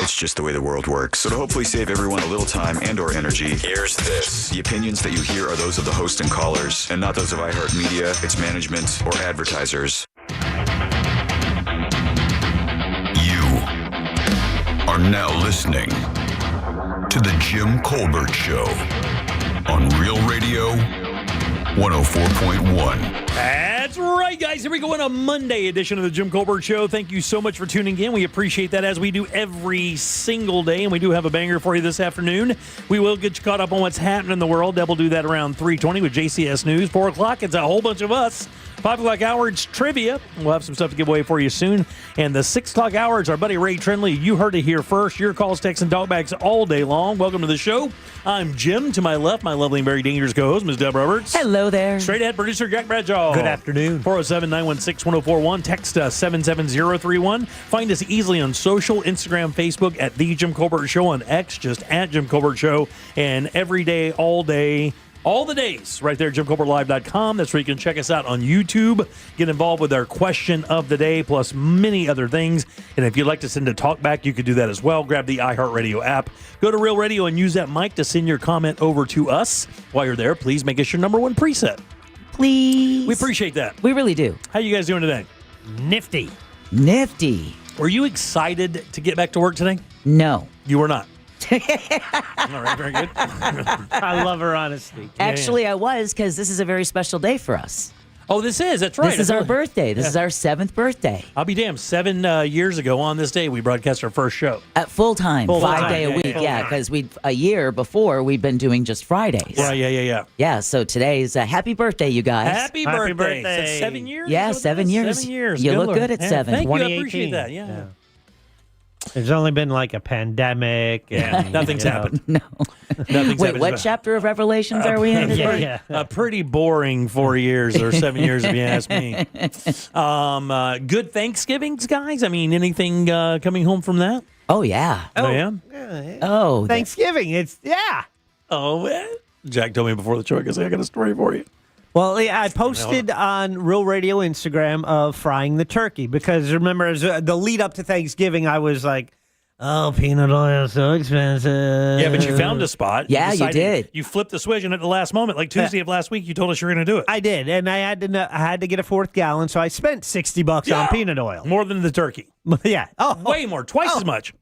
It's just the way the world works. So to hopefully save everyone a little time and or energy, here's this. The opinions that you hear are those of the host and callers, and not those of iHeartMedia, its management, or advertisers. You are now listening to The Jim Colbert Show on Real Radio 104.1. That's right, guys. Here we go on a Monday edition of the Jim Colbert Show. Thank you so much for tuning in. We appreciate that, as we do every single day, and we do have a banger for you this afternoon. We will get you caught up on what's happening in the world. We'll do that around 3:20 with JCS News. 4 o'clock, it's a whole bunch of us. 5 o'clock hour, it's trivia. We'll have some stuff to give away for you soon. And the 6 o'clock hour, it's our buddy Ray Trindley. You heard it here first. Your calls, texts, and talkbacks all day long. Welcome to the show. I'm Jim. To my left, my lovely and very dangerous co-host, Ms. Deb Roberts. Hello there. Straight ahead, producer Jack Bradshaw. Good afternoon. 407-916-1041. Text 77031. Find us easily on social, Instagram, Facebook at The Jim Colbert Show, on X, just at Jim Colbert Show. And every day, all day, all the days, right there, JimColbertLive.com. That's where you can check us out on YouTube. Get involved with our question of the day, plus many other things. And if you'd like to send a talkback, you could do that as well. Grab the iHeartRadio app. Go to Real Radio and use that mic to send your comment over to us. While you're there, please make us your number one preset. Please. We appreciate that. We really do. How you guys doing today? Nifty. Nifty. Were you excited to get back to work today? No. You were not. All right, very good. I love her honesty. Actually, I was, because this is a very special day for us. Oh, this is. That's right. This is our birthday. This is our 7th birthday. I'll be damned. 7 years ago on this day, we broadcast our first show. At full time. Full 5 time. day a Yeah, week. yeah. Yeah, because a year before, we'd been doing just Fridays. Right, yeah. Yeah, so today's happy birthday, you guys. Happy Happy birthday. birthday. So 7 years? Yeah, Is that what 7 it is? years. 7 years. You Good look Lord. good at Yeah, 7. Thank you. I 2018. appreciate that. Yeah. There's only been like a pandemic. And, Nothing's happened. No. Nothing's Wait, happened. what chapter of Revelations are we in? Yeah. A pretty boring 4 years or 7 years, if you ask me. Good Thanksgivings, guys? I mean, anything coming home from that? Oh, yeah. Oh, yeah? Oh, Thanksgiving. It's, yeah. Oh, Jack told me before the show, I got a story for you. Well, yeah, I posted on Real Radio Instagram of frying the turkey because remember, as the lead up to Thanksgiving, I was like, oh, peanut oil is so expensive. Yeah, but you found a spot. Yeah, you decided- did. You flipped the switch, and at the last moment, like Tuesday of last week, you told us you were going to do it. I did, and I had to get a 4th gallon, so I spent $60 on peanut oil. More than the turkey. Yeah. Oh, Way more. Twice as much.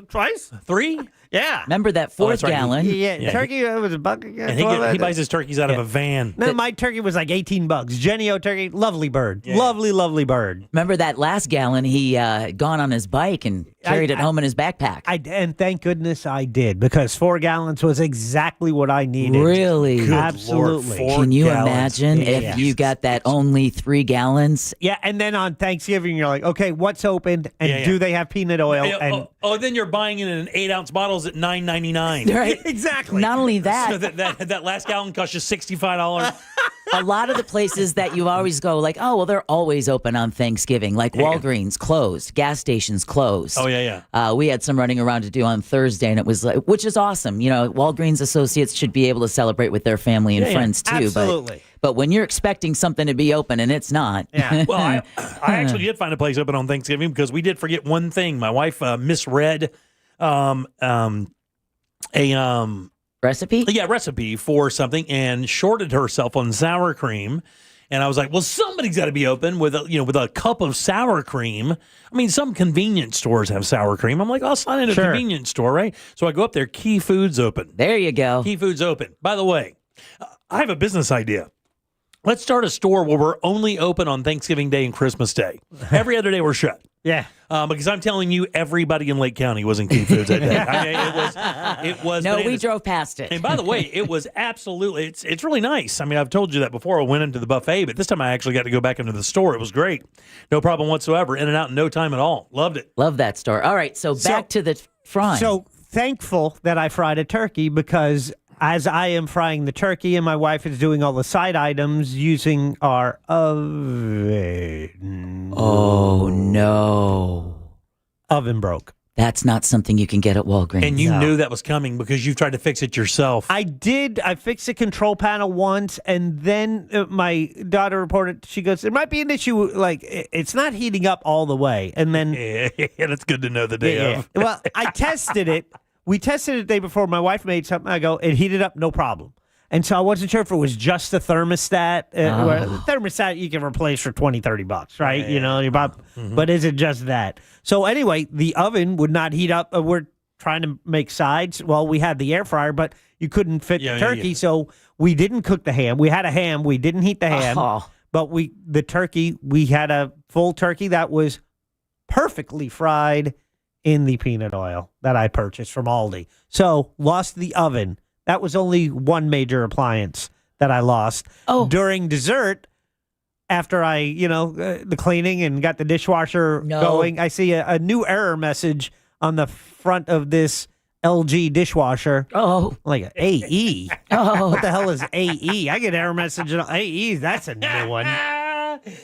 twice? 3? Yeah. remember that 4th that's right. gallon? Yeah, turkey was a buck. And he buys his turkeys out of a van. No, my turkey was like $18. Genio turkey, lovely bird. Yeah. Lovely bird. Remember that last gallon he gone on his bike and carried it home in his backpack? And thank goodness I did, because 4 gallons was exactly what I needed. Really? Good Absolutely. Lord, 4 Can you gallons. imagine Yes. if you got that only 3 gallons? Yeah, and then on Thanksgiving, you're like, okay, what's opened, and Yeah, yeah. do they have peanut oil? Yeah, And then you're buying it in 8-ounce bottles at $9.99. Right? exactly. Not only So that, that last gallon cost you $65. a lot of the places that you always go, like, oh, well, they're always open on Thanksgiving, like Walgreens closed, gas stations closed. Oh, yeah. We had some running around to do on Thursday, and it was like, which is awesome. You know, Walgreens associates should be able to celebrate with their family and Yeah, friends too. absolutely. But when you're expecting something to be open and it's not, Yeah. Well, I actually did find a place open on Thanksgiving because we did forget one thing. My wife misread recipe? recipe for something and shorted herself on sour cream. And I was like, well, somebody's got to be open with a cup of sour cream. I mean, some convenience stores have sour cream. I'm like, I'll sign in a Sure. convenience store, right? So I go up there, Key Foods open. There you go. Key Foods open. By the way, I have a business idea. Let's start a store where we're only open on Thanksgiving Day and Christmas Day. Every other day we're shut. Yeah. Because I'm telling you, everybody in Lake County was in Key Foods that day. I mean, it was. No, we bananas. drove past it. And by the way, it was absolutely, it's really nice. I mean, I've told you that before. I went into the buffet, but this time I actually got to go back into the store. It was great. No problem whatsoever. In and out in no time at all. Loved it. Love that store. All right, so back to the frying. So thankful that I fried a turkey, because as I am frying the turkey and my wife is doing all the side items using our oven. Oh, no. Oven broke. That's not something you can get at Walgreens. And you knew that was coming because you've tried to fix it yourself. I did. I fixed the control panel once, and then my daughter reported, she goes, there might be an issue, like, it's not heating up all the way. And then... Yeah, that's good to know the day of. Well, I tested it. We tested it the day before. My wife made something. I go, it heated up, no problem. And so I wasn't sure if it was just the thermostat. Where the thermostat you can replace for $20, $30, right? Yeah. You know, you're about, but is it just that? So anyway, the oven would not heat up. We're trying to make sides. Well, we had the air fryer, but you couldn't fit the turkey, so we didn't cook the ham. We had a ham. We didn't heat the ham, but the turkey, we had a full turkey that was perfectly fried in the peanut oil that I purchased from Aldi. So lost the oven. That was only one major appliance that I lost. During dessert, after I, the cleaning and got the dishwasher going, I see a new error message on the front of this LG dishwasher. Like AE. What the hell is AE? I get error message on AE. That's a new one.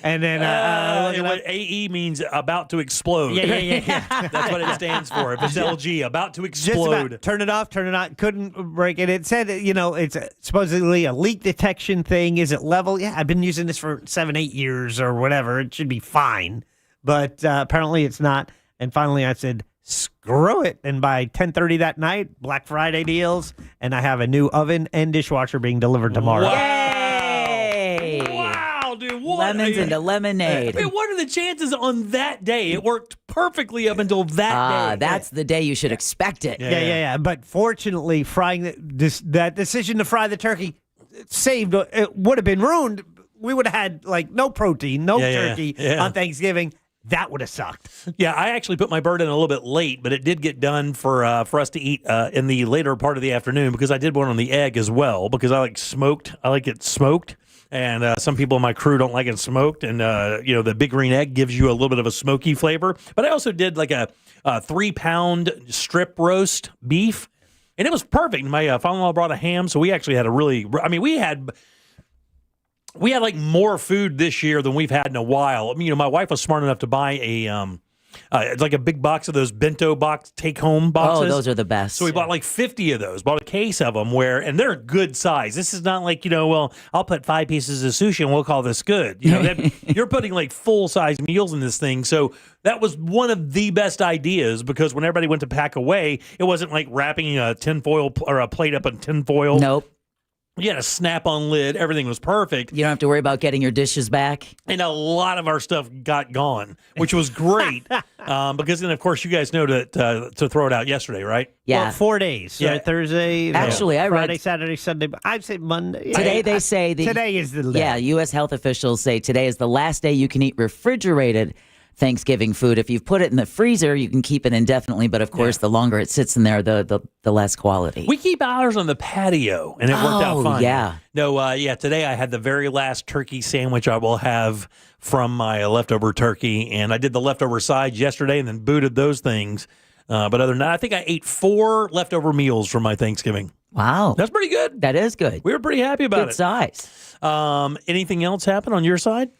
And then AE means about to explode. Yeah. That's what it stands for. If it's LG, about to Just explode. about, turn it off, turn it on. Couldn't break it. It said, it's supposedly a leak detection thing. Is it level? Yeah, I've been using this for 7-8 years or whatever. It should be fine. But apparently it's not. And finally I said, screw it. And by 10:30 that night, Black Friday deals, and I have a new oven and dishwasher being delivered tomorrow. Yay! Wow, dude. What Lemons into lemonade. I mean, what are the chances on that day? It worked perfectly up until that day. That's the day you should expect it. Yeah. But fortunately, frying that decision to fry the turkey saved. It would have been ruined. We would have had no protein, no turkey on Thanksgiving. That would have sucked. Yeah, I actually put my bird in a little bit late, but it did get done for us to eat in the later part of the afternoon because I did one on the egg as well because I like smoked. I like it smoked. And some people in my crew don't like it smoked. And, the big green egg gives you a little bit of a smoky flavor. But I also did like a 3-pound strip roast beef. And it was perfect. My father-in-law brought a ham. So we actually had we had like more food this year than we've had in a while. I mean, my wife was smart enough to buy like a big box of those bento box take-home boxes. Oh, those are the best. So we bought like 50 of those, bought a case of them and they're good size. This is not like, I'll put 5 pieces of sushi and we'll call this good. You're putting like full-size meals in this thing. So that was one of the best ideas because when everybody went to pack away, it wasn't like wrapping a tinfoil or a plate up in tinfoil. Nope. You had a snap-on lid. Everything was perfect. You don't have to worry about getting your dishes back. And a lot of our stuff got gone, which was great. Because then, of course, you guys know to throw it out yesterday, right? Yeah. Well, 4 days. Yeah. Right? Thursday. Actually, I read Friday, Saturday, Sunday. I'd say Monday. Today they say today is the day. Yeah, U.S. health officials say today is the last day you can eat refrigerated Thanksgiving food. If you've put it in the freezer, you can keep it indefinitely. But of course, the longer it sits in there, the less quality. We keep ours on the patio, and it worked out fine. Yeah. No, today I had the very last turkey sandwich I will have from my leftover turkey, and I did the leftover sides yesterday and then booted those things. But other than that, I think I ate 4 leftover meals from my Thanksgiving. Wow. That's pretty good. That is good. We were pretty happy about Good it. size. Anything else happen on your side?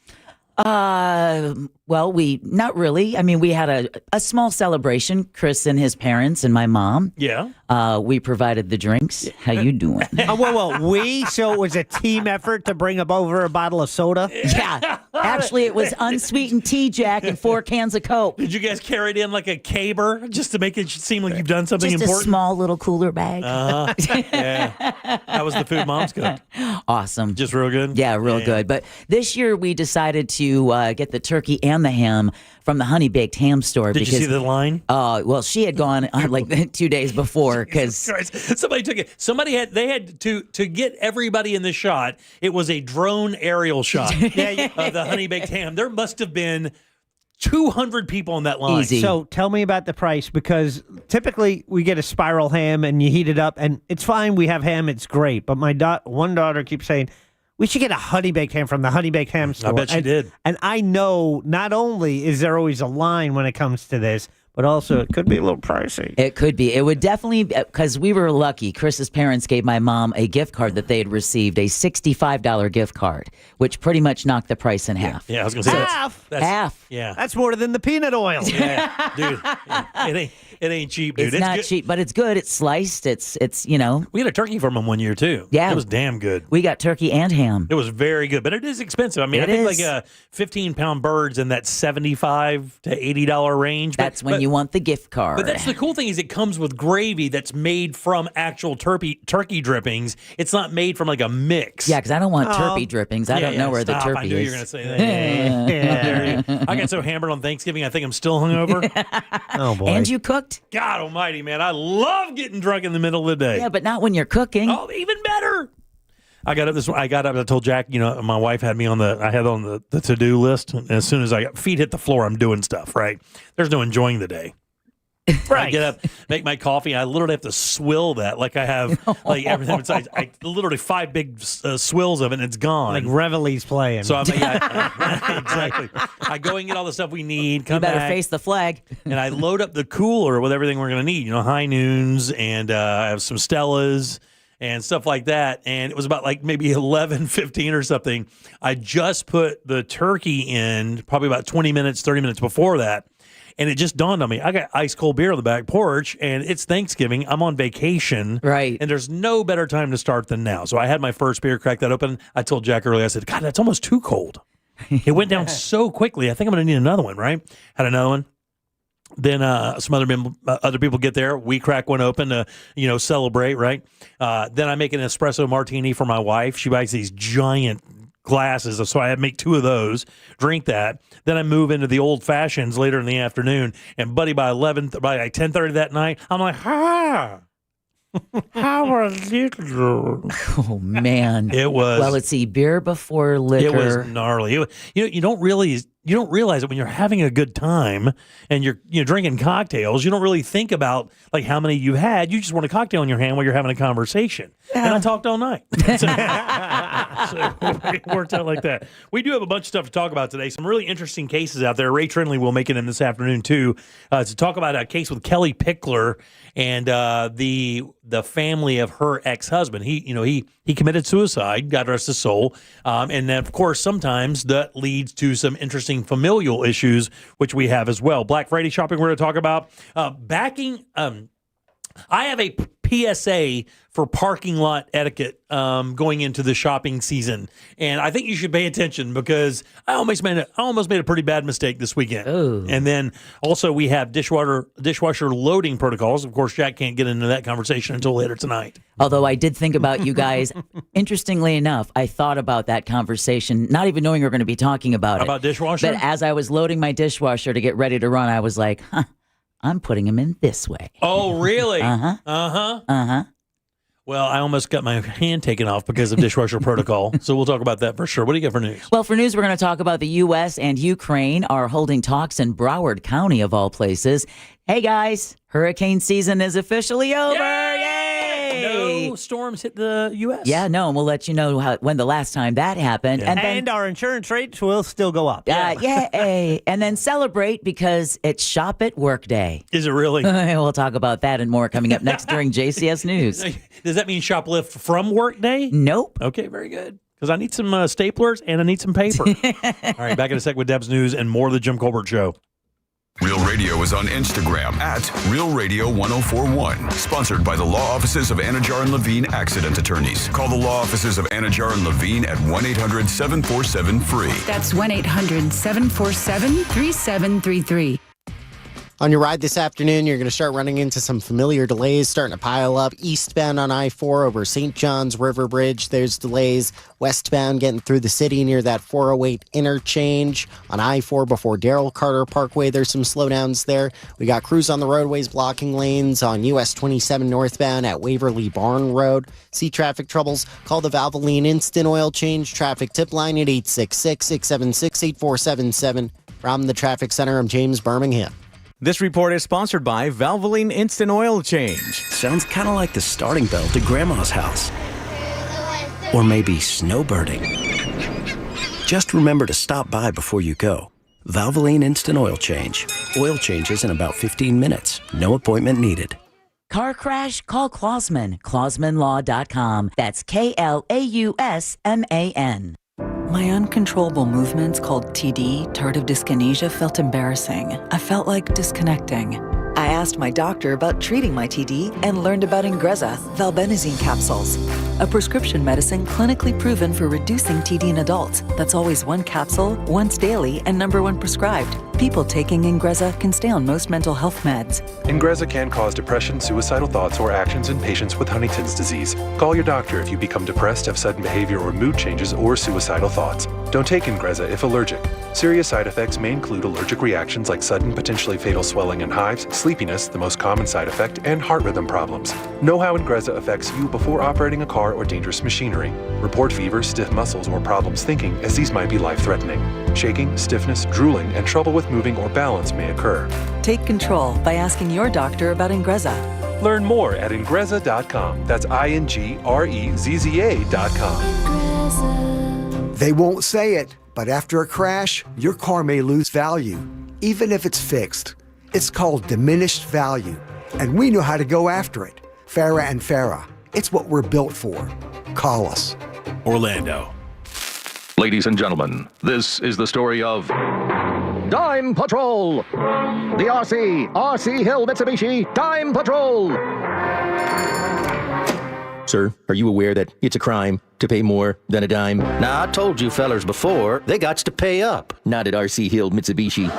Well, not really. I mean, we had a small celebration, Chris and his parents and my mom. Yeah. We provided the drinks. How you doing? So it was a team effort to bring up over a bottle of soda? Yeah. Actually, it was unsweetened tea, Jack, and 4 cans of Coke. Did you guys carry it in like a caber just to make it seem like you've done something Just important? a small little cooler bag. Yeah. How was the food Mom's cooked? Awesome. Just real good? Yeah, real good. But this year we decided to get the turkey and the ham from the Honey Baked Ham store. Did you see the line? Well, she had gone like 2 days before because somebody took it. They had to get everybody in the shot. It was a drone aerial shot of the Honey Baked Ham. There must have been 200 people on that line. Easy. So tell me about the price, because typically we get a spiral ham and you heat it up and it's fine. We have ham. It's great. But my one daughter keeps saying, we should get a Honey Baked Ham from the Honey Baked Ham store. I bet she did. And I know not only is there always a line when it comes to this, but also it could be a little pricey. It could be. It would definitely, because we were lucky. Chris's parents gave my mom a gift card that they had received, a $65 gift card, which pretty much knocked the price in half. Yeah, I was going to say Half? Half. Yeah. That's more than the peanut oil. Yeah, dude. It ain't cheap, dude. It's not good. cheap, but it's good. It's sliced. It's We had a turkey from them one year, too. Yeah. It was damn good. We got turkey and ham. It was very good, but it is expensive. I mean, It I think is. like a 15-pound bird's in that $75 to $80 range. That's when you want the gift card. But that's the cool thing is it comes with gravy that's made from actual turkey drippings. It's not made from like a mix. Yeah, because I don't want turkey drippings. I don't know where the stop. turkey I knew is. you were going to say that. I got so hammered on Thanksgiving, I think I'm still hungover. Oh, boy. And you cooked? God almighty, man. I love getting drunk in the middle of the day. Yeah, but not when you're cooking. Oh, even better. I got up. I told Jack, my wife had me on the to-do list. And as soon as feet hit the floor, I'm doing stuff, right? There's no enjoying the day. Right. I get up, make my coffee. I literally have to swill that like I have like everything. I literally 5 big swills of it, and it's gone. Like Reveille's playing. So exactly. I go and get all the stuff we need. Come You better back, face the flag. and I load up the cooler with everything we're going to need. High noons, and I have some Stellas and stuff like that. And it was about like maybe 11:15 or something. I just put the turkey in probably about 20 minutes, 30 minutes before that. And it just dawned on me, I got ice cold beer on the back porch, and it's Thanksgiving. I'm on vacation. Right. And there's no better time to start than now. So I had my first beer, cracked that open. I told Jack earlier, I said, God, that's almost too cold. It went down so quickly. I think I'm going to need another one, right? Had another one. Then some other people get there. We crack one open to, celebrate, right? Then I make an espresso martini for my wife. She buys these giant glasses, so I make 2 of those, drink that. Then I move into the old fashions later in the afternoon. And buddy, by like 10:30 that night, I'm like, how was it? Oh, man. It was. Well, let's see. Beer before liquor. It was gnarly. You don't realize it when you're having a good time and you're drinking cocktails. You don't really think about like how many you had. You just want a cocktail in your hand while you're having a conversation. And I talked all night. So it worked out like that. We do have a bunch of stuff to talk about today. Some really interesting cases out there. Ray Trinley will make it in this afternoon too to talk about a case with Kelly Pickler and the family of her ex-husband. He committed suicide, God rest his soul, and then, of course sometimes that leads to some interesting familial issues, which we have as well. Black Friday shopping we're going to talk about. I have a PSA for parking lot etiquette going into the shopping season, and I think you should pay attention because I almost made a pretty bad mistake this weekend. Ooh. And then also we have dishwasher loading protocols. Of course, Jack can't get into that conversation until later tonight. Although I did think about you guys. Interestingly enough, I thought about that conversation, not even knowing we were going to be talking about it. About dishwasher? But as I was loading my dishwasher to get ready to run, I was like, I'm putting him in this way. Oh, really? Uh-huh. Uh-huh. Uh-huh. Well, I almost got my hand taken off because of dishwasher protocol, so we'll talk about that for sure. What do you got for news? Well, for news, we're going to talk about the U.S. and Ukraine are holding talks in Broward County, of all places. Hey, guys, hurricane season is officially over. Yay! No storms hit the U.S. Yeah, no, and we'll let you know when the last time that happened. Yeah. And our insurance rates will still go up. Yay! And then celebrate because it's Shop at Work Day. Is it really? We'll talk about that and more coming up next during JCS News. Does that mean shoplift from Workday? Nope. Okay, very good. Because I need some staplers and I need some paper. All right, back in a sec with Deb's News and more of the Jim Colbert Show. Real Radio is on Instagram at Real Radio 1041. Sponsored by the law offices of Anajar and Levine Accident Attorneys. Call the law offices of Anajar and Levine at 1-800-747-FREE. That's 1-800-747-3733. On your ride this afternoon, you're going to start running into some familiar delays starting to pile up. Eastbound on I-4 over St. John's River Bridge, there's delays. Westbound getting through the city near that 408 interchange. On I-4 before Darrell Carter Parkway, there's some slowdowns there. We got crews on the roadways blocking lanes on US 27 northbound at Waverly Barn Road. See traffic troubles? Call the Valvoline Instant Oil Change traffic tip line at 866-676-8477. From the Traffic Center, I'm James Birmingham. This report is sponsored by Valvoline Instant Oil Change. Sounds kind of like the starting bell to Grandma's house. Or maybe snowbirding. Just remember to stop by before you go. Valvoline Instant Oil Change. Oil changes in about 15 minutes. No appointment needed. Car crash? Call Clausman. ClausmanLaw.com. That's KLAUSMAN. My uncontrollable movements, called TD, tardive dyskinesia, felt embarrassing. I felt like disconnecting. I asked my doctor about treating my TD and learned about Ingrezza, valbenazine capsules, a prescription medicine clinically proven for reducing TD in adults. That's always one capsule, once daily, and number 1 prescribed. People taking Ingrezza can stay on most mental health meds. Ingrezza can cause depression, suicidal thoughts, or actions in patients with Huntington's disease. Call your doctor if you become depressed, have sudden behavior or mood changes, or suicidal thoughts. Don't take Ingrezza if allergic. Serious side effects may include allergic reactions like sudden, potentially fatal swelling and hives, sleepiness, the most common side effect, and heart rhythm problems. Know how Ingrezza affects you before operating a car or dangerous machinery. Report fever, stiff muscles, or problems thinking, as these might be life-threatening. Shaking, stiffness, drooling, and trouble with moving or balance may occur. Take control by asking your doctor about Ingrezza. Learn more at Ingrezza.com. That's INGREZZA.com. They won't say it, but after a crash, your car may lose value, even if it's fixed. It's called diminished value, and we know how to go after it. Farah and Farah. It's what we're built for. Call us. Orlando. Ladies and gentlemen, this is the story of Dime Patrol. The RC Hill Mitsubishi Dime Patrol. Sir, are you aware that it's a crime to pay more than a dime? Now, I told you fellers before, they gots to pay up. Not at RC Hill Mitsubishi.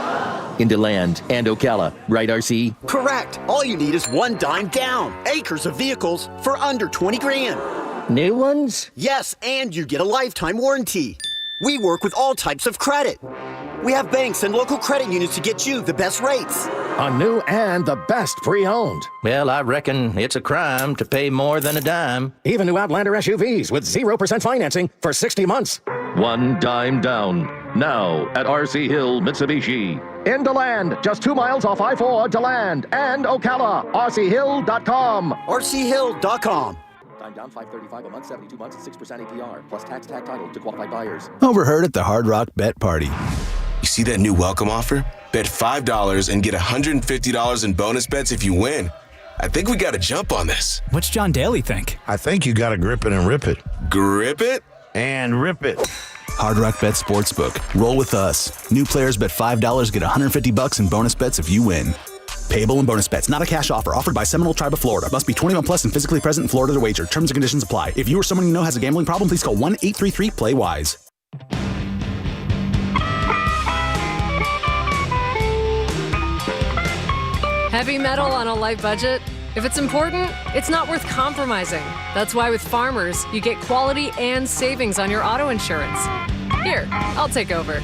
In DeLand and Ocala, right, RC? Correct. All you need is one dime down. Acres of vehicles for under 20 grand. New ones? Yes, and you get a lifetime warranty. We work with all types of credit. We have banks and local credit unions to get you the best rates. A new and the best pre-owned. Well, I reckon it's a crime to pay more than a dime. Even new Outlander SUVs with 0% financing for 60 months. One dime down. Now at RC Hill Mitsubishi. In DeLand, just 2 miles off I-4 DeLand and Ocala. RCHill.com. RCHill.com. Time down, $535 a month, 72 months, 6% APR, plus tax tag title to qualified buyers. Overheard at the Hard Rock Bet Party. You see that new welcome offer? Bet $5 and get $150 in bonus bets if you win. I think we got to jump on this. What's John Daly think? I think you got to grip it and rip it. Grip it? And rip it. Hard Rock Bet Sportsbook. Roll with us. New players bet $5, get $150 in bonus bets if you win. Payable in bonus bets. Not a cash offer. Offered by Seminole Tribe of Florida. Must be 21 plus and physically present in Florida to wager. Terms and conditions apply. If you or someone you know has a gambling problem, please call 1-833-PLAY-WISE. Heavy metal on a light budget? If it's important, it's not worth compromising. That's why with Farmers, you get quality and savings on your auto insurance. Here, I'll take over.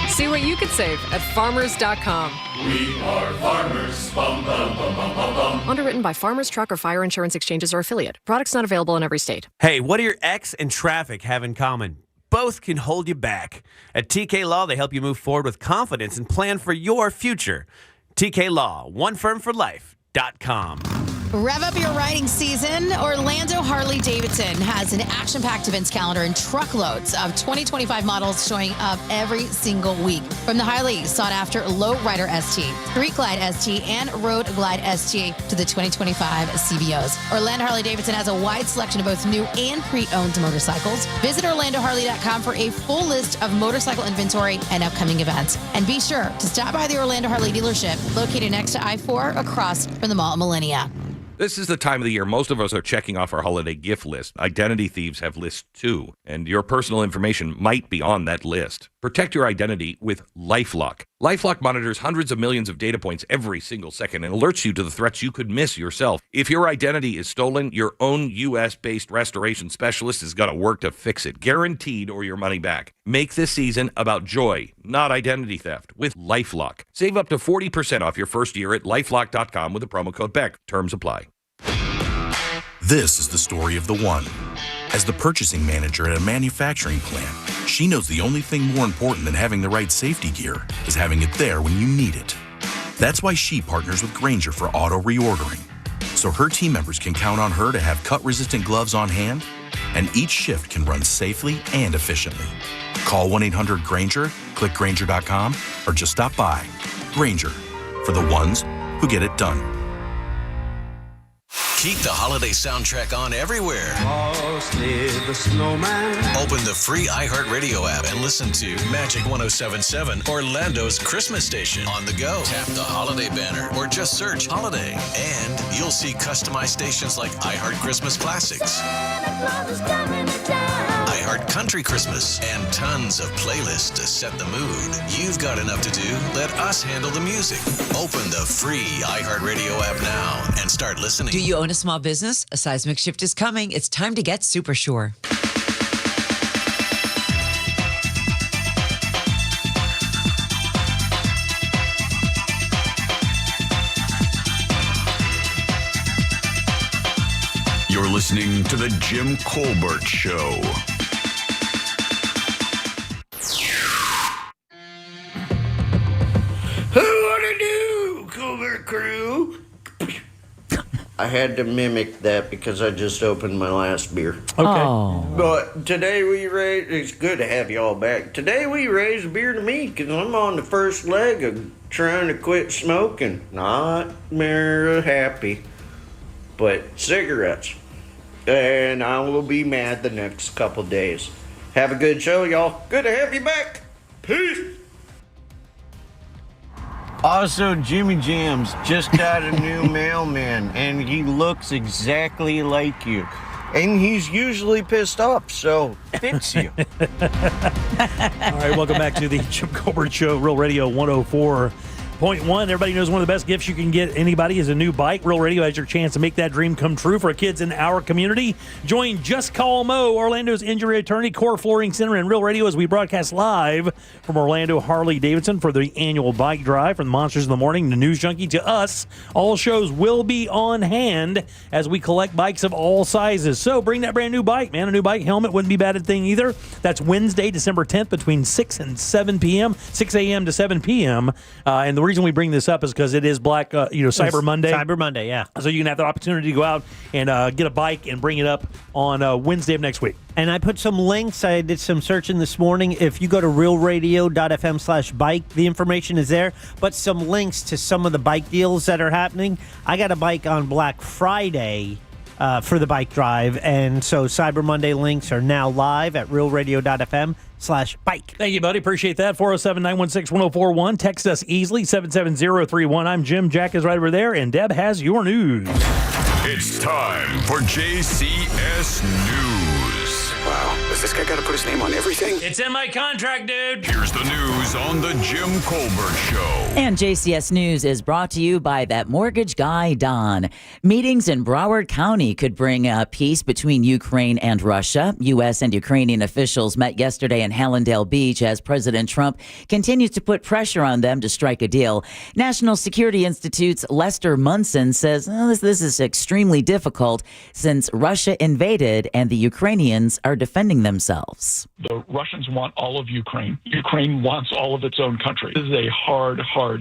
See what you could save at farmers.com. We are farmers. Bum, bum, bum, bum, bum, bum. Underwritten by Farmers Truck or Fire Insurance Exchanges or Affiliate. Products not available in every state. Hey, what do your ex and traffic have in common? Both can hold you back. At TK Law, they help you move forward with confidence and plan for your future. TK Law, onefirmforlife.com. Rev up your riding season. Orlando Harley-Davidson has an action-packed events calendar and truckloads of 2025 models showing up every single week. From the highly sought-after Lowrider ST, Street Glide ST, and Road Glide ST to the 2025 CVOs. Orlando Harley-Davidson has a wide selection of both new and pre-owned motorcycles. Visit OrlandoHarley.com for a full list of motorcycle inventory and upcoming events. And be sure to stop by the Orlando Harley dealership located next to I-4 across from the Mall at Millennia. This is the time of the year most of us are checking off our holiday gift list. Identity thieves have lists too, and your personal information might be on that list. Protect your identity with LifeLock. LifeLock monitors hundreds of millions of data points every single second and alerts you to the threats you could miss yourself. If your identity is stolen, your own U.S.-based restoration specialist is going to work to fix it, guaranteed, or your money back. Make this season about joy, not identity theft, with LifeLock. Save up to 40% off your first year at LifeLock.com with the promo code BECK. Terms apply. This is the story of the one. As the purchasing manager at a manufacturing plant, she knows the only thing more important than having the right safety gear is having it there when you need it. That's why she partners with Grainger for auto reordering, so her team members can count on her to have cut-resistant gloves on hand and each shift can run safely and efficiently. Call 1-800-GRANGER, click Grainger.com, or just stop by. Grainger, for the ones who get it done. Keep the holiday soundtrack on everywhere. The snowman. Open the free iHeartRadio app and listen to Magic 107.7, Orlando's Christmas station. On the go, tap the holiday banner or just search holiday. And you'll see customized stations like iHeart Christmas Classics, iHeart Country Christmas, and tons of playlists to set the mood. You've got enough to do. Let us handle the music. Open the free iHeartRadio app now and start listening. Do you own a small business? A seismic shift is coming. It's time to get super sure. You're listening to The Jim Colbert Show. Who wanna do, Colbert Crew? I had to mimic that because I just opened my last beer. Okay. Oh. But today it's good to have you all back. Today we raised a beer to me because I'm on the first leg of trying to quit smoking. Not very happy, but cigarettes. And I will be mad the next couple days. Have a good show, y'all. Good to have you back. Peace. Also, Jimmy Jams just got a new mailman, and he looks exactly like you. And he's usually pissed off, so fits you. All right, welcome back to the Jim Colbert Show, Real Radio 104.1. Everybody knows one of the best gifts you can get anybody is a new bike. Real Radio has your chance to make that dream come true for kids in our community. Join Just Call Mo, Orlando's injury attorney, Core Flooring Center, and Real Radio as we broadcast live from Orlando Harley-Davidson for the annual bike drive. From the Monsters in the Morning, the News Junkie to us, all shows will be on hand as we collect bikes of all sizes. So bring that brand new bike, man. A new bike helmet wouldn't be a bad thing either. That's Wednesday, December 10th between 6 and 7 p.m., 6 a.m. to 7 p.m. And the reason we bring this up is because it is Cyber Monday. Cyber Monday, yeah. So you can have the opportunity to go out and get a bike and bring it up on Wednesday of next week. And I put some links. I did some searching this morning. If you go to realradio.fm/bike, the information is there. But some links to some of the bike deals that are happening. I got a bike on Black Friday for the bike drive. And so Cyber Monday links are now live at realradio.fm/bike. Thank you, buddy. Appreciate that. 407-916-1041. Text us easily, 77031. I'm Jim. Jack is right over there, and Deb has your news. It's time for JCS News. Wow, does this guy got to put his name on everything? It's in my contract, dude. Here's the news on The Jim Colbert Show. And JCS News is brought to you by that mortgage guy, Don. Meetings in Broward County could bring peace between Ukraine and Russia. U.S. and Ukrainian officials met yesterday in Hallandale Beach as President Trump continues to put pressure on them to strike a deal. National Security Institute's Lester Munson says this is extremely difficult since Russia invaded and the Ukrainians are defending themselves. The Russians want all of Ukraine. Ukraine wants all of its own country. This is a hard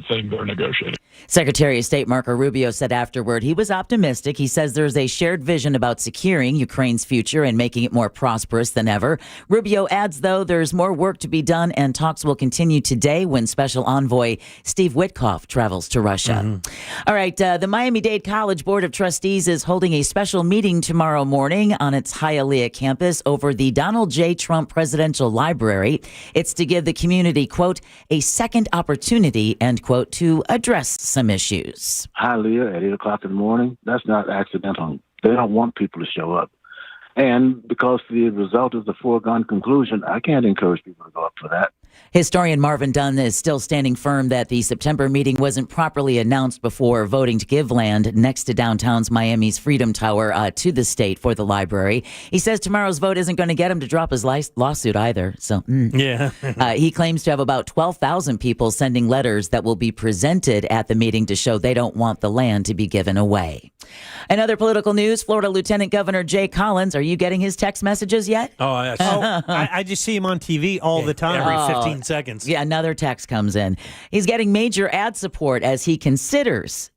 thing they're negotiating. Secretary of State Marco Rubio said afterward he was optimistic. He says there's a shared vision about securing Ukraine's future and making it more prosperous than ever. Rubio adds, though, there's more work to be done and talks will continue today when Special Envoy Steve Witkoff travels to Russia. All right, the Miami-Dade College Board of Trustees is holding a special meeting tomorrow morning on its Hialeah campus over the Donald J. Trump Presidential Library. It's to give the community, quote, a second opportunity, end quote, to address some issues. Hialeah at 8 o'clock in the morning, that's not accidental. They don't want people to show up. And because the result is the foregone conclusion, I can't encourage people to go up for that. Historian Marvin Dunn is still standing firm that the September meeting wasn't properly announced before voting to give land next to downtown's Miami's Freedom Tower to the state for the library. He says tomorrow's vote isn't going to get him to drop his lawsuit either. So, yeah. He claims to have about 12,000 people sending letters that will be presented at the meeting to show they don't want the land to be given away. In other political news, Florida Lieutenant Governor Jay Collins, are you getting his text messages yet? Oh, I just see him on TV all the time. Every 15 seconds. Yeah, another text comes in. He's getting major ad support as he considers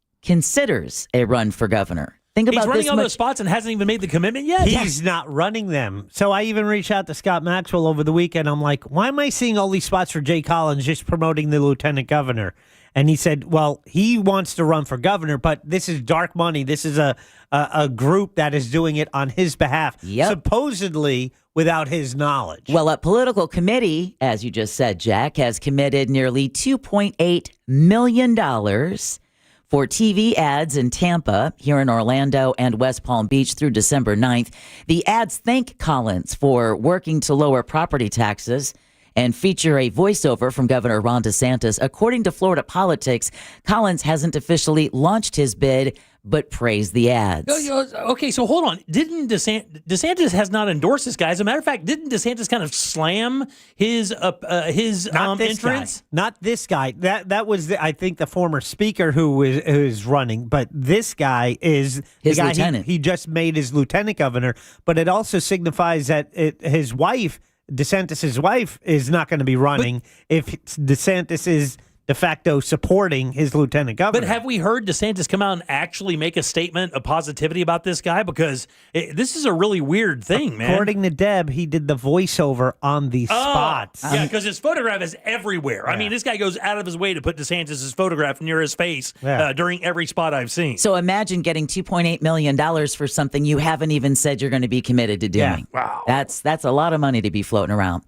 a run for governor. Think He's about running this on much- those spots and hasn't even made the commitment yet. He's not running them. So I even reached out to Scott Maxwell over the weekend. I'm like, why am I seeing all these spots for Jay Collins just promoting the lieutenant governor? And he said, well, he wants to run for governor, but this is dark money. This is a group that is doing it on his behalf, supposedly without his knowledge. Well, a political committee, as you just said, Jack, has committed nearly $2.8 million for TV ads in Tampa, here in Orlando and West Palm Beach through December 9th. The ads thank Collins for working to lower property taxes and feature a voiceover from Governor Ron DeSantis. According to Florida Politics, Collins hasn't officially launched his bid, but praised the ads. Okay, so hold on. Didn't DeSantis has not endorsed this guy? As a matter of fact, didn't DeSantis kind of slam his entrance? Not this guy. That was, I think, the former speaker who is running. But this guy is His the guy lieutenant. He just made his lieutenant governor. But it also signifies that his wife, DeSantis' wife, is not going to be running if DeSantis is de facto supporting his lieutenant governor. But have we heard DeSantis come out and actually make a statement of positivity about this guy? Because this is a really weird thing, man. According to Deb, he did the voiceover on these spots. Yeah, because his photograph is everywhere. I mean, this guy goes out of his way to put DeSantis' photograph near his face during every spot I've seen. So imagine getting $2.8 million for something you haven't even said you're going to be committed to doing. Wow. That's a lot of money to be floating around.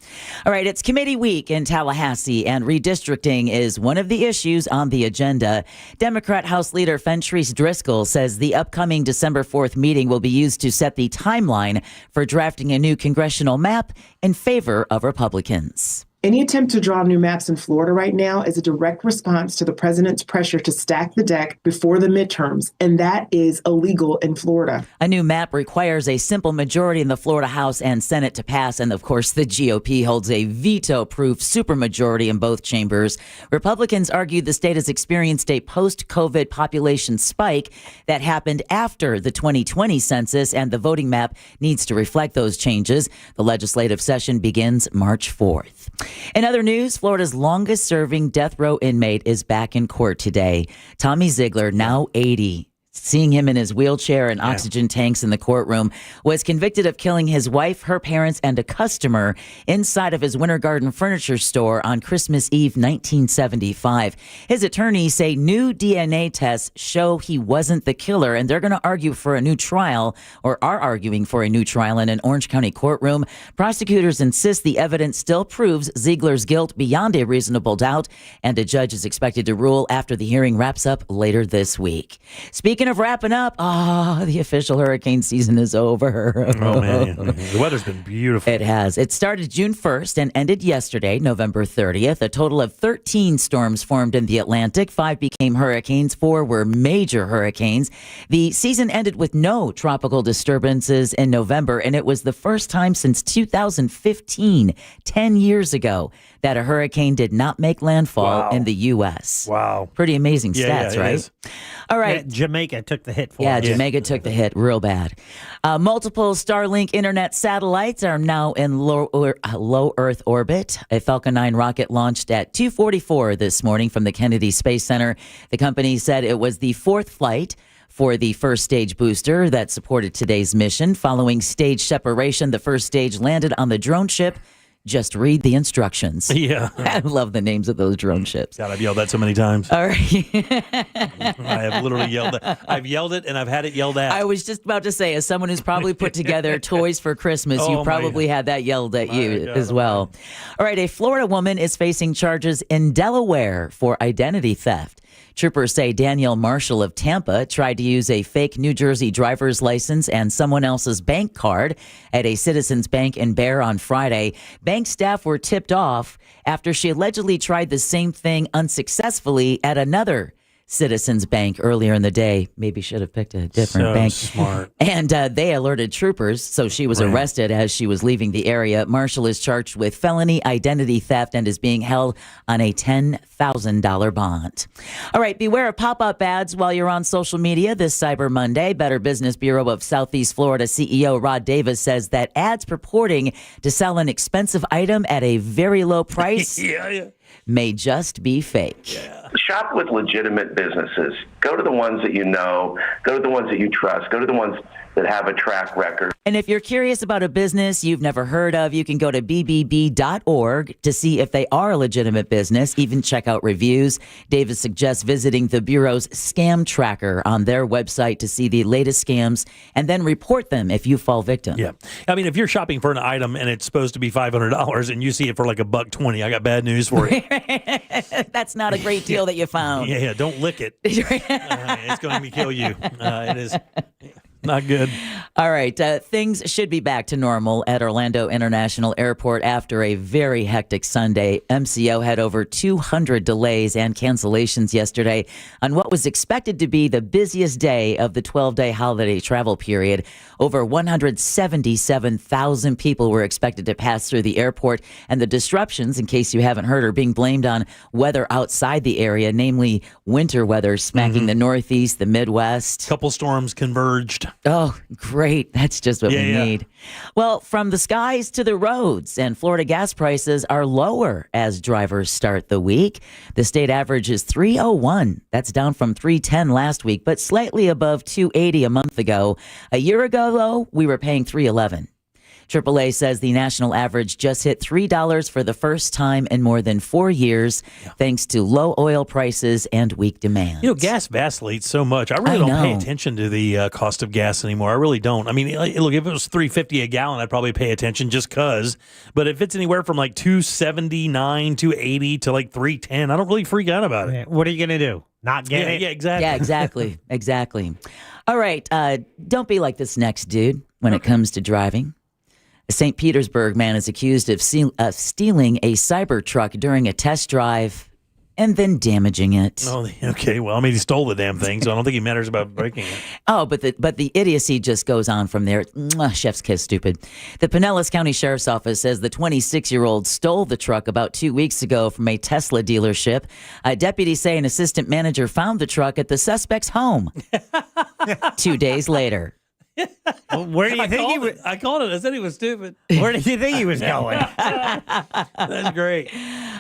All right, it's committee week in Tallahassee, and redistricting is one of the issues on the agenda. Democrat House Leader Fentrice Driscoll says the upcoming December 4th meeting will be used to set the timeline for drafting a new congressional map in favor of Republicans. Any attempt to draw new maps in Florida right now is a direct response to the president's pressure to stack the deck before the midterms, and that is illegal in Florida. A new map requires a simple majority in the Florida House and Senate to pass, and of course the GOP holds a veto-proof supermajority in both chambers. Republicans argue the state has experienced a post-COVID population spike that happened after the 2020 census, and the voting map needs to reflect those changes. The legislative session begins March 4th. In other news, Florida's longest-serving death row inmate is back in court today. Tommy Ziegler, now 80. Seeing him in his wheelchair and oxygen tanks in the courtroom, was convicted of killing his wife, her parents, and a customer inside of his Winter Garden furniture store on Christmas Eve 1975. His attorneys say new DNA tests show he wasn't the killer, and they're going to argue for a new trial, or are arguing for a new trial in an Orange County courtroom. Prosecutors insist the evidence still proves Ziegler's guilt beyond a reasonable doubt, and a judge is expected to rule after the hearing wraps up later this week. Speaking of wrapping up, the official hurricane season is over. Oh, man. The weather's been beautiful. It has. It started June 1st and ended yesterday, November 30th. A total of 13 storms formed in the Atlantic. 5 became hurricanes. 4 were major hurricanes. The season ended with no tropical disturbances in November, and it was the first time since 2015, 10 years ago, that a hurricane did not make landfall in the U.S. Wow. Pretty amazing stats, it right? is. All right. Yeah, Jamaica took the hit for Yeah, it. Jamaica took the hit real bad. Multiple Starlink internet satellites are now in low Earth orbit. A Falcon 9 rocket launched at 2:44 this morning from the Kennedy Space Center. The company said it was the 4th flight for the first stage booster that supported today's mission. Following stage separation, the first stage landed on the drone ship. Just read the instructions. Yeah. I love the names of those drone ships. God, I've yelled that so many times. All right. I have literally yelled it. I've yelled it, and I've had it yelled at. I was just about to say, as someone who's probably put together toys for Christmas, you probably had that yelled at you as well. All right, a Florida woman is facing charges in Delaware for identity theft. Troopers say Danielle Marshall of Tampa tried to use a fake New Jersey driver's license and someone else's bank card at a Citizens Bank in Bear on Friday. Bank staff were tipped off after she allegedly tried the same thing unsuccessfully at another Citizens Bank earlier in the day. Maybe should have picked a different bank. Smart. And they alerted troopers, so she was arrested as she was leaving the area. Marshall is charged with felony identity theft and is being held on a $10,000 bond. All right, beware of pop-up ads while you're on social media this Cyber Monday. Better Business Bureau of Southeast Florida CEO Rod Davis says that ads purporting to sell an expensive item at a very low price may just be fake. Shop with legitimate businesses. Go to the ones that you know. Go to the ones that you trust. Go to the ones that have a track record. And if you're curious about a business you've never heard of, you can go to bbb.org to see if they are a legitimate business, even check out reviews. David suggests visiting the Bureau's scam tracker on their website to see the latest scams and then report them if you fall victim. Yeah. I mean, if you're shopping for an item and it's supposed to be $500 and you see it for like $120, I got bad news for you. That's not a great deal that you found. Yeah, don't lick it. It's going to kill you. It is not good. All right. Things should be back to normal at Orlando International Airport after a very hectic Sunday. MCO had over 200 delays and cancellations yesterday on what was expected to be the busiest day of the 12-day holiday travel period. Over 177,000 people were expected to pass through the airport, and the disruptions, in case you haven't heard, are being blamed on weather outside the area, namely winter weather smacking the Northeast, the Midwest. Couple storms converged. Oh, great. That's just what we need. Well, from the skies to the roads, and Florida gas prices are lower as drivers start the week. The state average is $3.01. That's down from $3.10 last week, but slightly above $2.80 a month ago. A year ago, though, we were paying $3.11. AAA says the national average just hit $3 for the first time in more than 4 years, thanks to low oil prices and weak demand. You know, gas vacillates so much. I really don't pay attention to the cost of gas anymore. I really don't. I mean, look, if it was $3.50 a gallon, I'd probably pay attention just because. But if it's anywhere from like $2.79, $2.80 to like $3.10, I don't really freak out about it. What are you going to do? Not get it? Yeah, exactly. Yeah, exactly. Exactly. All right. Don't be like this next dude when it comes to driving. A St. Petersburg man is accused of stealing a Cybertruck during a test drive and then damaging it. Oh, okay. Well, I mean, he stole the damn thing, so I don't think he matters about breaking it. Oh, but the idiocy just goes on from there. Mwah, chef's kiss, stupid. The Pinellas County Sheriff's Office says the 26-year-old stole the truck about 2 weeks ago from a Tesla dealership. Deputies say an assistant manager found the truck at the suspect's home 2 days later. Well, where do you think he was? I called it. I said he was stupid. Where did you think he was going? That's great.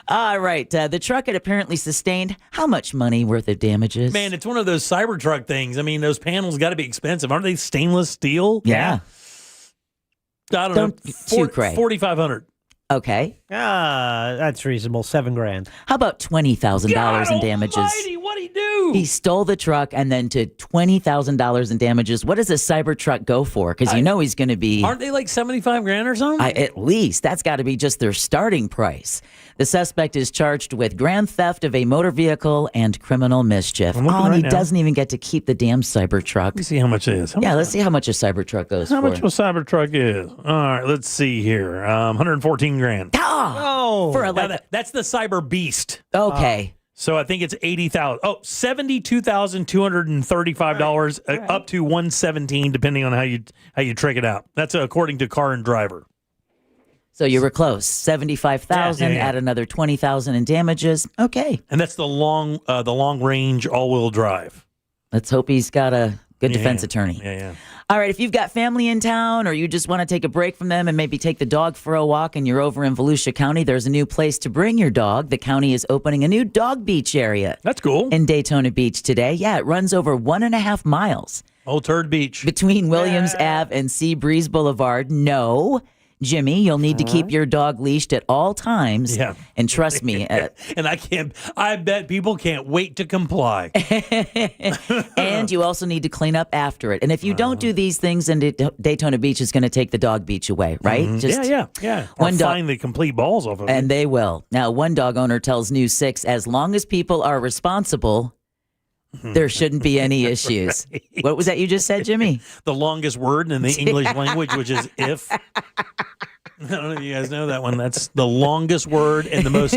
All right. The truck had apparently sustained how much money worth of damages? Man, it's one of those Cybertruck things. I mean, those panels got to be expensive. Aren't they stainless steel? Yeah. I don't know. $4,500. Okay. That's reasonable. $7,000. How about $20,000 in damages? Almighty, what'd he do? He stole the truck and then to $20,000 in damages. What does a Cybertruck go for? Because you know he's going to be. Aren't they like $75,000 or something? At least that's got to be just their starting price. The suspect is charged with grand theft of a motor vehicle and criminal mischief. Oh, and he doesn't even get to keep the damn Cybertruck. Let me see how much it is. Let's see how much a Cybertruck goes for. How much a Cybertruck is? All right, let's see here. $114,000. Oh, for that's the Cyber Beast. Okay. So I think it's $80,000. Oh, $72,235 up to $117,000, depending on how you trick it out. That's according to Car and Driver. So you were close. $75,000. Add another $20,000 in damages. Okay. And that's the long range all wheel drive. Let's hope he's got a good defense attorney. Yeah. All right, if you've got family in town or you just want to take a break from them and maybe take the dog for a walk and you're over in Volusia County, there's a new place to bring your dog. The county is opening a new dog beach area. That's cool. In Daytona Beach today. Yeah, it runs over 1.5 miles. Old Turd Beach. Between Williams Ave and Sea Breeze Boulevard. No. Jimmy, you'll need to keep your dog leashed at all times. Yeah. And trust me. And I bet people can't wait to comply. And you also need to clean up after it. And if you don't do these things, then Daytona Beach is going to take the dog beach away, right? Mm-hmm. Yeah. Or find the complete balls off of it. And they will. Now, one dog owner tells News 6, as long as people are responsible, there shouldn't be any issues. Right. What was that you just said, Jimmy? The longest word in the English language, which is if. I don't know if you guys know that one. That's the longest word and the most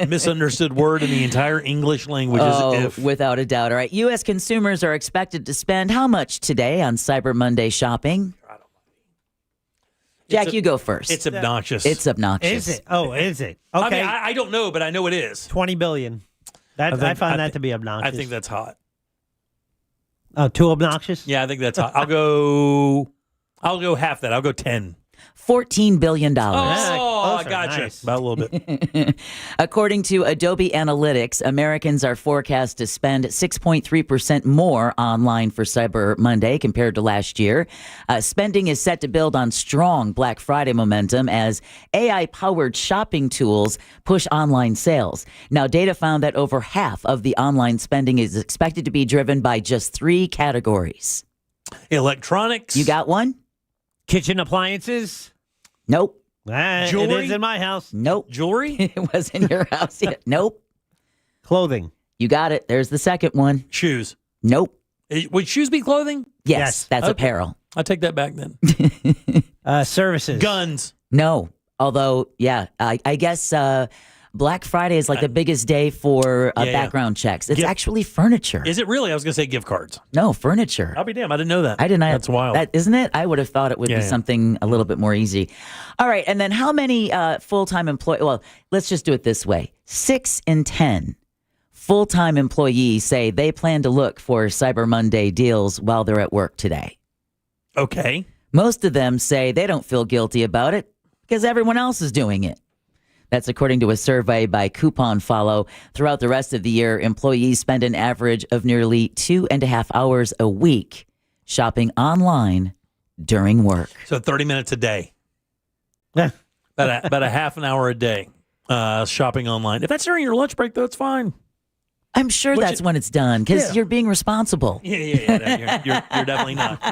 misunderstood word in the entire English language is if. Without a doubt. All right. U.S. consumers are expected to spend how much today on Cyber Monday shopping? Jack, you go first. It's obnoxious. It's obnoxious. Is it? Oh, is it? Okay. I mean, I don't know, but I know it is. $20 billion. I find that to be obnoxious. I think that's hot. Oh, too obnoxious? Yeah, I think that's hot. I'll go half that. I'll go 10. $14 billion. Oh, Oh, I Those are gotcha. nice. About a little bit. According to Adobe Analytics, Americans are forecast to spend 6.3% more online for Cyber Monday compared to last year. Spending is set to build on strong Black Friday momentum as AI-powered shopping tools push online sales. Now, data found that over half of the online spending is expected to be driven by just 3 categories. Electronics. You got one? Kitchen appliances. Nope. It Jewelry? is in my house. Nope. Jewelry? It was in your house yet. Nope. Clothing. You got it. There's the second one. Shoes. Nope. Would shoes be clothing? Yes, that's Okay. apparel. I take that back then. Services. Guns. No. Although, yeah, I guess Black Friday is like the biggest day for background checks. It's actually furniture. Is it really? I was going to say gift cards. No, furniture. I'll be damned. I didn't know that. I didn't. That's wild. That isn't it? I would have thought it would Yeah, be yeah. something a little bit more easy. All right, and then how many full-time employees? Well, let's just do it this way: 6 in 10 full-time employees say they plan to look for Cyber Monday deals while they're at work today. Okay. Most of them say they don't feel guilty about it because everyone else is doing it. That's according to a survey by Coupon Follow. Throughout the rest of the year, employees spend an average of nearly 2.5 hours a week shopping online during work. So 30 minutes a day. about a half an hour a day shopping online. If that's during your lunch break, though, it's fine. I'm sure that's when it's done because you're being responsible. Yeah. You're definitely not.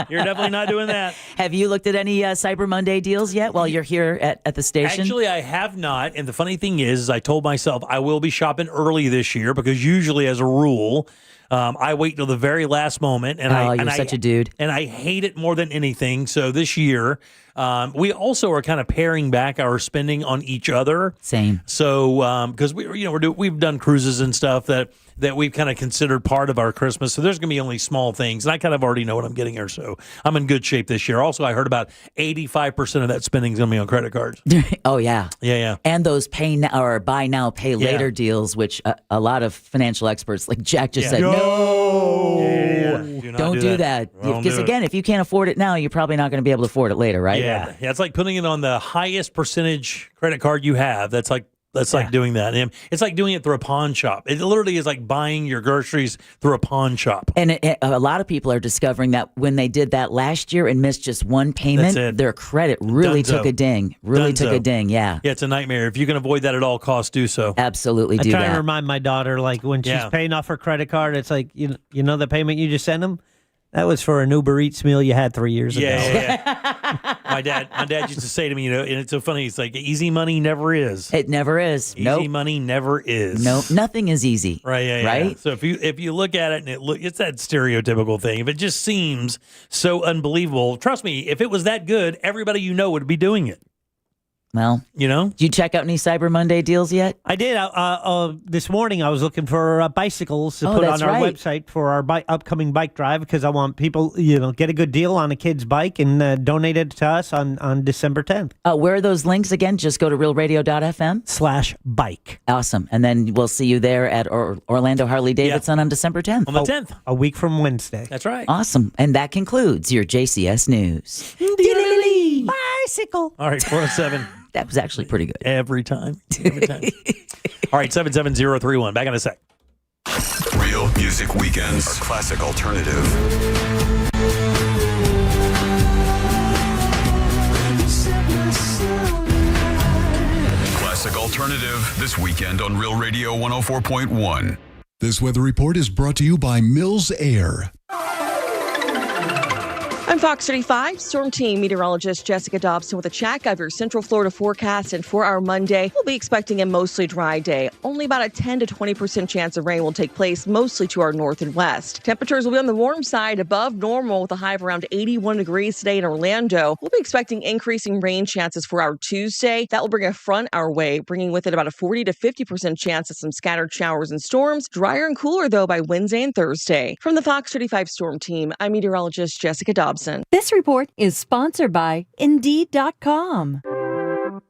You're definitely not doing that. Have you looked at any Cyber Monday deals yet while you're here at the station? Actually, I have not. And the funny thing is I told myself I will be shopping early this year because usually, as a rule, I wait till the very last moment. And you're such a dude. And I hate it more than anything. So this year, we also are kind of paring back our spending on each other. Same. So because we've done cruises and stuff that we've kind of considered part of our Christmas. So there's going to be only small things, and I kind of already know what I'm getting here. So I'm in good shape this year. Also, I heard about 85% of that spending is going to be on credit cards. Oh yeah. Yeah. And those pay now or buy now, pay later deals, which a lot of financial experts like Jack just said, no, don't do that. Because again, if you can't afford it now, you're probably not going to be able to afford it later, right? Yeah. It's like putting it on the highest percentage credit card you have. That's like doing that. And it's like doing it through a pawn shop. It literally is like buying your groceries through a pawn shop. And a lot of people are discovering that when they did that last year and missed just one payment, their credit really took a ding. Took a ding, yeah. Yeah, it's a nightmare. If you can avoid that at all costs, do so. Absolutely do I try that. to remind my daughter, like, when she's paying off her credit card, it's like, you know the payment you just sent them? That was for an Uber Eats meal you had 3 years ago. Yeah. My dad used to say to me, and it's so funny, it's like easy money never is. It never is. Easy money never is. No, nothing is easy. Right, yeah. Right? So if you look at it and it's that stereotypical thing. If it just seems so unbelievable, trust me, if it was that good, everybody you know would be doing it. Well, did you check out any Cyber Monday deals yet? I did. This morning I was looking for bicycles to put on our website for our upcoming bike drive because I want people, get a good deal on a kid's bike and donate it to us on December 10th. Where are those links again? Just go to realradio.fm/bike. Awesome. And then we'll see you there at Orlando Harley Davidson on December 10th. On the 10th. A week from Wednesday. That's right. Awesome. And that concludes your JCS News. Bicycle. All right, 407. That was actually pretty good. Every time. All right, 77031. Back in a sec. Real Music Weekends are classic alternative. Classic alternative this weekend on Real Radio 104.1. This weather report is brought to you by Mills Air. I'm Fox 35 Storm Team meteorologist Jessica Dobson with a check of your Central Florida forecast. And for our Monday, we'll be expecting a mostly dry day. Only about a 10 to 20% chance of rain will take place, mostly to our north and west. Temperatures will be on the warm side, above normal, with a high of around 81 degrees today in Orlando. We'll be expecting increasing rain chances for our Tuesday. That will bring a front our way, bringing with it about a 40 to 50% chance of some scattered showers and storms. Drier and cooler, though, by Wednesday and Thursday. From the Fox 35 Storm Team, I'm meteorologist Jessica Dobson. This report is sponsored by Indeed.com.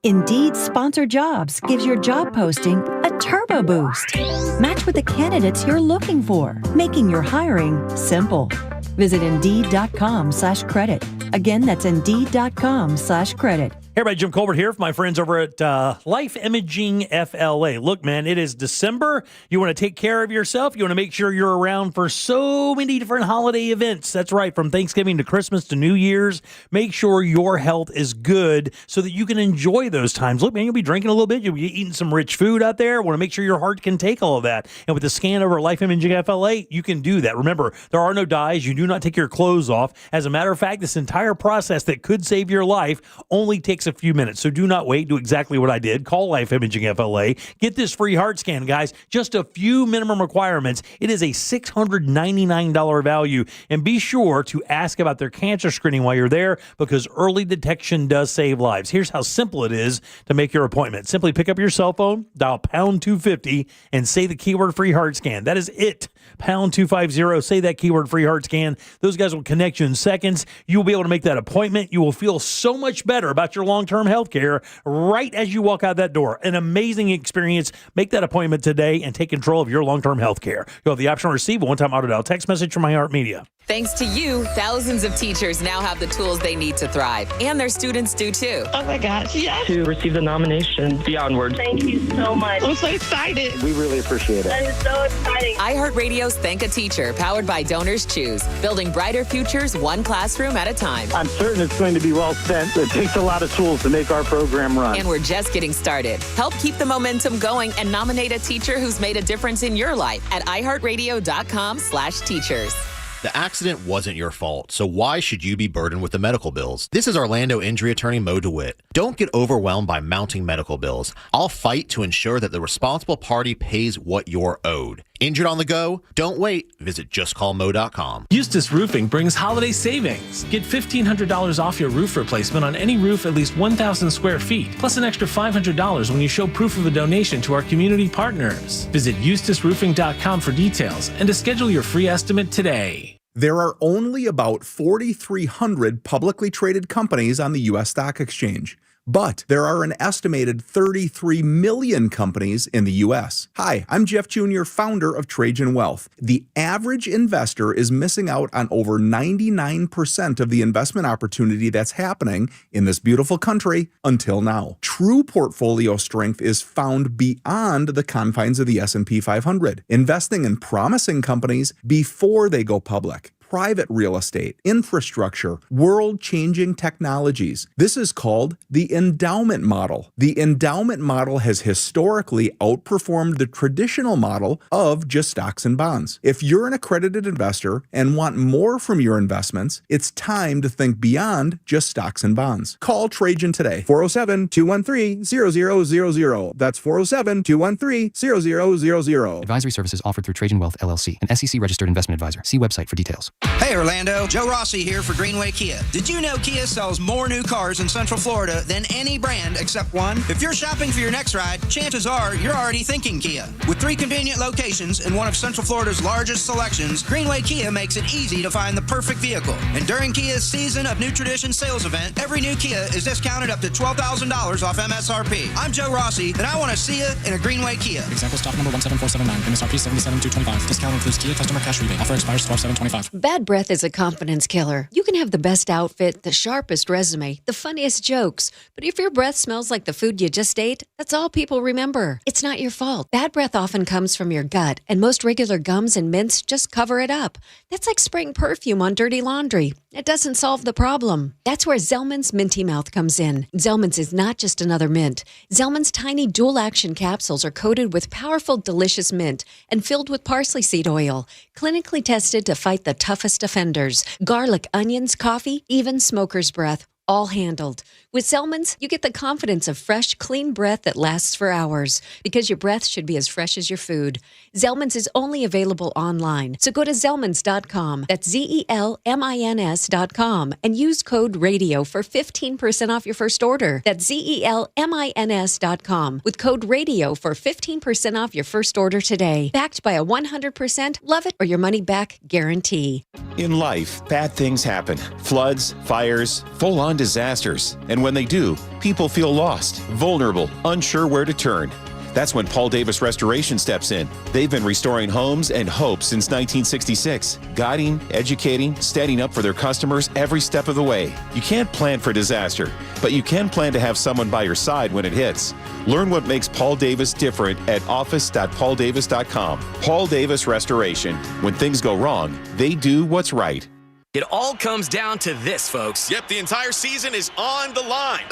Indeed Sponsored Jobs gives your job posting a turbo boost. Match with the candidates you're looking for, making your hiring simple. Visit Indeed.com/credit. Again, that's Indeed.com/credit. Hey, everybody, Jim Colbert here from my friends over at Life Imaging FLA. Look, man, it is December. You want to take care of yourself. You want to make sure you're around for so many different holiday events. That's right, from Thanksgiving to Christmas to New Year's. Make sure your health is good so that you can enjoy those times. Look, man, you'll be drinking a little bit. You'll be eating some rich food out there. Want to make sure your heart can take all of that. And with the scan over Life Imaging FLA, you can do that. Remember, there are no dyes. You do not take your clothes off. As a matter of fact, this entire process that could save your life only takes a few minutes. So do not wait. Do exactly what I did. Call Life Imaging FLA. Get this free heart scan, guys. Just a few minimum requirements. It is a $699 value. And be sure to ask about their cancer screening while you're there, because early detection does save lives. Here's how simple it is to make your appointment. Simply pick up your cell phone, dial pound 250, and say the keyword free heart scan. That is it. Pound 250. Say that keyword free heart scan. Those guys will connect you in seconds. You'll be able to make that appointment. You will feel so much better about your long-term health care right as you walk out that door. An amazing experience. Make that appointment today and take control of your long-term health care. You'll have the option to receive a one-time auto-dial text message from iHeartMedia. Thanks to you, thousands of teachers now have the tools they need to thrive, and their students do too. Oh my gosh, yes. To receive the nomination, the Onward. Thank you so much. I'm so excited. We really appreciate it. That is so exciting. iHeartRadio's Thank a Teacher, powered by Donors Choose, building brighter futures one classroom at a time. I'm certain it's going to be well spent. It takes a lot of tools to make our program run. And we're just getting started. Help keep the momentum going and nominate a teacher who's made a difference in your life at iHeartRadio.com/teachers. The accident wasn't your fault, so why should you be burdened with the medical bills? This is Orlando injury attorney Mo DeWitt. Don't get overwhelmed by mounting medical bills. I'll fight to ensure that the responsible party pays what you're owed. Injured on the go? Don't wait. Visit justcallmo.com. Eustace Roofing brings holiday savings. Get $1,500 off your roof replacement on any roof at least 1,000 square feet, plus an extra $500 when you show proof of a donation to our community partners. Visit eustaceroofing.com for details and to schedule your free estimate today. There are only about 4,300 publicly traded companies on the U.S. Stock Exchange, but there are an estimated 33 million companies in the U.S. Hi, I'm Jeff Jr., founder of Trajan Wealth. The average investor is missing out on over 99% of the investment opportunity that's happening in this beautiful country until now. True portfolio strength is found beyond the confines of the S&P 500, investing in promising companies before they go public. Private real estate, infrastructure, world-changing technologies. This is called the endowment model. The endowment model has historically outperformed the traditional model of just stocks and bonds. If you're an accredited investor and want more from your investments, it's time to think beyond just stocks and bonds. Call Trajan today, 407-213-0000. That's 407-213-0000. Advisory services offered through Trajan Wealth, LLC, an SEC-registered investment advisor. See website for details. Hey Orlando, Joe Rossi here for Greenway Kia. Did you know Kia sells more new cars in Central Florida than any brand except one? If you're shopping for your next ride, chances are you're already thinking Kia. With 3 convenient locations in one of Central Florida's largest selections, Greenway Kia makes it easy to find the perfect vehicle. And during Kia's Season of New Tradition sales event, every new Kia is discounted up to $12,000 off MSRP. I'm Joe Rossi, and I want to see you in a Greenway Kia. Example stock number 17479, MSRP 77,225. Discount includes Kia customer cash rebate. Offer expires 12/7/25. Bad breath is a confidence killer. You can have the best outfit, the sharpest resume, the funniest jokes, but if your breath smells like the food you just ate, that's all people remember. It's not your fault. Bad breath often comes from your gut, and most regular gums and mints just cover it up. That's like spraying perfume on dirty laundry. It doesn't solve the problem. That's where Zellman's Minty Mouth comes in. Zellman's is not just another mint. Zellman's tiny dual-action capsules are coated with powerful, delicious mint and filled with parsley seed oil, clinically tested to fight the toughest offenders. Garlic, onions, coffee, even smoker's breath, all handled. With Zellman's, you get the confidence of fresh, clean breath that lasts for hours, because your breath should be as fresh as your food. Zellman's is only available online, so go to Zellmans.com. That's ZELMINS.com and use code RADIO for 15% off your first order. That's ZELMINS.com with code RADIO for 15% off your first order today. Backed by a 100% love it or your money back guarantee. In life, bad things happen. Floods, fires, full-on disasters. And when they do, people feel lost, vulnerable, unsure where to turn. That's when Paul Davis Restoration steps in. They've been restoring homes and hope since 1966, guiding, educating, standing up for their customers every step of the way. You can't plan for disaster, but you can plan to have someone by your side when it hits. Learn what makes Paul Davis different at office.pauldavis.com. Paul Davis Restoration. When things go wrong, they do what's right. It all comes down to this, folks. Yep, the entire season is on the line.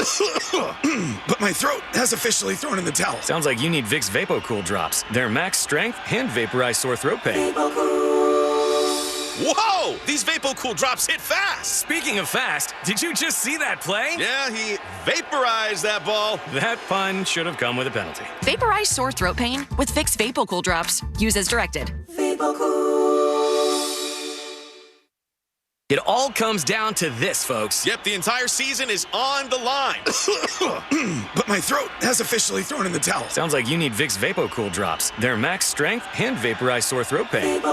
But my throat has officially thrown in the towel. Sounds like you need Vicks VapoCool drops. They're max strength and vaporize sore throat pain. Whoa! These VapoCool drops hit fast. Speaking of fast, did you just see that play? Yeah, he vaporized that ball. That pun should have come with a penalty. Vaporize sore throat pain with Vicks VapoCool drops. Use as directed. It all comes down to this, folks. Yep, the entire season is on the line. But my throat has officially thrown in the towel. Sounds like you need Vicks VapoCool drops. They're max strength and vaporize sore throat pain.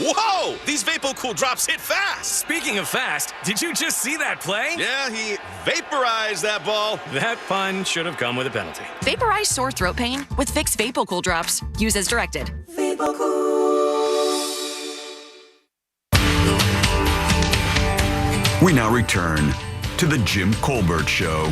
Whoa! These VapoCool drops hit fast. Speaking of fast, did you just see that play? Yeah, he vaporized that ball. That pun should have come with a penalty. Vaporize sore throat pain with Vicks VapoCool drops. Use as directed. We now return to the Jim Colbert Show.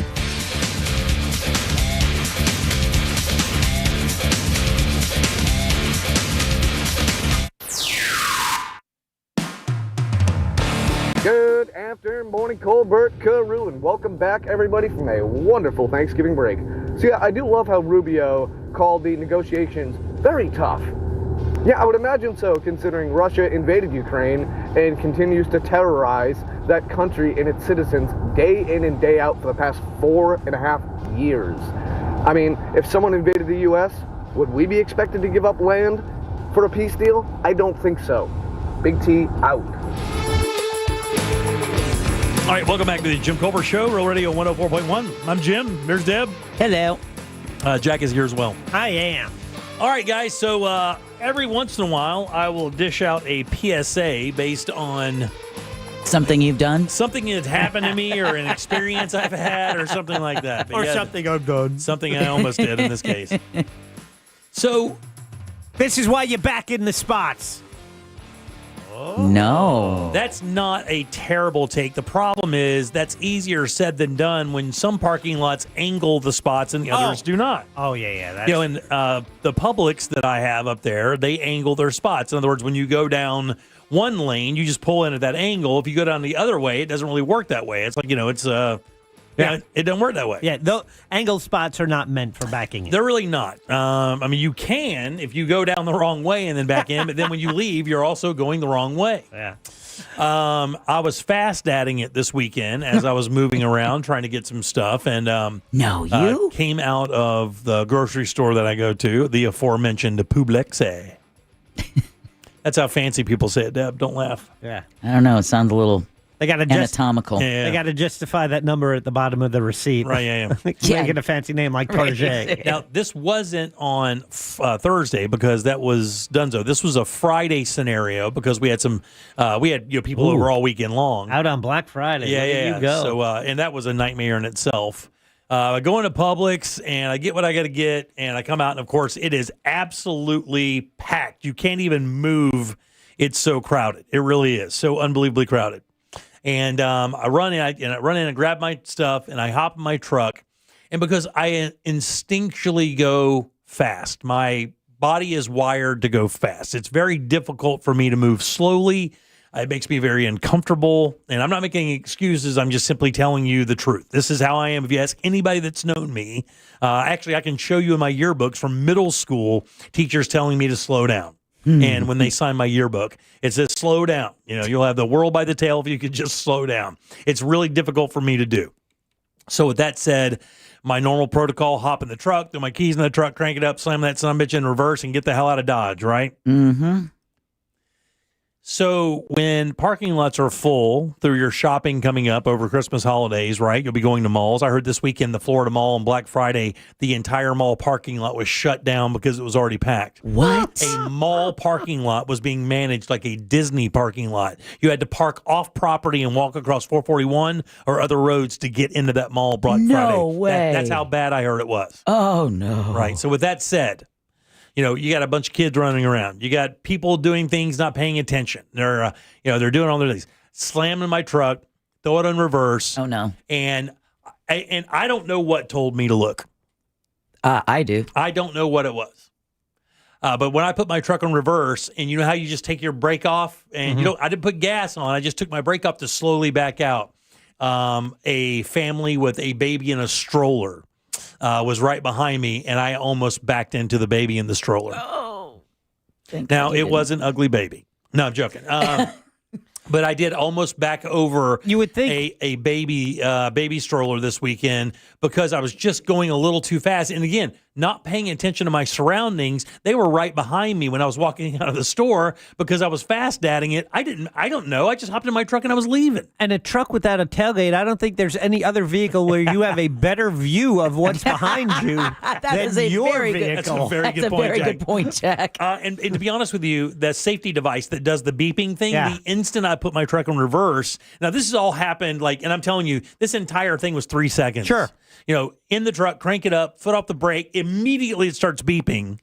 Good afternoon, morning, Colbert Carew, and welcome back, everybody, from a wonderful Thanksgiving break. So yeah, I do love how Rubio called the negotiations very tough. Yeah, I would imagine so, considering Russia invaded Ukraine and continues to terrorize that country and its citizens day in and day out for the past 4.5 years. I mean, if someone invaded the U.S., would we be expected to give up land for a peace deal? I don't think so. Big T out. All right, welcome back to the Jim Colbert Show, Real Radio 104.1. I'm Jim. There's Deb. Hello. Jack is here as well. I am. All right, guys. So every once in a while, I will dish out a PSA based on something you've done, something that's happened to me, or an experience I've had, or something like that. But or something I've done. Something I almost did in this case. So this is why you're back in the spots. No. That's not a terrible take. The problem is that's easier said than done when some parking lots angle the spots and the others do not. Oh, yeah. That's... You know, and the Publix that I have up there, they angle their spots. In other words, when you go down one lane, you just pull in at that angle. If you go down the other way, it doesn't really work that way. It's like, it's it doesn't work that way. Yeah, the angled spots are not meant for backing in. They're really not. I mean, you can if you go down the wrong way and then back in, but then when you leave, you're also going the wrong way. Yeah. I was fast-adding it this weekend as I was moving around trying to get some stuff, and came out of the grocery store that I go to, the aforementioned Publix. That's how fancy people say it, Deb. Don't laugh. Yeah. I don't know. It sounds a little they got anatomical. They got to justify that number at the bottom of the receipt. Right, yeah. Make it a fancy name like Target. Now, this wasn't on Thursday because that was Dunzo. This was a Friday scenario because we had some people over all weekend long. Out on Black Friday. Yeah. You go. So, and that was a nightmare in itself. I go into Publix, and I get what I got to get, and I come out, and, of course, it is absolutely packed. You can't even move. It's so crowded. It really is. So unbelievably crowded. And I run in and grab my stuff, and I hop in my truck. And because I instinctually go fast, my body is wired to go fast. It's very difficult for me to move slowly. It makes me very uncomfortable. And I'm not making excuses. I'm just simply telling you the truth. This is how I am. If you ask anybody that's known me, actually, I can show you in my yearbooks from middle school, teachers telling me to slow down. And when they sign my yearbook, it says slow down. You'll have the world by the tail if you could just slow down. It's really difficult for me to do. So with that said, my normal protocol, hop in the truck, throw my keys in the truck, crank it up, slam that son of a bitch in reverse, and get the hell out of Dodge, right? Mm-hmm. So when parking lots are full through your shopping coming up over Christmas holidays, right? You'll be going to malls. I heard this weekend the Florida Mall on Black Friday, the entire mall parking lot was shut down because it was already packed. What? A mall parking lot was being managed like a Disney parking lot. You had to park off property and walk across 441 or other roads to get into that mall Black Friday. No way. That's how bad I heard it was. Oh, no. Right. So with that said, you got a bunch of kids running around. You got people doing things, not paying attention. They're, they're doing all their things. Slamming my truck, throw it in reverse. Oh, no. And I don't know what told me to look. I do. I don't know what it was. But when I put my truck in reverse, and you know how you just take your brake off, and I didn't put gas on. I just took my brake off to slowly back out. A family with a baby in a stroller was right behind me, and I almost backed into the baby in the stroller. Oh. Now, it was an ugly baby. No, I'm joking. But I did almost back over you would think a baby stroller this weekend because I was just going a little too fast. And again, not paying attention to my surroundings. They were right behind me when I was walking out of the store because I was fast dadding it. I don't know. I just hopped in my truck and I was leaving. And a truck without a tailgate, I don't think there's any other vehicle where you have a better view of what's behind you than your vehicle. That's a very good point, Jack. And to be honest with you, the safety device that does the beeping thing, the instant I put my truck in reverse, now this has all happened and I'm telling you, this entire thing was 3 seconds. Sure. In the truck, crank it up, foot off the brake, immediately it starts beeping.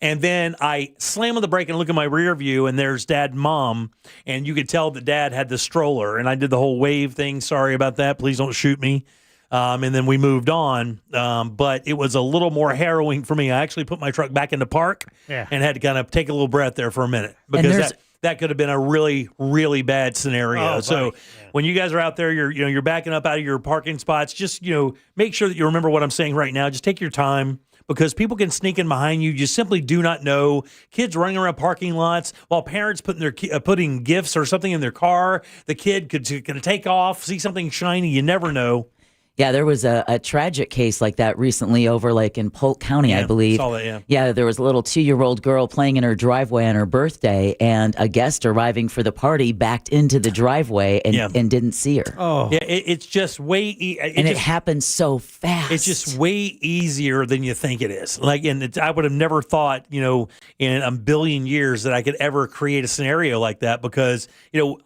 And then I slam on the brake and look at my rear view, and there's Dad and Mom, and you could tell that Dad had the stroller, and I did the whole wave thing. Sorry about that. Please don't shoot me. And then we moved on. But it was a little more harrowing for me. I actually put my truck back into park and had to kind of take a little breath there for a minute because that could have been a really, really bad scenario. When you guys are out there, you're backing up out of your parking spots. Just make sure that you remember what I'm saying right now. Just take your time because people can sneak in behind you. You simply do not know. Kids running around parking lots while parents putting gifts or something in their car. The kid could take off, see something shiny. You never know. Yeah, there was a tragic case like that recently over in Polk County, I believe. Saw that, yeah, there was a little 2-year-old girl playing in her driveway on her birthday, and a guest arriving for the party backed into the driveway and didn't see her. Oh, yeah, it's just way it happened so fast. It's just way easier than you think it is. I would have never thought, in a billion years that I could ever create a scenario like that because,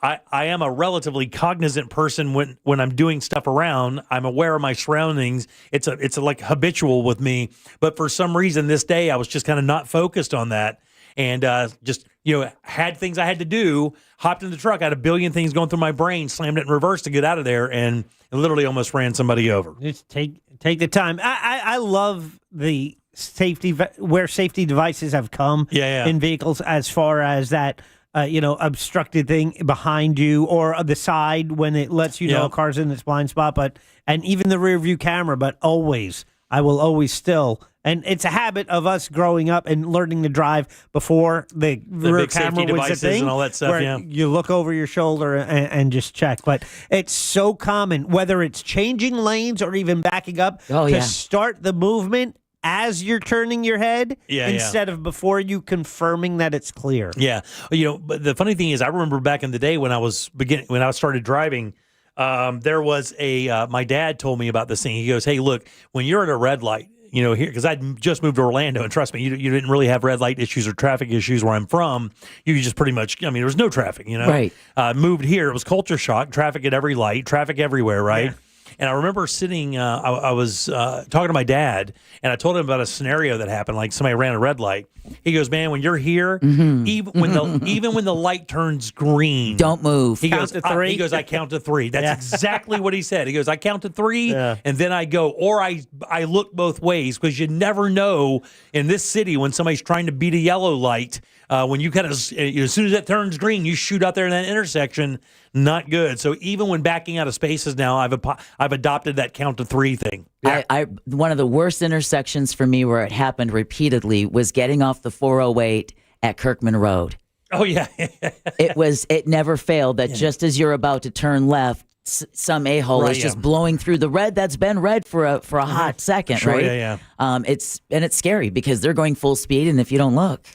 I am a relatively cognizant person when I'm doing stuff around. I'm aware of my surroundings. It's like habitual with me. But for some reason this day, I was just kind of not focused on that. And had things I had to do, hopped in the truck, I had a billion things going through my brain, slammed it in reverse to get out of there, and literally almost ran somebody over. Just take the time. I love the safety where safety devices have come in vehicles as far as that obstructed thing behind you or the side when it lets you know a car's in its blind spot, and even the rear view camera, but I will always still. And it's a habit of us growing up and learning to drive before the rear camera was a thing. And all that stuff, where you look over your shoulder and just check. But it's so common, whether it's changing lanes or even backing up, to start the movement as you're turning your head instead of before you confirming that it's clear. Yeah. But the funny thing is, I remember back in the day when I started driving, there was my dad told me about this thing. He goes, hey, look, when you're at a red light, here, because I'd just moved to Orlando, and trust me, you didn't really have red light issues or traffic issues where I'm from. You could just pretty much, there was no traffic, Right. Moved here, it was culture shock, traffic at every light, traffic everywhere, right? Yeah. And I remember sitting, I was talking to my dad, and I told him about a scenario that happened, like somebody ran a red light. He goes, man, when you're here, even when the light turns green, don't move. He goes, I count to 3. That's exactly what he said. He goes, I count to 3, and then I go, or I look both ways, because you never know in this city when somebody's trying to beat a yellow light. When you as soon as it turns green, you shoot out there in that intersection. Not good. So even when backing out of spaces now, I've adopted that count to 3 thing. Yeah. One of the worst intersections for me where it happened repeatedly was getting off the 408 at Kirkman Road. Oh yeah. It never failed that just as you're about to turn left, some a-hole is just blowing through the red that's been red for a hot second, sure, right? Yeah. It's scary because they're going full speed, and if you don't look.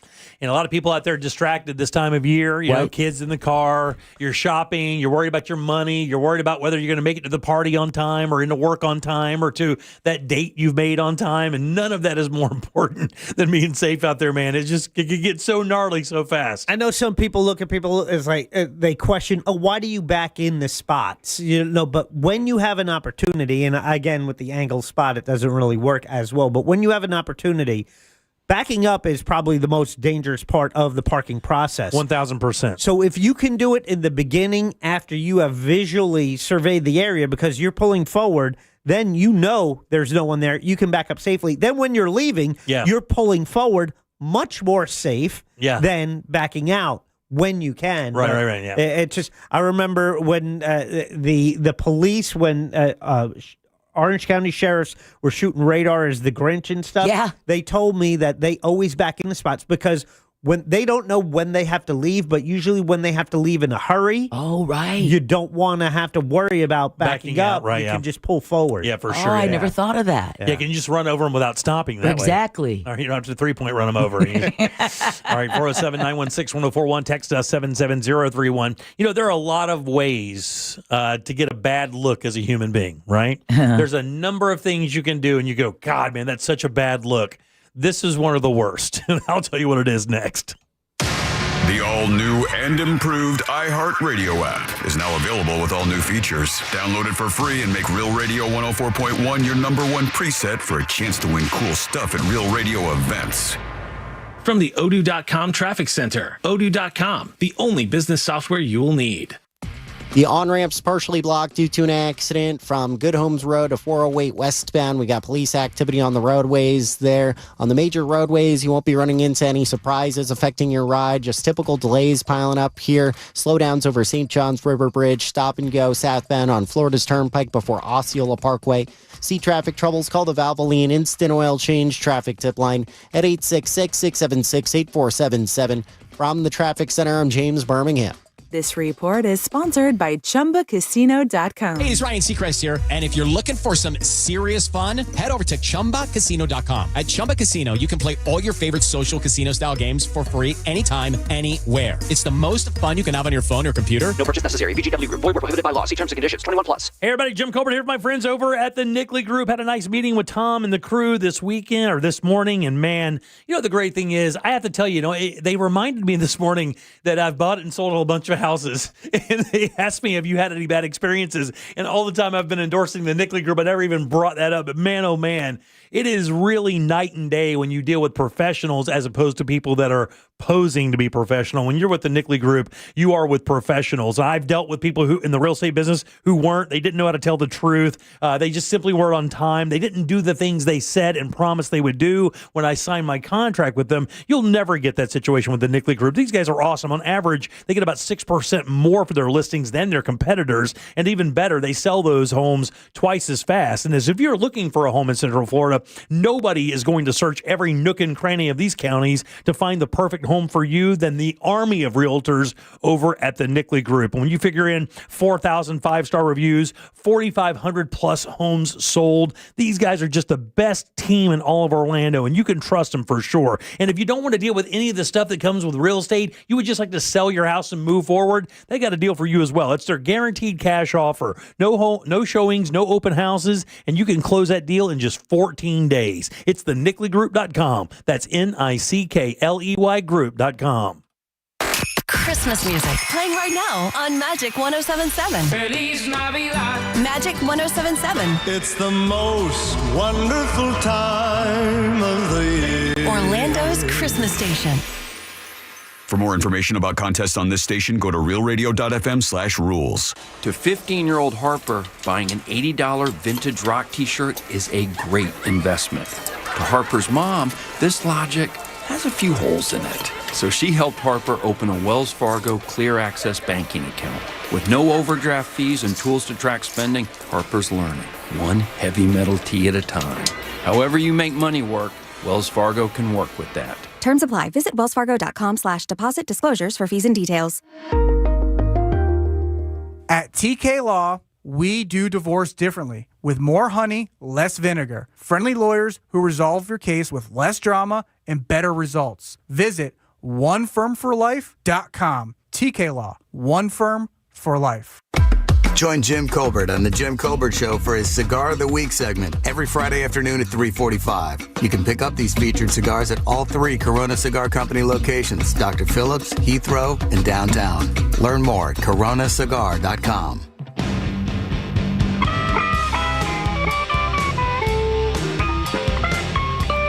And a lot of people out there distracted this time of year, you know, kids in the car, you're shopping, you're worried about your money, you're worried about whether you're going to make it to the party on time or into work on time or to that date you've made on time. And none of that is more important than being safe out there, man. It can get so gnarly so fast. I know some people look at people as like, they question, why do you back in the spots? You know, but when you have an opportunity, and again, with the angle spot, it doesn't really work as well. But when you have an opportunity, backing up is probably the most dangerous part of the parking process. 1,000%. So if you can do it in the beginning after you have visually surveyed the area because you're pulling forward, then you know there's no one there. You can back up safely. Then when you're leaving, you're pulling forward much more safe than backing out when you can. Right, yeah. It's just, I remember when the police, when Orange County sheriffs were shooting radar as the Grinch and stuff. Yeah. They told me that they always back in the spots because when they don't know when they have to leave, but usually when they have to leave in a hurry. Oh, right. You don't want to have to worry about backing up. Out, right, you can just pull forward. Yeah, for sure. I never thought of that. Yeah, can you just run over them without stopping that Exactly. way? Or you don't have to 3-point run them over. All right, 407-916-1041. Text us 77031. You know, there are a lot of ways to get a bad look as a human being, right? There's a number of things you can do, and you go, God, man, that's such a bad look. This is one of the worst. I'll tell you what it is next. The all-new and improved iHeartRadio app is now available with all new features. Download it for free and make Real Radio 104.1 your number one preset for a chance to win cool stuff at Real Radio events. From the Odoo.com Traffic Center, Odoo.com, the only business software you will need. The on-ramp's partially blocked due to an accident from Good Homes Road to 408 westbound. We got police activity on the roadways there. On the major roadways, you won't be running into any surprises affecting your ride. Just typical delays piling up here. Slowdowns over St. John's River Bridge. Stop and go southbound on Florida's Turnpike before Osceola Parkway. See traffic troubles? Call the Valvoline Instant Oil Change traffic tip line at 866-676-8477. From the Traffic Center, I'm James Birmingham. This report is sponsored by ChumbaCasino.com. Hey, it's Ryan Seacrest here. And if you're looking for some serious fun, head over to ChumbaCasino.com. At Chumba Casino, you can play all your favorite social casino-style games for free anytime, anywhere. It's the most fun you can have on your phone or computer. No purchase necessary. VGW Group. Void where prohibited by law. See terms and conditions. 21+. Hey, everybody. Jim Colbert here with my friends over at the Nickley Group. Had a nice meeting with Tom and the crew this weekend or this morning. And, man, you know, the great thing is, I have to tell you, they reminded me this morning that I've bought and sold a bunch of houses, and they asked me, have you had any bad experiences? And all the time I've been endorsing the Nickley Group, I never even brought that up. But man, oh man, it is really night and day when you deal with professionals as opposed to people that are posing to be professional. When you're with the Nickley Group, you are with professionals. I've dealt with people who in the real estate business who weren't. They didn't know how to tell the truth. They just simply weren't on time. They didn't do the things they said and promised they would do when I signed my contract with them. You'll never get that situation with the Nickley Group. These guys are awesome. On average, they get about 6% more for their listings than their competitors. And even better, they sell those homes twice as fast. And as if you're looking for a home in Central Florida, nobody is going to search every nook and cranny of these counties to find the perfect home for you than the army of realtors over at the Nickley Group. And when you figure in 4,000 five-star reviews, 4,500 plus homes sold, these guys are just the best team in all of Orlando, and you can trust them for sure. And if you don't want to deal with any of the stuff that comes with real estate, you would just like to sell your house and move forward, they got a deal for you as well. It's their guaranteed cash offer. No showings, no open houses, and you can close that deal in just 14 days. It's the NickleyGroup.com. That's NICKLEY Group.com. Christmas music playing right now on Magic 107.7. Feliz Navidad. Magic 107.7. It's the most wonderful time of the year. Orlando's Christmas station. For more information about contests on this station, go to realradio.fm/rules. To 15-year-old Harper, buying an $80 vintage rock t-shirt is a great investment. To Harper's mom, this logic has a few holes in it. So she helped Harper open a Wells Fargo Clear Access banking account. With no overdraft fees and tools to track spending, Harper's learning, one heavy metal tee at a time. However you make money work, Wells Fargo can work with that. Terms apply. Visit wellsfargo.com/deposit disclosures for fees and details. At TK Law, we do divorce differently. With more honey, less vinegar. Friendly lawyers who resolve your case with less drama and better results. Visit onefirmforlife.com. TK Law, one firm for life. Join Jim Colbert on The Jim Colbert Show for his Cigar of the Week segment every Friday afternoon at 3:45. You can pick up these featured cigars at all 3 Corona Cigar Company locations, Dr. Phillips, Heathrow, and downtown. Learn more at coronacigar.com.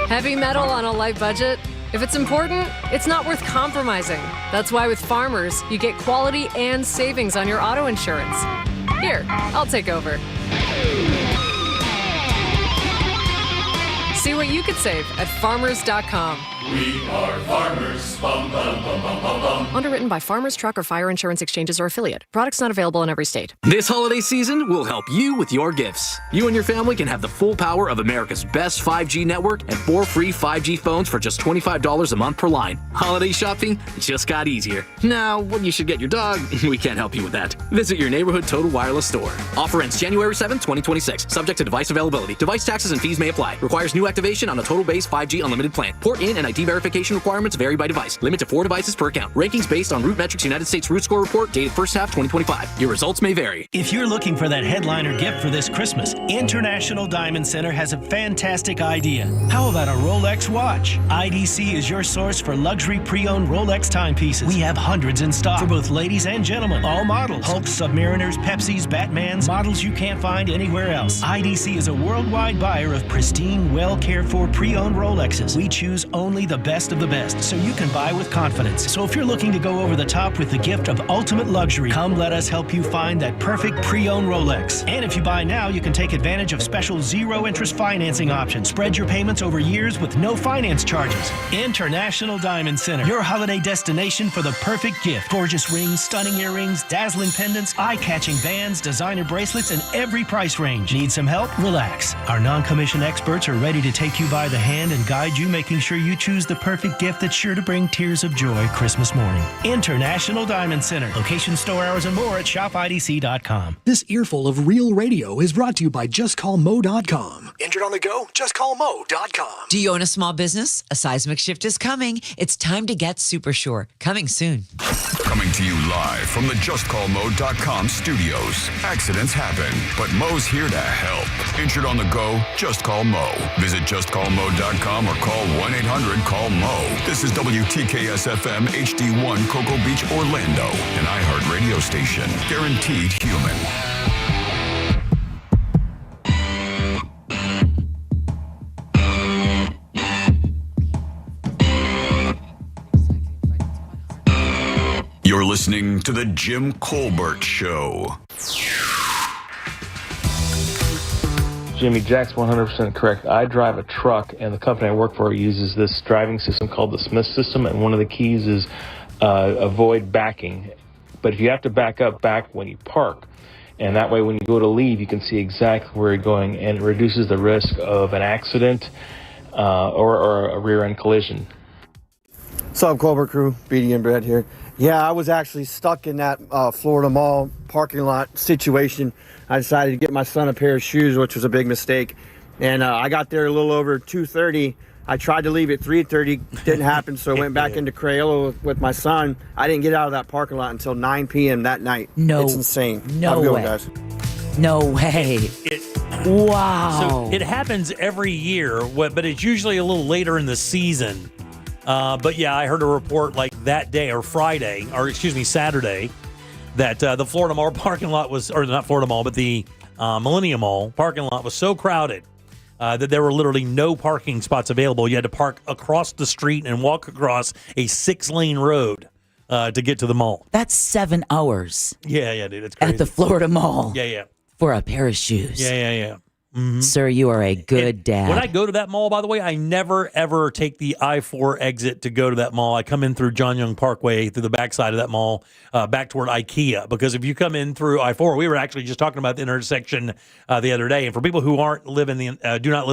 Heavy metal on a light budget? If it's important, it's not worth compromising. That's why with Farmers, you get quality and savings on your auto insurance. Here, I'll take over. See what you could save at farmers.com. We are farmers. Bum, bum, bum, bum, bum, bum. Underwritten by Farmers Truck or Fire Insurance Exchanges or Affiliate. Products not available in every state. This holiday season, we'll help you with your gifts. You and your family can have the full power of America's best 5G network and 4 free 5G phones for just $25 a month per line. Holiday shopping just got easier. Now, when you should get your dog, we can't help you with that. Visit your neighborhood Total Wireless store. Offer ends January 7th, 2026. Subject to device availability. Device taxes and fees may apply. Requires new activation on a Total Base 5G unlimited plan. Port in and ID verification requirements vary by device. Limit to 4 devices per account. Rankings based on Root Metrics United States Root Score Report dated first half 2025. Your results may vary. If you're looking for that headliner gift for this Christmas, International Diamond Center has a fantastic idea. How about a Rolex watch? IDC is your source for luxury pre-owned Rolex timepieces. We have hundreds in stock for both ladies and gentlemen. All models. Hulks, Submariners, Pepsis, Batmans, models you can't find anywhere else. IDC is a worldwide buyer of pristine, well-cared-for pre-owned Rolexes. We choose only the best of the best, so you can buy with confidence. So if you're looking to go over the top with the gift of ultimate luxury, come let us help you find that perfect pre-owned Rolex. And if you buy now, you can take advantage of special zero-interest financing options. Spread your payments over years with no finance charges. International Diamond Center, your holiday destination for the perfect gift. Gorgeous rings, stunning earrings, dazzling pendants, eye-catching bands, designer bracelets, and every price range. Need some help? Relax. Our non-commissioned experts are ready to take you by the hand and guide you, making sure you choose the perfect gift that's sure to bring tears of joy Christmas morning. International Diamond Center. Location, store hours, and more at shopidc.com. This earful of Real Radio is brought to you by JustCallMo.com. Injured on the go? JustCallMo.com. Do you own a small business? A seismic shift is coming. It's time to get super sure. Coming soon. Coming to you live from the JustCallMo.com studios. Accidents happen, but Mo's here to help. Injured on the go? Just call Mo. Visit JustCallMo.com or call 1-800-CALL-MO. This is WTKS-FM HD1 Cocoa Beach, Orlando, an iHeart radio station. Guaranteed human. You're listening to The Jim Colbert Show. Jimmy, Jack's 100% correct. I drive a truck, and the company I work for uses this driving system called the Smith system, and one of the keys is avoid backing. But if you have to back when you park, and that way when you go to leave, you can see exactly where you're going, and it reduces the risk of an accident or a rear-end collision. What's up, Colbert crew? Beatty and Brad here. Yeah, I was actually stuck in that Florida Mall parking lot situation. I decided to get my son a pair of shoes, which was a big mistake. And I got there a little over 2:30. I tried to leave at 3:30. Didn't happen, so I went back into Crayola with my son. I didn't get out of that parking lot until 9 p.m. that night. No. It's insane. No Have a good way. one, guys. No way. Wow. So it happens every year, but it's usually a little later in the season. But yeah, I heard a report like that day or Saturday, that the Florida Mall parking lot was, or not Florida Mall, but the Millennium Mall parking lot was so crowded that there were literally no parking spots available. You had to park across the street and walk across a 6-lane road to get to the mall. That's 7 hours. Yeah, dude. It's crazy. At the Florida Mall. Yeah. For a pair of shoes. Yeah. Mm-hmm. Sir, you are a good dad. When I go to that mall, by the way, I never, ever take the I-4 exit to go to that mall. I come in through John Young Parkway, through the backside of that mall, back toward IKEA. Because if you come in through I-4, we were actually just talking about the intersection the other day. And for people who do not live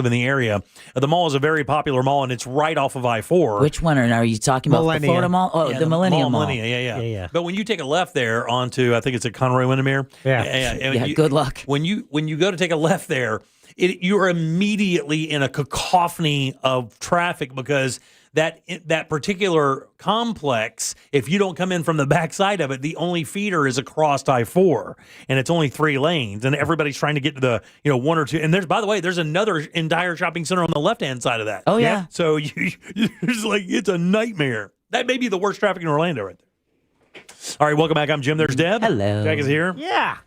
in the area, the mall is a very popular mall, and it's right off of I-4. Which one are you talking about? The Florida Mall? Oh, yeah, the Millennium Mall. Yeah. But when you take a left there onto, I think it's at Conroy Windermere. Good luck. When you go to take a left there, you're immediately in a cacophony of traffic because that particular complex, if you don't come in from the backside of it, the only feeder is across I-4, and it's only 3 lanes, and everybody's trying to get to the 1 or 2. And there's, by the way, there's another entire shopping center on the left-hand side of that. Oh, yeah. So it's a nightmare. That may be the worst traffic in Orlando right there. All right, welcome back. I'm Jim. There's Deb. Hello. Jack is here. Yeah.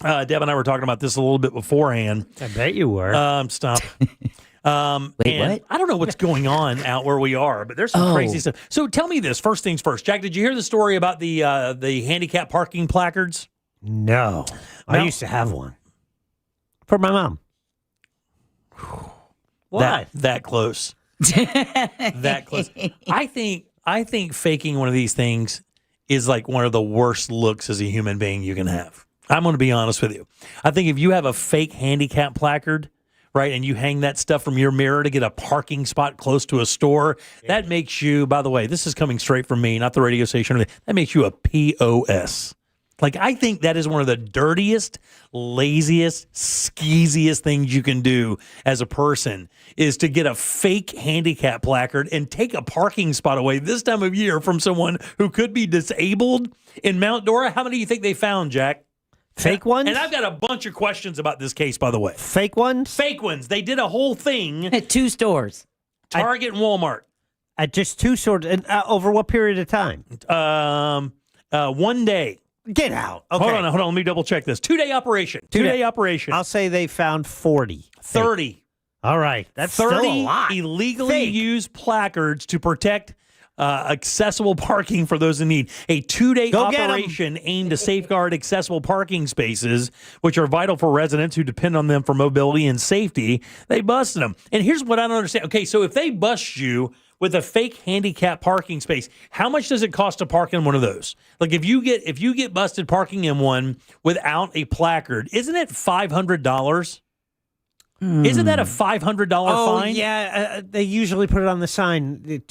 Deb and I were talking about this a little bit beforehand. I bet you were. Stop. Wait, what? I don't know what's going on out where we are, but there's some crazy stuff. So tell me this. First things first. Jack, did you hear the story about the handicap parking placards? No. I used to have one. For my mom. What? That close. That close. I think faking one of these things is like one of the worst looks as a human being you can have. I'm going to be honest with you. I think if you have a fake handicap placard, right, and you hang that stuff from your mirror to get a parking spot close to a store, that makes you, by the way, this is coming straight from me, not the radio station, that makes you a POS. Like, I think that is one of the dirtiest, laziest, skeeziest things you can do as a person is to get a fake handicap placard and take a parking spot away this time of year from someone who could be disabled in Mount Dora. How many do you think they found, Jack? Fake ones? And I've got a bunch of questions about this case, by the way. Fake ones? Fake ones. They did a whole thing. At 2 stores. Target and Walmart. At just 2 stores? And over what period of time? 1 day. Get out. Okay. Hold on. Let me double check this. 2-day operation. 2-day operation. I'll say they found 40. 30. All right. That's 30 still a lot. illegally used placards to protect accessible parking for those in need. A 2-day operation aimed to safeguard accessible parking spaces, which are vital for residents who depend on them for mobility and safety. They busted them. And here's what I don't understand. Okay, so if they bust you with a fake handicap parking space, how much does it cost to park in one of those? Like if you get busted parking in one without a placard, isn't it $500? Isn't that a $500 fine? Oh, yeah. They usually put it on the sign.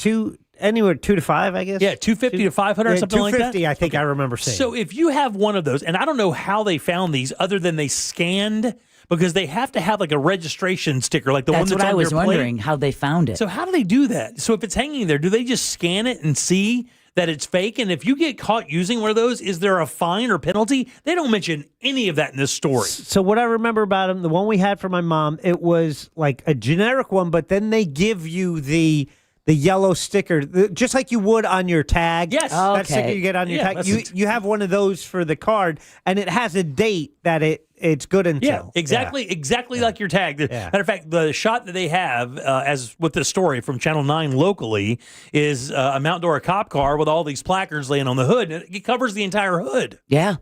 Anywhere 2 to 5, I guess. Yeah, $250 to $500, something like that. $250, I think I remember saying. So if you have one of those, and I don't know how they found these other than they scanned, because they have to have like a registration sticker, like the one that's on what I was their plate. wondering, how they found it. So how do they do that? So if it's hanging there, do they just scan it and see that it's fake? And if you get caught using one of those, is there a fine or penalty? They don't mention any of that in this story. So what I remember about them, the one we had for my mom, it was like a generic one, but then they give you the yellow sticker, just like you would on your tag. Yes. That sticker you get on your tag. You have one of those for the card, and it has a date that it's good until. Yeah, exactly like your tag. Matter of fact, the shot that they have, as with this story from Channel 9 locally, is a Mount Dora cop car with all these placards laying on the hood. And it covers the entire hood. Yeah.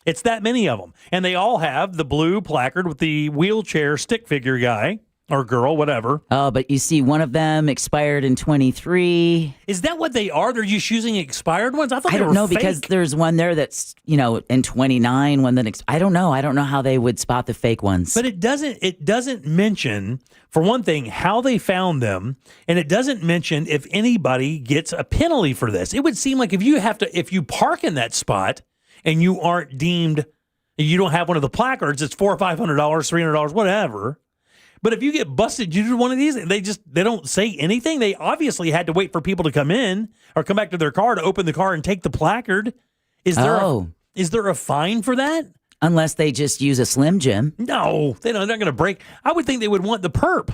It's that many of them. And they all have the blue placard with the wheelchair stick figure guy. Or girl, whatever. Oh, but you see, one of them expired in 23. Is that what they are? They're just using expired ones? I thought I they don't were know fake. because there's one there that's in 29. One that I don't know. I don't know how they would spot the fake ones. But it doesn't mention, for one thing, how they found them, and it doesn't mention if anybody gets a penalty for this. It would seem like if you park in that spot and you aren't deemed, you don't have one of the placards, it's $400 or $500, $300, whatever. But if you get busted, you do one of these, they don't say anything. They obviously had to wait for people to come in or come back to their car to open the car and take the placard. Is there a fine for that? Unless they just use a Slim Jim. No, they're not going to break. I would think they would want the perp.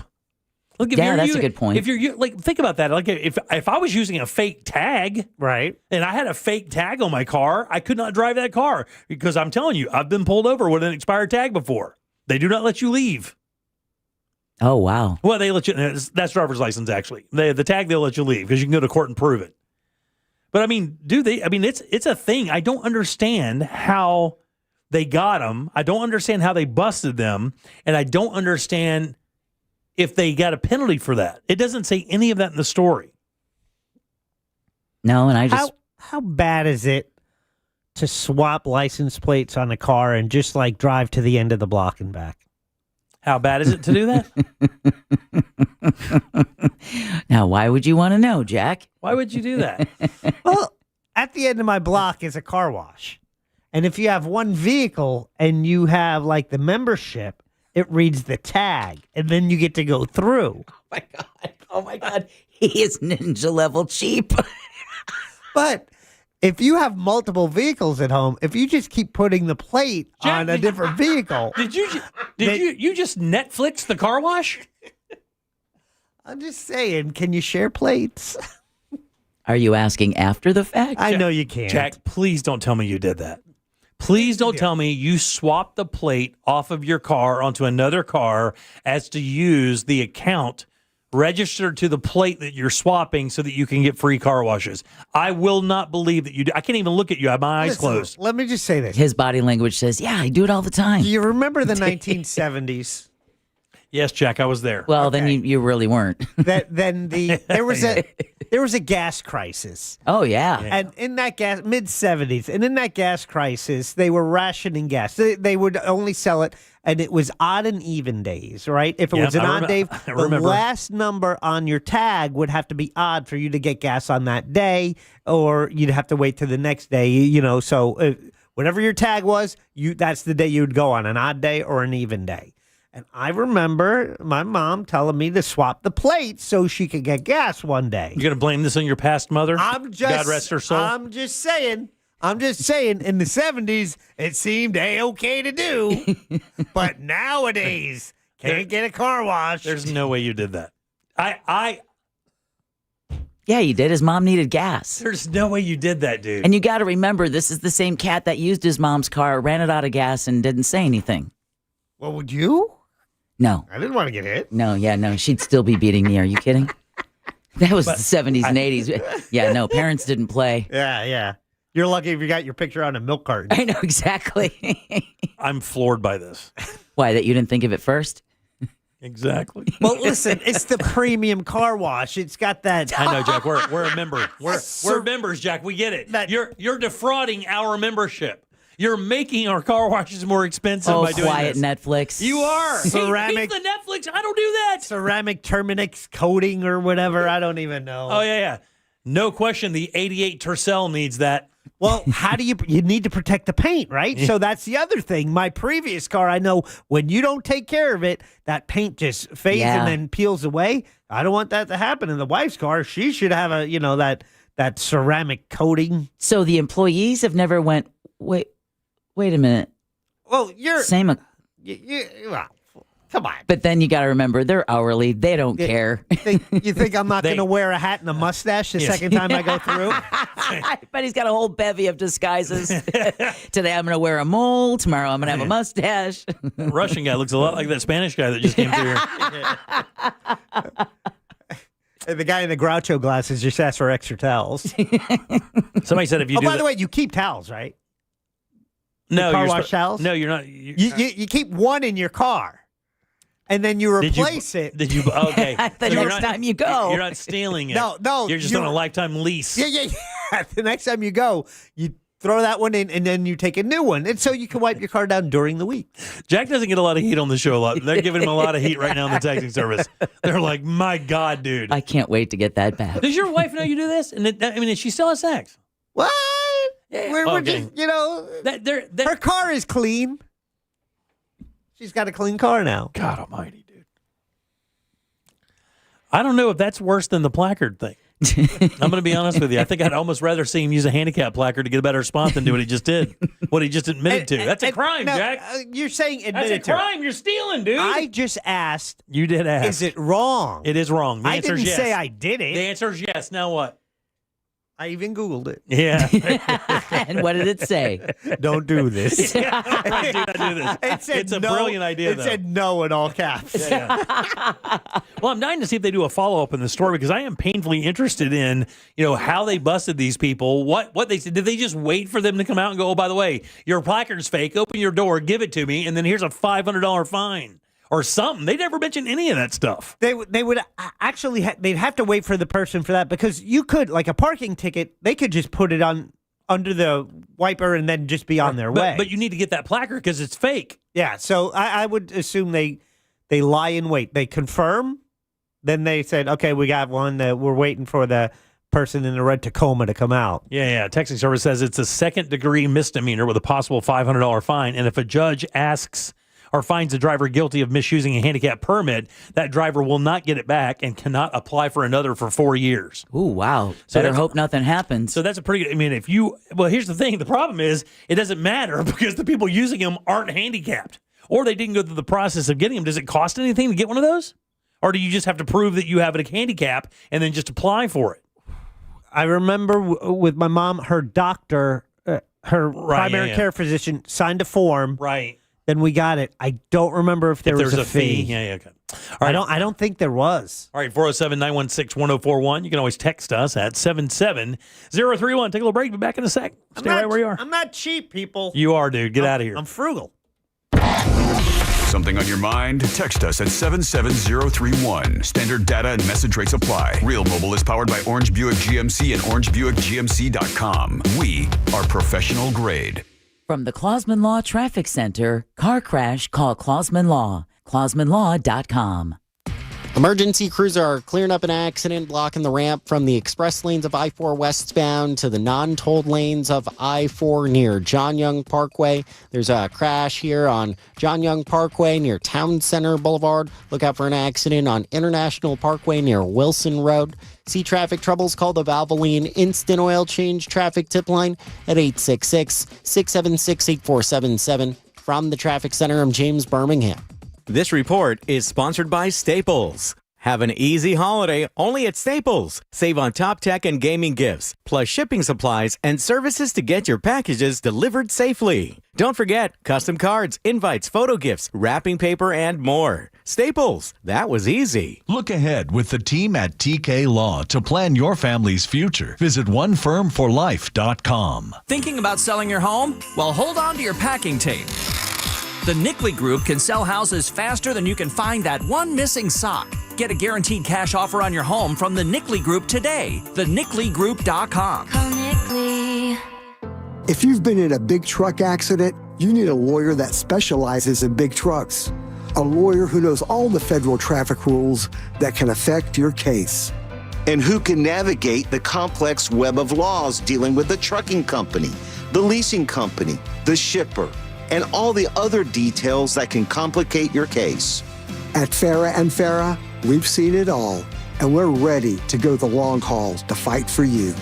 Look, that's a good point. If you're like, think about that. Like, if I was using a fake tag, right, and I had a fake tag on my car, I could not drive that car because I'm telling you, I've been pulled over with an expired tag before. They do not let you leave. Oh, wow. Well, they let you. That's driver's license, actually. The tag, they'll let you leave because you can go to court and prove it. But I mean, it's a thing. I don't understand how they got them. I don't understand how they busted them, and I don't understand if they got a penalty for that. It doesn't say any of that in the story. No, and I just how bad is it to swap license plates on a car and just like drive to the end of the block and back? How bad is it to do that? Now, why would you want to know, Jack? Why would you do that? Well, at the end of my block is a car wash. And if you have one vehicle and you have like the membership, it reads the tag and then you get to go through. Oh my God. Oh my God. He is ninja level cheap. But if you have multiple vehicles at home, if you just keep putting the plate on a different vehicle. Did you just Netflix the car wash? I'm just saying, can you share plates? Are you asking after the fact? I know you can't. Jack, please don't tell me you did that. Please don't tell me you swapped the plate off of your car onto another car as to use the account registered to the plate that you're swapping so that you can get free car washes. I will not believe that you do. I can't even look at you. I have my eyes closed. Let me just say this. His body language says, yeah, I do it all the time. Do you remember the 1970s? Yes, Jack, I was there. Well, then you really weren't. There was a gas crisis. Oh, yeah. And in that mid-70s, and in that gas crisis, they were rationing gas. They would only sell it, and it was odd and even days, right? If it was an odd day, the last number on your tag would have to be odd for you to get gas on that day, or you'd have to wait till the next day, So whatever your tag was, that's the day you would go on, an odd day or an even day. And I remember my mom telling me to swap the plates so she could get gas one day. You're going to blame this on your past mother? God rest her soul. I'm just saying, in the 70s, it seemed A-okay to do. But nowadays, can't get a car wash. There's no way you did that. Yeah, you did. His mom needed gas. There's no way you did that, dude. And you got to remember, this is the same cat that used his mom's car, ran it out of gas, and didn't say anything. Well, would you? No. I didn't want to get hit. No, she'd still be beating me. Are you kidding? That was the 70s and 80s. Yeah, no, parents didn't play. Yeah. You're lucky if you got your picture on a milk carton. I know, exactly. I'm floored by this. Why, that you didn't think of it first? Exactly. Well, listen, it's the premium car wash. It's got that. I know, Jack. We're a member. We're members, Jack. We get it. You're defrauding our membership. You're making our car washes more expensive by doing quiet this. Netflix. You are. Ceramic. He's the Netflix. I don't do that. Ceramic Terminix coating or whatever. I don't even know. Oh, yeah. No question. The 88 Tercel needs that. Well, how do you need to protect the paint, right? Yeah. So that's the other thing. My previous car, I know when you don't take care of it, that paint just fades and then peels away. I don't want that to happen in the wife's car. She should have that ceramic coating. So the employees have never went, wait a minute. Well, you're same. Come on. But then you got to remember, they're hourly. They don't care. You think I'm not going to wear a hat and a mustache the second time I go through? But he's got a whole bevy of disguises. Today I'm going to wear a mole. Tomorrow I'm going to have a mustache. The Russian guy looks a lot like that Spanish guy that just came through here. The guy in the Groucho glasses just asked for extra towels. Somebody said if you do by the way, you keep towels, right? No, car wash towels? No, you're not. You keep one in your car, and then you replace it. Did you? Okay. The next time you go. You're not stealing it. No. You're just on a lifetime lease. Yeah. The next time you go, you throw that one in, and then you take a new one. And so you can wipe your car down during the week. Jack doesn't get a lot of heat on the show a lot. They're giving him a lot of heat right now in the texting service. They're like, my God, dude. I can't wait to get that back. Does your wife know you do this? And does she still have sex? What? We're just, her car is clean. She's got a clean car now. God almighty, dude. I don't know if that's worse than the placard thing. I'm going to be honest with you. I think I'd almost rather see him use a handicap placard to get a better response than do what he just did. What he just admitted to. That's a crime, Jack. You're saying admitted to. That's a crime. You're stealing, dude. I just asked. You did ask. Is it wrong? It is wrong. The answer is yes. I didn't say I did it. The answer is yes. Now what? I even Googled it. Yeah. And what did it say? Don't do this. Do not do this. It's a brilliant idea, though. It said no in all caps. Yeah. Well, I'm dying to see if they do a follow-up in the story because I am painfully interested in, how they busted these people. What they said. Did they just wait for them to come out and go, oh, by the way, your placard's fake. Open your door, give it to me, and then here's a $500 fine. Or something. They never mentioned any of that stuff. They would actually they'd have to wait for the person for that because you could, like a parking ticket, they could just put it on under the wiper and then just be on their way. But you need to get that placard because it's fake. Yeah, so I would assume they lie in wait. They confirm, then they said, okay, we got one. We're waiting for the person in the red Tacoma to come out. Yeah. Texting service says it's a second-degree misdemeanor with a possible $500 fine, and if a judge asks or finds a driver guilty of misusing a handicap permit, that driver will not get it back and cannot apply for another for 4 years. Ooh, wow. So Better hope nothing happens. So that's a pretty good, I mean, here's the thing. The problem is it doesn't matter because the people using them aren't handicapped or they didn't go through the process of getting them. Does it cost anything to get one of those? Or do you just have to prove that you have a handicap and then just apply for it? I remember with my mom, her doctor, her primary care physician signed a form. Right. Then we got it. I don't remember if there was a fee. Yeah, okay. All right. I don't think there was. All right, 407-916-1041. You can always text us at 77031. Take a little break. Be back in a sec. Stay right where you are. I'm not cheap, people. You are, dude. Get out of here. I'm frugal. Something on your mind? Text us at 77031. Standard data and message rates apply. Real Mobile is powered by Orange Buick GMC and OrangeBuickGMC.com. We are professional grade. From the Clausman Law Traffic Center, car crash, call Clausman Law. ClausmanLaw.com. Emergency crews are clearing up an accident, blocking the ramp from the express lanes of I-4 westbound to the non-tolled lanes of I-4 near John Young Parkway. There's a crash here on John Young Parkway near Town Center Boulevard. Look out for an accident on International Parkway near Wilson Road. See traffic troubles, call the Valvoline Instant Oil Change traffic tip line at 866-676-8477. From the Traffic Center, I'm James Birmingham. This report is sponsored by Staples. Have an easy holiday only at Staples. Save on top tech and gaming gifts, plus shipping supplies and services to get your packages delivered safely. Don't forget custom cards, invites, photo gifts, wrapping paper, and more. Staples, that was easy. Look ahead with the team at TK Law to plan your family's future. Visit onefirmforlife.com. Thinking about selling your home? Well, hold on to your packing tape. The Nickley Group can sell houses faster than you can find that one missing sock. Get a guaranteed cash offer on your home from the Nickley Group today. TheNickleyGroup.com. Call Nickley. If you've been in a big truck accident, you need a lawyer that specializes in big trucks. A lawyer who knows all the federal traffic rules that can affect your case. And who can navigate the complex web of laws dealing with the trucking company, the leasing company, the shipper, and all the other details that can complicate your case. At Farah and Farah, we've seen it all, and we're ready to go the long haul to fight for you.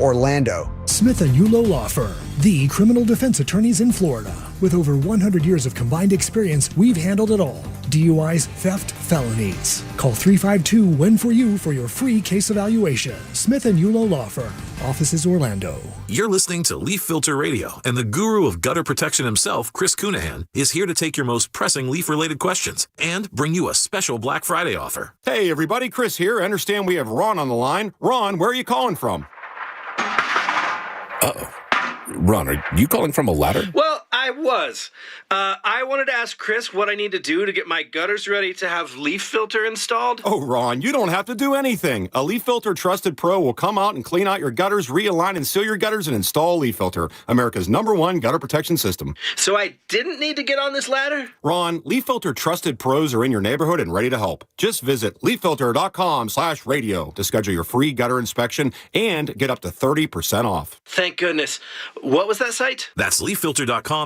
Orlando. Smith & Yulo Law Firm, the criminal defense attorneys in Florida. With over 100 years of combined experience, we've handled it all. DUIs, theft, felonies. Call 352-WIN-FOR-YOU for your free case evaluation. Smith & Yulo Law Firm. Offices Orlando. You're listening to Leaf Filter Radio, and the guru of gutter protection himself, Chris Cunahan, is here to take your most pressing leaf-related questions and bring you a special Black Friday offer. Hey, everybody, Chris here. I understand we have Ron on the line. Ron, where are you calling from? Uh-oh. Ron, are you calling from a ladder? Well, I was. I wanted to ask Chris what I need to do to get my gutters ready to have leaf filter installed. Oh, Ron, you don't have to do anything. A Leaf Filter Trusted Pro will come out and clean out your gutters, realign and seal your gutters, and install Leaf Filter, America's #1 gutter protection system. So I didn't need to get on this ladder? Ron, Leaf Filter Trusted Pros are in your neighborhood and ready to help. Just visit leaffilter.com/radio to schedule your free gutter inspection and get up to 30% off. Thank goodness. What was that site? That's leaffilter.com/radio.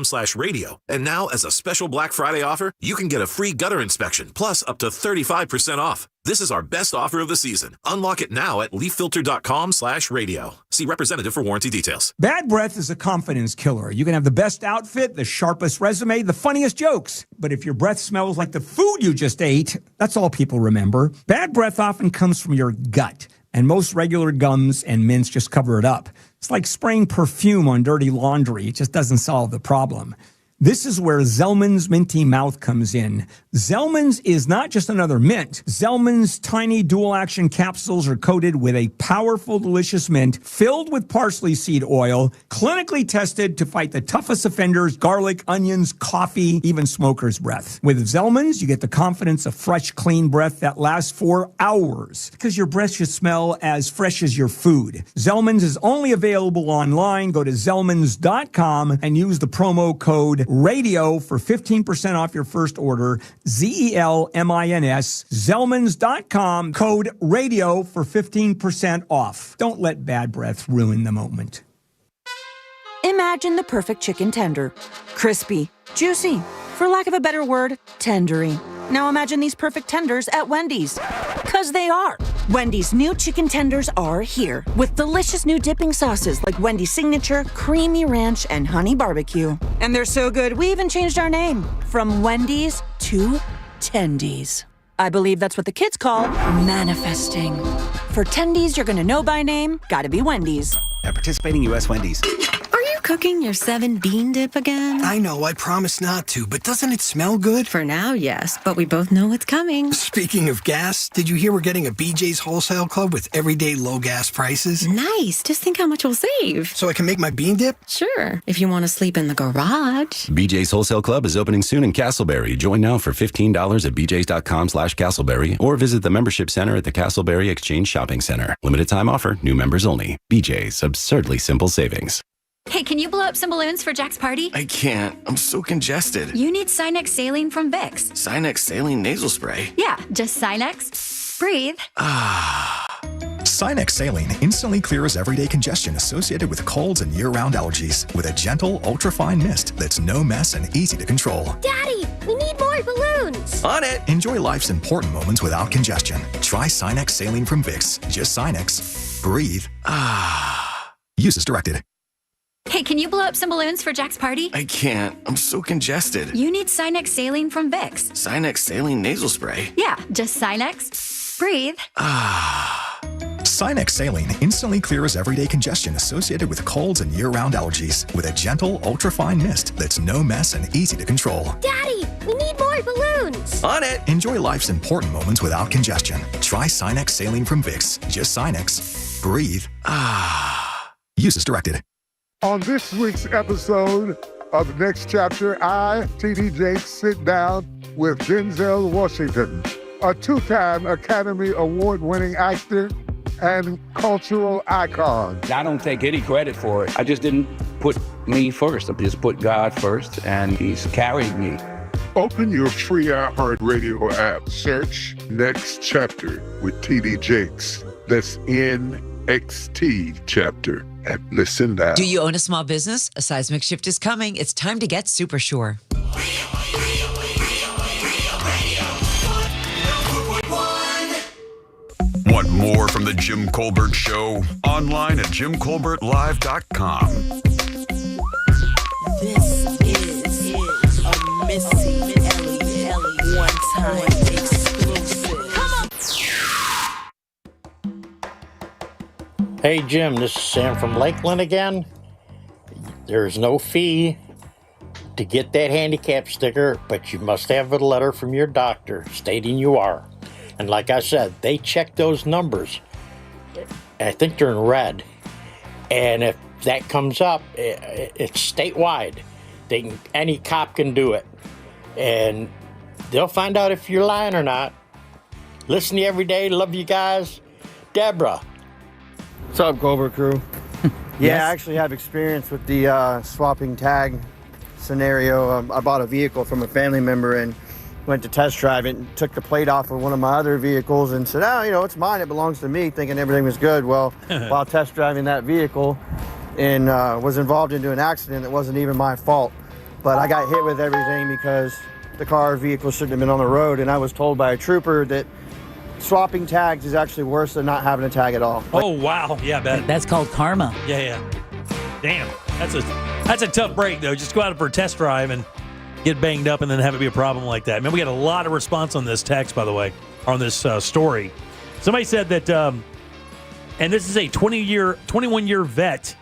And now, as a special Black Friday offer, you can get a free gutter inspection, plus up to 35% off. This is our best offer of the season. Unlock it now at leaffilter.com/radio. See representative for warranty details. Bad breath is a confidence killer. You can have the best outfit, the sharpest resume, the funniest jokes. But if your breath smells like the food you just ate, that's all people remember. Bad breath often comes from your gut, and most regular gums and mints just cover it up. It's like spraying perfume on dirty laundry. It just doesn't solve the problem. This is where Zellman's Minty Mouth comes in. Zellman's is not just another mint. Zellman's tiny dual-action capsules are coated with a powerful, delicious mint filled with parsley seed oil, clinically tested to fight the toughest offenders, garlic, onions, coffee, even smoker's breath. With Zellman's, you get the confidence of fresh, clean breath that lasts for hours, because your breath should smell as fresh as your food. Zellman's is only available online. Go to Zellmans.com and use the promo code RADIO for 15% off your first order. ZELMINS, Zellmans.com, code RADIO for 15% off. Don't let bad breath ruin the moment. Imagine the perfect chicken tender. Crispy, juicy, for lack of a better word, tendery. Now imagine these perfect tenders at Wendy's. 'Cause they are. Wendy's new chicken tenders are here with delicious new dipping sauces like Wendy's Signature, Creamy Ranch, and Honey Barbecue. And they're so good, we even changed our name from Wendy's to Tendies. I believe that's what the kids call manifesting. For Tendies you're gonna know by name, gotta be Wendy's. At participating U.S. Wendy's. Are you cooking your 7 bean dip again? I know, I promised not to, but doesn't it smell good? For now, yes, but we both know it's coming. Speaking of gas, did you hear we're getting a BJ's Wholesale Club with everyday low gas prices? Nice. Just think how much we'll save. So I can make my bean dip? Sure, if you want to sleep in the garage. BJ's Wholesale Club is opening soon in Castleberry. Join now for $15 at bjs.com/Castleberry or visit the membership center at the Castleberry Exchange Shopping Center. Limited time offer, new members only. BJ's, absurdly simple savings. Hey, can you blow up some balloons for Jack's party? I can't. I'm so congested. You need Sinex Saline from Vicks. Sinex Saline Nasal Spray? Yeah, just Sinex. Breathe. Sinex Saline instantly clears everyday congestion associated with colds and year-round allergies with a gentle, ultra-fine mist that's no mess and easy to control. Daddy, we need more balloons. On it. Enjoy life's important moments without congestion. Try Sinex Saline from Vicks. Just Sinex. Breathe. Use as directed. Hey, can you blow up some balloons for Jack's party? I can't. I'm so congested. You need Sinex Saline from Vicks. Sinex Saline Nasal Spray? Yeah, just Sinex. Breathe. Sinex Saline instantly clears everyday congestion associated with colds and year-round allergies with a gentle, ultra-fine mist that's no mess and easy to control. Daddy, we need more balloons. On it. Enjoy life's important moments without congestion. Try Sinex Saline from Vicks. Just Sinex. Breathe. Use as directed. On this week's episode of The Next Chapter, I, T.D. Jakes, sit down with Denzel Washington, a 2-time Academy Award-winning actor and cultural icon. I don't take any credit for it. I just didn't put me first. I just put God first, and He's carried me. Open your free iHeartRadio app. Search Next Chapter with T.D. Jakes. That's NXT Chapter. And listen now. Do you own a small business? A seismic shift is coming. It's time to get super sure. Want more from the Jim Colbert Show? Online at jimcolbertlive.com. This is a Missy Ellie one-time exclusive. Come on. Hey, Jim, this is Sam from Lakeland again. There's no fee to get that handicap sticker, but you must have a letter from your doctor stating you are. And like I said, they check those numbers. I think they're in red. And if that comes up, it's statewide. Any cop can do it. And they'll find out if you're lying or not. Listen to you every day. Love you guys. Deborah. What's up, Colbert crew? Yes. I actually have experience with the swapping tag scenario. I bought a vehicle from a family member and went to test drive it and took the plate off of one of my other vehicles and said, it's mine, it belongs to me, thinking everything was good. Well, while test driving that vehicle and was involved into an accident that wasn't even my fault. But I got hit with everything because the vehicle shouldn't have been on the road, and I was told by a trooper that swapping tags is actually worse than not having a tag at all. Oh, wow. Yeah, I bet. That's called karma. Yeah. Damn. That's a tough break, though. Just go out for a test drive and get banged up and then have it be a problem like that. Man, we got a lot of response on this text, by the way, on this story. Somebody said that, and this is a 21-year vet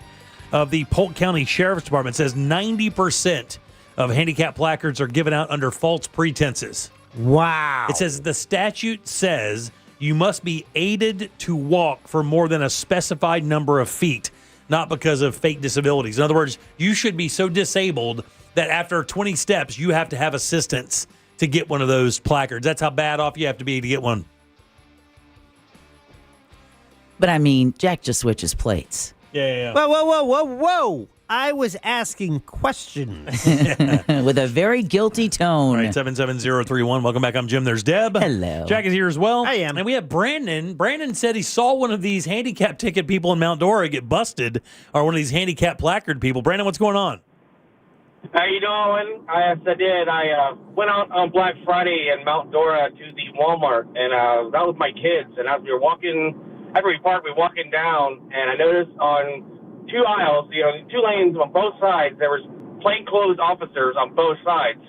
of the Polk County Sheriff's Department, says 90% of handicap placards are given out under false pretenses. Wow. It says the statute says you must be aided to walk for more than a specified number of feet, not because of fake disabilities. In other words, you should be so disabled that after 20 steps, you have to have assistance to get one of those placards. That's how bad off you have to be to get one. But I mean, Jack just switches plates. Yeah. Whoa. I was asking questions. With a very guilty tone. All right, 77031. Welcome back. I'm Jim. There's Deb. Hello. Jack is here as well. I am. And we have Brandon. Brandon said he saw one of these handicap ticket people in Mount Dora get busted, or one of these handicap placard people. Brandon, what's going on? How you doing? Yes, I did. I went out on Black Friday in Mount Dora to the Walmart, and I was out with my kids. And as we were walking, after we parked, we were walking down, and I noticed on 2 aisles, 2 lanes on both sides, there was plainclothes officers on both sides.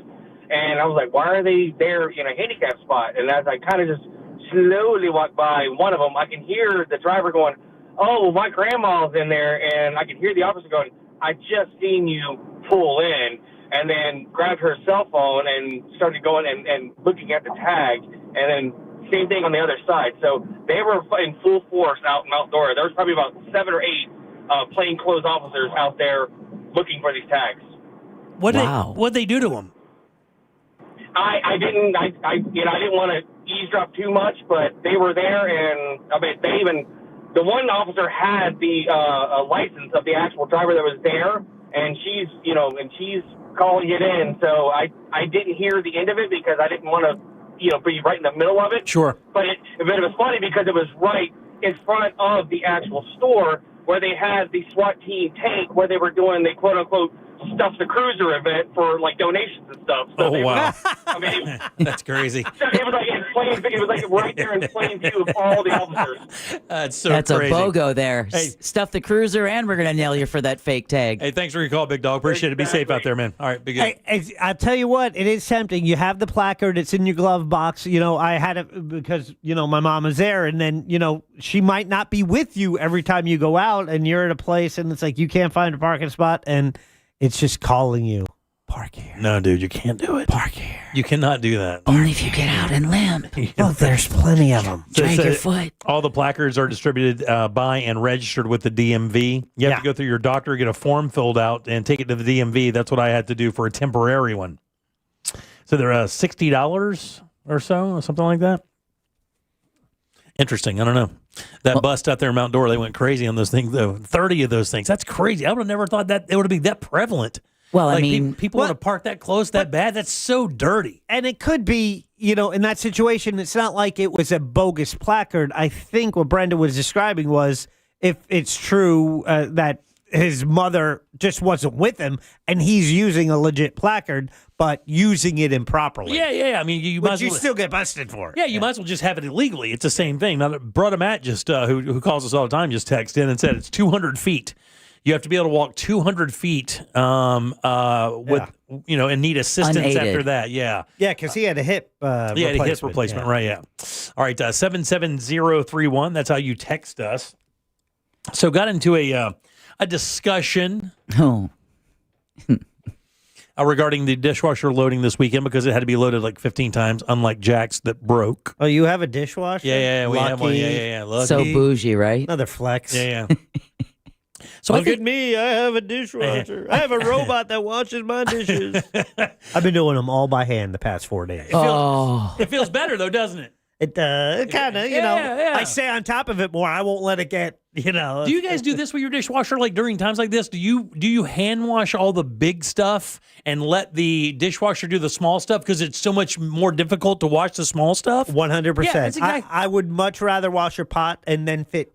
And I was like, why are they there in a handicap spot? And as I kind of just slowly walked by one of them, I can hear the driver going, oh, my grandma's in there, and I can hear the officer going, I just seen you pull in, and then grabbed her cell phone and started going and looking at the tag, and then same thing on the other side. So they were in full force out in Mount Dora. There was probably about 7 or 8 plainclothes officers out there looking for these tags. What'd they do to them? I didn't want to eavesdrop too much, but they were there, and I mean the one officer had the license of the actual driver that was there, and she's calling it in. So I didn't hear the end of it because I didn't want to, be right in the middle of it. Sure. But it was funny because it was right in front of the actual store where they had the SWAT team tank where they were doing the quote unquote Stuff the Cruiser event for like donations and stuff. So wow. I mean, that's crazy. It was like right there in plain view of all the officers. That's That's crazy. a BOGO there. Hey. Stuff the Cruiser, and we're going to nail you for that fake tag. Hey, thanks for your call, big dog. Appreciate it. Be safe out there, man. All right, be good. I'll tell you what, it is tempting. You have the placard, it's in your glove box. I had it because, my mom is there, and then, she might not be with you every time you go out, and you're at a place, and it's like you can't find a parking spot, and it's just calling you. Park here. No, dude, you can't do it. Park here. You cannot do that. Only if you get out and limp. Oh, there's plenty of them. Drag your foot. All the placards are distributed by and registered with the DMV. You have to go through your doctor, get a form filled out, and take it to the DMV. That's what I had to do for a temporary one. So they're $60 or so, or something like that. Interesting. I don't know. That bust out there in Mount Dora, they went crazy on those things, though. 30 of those things. That's crazy. I would have never thought that it would be that prevalent. Well, like, I mean, people want to park that close that bad. That's so dirty. And it could be, in that situation, it's not like it was a bogus placard. I think what Brenda was describing was if it's true that his mother just wasn't with him and he's using a legit placard, but using it improperly. Yeah. I mean, you might as well still get busted for it. Yeah, you might as well just have it illegally. It's the same thing. Now, Brother Matt just who calls us all the time just texted in and said it's 200 feet. You have to be able to walk 200 feet with and need assistance Unaided. After that. Yeah. Yeah, because he had a hip replacement. Yeah, hip replacement, right, yeah. All right, 77031, that's how you text us. So got into a discussion regarding the dishwasher loading this weekend because it had to be loaded like 15 times, unlike Jack's that broke. Oh, you have a dishwasher? Yeah, we have one. Yeah. Lucky. So bougie, right? Another flex. Yeah. So look at me, I have a dishwasher. I have a robot that washes my dishes. I've been doing them all by hand the past 4 days. It feels better though, doesn't it? It kind of, I stay on top of it more. I won't let it get, Do you guys do this with your dishwasher, like during times like this? Do you hand wash all the big stuff and let the dishwasher do the small stuff because it's so much more difficult to wash the small stuff? 100%. I would much rather wash your pot and then fit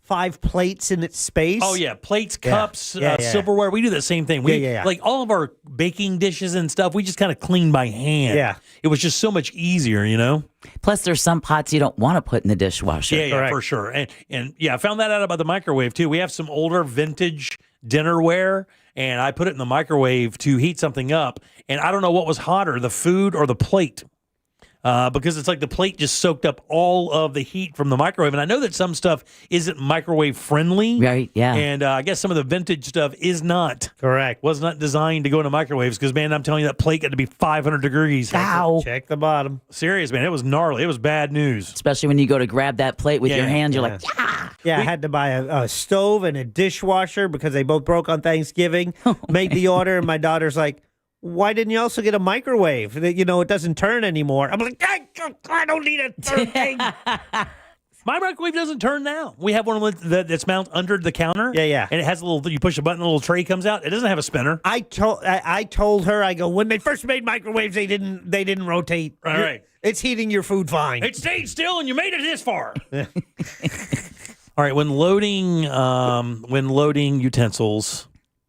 five plates in its space. Oh, yeah. Plates, cups, silverware. We do the same thing. Like all of our baking dishes and stuff, we just kind of clean by hand. Yeah. It was just so much easier, Plus, there's some pots you don't want to put in the dishwasher. Yeah, for sure. And I found that out about the microwave, too. We have some older vintage dinnerware, and I put it in the microwave to heat something up, and I don't know what was hotter, the food or the plate. Because it's like the plate just soaked up all of the heat from the microwave. And I know that some stuff isn't microwave friendly. Right, yeah. And I guess some of the vintage stuff is not. Correct. Was not designed to go into microwaves because, man, I'm telling you, that plate got to be 500 degrees. Ow. Check the bottom. Serious, man. It was gnarly. It was bad news. Especially when you go to grab that plate with your hand, you're like, Yeah, I had to buy a stove and a dishwasher because they both broke on Thanksgiving. Made the order, and my daughter's like, why didn't you also get a microwave? It doesn't turn anymore. I'm like, I don't need a third thing. My microwave doesn't turn now. We have one that's mounted under the counter. Yeah. And it has you push a button, a little tray comes out. It doesn't have a spinner. I told her, I go, when they first made microwaves, they didn't rotate. All right. It's heating your food fine. It stayed still, and you made it this far. All right. When loading utensils,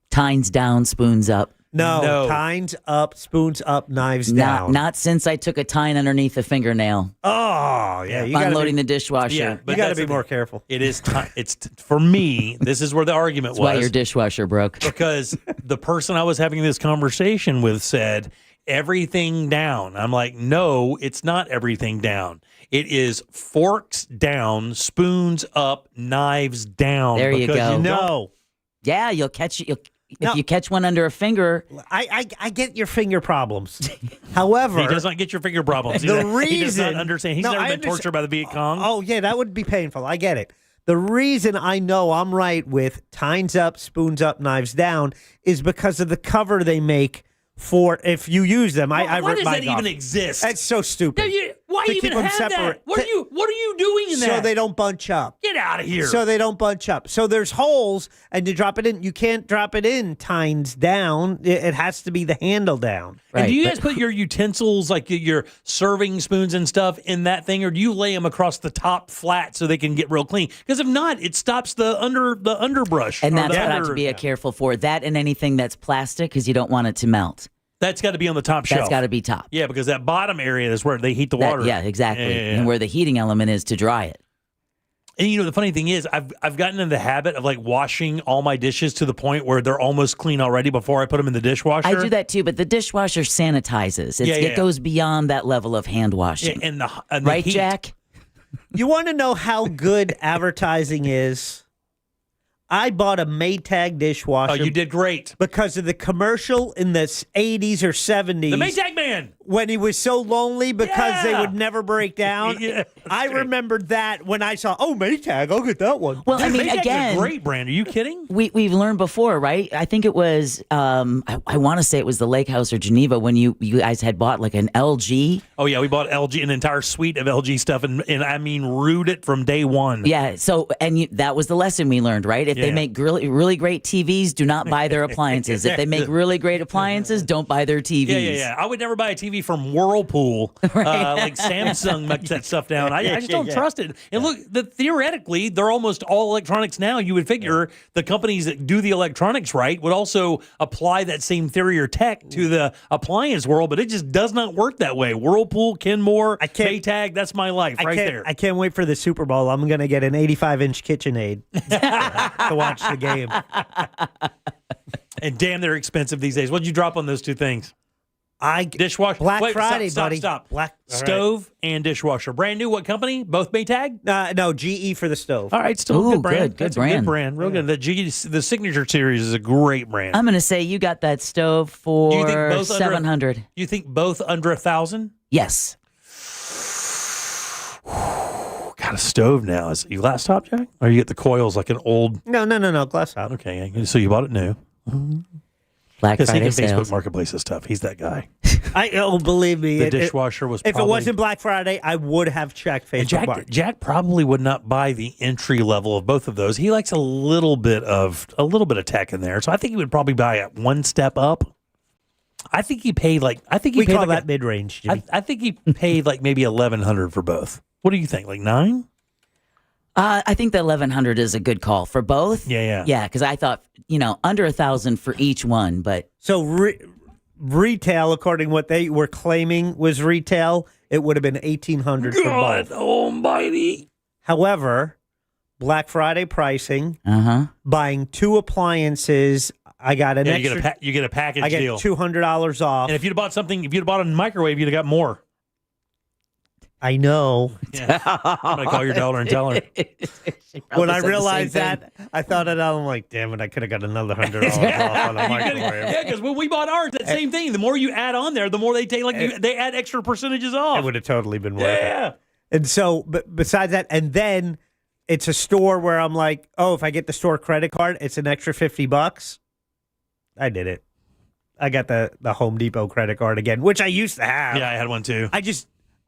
tines down, spoons up. No. Tines up, spoons up, knives down. Not since I took a tine underneath a fingernail. Oh, yeah. You unloading the dishwasher. Yeah, but you got to be more careful. It is for me, this is where the argument That's was. why your dishwasher broke. Because the person I was having this conversation with said, everything down. I'm like, no, it's not everything down. It is forks down, spoons up, knives down. There you go. No. Yeah, you'll catch it. If you catch one under a finger. I get your finger problems. However, he does not get your finger problems. He does not understand. He's never been tortured by the Viet Cong. Oh, yeah, that would be painful. I get it. The reason I know I'm right with tines up, spoons up, knives down is because of the cover they make for if you use them. Why does that even exist? That's so stupid. Why to even keep them have separate. that? What are you doing in that? So they don't bunch up. Get out of here. So they don't bunch up. So there's holes, and you drop it in. You can't drop it in tines down. It has to be the handle down. And do you guys put your utensils, like your serving spoons and stuff, in that thing, or do you lay them across the top flat so they can get real clean? Because if not, it stops the underbrush. And that's what I have to be careful for. That and anything that's plastic, because you don't want it to melt. That's got to be on the top shelf. That's got to be top. Yeah, because that bottom area is where they heat the water. Yeah, exactly. Yeah. And where the heating element is to dry it. And the funny thing is, I've gotten in the habit of like washing all my dishes to the point where they're almost clean already before I put them in the dishwasher. I do that too, but the dishwasher sanitizes. It goes beyond that level of hand washing. Yeah, and the right, heat. Jack? You want to know how good advertising is? I bought a Maytag dishwasher. Oh, you did great. Because of the commercial in the 80s or 70s. The Maytag man. When he was so lonely because they would never break down. Yeah, I remembered that when I saw, Maytag, I'll get that one. Well, I mean, Maytag's again, a great brand. Are you kidding? We've learned before, right? I think it was, I want to say it was the Lake House or Geneva when you guys had bought like an LG. Oh, yeah, we bought LG, an entire suite of LG stuff, and I mean, rued it from day one. Yeah, so, that was the lesson we learned, right? If they make really, really great TVs, do not buy their appliances. If they make really great appliances, don't buy their TVs. Yeah. I would never buy a TV from Whirlpool. Like Samsung makes that stuff down. I just don't trust it. And look, theoretically, they're almost all electronics now. You would figure the companies that do the electronics right would also apply that same theory or tech to the appliance world, but it just does not work that way. Whirlpool, Kenmore, Maytag, that's my life there. I can't wait for the Super Bowl. I'm going to get an 85-inch KitchenAid to watch the game. And damn, they're expensive these days. What'd you drop on those two things? Dishwasher. Black Friday, buddy. Stop. Black Stove and dishwasher. Brand new. What company? Both Maytag? No, GE for the stove. All right, still a good brand. Good That's brand. a good brand. Real good. The Signature Series is a great brand. I'm going to say you got that stove for $700. You think both under $1,000? Yes. Got a stove now. Is it your glass top, Jack? Or you get the coils like an old? No, glass top. Okay, so you bought it new. Black Because he Friday can sales. Facebook Marketplace and stuff. He's that guy. Believe me. The dishwasher was If probably, it wasn't Black Friday, I would have checked Facebook Market. Jack probably would not buy the entry level of both of those. He likes a little bit of tech in there. So I think he would probably buy it one step up. I think he paid we call that mid-range, Jimmy. I think he paid like maybe $1,100 for both. What do you think? Like $9,000? I think the $1,100 is a good call for both. Yeah. Because I thought under $1,000 for each one, but so retail, according to what they were claiming was retail, it would have been $1,800 for both. God almighty! However, Black Friday pricing, buying two appliances, I got an extra. You get a package I get deal. $200 off. And if you'd have bought a microwave, you'd have got more. I know. Yeah. I'm going to call your daughter and tell her. When I realized that, I thought it out. I'm like, damn it, I could have got another $100 off on a microwave. Yeah, because when we bought ours, that same thing. The more you add on there, the more they take. They add extra percentages off. It would have totally been worth it. And so, but besides that, and then it's a store where I'm like, oh, if I get the store credit card, it's an extra $50. I did it. I got the Home Depot credit card again, which I used to have. Yeah, I had one too.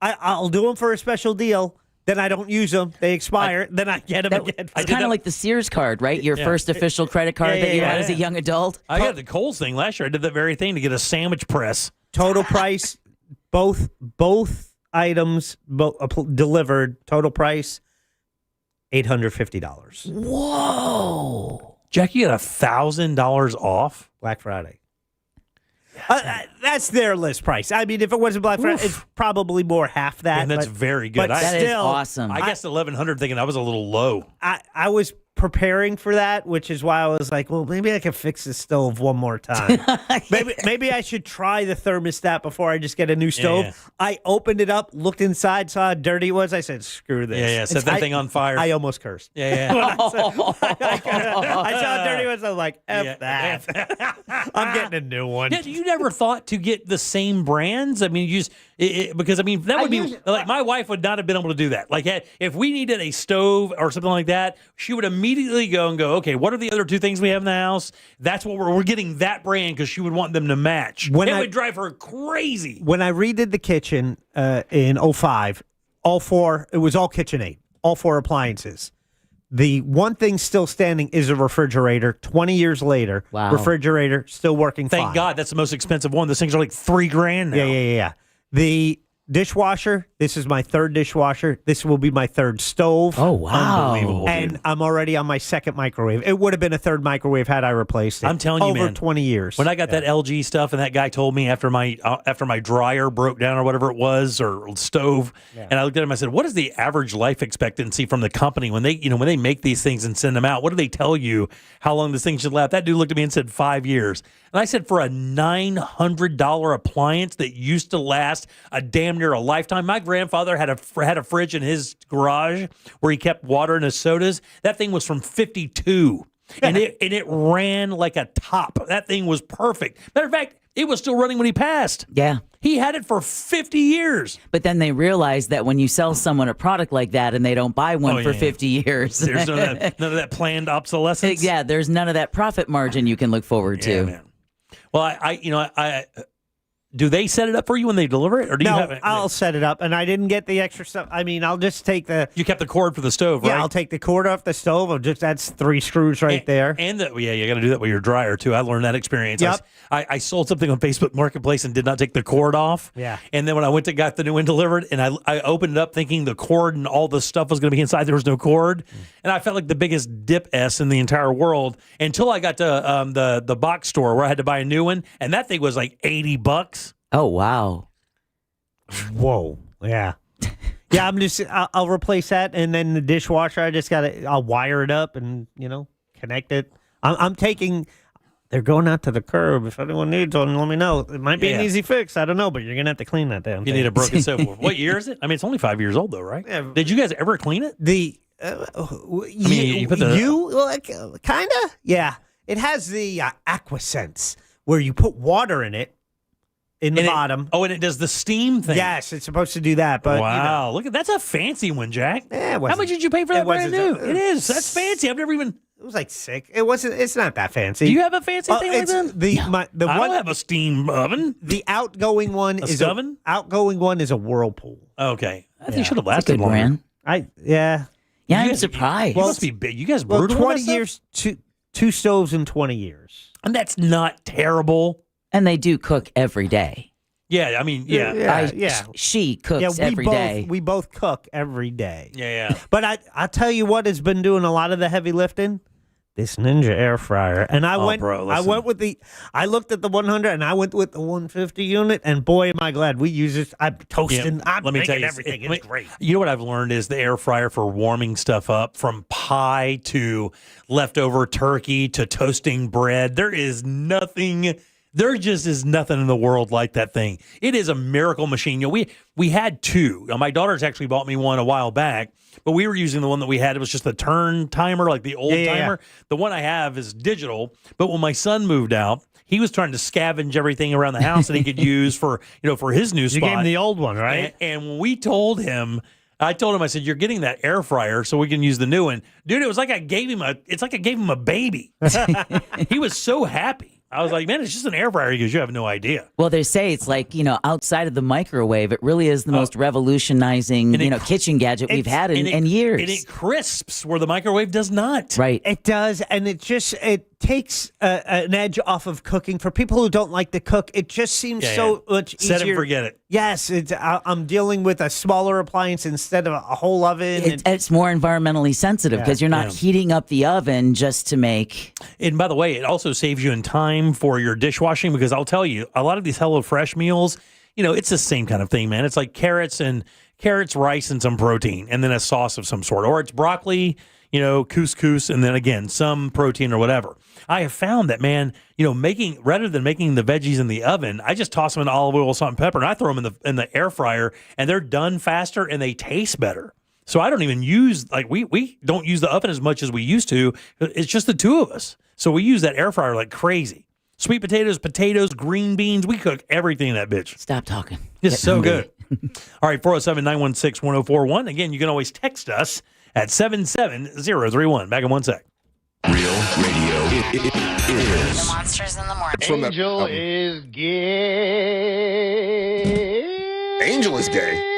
I'll do them for a special deal. Then I don't use them. They expire. Then I get them again. It's kind of like the Sears card, right? Your first official credit card that you had as a young adult. I got the Kohl's thing last year. I did that very thing to get a sandwich press. Total price, both items delivered. Total price, $850. Whoa, Jackie got $1,000 off Black Friday. That's their list price. I mean, if it wasn't Black Friday, it's probably more half that. And that's very good. But That is still, awesome. I guess 1,100 thinking I was a little low. I was preparing for that, which is why I was like, well, maybe I can fix the stove one more time. maybe I should try the thermostat before I just get a new stove. Yeah. I opened it up, looked inside, saw how dirty it was. I said, screw this. Yeah, set that thing on fire. I almost cursed. Yeah. I saw how dirty it was. I was like, F that. I'm getting a new one. Yeah, you never thought to get the same brands? I mean, you just because I mean that would be like my wife would not have been able to do that. Like if we needed a stove or something like that, she would immediately go, okay, what are the other two things we have in the house? That's what we're getting that brand because she would want them to match. It would drive her crazy. When I redid the kitchen in 2005, it was all KitchenAid, all 4 appliances. The one thing still standing is a refrigerator. 20 years later, refrigerator still working fine. Thank God, that's the most expensive one. Those things are like $3,000 now. Yeah. The dishwasher, this is my 3rd dishwasher. This will be my 3rd stove. Oh, wow. Unbelievable. And dude. I'm already on my 2nd microwave. It would have been a 3rd microwave had I replaced it. I'm telling you, over man, 20 years. When I got that LG stuff, and that guy told me after my dryer broke down or whatever it was, or stove, and I looked at him, I said, "What is the average life expectancy from the company when they make these things and send them out? What do they tell you how long this thing should last?" That dude looked at me and said 5 years, and I said, for a $900 appliance that used to last a damn near a lifetime. My grandfather had a fridge in his garage where he kept water in his sodas. That thing was from 52. And it ran like a top. That thing was perfect. Matter of fact, it was still running when he passed. Yeah. He had it for 50 years. But then they realize that when you sell someone a product like that and they don't buy one for 50 years. There's none of that planned obsolescence. Yeah, there's none of that profit margin you can look forward to. Yeah, man. Well, I do they set it up for you when they deliver it, or do you have it? I'll set it up, and I didn't get the extra stuff. I mean, I'll just take the. You kept the cord for the stove, right? Yeah, I'll take the cord off the stove. That's 3 screws there. And you got to do that with your dryer too. I learned that experience. Yep. I sold something on Facebook Marketplace and did not take the cord off. Yeah. And then when I went to got the new one delivered, and I opened it up thinking the cord and all the stuff was going to be inside, there was no cord, and I felt like the biggest dip S in the entire world until I got to the box store where I had to buy a new one, and that thing was like $80. Oh, wow. Whoa. Yeah. Yeah, I'll replace that. And then the dishwasher, I'll wire it up and, connect it. They're going out to the curb. If anyone needs one, let me know. It might be an easy fix. I don't know, but you're going to have to clean that damn thing. You need a broken sofa. What year is it? I mean, it's only 5 years old though, right? Yeah. Did you guys ever clean it? You put kind of? Yeah. It has the AquaSense where you put water in it. In the bottom. And it does the steam thing. Yes, it's supposed to do that. But wow, look at that's a fancy one, Jack. Yeah, how much did you pay for that brand new? It is. That's fancy. I've never even. It was like sick. It wasn't. It's not that fancy. Do you have a fancy thing like that? I don't have a steam oven. The outgoing one is oven. Outgoing one is a Whirlpool. Okay, I think it should have lasted longer. Brand. Yeah, I'm surprised. Well, must be big. You guys brutal. 20 years. Two stoves in 20 years, and that's not terrible. And they do cook every day. Yeah, I mean, She cooks every day. We both cook every day. Yeah. But I tell you what has been doing a lot of the heavy lifting. This Ninja air fryer, and I looked at the 100, and I went with the 150 unit, and boy, am I glad we use it. I'm toasting. I'm making everything. It's great. You know what I've learned is the air fryer for warming stuff up, from pie to leftover turkey to toasting bread. There just is nothing in the world like that thing. It is a miracle machine. We had 2. My daughter's actually bought me one a while back, but we were using the one that we had. It was just the turn timer, like the old timer. Yeah. The one I have is digital, but when my son moved out, he was trying to scavenge everything around the house that he could use for his new spot. You gave him the old one, right? And when we told him, I said, you're getting that air fryer so we can use the new one. Dude, it was like I gave him a baby. He was so happy. I was like, man, it's just an air fryer. He goes, you have no idea. Well, they say it's like, outside of the microwave, it really is the most revolutionizing, kitchen gadget we've had in years. And it crisps where the microwave does not. Right. It does, and it takes an edge off of cooking. For people who don't like to cook, it just seems so much easier. Set and forget it. Yes, I'm dealing with a smaller appliance instead of a whole oven. It's more environmentally sensitive because you're not heating up the oven just to make. And by the way, it also saves you in time for your dishwashing because I'll tell you, a lot of these HelloFresh meals, it's the same kind of thing, man. It's like carrots, rice, and some protein, and then a sauce of some sort. Or it's broccoli, couscous, and then again, some protein or whatever. I have found that, man, rather than making the veggies in the oven, I just toss them in olive oil, salt, and pepper, and I throw them in the air fryer, and they're done faster and they taste better. So I don't even use, we don't use the oven as much as we used to. It's just the two of us. So we use that air fryer like crazy. Sweet potatoes, green beans. We cook everything in that bitch. Stop talking. It's so good. All right, 407-916-1041. Again, you can always text us at 77031. Back in one sec. Real Radio is The Monsters in the Morning. Angel is gay. Angel is gay?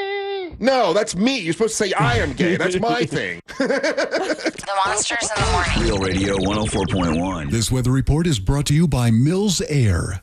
No, that's me. You're supposed to say I am gay. That's my thing. The Monsters in the Morning. Real Radio 104.1. This weather report is brought to you by Mills Air.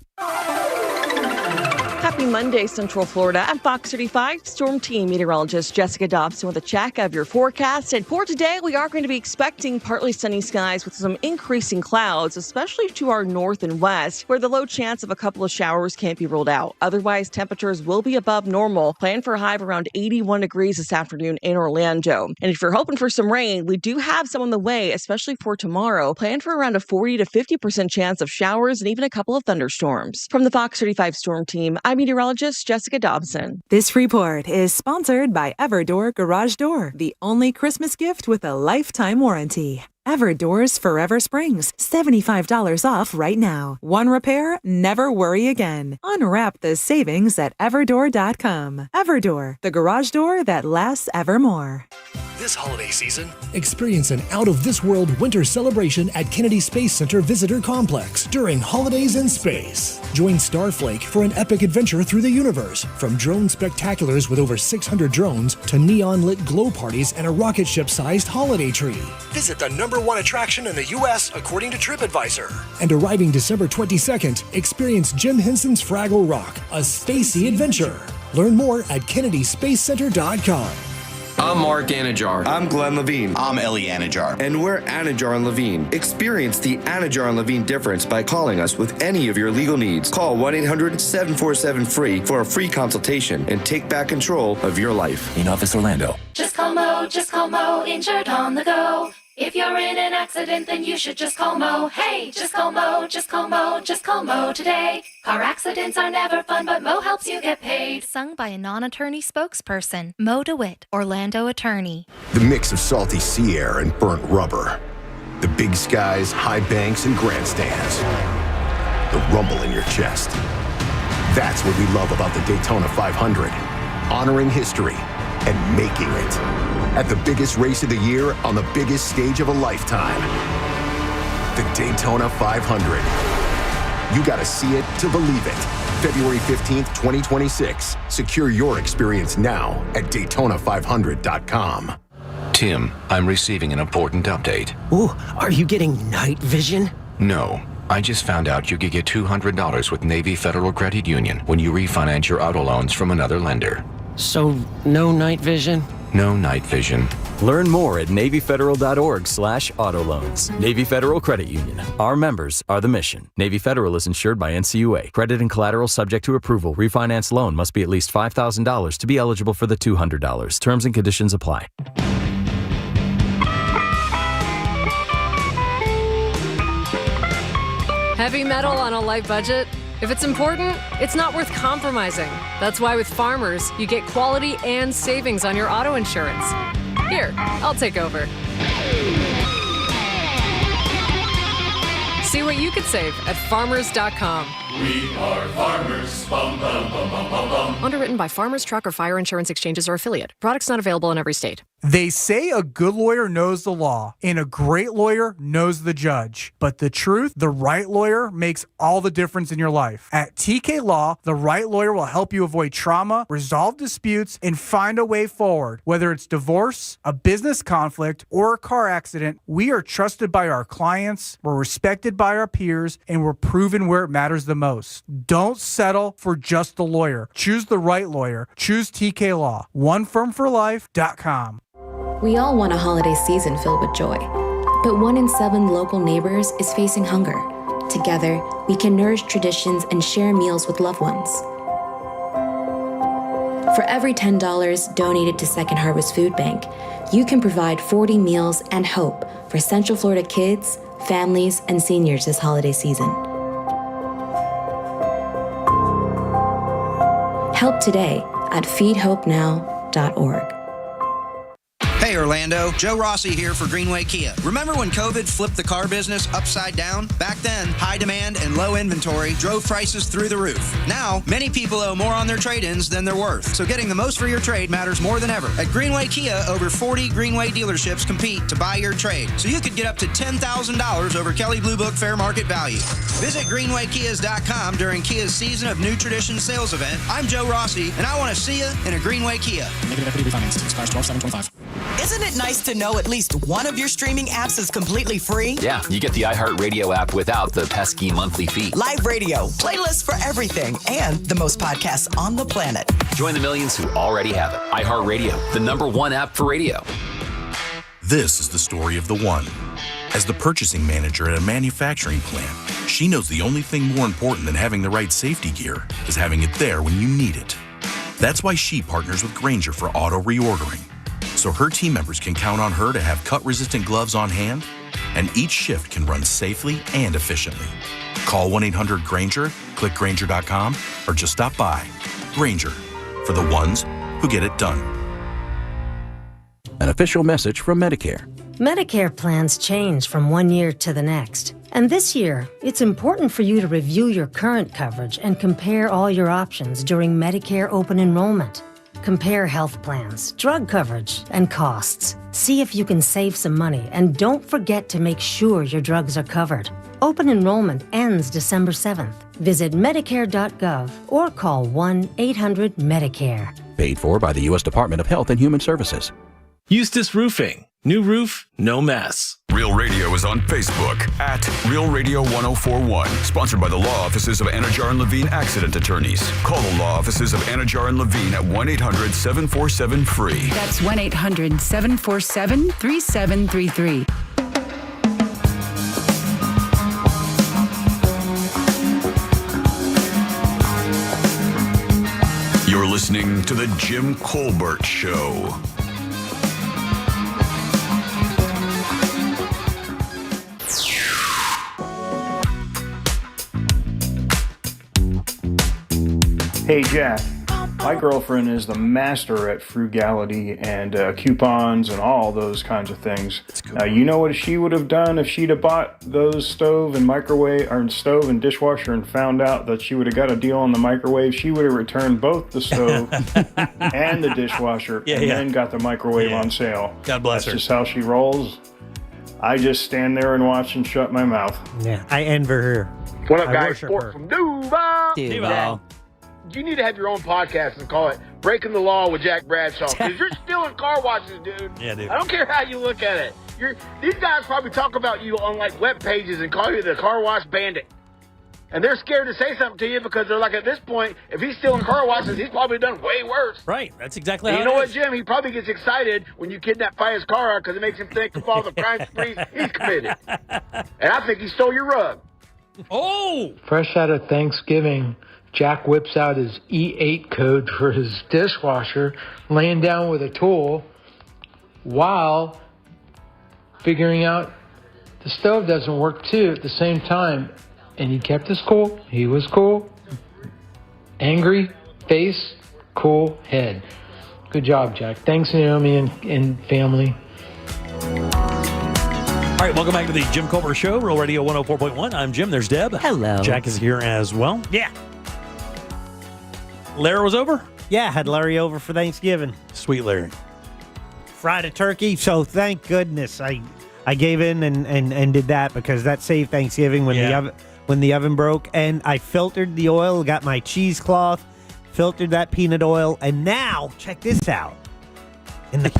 Happy Monday, Central Florida. I'm Fox 35 Storm Team meteorologist Jessica Dobson with a check of your forecast. And for today, we are going to be expecting partly sunny skies with some increasing clouds, especially to our north and west, where the low chance of a couple of showers can't be ruled out. Otherwise, temperatures will be above normal. Plan for a high of around 81 degrees this afternoon in Orlando. And if you're hoping for some rain, we do have some on the way, especially for tomorrow. Plan for around a 40 to 50% chance of showers and even a couple of thunderstorms. From the Fox 35 Storm Team, I'm meteorologist Jessica Dobson. This report is sponsored by Everdoor Garage Door, the only Christmas gift with a lifetime warranty. Everdoor's Forever Springs, $75 off right now. One repair, never worry again. Unwrap the savings at Everdoor.com. Everdoor, the garage door that lasts evermore. This holiday season, experience an out-of-this-world winter celebration at Kennedy Space Center Visitor Complex during Holidays in Space. Join Starflake for an epic adventure through the universe, from drone spectaculars with over 600 drones to neon-lit glow parties and a rocket ship-sized holiday tree. Visit the #1 attraction in the U.S. according to TripAdvisor. And arriving December 22nd, experience Jim Henson's Fraggle Rock, a spacey adventure. Learn more at KennedySpaceCenter.com. I'm Mark Anajar. I'm Glenn Levine. I'm Ellie Anajar. And we're Anajar and Levine. Experience the Anajar and Levine difference by calling us with any of your legal needs. Call 1-800-747-FREE for a free consultation and take back control of your life. In Office Orlando. Just call Mo, injured on the go. If you're in an accident, then you should just call Mo. Hey, just call Mo, just call Mo, just call Mo today. Car accidents are never fun, but Mo helps you get paid. Sung by a non-attorney spokesperson, Mo DeWitt, Orlando attorney. The mix of salty sea air and burnt rubber. The big skies, high banks, and grandstands. The rumble in your chest. That's what we love about the Daytona 500. Honoring history and making it. At the biggest race of the year on the biggest stage of a lifetime. The Daytona 500. You gotta see it to believe it. February 15th, 2026. Secure your experience now at Daytona500.com. Tim, I'm receiving an important update. Ooh, are you getting night vision? No. I just found out you could get $200 with Navy Federal Credit Union when you refinance your auto loans from another lender. So, no night vision? No night vision. Learn more at NavyFederal.org/auto loans. Navy Federal Credit Union. Our members are the mission. Navy Federal is insured by NCUA. Credit and collateral subject to approval. Refinance loan must be at least $5,000 to be eligible for the $200. Terms and conditions apply. Heavy metal on a light budget? If it's important, it's not worth compromising. That's why with Farmers, you get quality and savings on your auto insurance. Here, I'll take over. See what you could save at farmers.com. We are farmers. Bum, bum, bum, bum, bum, bum. Underwritten by Farmers Truck or Fire Insurance Exchanges or Affiliate. Products not available in every state. They say a good lawyer knows the law and a great lawyer knows the judge. But the truth, the right lawyer makes all the difference in your life. At TK Law, the right lawyer will help you avoid trauma, resolve disputes, and find a way forward. Whether it's divorce, a business conflict, or a car accident, we are trusted by our clients, we're respected by our peers, and we're proven where it matters the most. Don't settle for just a lawyer. Choose the right lawyer. Choose TK Law. OneFirmForLife.com. We all want a holiday season filled with joy, but 1 in 7 local neighbors is facing hunger. Together, we can nourish traditions and share meals with loved ones. For every $10 donated to Second Harvest Food Bank, you can provide 40 meals and hope for Central Florida kids, families, and seniors this holiday season. Help today at feedhopenow.org. Hey Orlando, Joe Rossi here for Greenway Kia. Remember when COVID flipped the car business upside down? Back then, high demand and low inventory drove prices through the roof. Now, many people owe more on their trade-ins than they're worth. So getting the most for your trade matters more than ever. At Greenway Kia, over 40 Greenway dealerships compete to buy your trade. So you could get up to $10,000 over Kelley Blue Book fair market value. Visit GreenwayKias.com during Kia's Season of New Tradition sales event. I'm Joe Rossi, and I want to see you in a Greenway Kia. Negative equity refinance. Expires 12/7/25. Isn't it nice to know at least one of your streaming apps is completely free? Yeah, you get the iHeartRadio app without the pesky monthly fee. Live radio, playlists for everything, and the most podcasts on the planet. Join the millions who already have it. iHeartRadio, the #1 app for radio. This is the story of the one. As the purchasing manager at a manufacturing plant, she knows the only thing more important than having the right safety gear is having it there when you need it. That's why she partners with Grainger for auto reordering, so her team members can count on her to have cut-resistant gloves on hand, and each shift can run safely and efficiently. Call 1-800-GRAINGER, click Grainger.com, or just stop by. Grainger, for the ones who get it done. An official message from Medicare. Medicare plans change from one year to the next. And this year, it's important for you to review your current coverage and compare all your options during Medicare open enrollment. Compare health plans, drug coverage, and costs. See if you can save some money, and don't forget to make sure your drugs are covered. Open enrollment ends December 7th. Visit Medicare.gov or call 1-800-MEDICARE. Paid for by the U.S. Department of Health and Human Services. Eustace Roofing. New roof, no mess. Real Radio is on Facebook at Real Radio 1041. Sponsored by the law offices of Anajar and Levine Accident Attorneys. Call the law offices of Anajar and Levine at 1-800-747-FREE. That's 1-800-747-3733. You're listening to The Jim Colbert Show. Hey Jack, my girlfriend is the master at frugality and coupons and all those kinds of things. Cool. Now, you know what she would have done if she'd have bought those stove and dishwasher and found out that she would have got a deal on the microwave? She would have returned both the stove and the dishwasher then got the microwave on sale. God bless her. That's just how she rolls. I just stand there and watch and shut my mouth. Yeah, I envy her. What up, guys? Sport from Duval. Duval. You need to have your own podcast and call it Breaking the Law with Jack Bradshaw, because you're stealing car washes, dude. Yeah, dude. I don't care how you look at it. These guys probably talk about you on like web pages and call you the car wash bandit. And they're scared to say something to you because they're like, at this point, if he's stealing car washes, he's probably done way worse. Right. That's exactly And how you know it what, is. Jim? He probably gets excited when you kidnap Faya's car because it makes him think of all the crime sprees he's committed. And I think he stole your rug. Oh! Fresh out of Thanksgiving, Jack whips out his E8 code for his dishwasher, laying down with a tool while figuring out the stove doesn't work too at the same time. And he kept his cool. He was cool. Angry face, cool head. Good job, Jack. Thanks, Naomi and family. All right, welcome back to the Jim Colbert Show, Real Radio 104.1. I'm Jim. There's Deb. Hello. Jack is here as well. Yeah. Lara was over? Yeah, had Larry over for Thanksgiving. Sweet Larry. fried a turkey. So thank goodness I gave in and did that, because that saved Thanksgiving when the oven broke. And I filtered the oil, got my cheesecloth, filtered that peanut oil, and now check this out. In the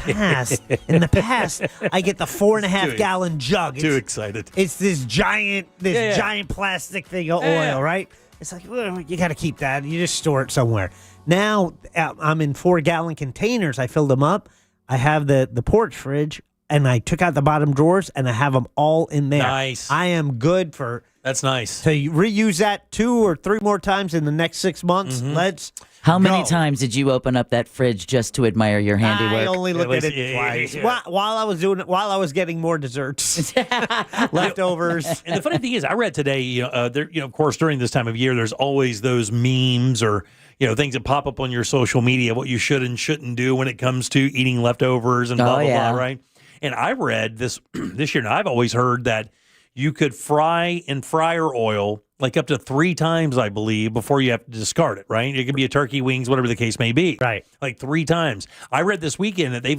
past, I get the 4.5 gallon jug. Too excited. It's this giant plastic thing of oil, right? It's like, well, you got to keep that. You just store it somewhere. Now I'm in 4-gallon containers. I filled them up. I have the porch fridge, and I took out the bottom drawers, and I have them all in there. Nice. I am good for. That's nice. To reuse that 2 or 3 more times in the next 6 months. Let's. How many times did you open up that fridge just to admire your handiwork? I only looked at it twice. While I was doing it, while I was getting more desserts, leftovers. And the funny thing is, I read today, of course, during this time of year, there's always those memes or things that pop up on your social media, what you should and shouldn't do when it comes to eating leftovers and blah, blah, blah, right? And I read this year, and I've always heard that you could fry in fryer oil like up to 3 times, I believe, before you have to discard it, right? It could be a turkey, wings, whatever the case may be. Right. Like 3 times. I read this weekend that they've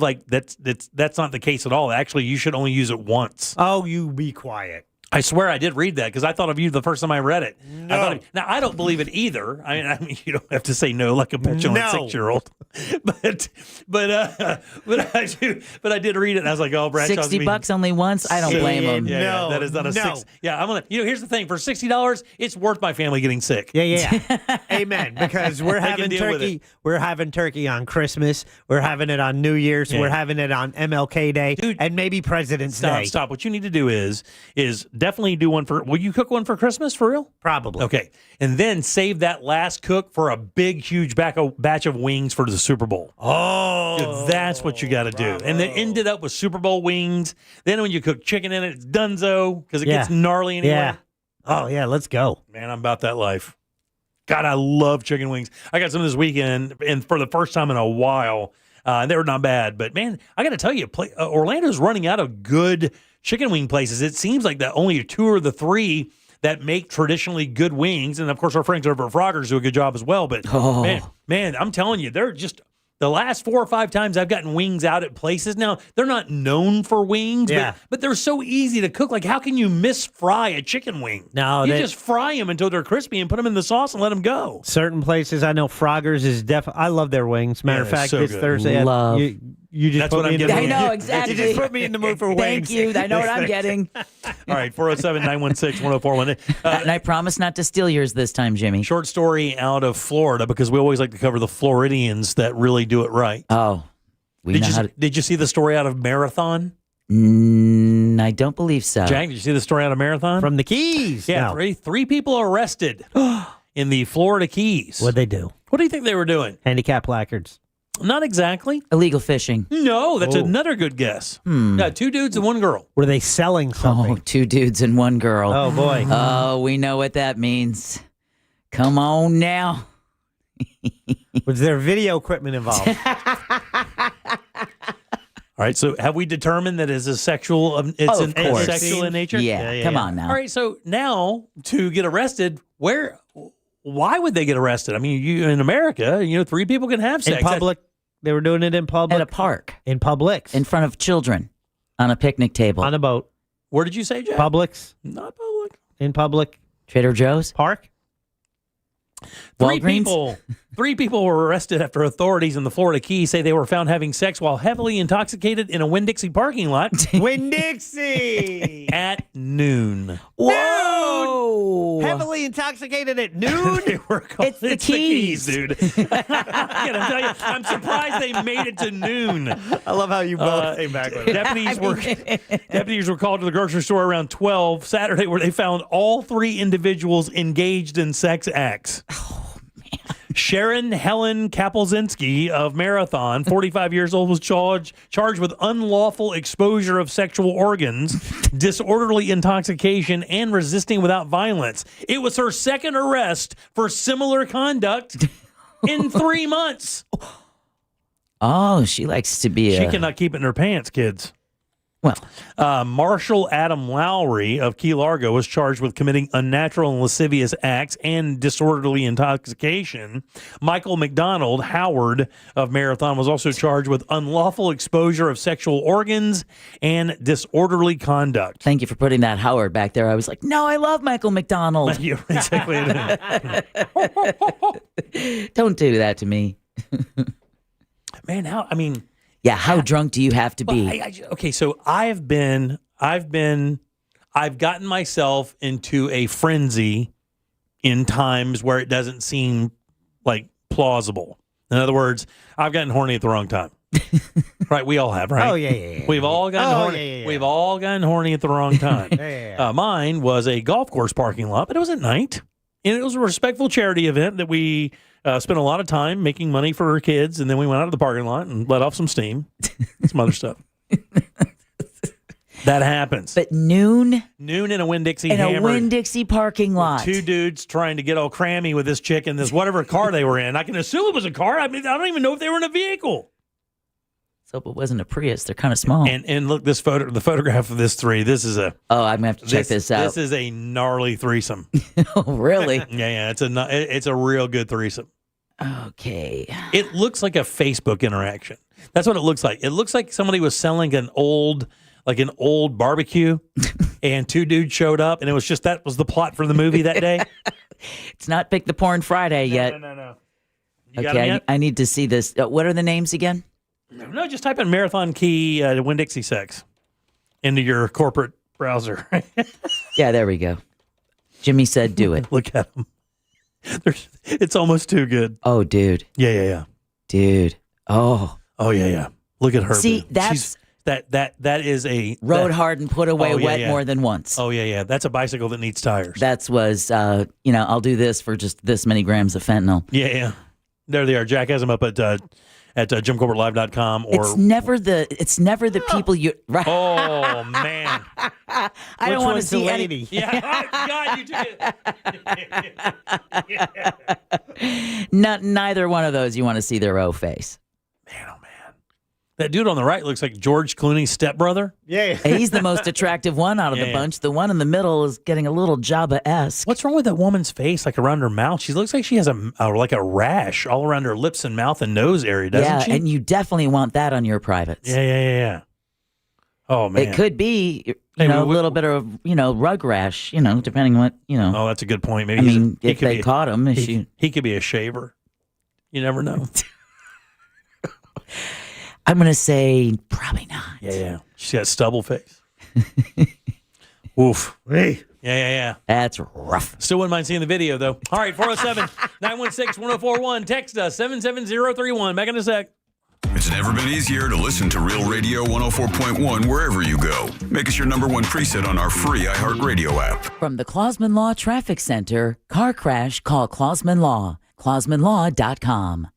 that's not the case at all. Actually, you should only use it once. Oh, you be quiet. I swear I did read that because I thought of you the first time I read it. No. Now, I don't believe it either. I mean, you don't have to say no like a petulant 6-year-old. But I did read it, and I was like, oh, Bradshaw. $60 only once? I don't blame him. Yeah, that is not a 6. Yeah, I'm gonna. Here's the thing: for $60, it's worth my family getting sick. Yeah. Amen. Because we're having turkey. We're having turkey on Christmas. We're having it on New Year's. Yeah. We're having it on MLK Day, dude, and maybe President's Day. Stop. What you need to do is definitely do one for. Will you cook one for Christmas for real? Probably. Okay, and then save that last cook for a big, huge batch of wings for the Super Bowl. Oh, dude, that's what you got to do. And then end it up with Super Bowl wings. Then when you cook chicken in it, it's donezo because it gets gnarly anyway. Yeah. Oh yeah, let's go. Man, I'm about that life. God, I love chicken wings. I got some this weekend, and for the first time in a while, they were not bad. But man, I got to tell you, Orlando's running out of good chicken wing places. It seems like that only 2 or 3 that make traditionally good wings, and of course our friends over at Frogger's do a good job as well. But man, I'm telling you, they're just the last 4 or 5 times I've gotten wings out at places. Now they're not known for wings, but they're so easy to cook. Like, how can you fry a chicken wing? No, you just fry them until they're crispy and put them in the sauce and let them go. Certain places, I know Frogger's is definitely. I love their wings. Matter of fact, this Thursday, you just That's put what me I'm in the getting. mood. I know, exactly. You just put me in the mood for wings. Thank you. I know what I'm getting. All right, 407-916-1041. And I promise not to steal yours this time, Jimmy. Short story out of Florida, because we always like to cover the Floridians that really do it right. Oh. Did you see the story out of Marathon? I don't believe so. Jack, did you see the story out of Marathon? From the Keys. Yeah, No. three people arrested in the Florida Keys. What'd they do? What do you think they were doing? Handicap placards. Not exactly. Illegal fishing. No, that's another good guess. Yeah, 2 dudes and 1 girl. Were they selling something? Oh, 2 dudes and 1 girl. Oh, boy. Oh, we know what that means. Come on now. Was there video equipment involved? All right, so have we determined that it's a sexual? It's sexual in nature. Yeah, come on now. All right, so now to get arrested, why would they get arrested? I mean, in America, 3 people can have sex In public. They were doing it in public. At a park. In Publix. In front of children. On a picnic table. On a boat. Where did you say, Jack? Publix. Not public. In public. Trader Joe's. Park. 3 people were arrested after authorities in the Florida Keys say they were found having sex while heavily intoxicated in a Winn-Dixie parking lot. Winn-Dixie! At noon. Whoa! Heavily intoxicated at noon? They were called It's the Keys, dude. I'm surprised they made it to noon. I love how you both came back with it. Deputies were called to the grocery store around 12 Saturday, where they found all 3 individuals engaged in sex acts. Oh, man. Sharon Helen Kapelzinski of Marathon, 45 years old, was charged with unlawful exposure of sexual organs, disorderly intoxication, and resisting without violence. It was her second arrest for similar conduct in 3 months. Oh, she likes to be She cannot keep it in her pants, kids. Well, Marshall Adam Lowry of Key Largo was charged with committing unnatural and lascivious acts and disorderly intoxication. Michael McDonald Howard of Marathon was also charged with unlawful exposure of sexual organs and disorderly conduct. Thank you for putting that Howard back there. I was like, no, I love Michael McDonald. You exactly. Don't do that to me. Man, how drunk do you have to be? Okay, so I've gotten myself into a frenzy in times where it doesn't seem like plausible. In other words, I've gotten horny at the wrong time. Right, we all have, right? Oh yeah. We've all gotten horny. Yeah. We've all gotten horny at the wrong time. Mine was a golf course parking lot, but it was at night, and it was a respectful charity event that we spent a lot of time making money for our kids, and then we went out of the parking lot and let off some steam, some other stuff. That happens. But noon in a Winn-Dixie in a Winn-Dixie parking lot. Two dudes trying to get all crammy with this chick in this whatever car they were in. I can assume it was a car. I mean, I don't even know if they were in a vehicle. So it wasn't a Prius. They're kind of small. And look, the photograph of this three. This is a. Oh, I'm gonna have to check this out. This is a gnarly threesome. Oh, really? Yeah. It's a real good threesome. Okay. It looks like a Facebook interaction. That's what it looks like. It looks like somebody was selling an old barbecue, and two dudes showed up, and it was just that was the plot for the movie that day. It's not Pick the Porn Friday yet. No. Okay, I need to see this. What are the names again? No, just type in Marathon Key Winn-Dixie Sex into your corporate browser. Yeah, there we go. Jimmy said do it. Look at them. It's almost too good. Oh, dude. Yeah. Dude. Oh, yeah. Look at her. See, dude. that's... That is a... Rode hard and put away wet more than once. Oh, yeah. That's a bicycle that needs tires. That was, I'll do this for just this many grams of fentanyl. Yeah. There they are. Jack has them up at JimColbertLive.com. Or it's never the people you... Right. Oh, man. I don't want to see any... Yeah. Oh, God, you took it. Neither one of those you want to see their O face. Man, oh, man. That dude on the right looks like George Clooney's stepbrother. Yeah. He's the most attractive one out of the bunch. The one in the middle is getting a little Jabba-esque. What's wrong with that woman's face, like around her mouth? She looks like she has a rash all around her lips and mouth and nose area, doesn't she? Yeah, and you definitely want that on your privates. Yeah. Oh, man. It could be, a little bit of, rug rash, depending what, Oh, that's a good point. Maybe if they caught him. He could be a shaver. You never know. I'm going to say probably not. Yeah. She's got a stubble face. Oof. Hey. Yeah. That's rough. Still wouldn't mind seeing the video, though. All right, 407-916-1041. Text us, 77031. Back in a sec. It's never been easier to listen to Real Radio 104.1 wherever you go. Make us your number one preset on our free iHeartRadio app. From the Clausman Law Traffic Center, car crash, call Clausman Law. ClausmanLaw.com.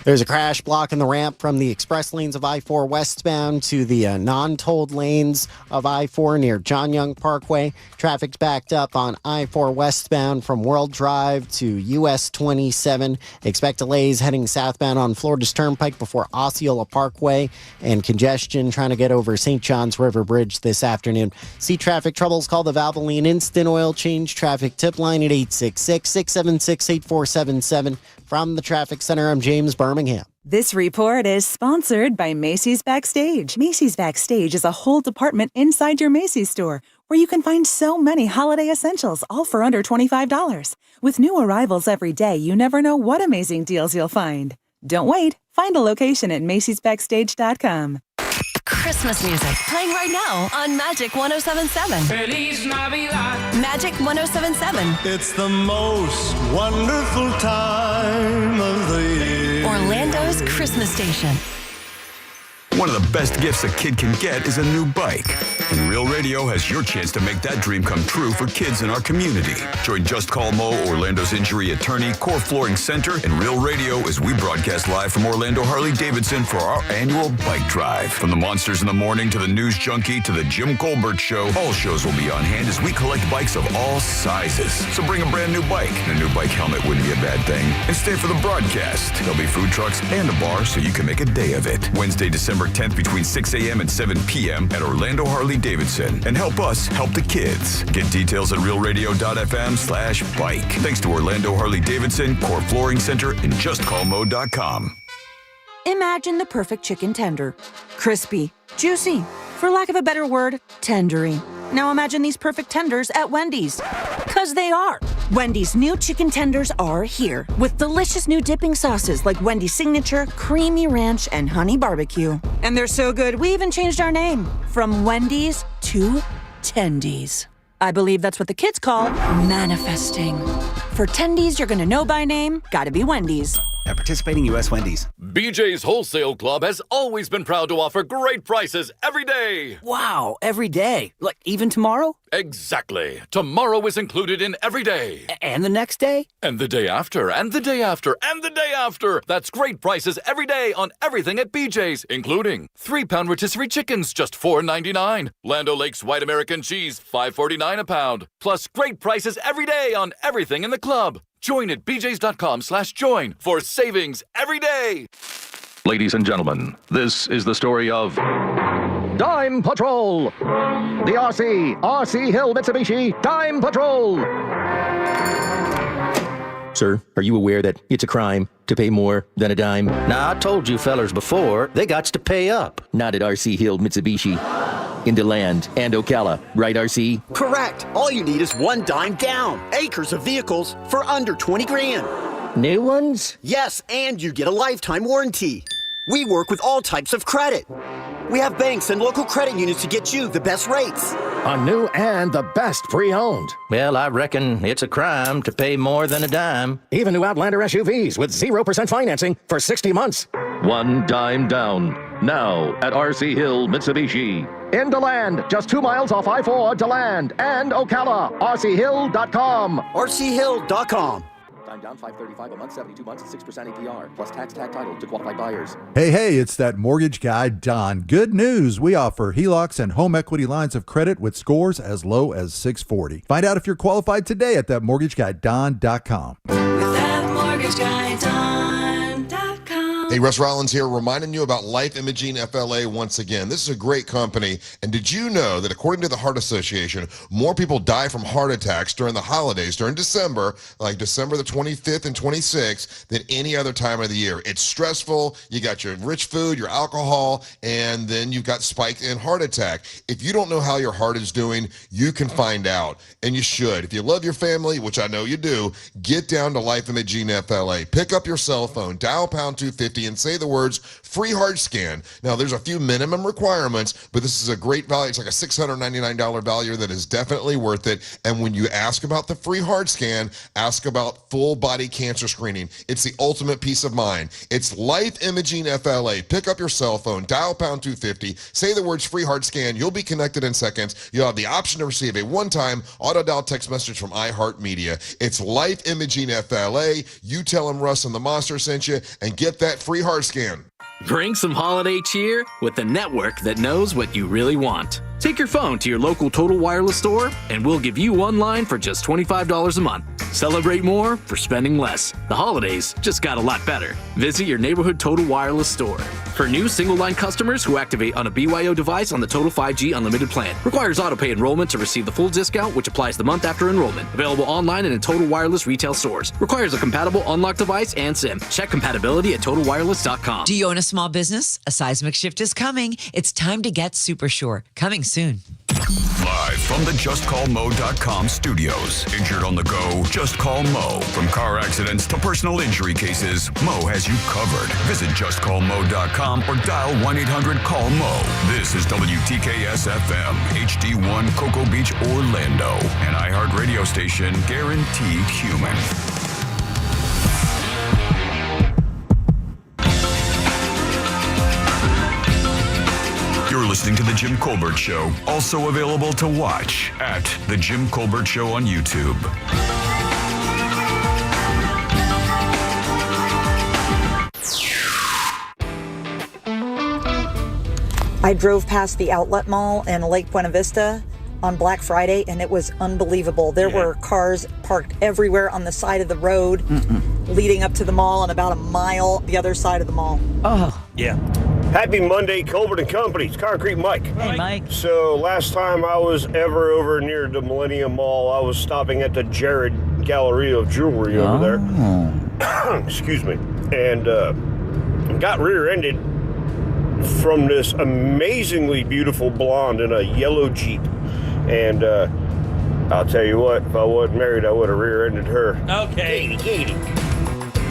There's a crash blocking the ramp from the express lanes of I-4 westbound to the non-tolled lanes of I-4 near John Young Parkway. Traffic's backed up on I-4 westbound from World Drive to US 27. Expect delays heading southbound on Florida's Turnpike before Osceola Parkway, and congestion trying to get over St. John's River Bridge this afternoon. See traffic troubles? Call the Valvoline Instant Oil Change Traffic Tip Line at 866-676-8477. From the Traffic Center, I'm James Birmingham. This report is sponsored by Macy's Backstage. Macy's Backstage is a whole department inside your Macy's store where you can find so many holiday essentials, all for under $25. With new arrivals every day, you never know what amazing deals you'll find. Don't wait. Find a location at Macy'sBackstage.com. Christmas music playing right now on Magic 107.7. Feliz Navidad. Magic 107.7. It's the most wonderful time of the year. Orlando's Christmas station. One of the best gifts a kid can get is a new bike. And Real Radio has your chance to make that dream come true for kids in our community. Join Just Call Mo, Orlando's injury attorney, Core Flooring Center, and Real Radio as we broadcast live from Orlando Harley-Davidson for our annual bike drive. From the Monsters in the Morning to the News Junkie to the Jim Colbert Show, all shows will be on hand as we collect bikes of all sizes. So bring a brand new bike. And a new bike helmet wouldn't be a bad thing. And stay for the broadcast. There'll be food trucks and a bar so you can make a day of it. Wednesday, December 10th between 6 a.m. and 7 p.m. at Orlando Harley-Davidson. And help us help the kids. Get details at realradio.fm/bike. Thanks to Orlando Harley-Davidson, Core Flooring Center, and JustCallMo.com. Imagine the perfect chicken tender. Crispy, juicy, for lack of a better word, tendery. Now imagine these perfect tenders at Wendy's. 'Cause they are. Wendy's new chicken tenders are here with delicious new dipping sauces like Wendy's Signature, Creamy Ranch, and Honey Barbecue. And they're so good, we even changed our name from Wendy's to Tendies. I believe that's what the kids call manifesting. For Tendies you're gonna know by name, gotta be Wendy's. At participating U.S. Wendy's. BJ's Wholesale Club has always been proud to offer great prices every day. Wow, every day? Like even tomorrow? Exactly. Tomorrow is included in every day. And the next day? And the day after, and the day after, and the day after. That's great prices every day on everything at BJ's, including 3-pound rotisserie chickens, just $4.99. Land O'Lakes White American Cheese, $5.49 a pound. Plus great prices every day on everything in the club. Join at bjs.com/join for savings every day. Ladies and gentlemen, this is the story of Dime Patrol. The RC Hill Mitsubishi Dime Patrol. Sir, are you aware that it's a crime to pay more than a dime? Now, I told you fellers before, they gots to pay up. Not at RC Hill Mitsubishi. In DeLand and Ocala, right, RC? Correct. All you need is one dime down. Acres of vehicles for under 20 grand. New ones? Yes, and you get a lifetime warranty. We work with all types of credit. We have banks and local credit unions to get you the best rates. On new and the best pre-owned. Well, I reckon it's a crime to pay more than a dime. Even new Outlander SUVs with 0% financing for 60 months. One dime down. Now at RC Hill Mitsubishi. In DeLand, just 2 miles off I-4, DeLand and Ocala. RCHill.com. RCHill.com. Time down, $535 a month, 72 months, 6% APR, plus tax tag title to qualified buyers. Hey, it's that mortgage guy, Don. Good news. We offer HELOCs and home equity lines of credit with scores as low as 640. Find out if you're qualified today at thatmortgageguyDon.com. With that mortgage guy, Don.com. Hey, Russ Rollins here, reminding you about Life Imaging FLA once again. This is a great company, and did you know that according to the Heart Association, more people die from heart attacks during the holidays, during December, like December the 25th and 26th, than any other time of the year? It's stressful, you got your rich food, your alcohol, and then you've got spike in heart attack. If you don't know how your heart is doing, you can find out, and you should. If you love your family, which I know you do, get down to Life Imaging FLA. Pick up your cell phone, dial pound 250, and say the words free heart scan. Now, there's a few minimum requirements, but this is a great value. It's like a $699 value that is definitely worth it. And when you ask about the free heart scan, ask about full body cancer screening. It's the ultimate peace of mind. It's Life Imaging FLA. Pick up your cell phone, dial pound 250, say the words free heart scan. You'll be connected in seconds. You'll have the option to receive a one-time auto dial text message from iHeartMedia. It's Life Imaging FLA. You tell them Russ and the Monster sent you and get that free heart scan. Bring some holiday cheer with the network that knows what you really want. Take your phone to your local Total Wireless store, and we'll give you one line for just $25 a month. Celebrate more for spending less. The holidays just got a lot better. Visit your neighborhood Total Wireless store. For new single-line customers who activate on a BYO device on the Total 5G Unlimited plan. Requires auto-pay enrollment to receive the full discount, which applies the month after enrollment. Available online and in Total Wireless retail stores. Requires a compatible unlocked device and SIM. Check compatibility at TotalWireless.com. Do you own a small business? A seismic shift is coming. It's time to get Super Sure. Coming soon. Live from the JustCallMo.com studios. Injured on the go? Just call Mo. From car accidents to personal injury cases, Mo has you covered. Visit JustCallMo.com or dial 1-800-CALL-MO. This is WTKS-FM, HD1 Cocoa Beach, Orlando. An iHeart radio station guaranteed human. You're listening listening to The Jim Colbert Show, also available to watch at The Jim Colbert Show on YouTube. I drove past the outlet mall in Lake Buena Vista on Black Friday, and it was unbelievable. There were cars parked everywhere on the side of the road leading up to the mall and about a mile the other side of the mall. Oh. Yeah. Happy Monday, Colbert and Company. It's Concrete Mike. Hey, Mike. So last time I was ever over near the Millennium Mall, I was stopping at the Jared Gallery of Jewelry over there. Excuse me. And got rear-ended from this amazingly beautiful blonde in a yellow Jeep. And I'll tell you what, if I wasn't married, I would have rear-ended her. Okay. Katie.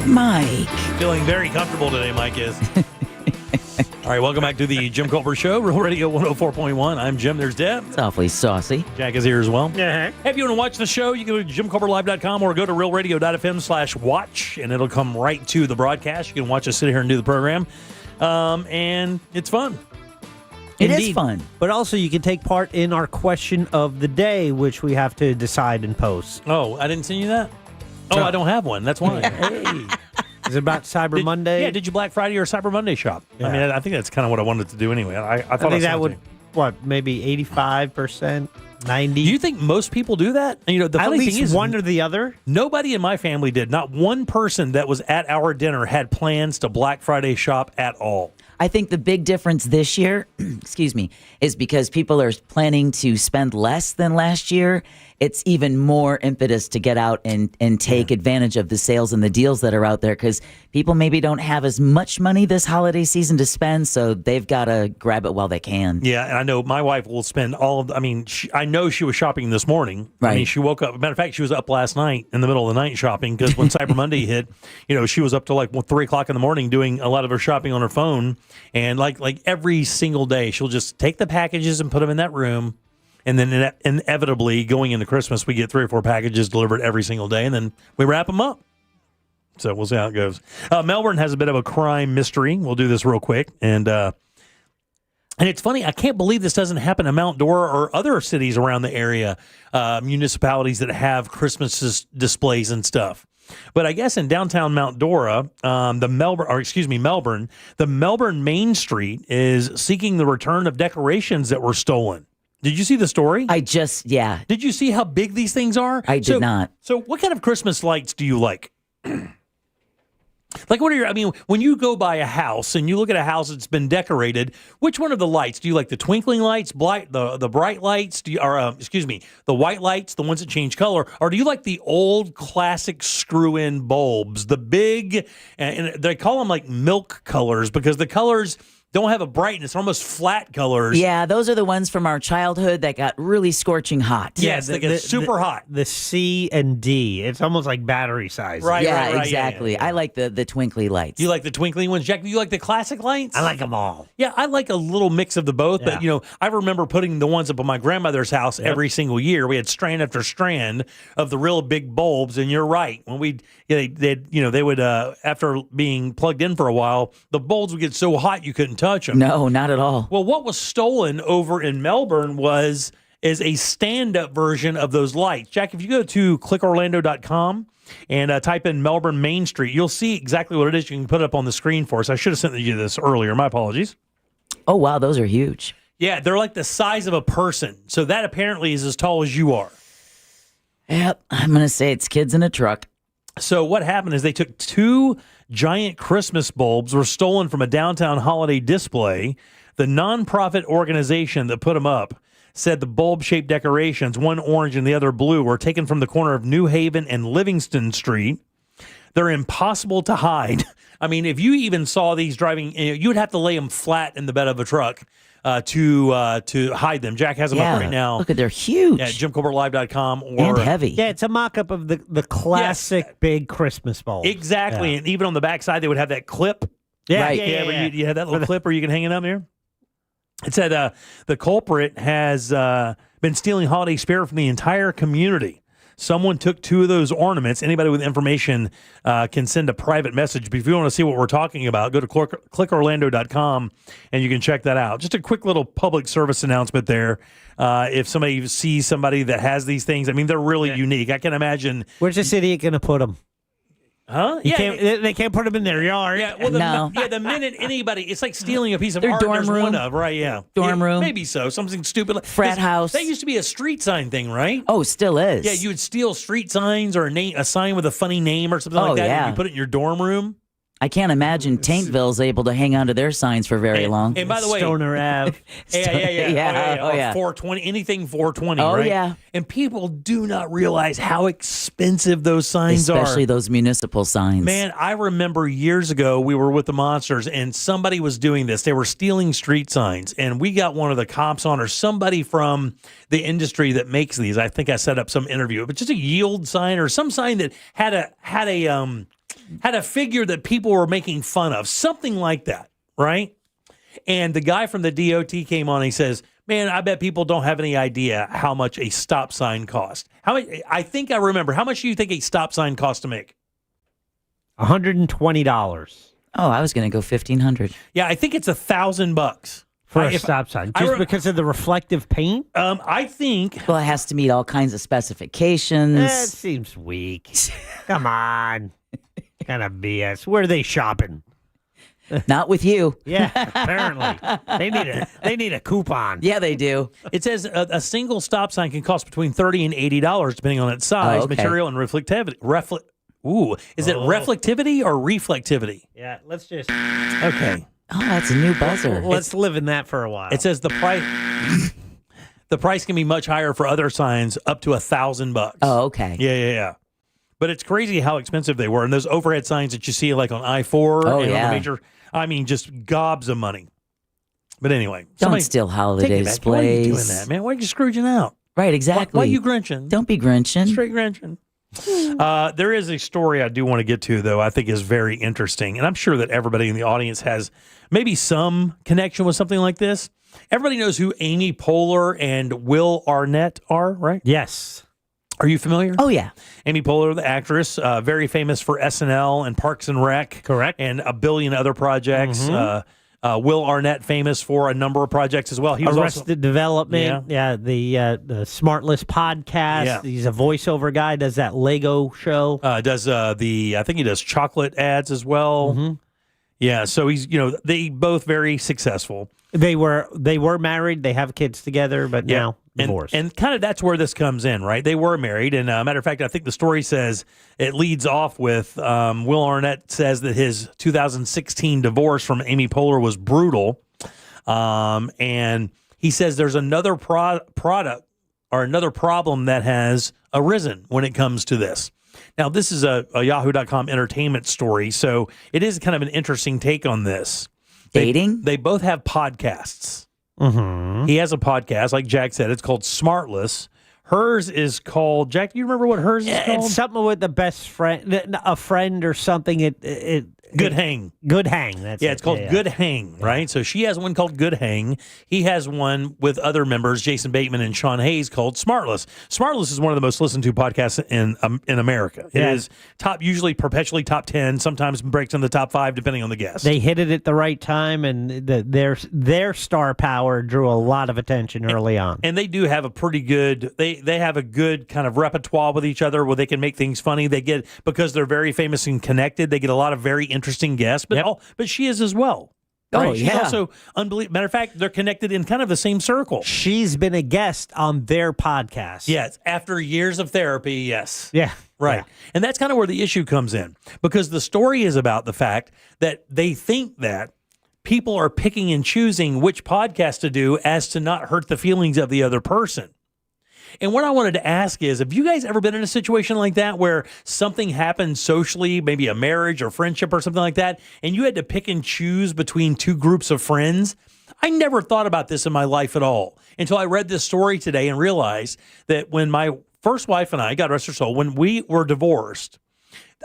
Mike. Feeling very comfortable today, Mike is. All right, welcome back to the Jim Colbert Show, Real Radio 104.1. I'm Jim. There's Deb. It's awfully saucy. Jack is here as well. Uh-huh. If you want to watch the show, you can go to jimcolbertlive.com or go to realradio.fm/watch, and it'll come right to the broadcast. You can watch us sit here and do the program. And it's fun. It is fun. But also, you can take part in our question of the day, which we have to decide and post. Oh, I didn't send you that? Oh, I don't have one. That's why. Hey. Is it about Cyber Monday? Yeah, did you Black Friday or Cyber Monday shop? Yeah. I mean, I think that's kind of what I wanted to do anyway. I thought I think that sent would, it to what, maybe 85%, 90%? you. Do you think most people do that? And, you know, the At funny least thing is, one or the other? nobody in my family did. Not one person that was at our dinner had plans to Black Friday shop at all. I think the big difference this year, excuse me, is because people are planning to spend less than last year. It's even more impetus to get out and take advantage of the sales and the deals that are out there because people maybe don't have as much money this holiday season to spend, so they've got to grab it while they can. Yeah, and I know my wife will spend all of. I mean, I know she was shopping this morning. Right. I mean, she woke up. Matter of fact, she was up last night in the middle of the night shopping because when Cyber Monday hit, you know, she was up to like 3 o'clock in the morning doing a lot of her shopping on her phone. And like every single day, she'll just take the packages and put them in that room. And then inevitably, going into Christmas, we get 3 or 4 packages delivered every single day, and then we wrap them up. So we'll see how it goes. Melbourne has a bit of a crime mystery. We'll do this real quick. And it's funny, I can't believe this doesn't happen in Mount Dora or other cities around the area, municipalities that have Christmas displays and stuff. But I guess in downtown Mount Dora, Melbourne, the Melbourne Main Street is seeking the return of decorations that were stolen. Did you see the story? Yeah. Did you see how big these things are? I did not. So what kind of Christmas lights do you like? Like, when you go by a house and you look at a house that's been decorated, which one of the lights? Do you like the twinkling lights, the bright lights, the white lights, the ones that change color, or do you like the old classic screw-in bulbs, the big, and they call them like milk colors because the colors don't have a brightness, they're almost flat colors. Yeah, those are the ones from our childhood that got really scorching hot. Yes, they get super hot. The C and D. It's almost like battery size. Right, yeah, right, exactly. Yeah. I like the twinkly lights. You like the twinkly ones, Jack? Do you like the classic lights? I like them all. Yeah, I like a little mix of the both, but I remember putting the ones up on my grandmother's house every single year. We had strand after strand of the real big bulbs, and you're right. When they would after being plugged in for a while, the bulbs would get so hot you couldn't touch them. No, not at all. Well, what was stolen over in Melbourne is a stand-up version of those lights. Jack, if you go to clickorlando.com and type in Melbourne Main Street, you'll see exactly what it is. You can put it up on the screen for us. I should have sent you this earlier. My apologies. Oh, wow, those are huge. Yeah, they're like the size of a person. So that apparently is as tall as you are. Yep, I'm going to say it's kids in a truck. So what happened is they took 2 giant Christmas bulbs were stolen from a downtown holiday display. The nonprofit organization that put them up said the bulb-shaped decorations, one orange and the other blue, were taken from the corner of New Haven and Livingston Street. They're impossible to hide. I mean, if you even saw these driving, you would have to lay them flat in the bed of a truck to hide them. Jack has them up right now. Look at, they're huge. At JimColbertLive.com and heavy. Yeah, it's a mock-up of the classic big Christmas bulb. Exactly, and even on the backside, they would have that clip. Yeah, right. yeah. You had that little clip where you can hang it up there. It said the culprit has been stealing holiday spirit from the entire community. someone took 2 of those ornaments. Anybody with information can send a private message. But if you want to see what we're talking about, go to clickorlando.com and you can check that out. Just a quick little public service announcement there. If somebody sees somebody that has these things, I mean, they're really unique. I can imagine. Where's this idiot going to put them? Huh? They can't put them in their yard. Yeah, well, the minute anybody, it's like stealing a piece of Their art. dorm There's room. one of, right? Yeah, Dorm room. Maybe so. Something stupid. Like Frat house. That used to be a street sign thing, right? Oh, still is. Yeah, you would steal street signs or a sign with a funny name or something like that. Yeah. And you put it in your dorm room. I can't imagine Taintville's able to hang on to their signs for very long. And by the way, Stoner Ave. Yeah. Oh, yeah. 420, anything 420, Oh, right? yeah. And people do not realize how expensive those signs Especially are. those municipal signs. Man, I remember years ago we were with the Monsters and somebody was doing this. They were stealing street signs, and we got one of the cops on, or somebody from the industry that makes these. I think I set up some interview, but just a yield sign or some sign that had a figure that people were making fun of, something like that, right? And the guy from the DOT came on and he says, man, I bet people don't have any idea how much a stop sign costs. I think I remember. How much do you think a stop sign costs to make? $120. Oh, I was going to go $1,500. Yeah, I think it's $1,000 for a stop sign, just because of the reflective paint? I think. Well, it has to meet all kinds of specifications. That seems weak. Come on. Kind of BS. Where are they shopping? Not with you. Yeah, apparently. They need a coupon. Yeah, they do. It says a single stop sign can cost between $30 and $80, depending on its size, material, and reflectivity. Is it reflectivity or reflectivity? Yeah, let's just. Okay. Oh, that's a new buzzer. Let's live in that for a while. It says the price can be much higher for other signs, up to $1,000. Oh, okay. Yeah. But it's crazy how expensive they were. And those overhead signs that you see like on I-4 and on the major, I mean, just gobs of money. But anyway. Don't steal holiday displays. Why are you doing that, man? Why are you scrooging out? Right, exactly. Why are you Grinching? Don't be Grinching. Straight Grinching. There is a story I do want to get to, though, I think is very interesting. And I'm sure that everybody in the audience has maybe some connection with something like this. Everybody knows who Amy Poehler and Will Arnett are, right? Yes. Are you familiar? Oh, yeah. Amy Poehler, the actress, very famous for SNL and Parks and Rec. Correct. And a billion other projects. Mm-hmm. Will Arnett, famous for a number of projects as well. He was Arrested Development. Yeah, the Smartless podcast. Yeah. He's a voiceover guy. Does that Lego show? I think he does chocolate ads as well. Mm-hmm. Yeah, so he's they both very successful. They were married. They have kids together, but now divorced. And kind of that's where this comes in, right? They were married, and matter of fact, I think the story says it leads off with Will Arnett says that his 2016 divorce from Amy Poehler was brutal, and he says there's another product or another problem that has arisen when it comes to this. Now, this is a Yahoo.com entertainment story, so it is kind of an interesting take on this. Dating? They both have podcasts. Mm-hmm. He has a podcast, like Jack said. It's called Smartless. Hers is called, Jack, do you remember what hers is called? It's something with the best friend, a friend or something. Good Hang. Good Hang. That's it's called Good Hang, right? So she has one called Good Hang. He has one with other members, Jason Bateman and Sean Hayes, called Smartless. Smartless is one of the most listened to podcasts in America. It is usually perpetually top 10, sometimes breaks in the top 5, depending on the guest. They hit it at the right time, and their star power drew a lot of attention early on. And they do have a pretty good, they have a good kind of repertoire with each other where they can make things funny. They get, because they're very famous and connected, they get a lot of very interesting guests, but she is as well. Right? Oh, She's also unbelievable. Matter of fact, they're connected in kind of the same circle. She's been a guest on their podcast. Yes, after years of therapy, yes. Yeah. Right. Yeah. And that's kind of where the issue comes in, because the story is about the fact that they think that people are picking and choosing which podcast to do as to not hurt the feelings of the other person. And what I wanted to ask is, have you guys ever been in a situation like that where something happened socially, maybe a marriage or friendship or something like that, and you had to pick and choose between two groups of friends? I never thought about this in my life at all until I read this story today and realized that when my first wife and I, God rest her soul, when we were divorced,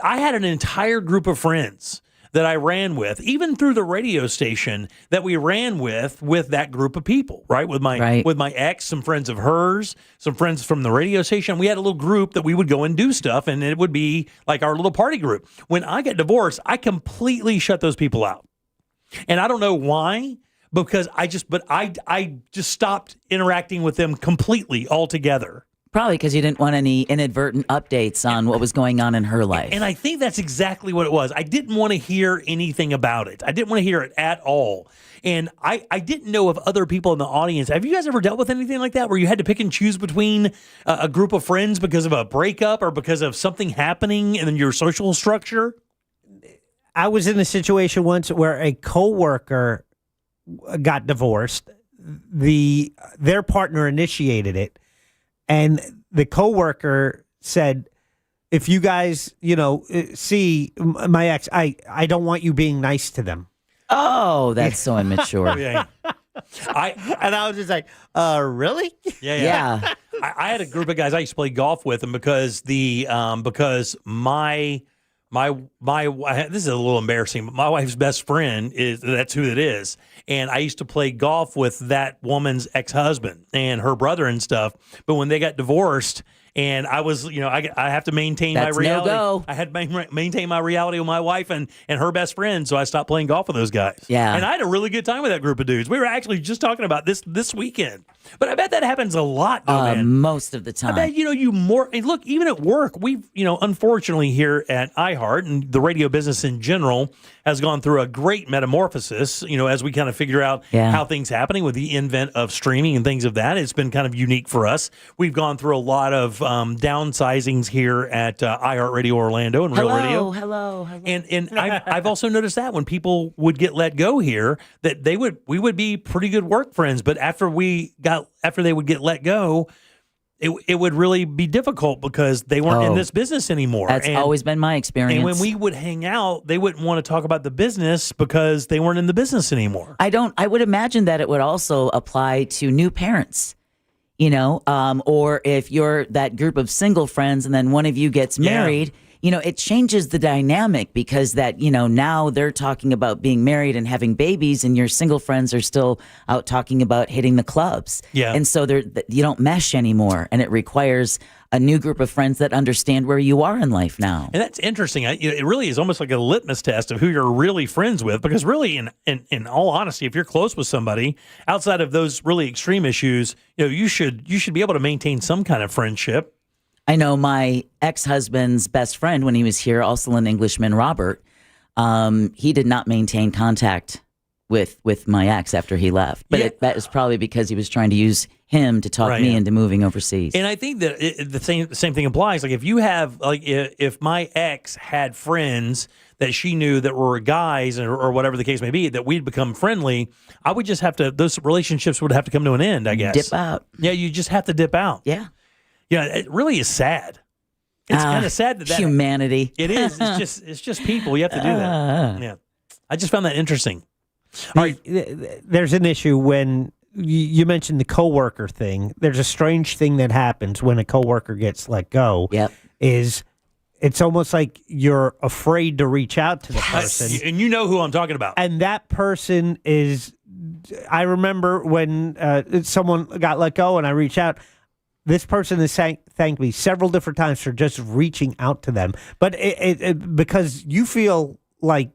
I had an entire group of friends that I ran with, even through the radio station that we ran with that group of people, right? With my ex, some friends of hers, some friends from the radio station. We had a little group that we would go and do stuff, and it would be like our little party group. When I got divorced, I completely shut those people out. And I don't know why, because I just stopped interacting with them completely altogether. Probably because you didn't want any inadvertent updates on what was going on in her life. And I think that's exactly what it was. I didn't want to hear anything about it. I didn't want to hear it at all. And I didn't know of other people in the audience. Have you guys ever dealt with anything like that where you had to pick and choose between a group of friends because of a breakup or because of something happening in your social structure? I was in a situation once where a coworker got divorced. Their partner initiated it. And the coworker said, if you guys, see my ex, I don't want you being nice to them. Oh, that's so immature. Yeah. And I was just like, really? Yeah. I had a group of guys I used to play golf with, and because my this is a little embarrassing, but my wife's best friend that's who it is. And I used to play golf with that woman's ex-husband and her brother and stuff. But when they got divorced, and I was, I have to maintain my reality. No-go. I had to maintain my reality with my wife and her best friend, so I stopped playing golf with those guys. Yeah. And I had a really good time with that group of dudes. We were actually just talking about this weekend. But I bet that happens a lot, though, man. Most of the time. I bet, and look, even at work, we've, unfortunately here at iHeart and the radio business in general has gone through a great metamorphosis, as we kind of figure out how things happening with the invent of streaming and things of that. It's been kind of unique for us. We've gone through a lot of downsizings here at iHeartRadio Orlando and Real Radio. Hello. And I've also noticed that when people would get let go here, that we would be pretty good work friends, but after they would get let go, it would really be difficult because they weren't in this business anymore. That's always been my experience. And when we would hang out, they wouldn't want to talk about the business because they weren't in the business anymore. I would imagine that it would also apply to new parents. Or if you're that group of single friends and then one of you gets married, it changes the dynamic because that, now they're talking about being married and having babies and your single friends are still out talking about hitting the clubs. Yeah. And so you don't mesh anymore, and it requires a new group of friends that understand where you are in life now. And that's interesting. It really is almost like a litmus test of who you're really friends with, because really, in all honesty, if you're close with somebody outside of those really extreme issues, you should be able to maintain some kind of friendship. I know my ex-husband's best friend when he was here, also an Englishman, Robert, he did not maintain contact with my ex after he left. But that is probably because he was trying to use him to talk me into moving overseas. And I think that the same thing applies. Like if you have, if my ex had friends that she knew that were guys or whatever the case may be, that we'd become friendly, I would just have to, those relationships would have to come to an end, I guess. Dip out. Yeah, you just have to dip out. Yeah. Yeah, it really is sad. It's kind of sad that humanity. It is. It's just people. You have to do that. Yeah. I just found that interesting. All right. There's an issue when you mentioned the coworker thing. There's a strange thing that happens when a coworker gets let go. Yep. It's almost like you're afraid to reach out to the person. And you know who I'm talking about. And that person is, I remember when someone got let go and I reached out, this person has thanked me several different times for just reaching out to them. But because you feel like,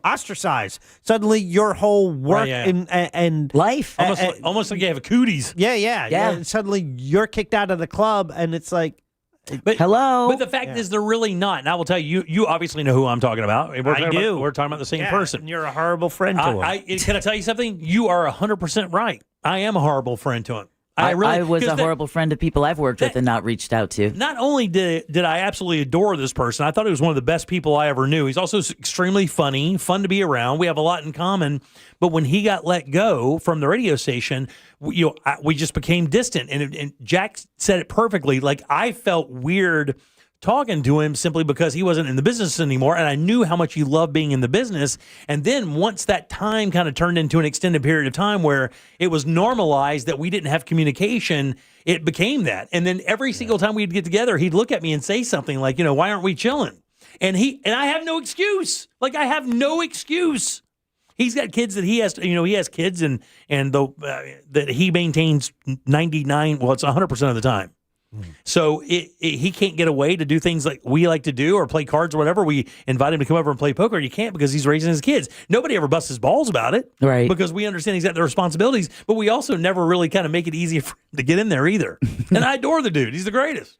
ostracized. Suddenly your whole work and life. Almost like you have a cooties. Yeah. Suddenly you're kicked out of the club and it's like, hello. But the fact is they're really not. And I will tell you, you obviously know who I'm talking about. I do. We're talking about the same person. And you're a horrible friend to him. Can I tell you something? You are 100% right. I am a horrible friend to him. I was a horrible friend to people I've worked with and not reached out to. Not only did I absolutely adore this person, I thought he was one of the best people I ever knew. He's also extremely funny, fun to be around. We have a lot in common. But when he got let go from the radio station, we just became distant. And Jack said it perfectly. Like, I felt weird talking to him simply because he wasn't in the business anymore, and I knew how much he loved being in the business. And then once that time kind of turned into an extended period of time where it was normalized that we didn't have communication, it became that. And then every single time we'd get together, he'd look at me and say something like, why aren't we chilling? And I have no excuse. Like, I have no excuse. He's got kids that he has kids and that he maintains 99, well, it's 100% of the time. So he can't get away to do things like we like to do or play cards or whatever. We invite him to come over and play poker. You can't because he's raising his kids. Nobody ever busts his balls about it. Right. Because we understand he's got the responsibilities, but we also never really kind of make it easy for him to get in there either. And I adore the dude. He's the greatest.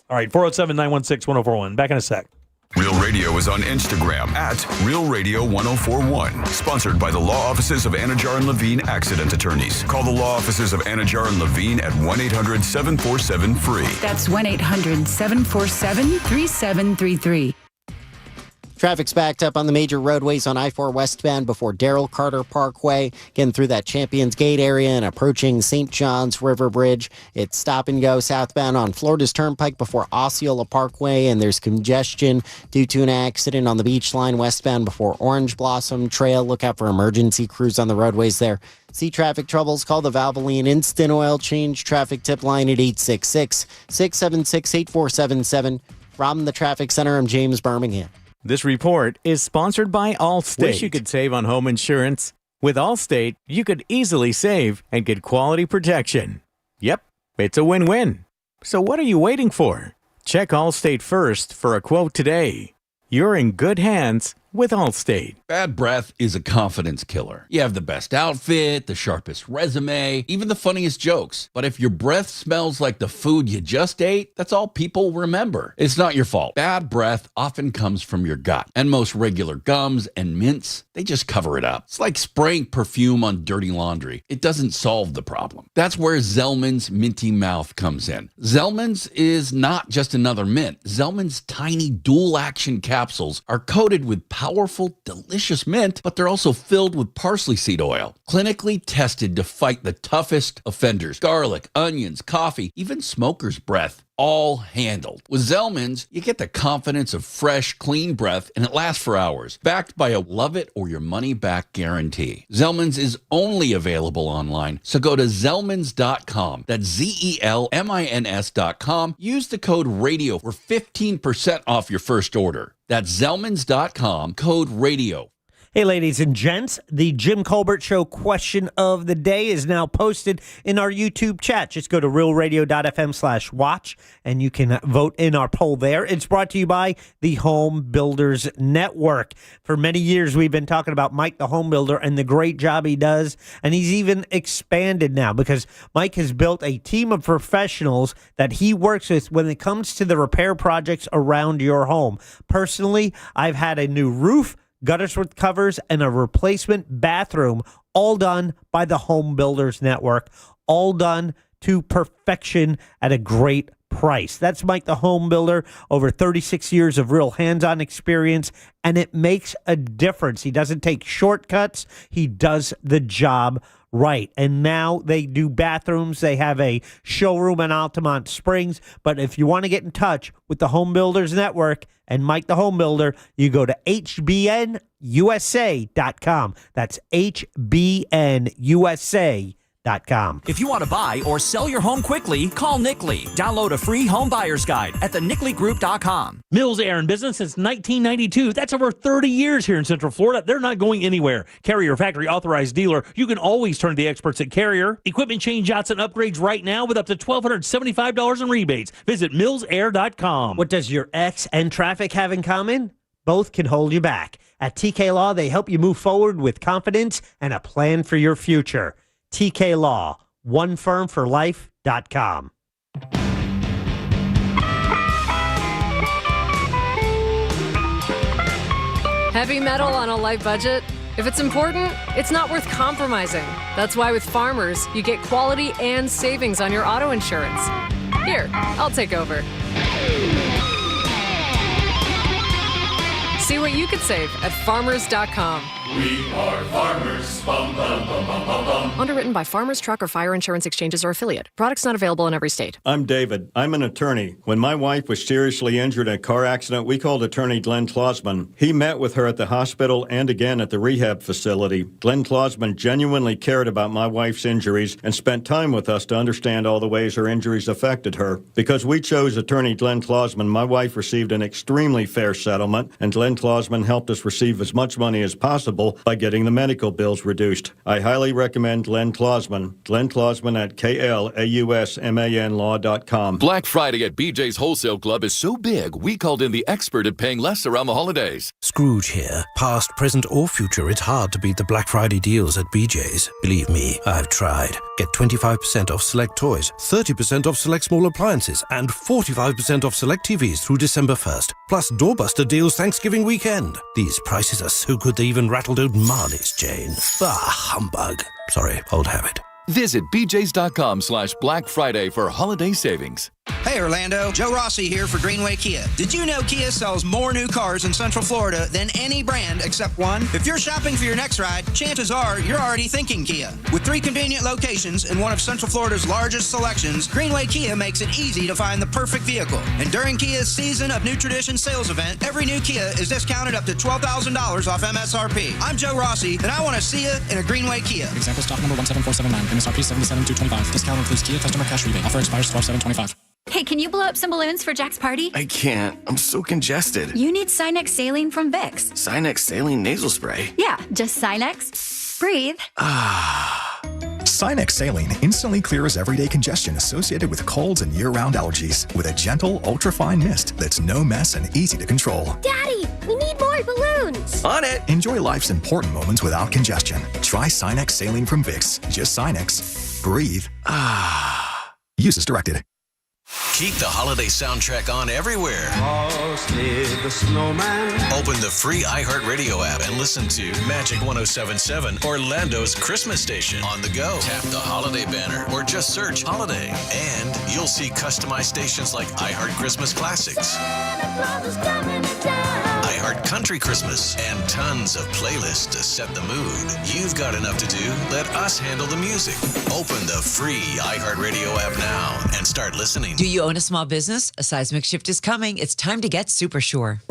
All right, 407-916-1041. Back in a sec. Real Radio is on Instagram at Real Radio 1041. Sponsored by the law offices of Anajar and Levine Accident Attorneys. Call the law offices of Anajar and Levine at 1-800-747-FREE. That's 1-800-747-3733. Traffic's backed up on the major roadways on I-4 westbound before Darrell Carter Parkway, getting through that Champions Gate area and approaching St. John's River Bridge. It's stop and go southbound on Florida's Turnpike before Osceola Parkway, and there's congestion due to an accident on the Beach Line westbound before Orange Blossom Trail. Look out for emergency crews on the roadways there. See traffic troubles? Call the Valvoline Instant Oil Change traffic tip line at 866-676-8477. From the Traffic Center, I'm James Birmingham. This report is sponsored by Allstate. Wish you could save on home insurance? With Allstate, you could easily save and get quality protection. Yep, it's a win-win. So what are you waiting for? Check Allstate first for a quote today. You're in good hands with Allstate. Bad breath is a confidence killer. You have the best outfit, the sharpest resume, even the funniest jokes. But if your breath smells like the food you just ate, that's all people remember. It's not your fault. Bad breath often comes from your gut. And most regular gums and mints, they just cover it up. It's like spraying perfume on dirty laundry. It doesn't solve the problem. That's where Zellman's Minty Mouth comes in. Zellman's is not just another mint. Zellman's tiny dual-action capsules are coated with powerful, delicious mint, but they're also filled with parsley seed oil, clinically tested to fight the toughest offenders. Garlic, onions, coffee, even smoker's breath, all handled. With Zellman's, you get the confidence of fresh, clean breath, and it lasts for hours, backed by a love-it-or-your-money-back guarantee. Zellman's is only available online, so go to Zellmans.com. That's Zellmins.com. Use the code RADIO for 15% off your first order. That's Zellmans.com, code RADIO. Hey, ladies and gents, the Jim Colbert Show question of the day is now posted in our YouTube chat. Just go to realradio.fm/watch, and you can vote in our poll there. It's brought to you by the Home Builders Network. For many years, we've been talking about Mike the Home Builder and the great job he does, and he's even expanded now because Mike has built a team of professionals that he works with when it comes to the repair projects around your home. Personally, I've had a new roof, gutters with covers, and a replacement bathroom, all done by the Home Builders Network, all done to perfection at a great price. That's Mike the Home Builder, over 36 years of real hands-on experience, and it makes a difference. He doesn't take shortcuts. He does the job right. And now they do bathrooms. They have a showroom in Altamont Springs. But if you want to get in touch with the Home Builders Network and Mike the Home Builder, you go to hbnusa.com. That's hbnusa.com. If you want to buy or sell your home quickly, call Nick Lee. Download a free home buyer's guide at thenickleyGroup.com. Mills Air in business since 1992. That's over 30 years here in Central Florida. They're not going anywhere. Carrier factory authorized dealer. You can always turn to the experts at Carrier. Equipment change outs and upgrades right now with up to $1,275 in rebates. Visit millsair.com. What does your ex and traffic have in common? Both can hold you back. At TK Law, they help you move forward with confidence and a plan for your future. TK Law, onefirmforlife.com. Heavy metal on a light budget? If it's important, it's not worth compromising. That's why with Farmers, you get quality and savings on your auto insurance. Here, I'll take over. See what you could save at farmers.com. We are farmers. Bum, bum, bum, bum, bum, bum. Underwritten by Farmers Truck or Fire Insurance Exchanges or affiliate. Products not available in every state. I'm David. I'm an attorney. When my wife was seriously injured in a car accident, we called attorney Glenn Klosman. He met with her at the hospital and again at the rehab facility. Glenn Klosman genuinely cared about my wife's injuries and spent time with us to understand all the ways her injuries affected her. Because we chose attorney Glenn Klosman, my wife received an extremely fair settlement, and Glenn Klosman helped us receive as much money as possible by getting the medical bills reduced. I highly recommend Glenn Klosman. Glenn Klosman at KLAUSMANlaw.com. Black Friday at BJ's Wholesale Club is so big, we called in the expert at paying less around the holidays. Scrooge here. Past, present, or future, it's hard to beat the Black Friday deals at BJ's. Believe me, I've tried. Get 25% off select toys, 30% off select small appliances, and 45% off select TVs through December 1st. Plus doorbuster deals Thanksgiving weekend. These prices are so good they even rattled old Marley's chain. Ah, humbug. Sorry, old habit. Visit bjs.com/Black Friday for holiday savings. Hey Orlando, Joe Rossi here for Greenway Kia. Did you know Kia sells more new cars in Central Florida than any brand except one? If you're shopping for your next ride, chances are you're already thinking Kia. With 3 convenient locations in one of Central Florida's largest selections, Greenway Kia makes it easy to find the perfect vehicle. And during Kia's Season of New Tradition sales event, every new Kia is discounted up to $12,000 off MSRP. I'm Joe Rossi, and I want to see you in a Greenway Kia. Example stock number 17479, MSRP $77,225. Discount includes Kia customer cash rebate. Offer expires 12/7/25. Hey, can you blow up some balloons for Jack's party? I can't. I'm so congested. You need Sinex Saline from Vicks. Sinex Saline nasal spray? Yeah, just Sinex. Breathe. Sinex Saline instantly clears everyday congestion associated with colds and year-round allergies with a gentle, ultra-fine mist that's no mess and easy to control. Daddy, we need more balloons. On it! Enjoy life's important moments without congestion. Try Sinex Saline from Vicks. Just Sinex. Breathe. Use as directed. Keep the holiday soundtrack on everywhere. The snowman. Open the free iHeartRadio app and listen to Magic 107.7, Orlando's Christmas station on the go. Tap the holiday banner or just search holiday. And you'll see customized stations like iHeart Christmas Classics, iHeart Country Christmas, and tons of playlists to set the mood. You've got enough to do. Let us handle the music. Open the free iHeartRadio app now and start listening. Do you own a small business? A seismic shift is coming. It's time to get super sure.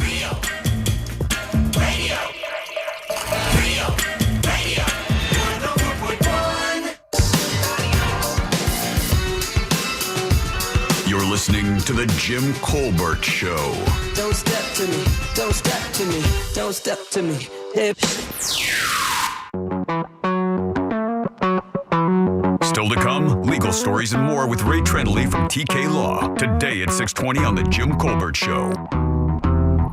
You're listening to The Jim Colbert Show. Don't step to me. Don't step to me. Don't step to me. Hip. Still to come, legal stories and more with Ray Trendley from TK Law. Today at 6:20 on The Jim Colbert Show.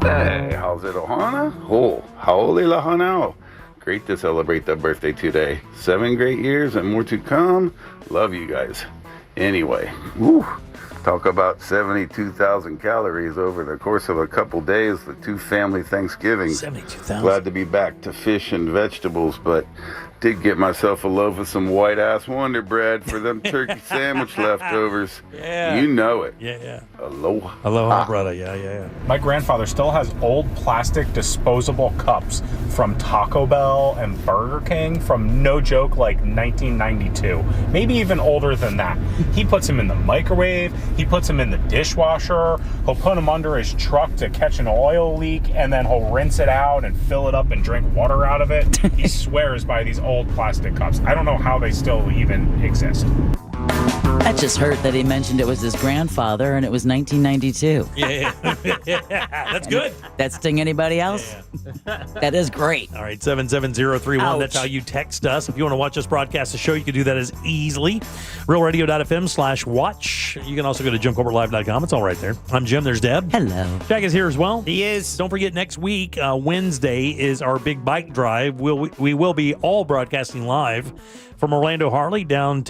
Hey, how's it, Ohana? Oh, haole lahanao. Great to celebrate that birthday today. 7 great years and more to come. Love you guys. Anyway, woo, talk about 72,000 calories over the course of a couple days, the 2 family Thanksgivings. 72,000. Glad to be back to fish and vegetables, but did get myself a loaf of some white-ass Wonder Bread for them turkey sandwich leftovers. Yeah. You know it. Yeah. Aloha. Aloha, brother. Yeah. My grandfather still has old plastic disposable cups from Taco Bell and Burger King from, no joke, like 1992. Maybe even older than that. He puts them in the microwave. He puts them in the dishwasher. He'll put them under his truck to catch an oil leak, and then he'll rinse it out and fill it up and drink water out of it. He swears by these old plastic cups. I don't know how they still even exist. That just hurt that he mentioned it was his grandfather and it was 1992. Yeah. That's good. That sting anybody else? Yeah. That is great. All right, 77031. Ouch. That's how you text us. If you want to watch us broadcast the show, you can do that as easily. RealRadio.fm/watch. You can also go to JimColbertLive.com. It's all right there. I'm Jim. There's Deb. Hello. Jack is here as well. He is. Don't forget, next week, Wednesday, is our big bike drive. We will be all broadcasting live from Orlando Harley down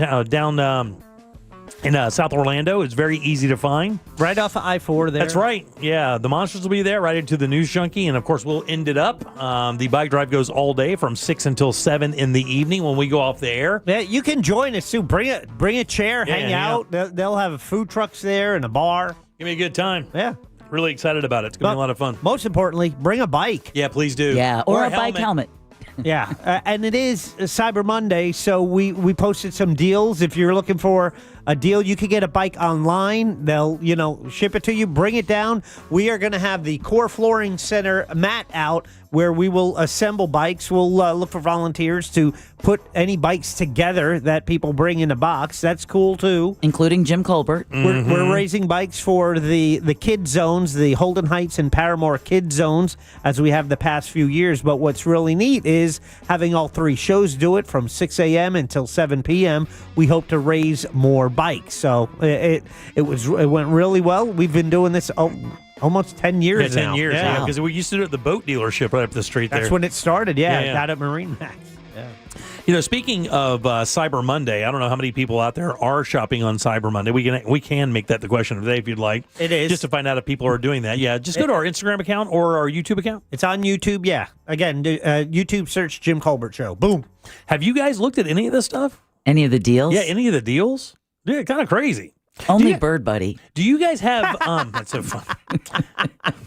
in South Orlando. It's very easy to find. Right off of I-4 there. That's right. Yeah, the Monsters will be there right into the News Junkie, and of course we'll end it up. The bike drive goes all day from 6 until 7 in the evening when we go off the air. Yeah, you can join us too. Bring a chair, hang out. They'll have food trucks there and a bar. Give me a good time. Yeah. Really excited about it. It's going to be a lot of fun. Most importantly, bring a bike. Yeah, please do. Yeah, or a bike helmet. Yeah, and it is Cyber Monday, so we posted some deals. If you're looking for a deal, you can get a bike online. They'll, ship it to you, bring it down. We are going to have the Core Flooring Center mat out where we will assemble bikes. We'll look for volunteers to put any bikes together that people bring in a box. That's cool, too. Including Jim Colbert. We're raising bikes for the kid zones, the Holden Heights and Paramore kid zones, as we have the past few years. But what's really neat is having all three shows do it from 6 a.m. until 7 p.m. We hope to raise more bikes. So it went really well. We've been doing this almost 10 years now. 10 years, yeah. Because we used to do it at the boat dealership right up the street there. That's when it started, out at Marine Max. Yeah. Speaking of Cyber Monday, I don't know how many people out there are shopping on Cyber Monday. We can make that the question of the day if you'd like. It is. Just to find out if people are doing that. Yeah, just go to our Instagram account or our YouTube account. It's on YouTube, yeah. Again, YouTube search Jim Colbert Show. Boom. Have you guys looked at any of this stuff? Any of the deals? Yeah, any of the deals? Yeah, kind of crazy. Only Bird Buddy. Do you guys have that's so fun.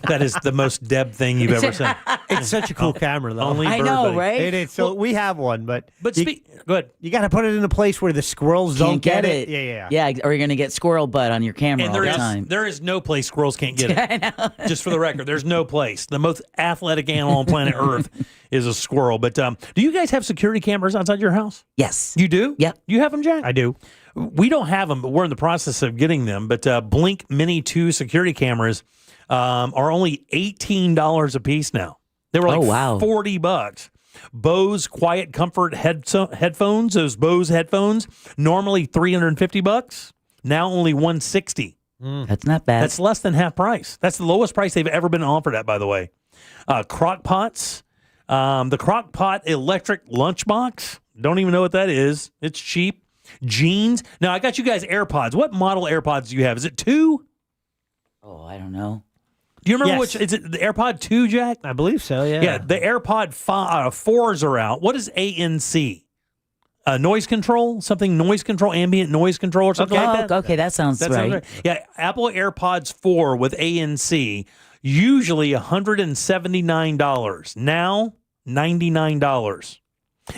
That is the most Deb thing you've ever said. It's such a cool camera, though. Only I Bird know, Buddy. right? It is. So we have one, but go ahead. You got to put it in a place where the squirrels don't get it. Yeah, or you're going to get squirrel butt on your camera all the time. There is no place squirrels can't get it. Just for the record, there's no place. The most athletic animal on planet Earth is a squirrel. But do you guys have security cameras outside your house? Yes. You do? Yep. You have them, Jack? I do. We don't have them, but we're in the process of getting them. But Blink Mini 2 security cameras are only $18 a piece now. They were like $40. Bose Quiet Comfort headphones, those Bose headphones, normally $350. Now only $160. That's not bad. That's less than half price. That's the lowest price they've ever been offered at, by the way. Crock Pots, the Crock Pot electric lunchbox. Don't even know what that is. It's cheap. Jeans. Now, I got you guys AirPods. What model AirPods do you have? Is it 2? Oh, I don't know. Do you remember which? Is it the AirPod 2, Jack? I believe so, yeah. Yeah, the AirPod 4s are out. What is ANC? Noise control? Something noise control, ambient noise control or something like that? Okay, that sounds right. Yeah, Apple AirPods 4 with ANC, usually $179. Now, $99.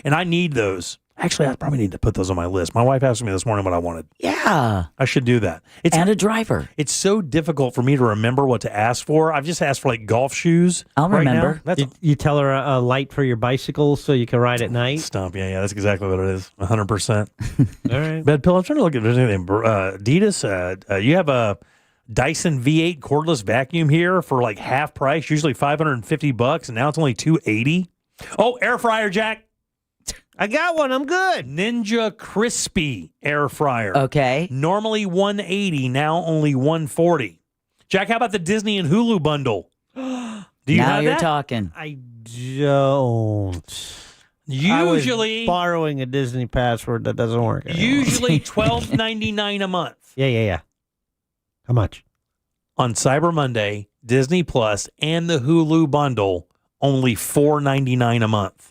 And I need those. Actually, I probably need to put those on my list. My wife asked me this morning what I wanted. Yeah. I should do that. And a driver. It's so difficult for me to remember what to ask for. I've just asked for like golf shoes. I'll remember. You tell her a light for your bicycle so you can ride at night? Stump, yeah, that's exactly what it is. 100%. All right. Bed Pill, I'm trying to look at if there's anything. Adidas, you have a Dyson V8 cordless vacuum here for like half price, usually $550, and now it's only $280. Oh, air fryer, Jack. I got one. I'm good. Ninja Crispy air fryer. Okay. Normally $180, now only $140. Jack, how about the Disney and Hulu bundle? Do you now have you're that? talking. I don't. Usually I was borrowing a Disney password that doesn't work anymore. Usually $12.99 a month. Yeah. How much? On Cyber Monday, Disney Plus and the Hulu bundle, only $4.99 a month.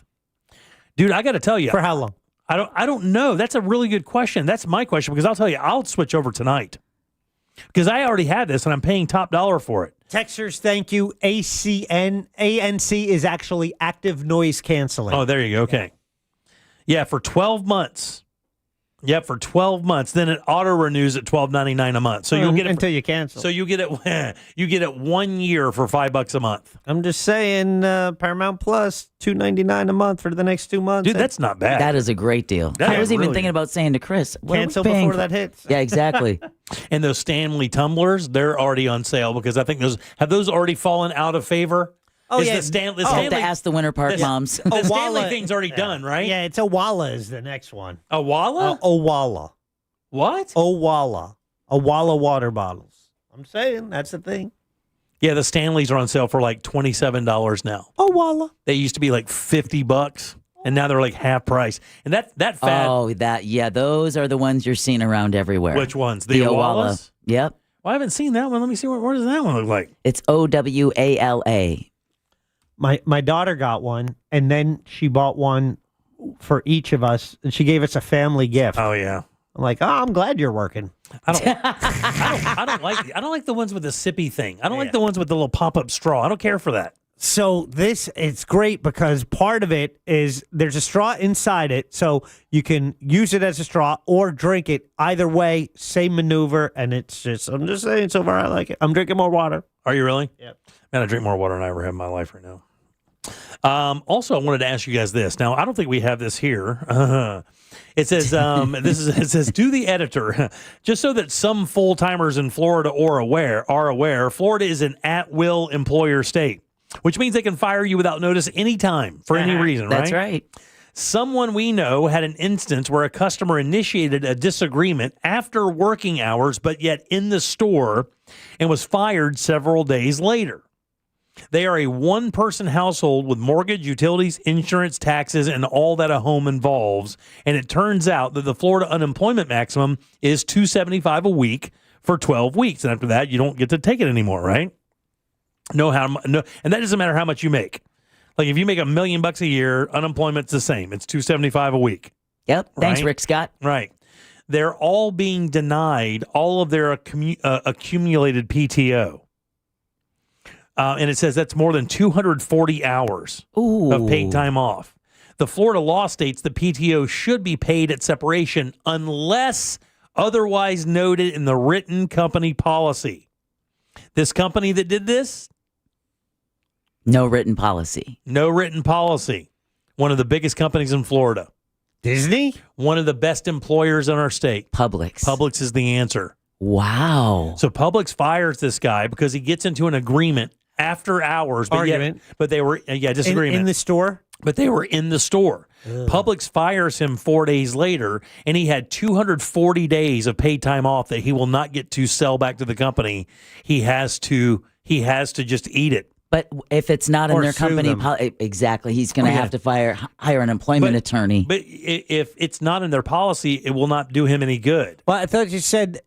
Dude, I got to tell you. For how long? I don't know. That's a really good question. That's my question because I'll tell you, I'll switch over tonight because I already had this and I'm paying top dollar for it. Texters, thank you. ANC is actually active noise canceling. Oh, there you go. Okay. Yeah, for 12 months. Yep, for 12 months. Then it auto renews at $12.99 a month. So you'll get it until you cancel. So you get it 1 year for $5 a month. I'm just saying, Paramount Plus $2.99 a month for the next 2 months. Dude, that's not bad. That is a great deal. I was even thinking about saying to Chris, cancel before that hits. Yeah, exactly. And those Stanley tumblers, they're already on sale because I think those already fallen out of favor. Oh, yeah. The Stanley, I have to ask the Winter Park moms. The Stanley thing's already done, right? Yeah, it's Owala is the next one. Owala? Owala. What? Owala. Owala water bottles. I'm saying, that's the thing. Yeah, the Stanleys are on sale for like $27 now. Owala. They used to be like $50, and now they're like half price. And that fad. Oh, those are the ones you're seeing around everywhere. Which ones? The Owalas? Yep. Well, I haven't seen that one. Let me see. What does that one look like? It's OWALA. My daughter got one, and then she bought one for each of us, and she gave us a family gift. Oh yeah. I'm like, I'm glad you're working. I don't like the ones with the sippy thing. I don't like the ones with the little pop-up straw. I don't care for that. So it's great because part of it is there's a straw inside it, so you can use it as a straw or drink it. Either way, same maneuver, and I'm just saying, so far I like it. I'm drinking more water. Are you really? Yep. Man, I drink more water than I ever have in my life right now. Also, I wanted to ask you guys this. Now, I don't think we have this here. It says, it says, to the editor, just so that some full-timers in Florida are aware, Florida is an at-will employer state, which means they can fire you without notice anytime for any reason, right? That's right. Someone we know had an instance where a customer initiated a disagreement after working hours, but yet in the store, and was fired several days later. They are a one-person household with mortgage, utilities, insurance, taxes, and all that a home involves. And it turns out that the Florida unemployment maximum is $275 a week for 12 weeks. And after that, you don't get to take it anymore, right? No, and that doesn't matter how much you make. Like if you make $1 million a year, unemployment's the same. It's $275 a week. Yep. Thanks, right? Rick Scott. Right. They're all being denied all of their accumulated PTO. And it says that's more than 240 hours of paid time off. The Florida law states the PTO should be paid at separation unless otherwise noted in the written company policy. This company that did this? No written policy. No written policy. One of the biggest companies in Florida. Disney? One of the best employers in our state. Publix. Publix is the answer. Wow. So Publix fires this guy because he gets into an agreement after hours. But they were, disagreement. In the store? But they were in the store. Ugh. Publix fires him 4 days later, and he had 240 days of paid time off that he will not get to sell back to the company. He has to just eat it. But if it's not in their company, exactly, he's going to have to hire an employment attorney. But if it's not in their policy, it will not do him any good. Well, I thought you said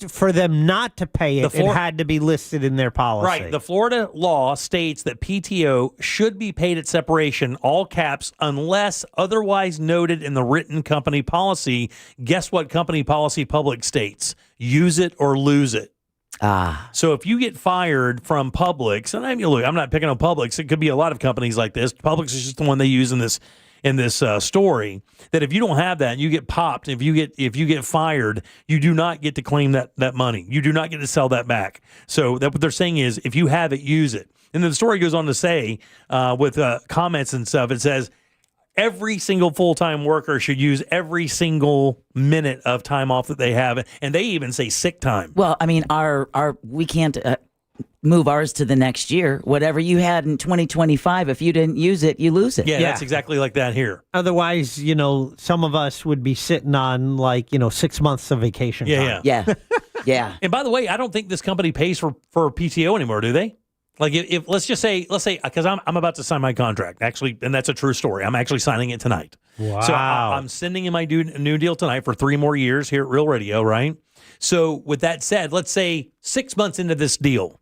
for them not to pay it, it had to be listed in their policy. Right. The Florida law states that PTO should be paid at separation, all caps, unless otherwise noted in the written company policy. Guess what company policy Publix states? Use it or lose it. So if you get fired from Publix, and I'm not picking on Publix. It could be a lot of companies like this. Publix is just the one they use in this story. That if you don't have that, and you get popped. If you get fired, you do not get to claim that money. You do not get to sell that back. So what they're saying is, if you have it, use it. And then the story goes on to say, with comments and stuff, it says every single full-time worker should use every single minute of time off that they have. And they even say sick time. Well, I mean, we can't move ours to the next year. Whatever you had in 2025, if you didn't use it, you lose it. Yeah, that's exactly like that here. Otherwise, some of us would be sitting on 6 months of vacation time. Yeah. And by the way, I don't think this company pays for PTO anymore, do they? Like if let's say because I'm about to sign my contract actually, and that's a true story. I'm actually signing it tonight. Wow! So I'm sending in my new deal tonight for 3 more years here at Real Radio, right? So with that said, let's say 6 months into this deal,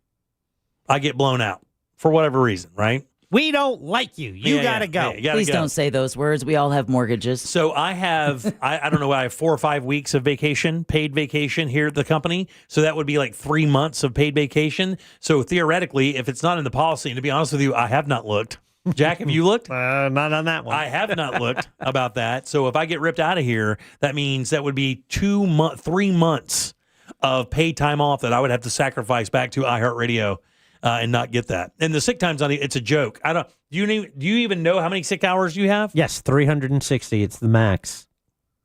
I get blown out for whatever reason, right? We don't like you. You gotta go. Please don't say those words. We all have mortgages. So I have, I don't know, I have 4 or 5 weeks of paid vacation here at the company. So that would be like 3 months of paid vacation. So theoretically, if it's not in the policy, and to be honest with you, I have not looked. Jack, have you looked? Not on that one. I have not looked about that. So if I get ripped out of here, that means that would be 3 months of paid time off that I would have to sacrifice back to iHeartRadio. And not get that. And the sick time's it's a joke. Do you even know how many sick hours you have? Yes, 360. It's the max.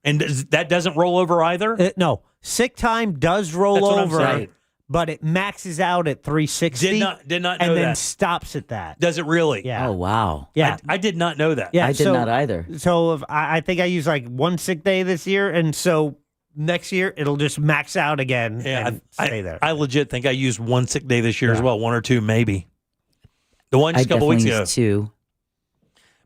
And that doesn't roll over either? No. Sick time does roll over, but it maxes out at 360. Did not know and then that. stops at that. Does it really? Yeah. Oh, wow. Yeah. I did not know that. Yeah, I did not either. So if I think I used like 1 sick day this year, and so next year it'll just max out again and stay there. I legit think I used 1 sick day this year as well, 1 or 2 maybe. The one just a couple weeks ago. Used 2.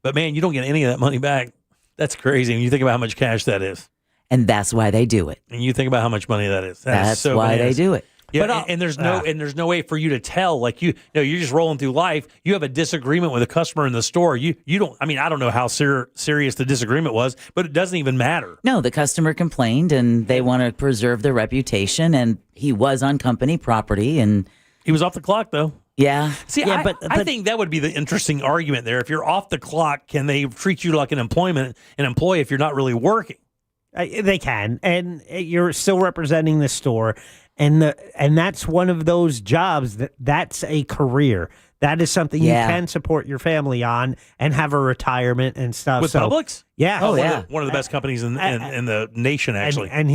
But man, you don't get any of that money back. That's crazy when you think about how much cash that is. And that's why they do it. And you think about how much money that is. That's so why bananas. they do it. Yeah, but, and there's no way for you to tell. Like you're just rolling through life. You have a disagreement with a customer in the store. You don't. I mean, I don't know how serious the disagreement was, but it doesn't even matter. No, the customer complained, and they want to preserve their reputation. And he was on company property, and he was off the clock though. Yeah. See, Yeah, I think that would be the interesting argument there. If you're off the clock, can they treat you like an employee if you're not really working? They can, and you're still representing the store, and that's one of those jobs that's a career. That is something you can support your family on and have a retirement and stuff. With Publix? Yeah. One of the best companies in the nation, actually. And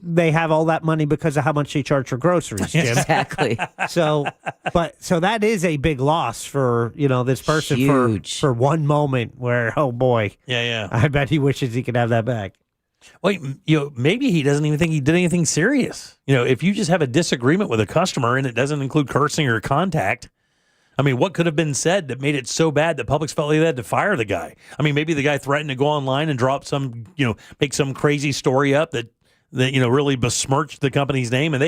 they have all that money because of how much they charge for groceries, Jim. Exactly. So that is a big loss for, this person for one moment where, oh boy. Yeah. I bet he wishes he could have that back. Wait, maybe he doesn't even think he did anything serious. If you just have a disagreement with a customer and it doesn't include cursing or contact, I mean, what could have been said that made it so bad that Publix felt like they had to fire the guy? I mean, maybe the guy threatened to go online and drop some, make some crazy story up that really besmirched the company's name. And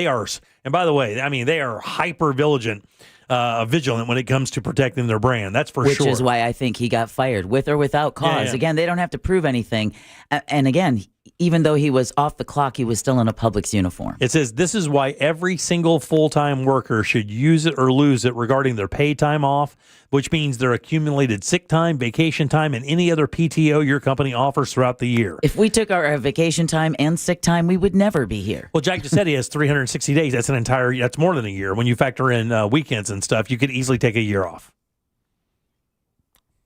by the way, I mean, they are hyper vigilant when it comes to protecting their brand. That's for sure. Which is why I think he got fired, with or without cause. Yeah. Again, they don't have to prove anything. And again, even though he was off the clock, he was still in a Publix uniform. It says this is why every single full-time worker should use it or lose it regarding their pay time off, which means their accumulated sick time, vacation time, and any other PTO your company offers throughout the year. If we took our vacation time and sick time, we would never be here. Well, Jack just said he has 360 days. That's more than a year. When you factor in weekends and stuff, you could easily take a year off.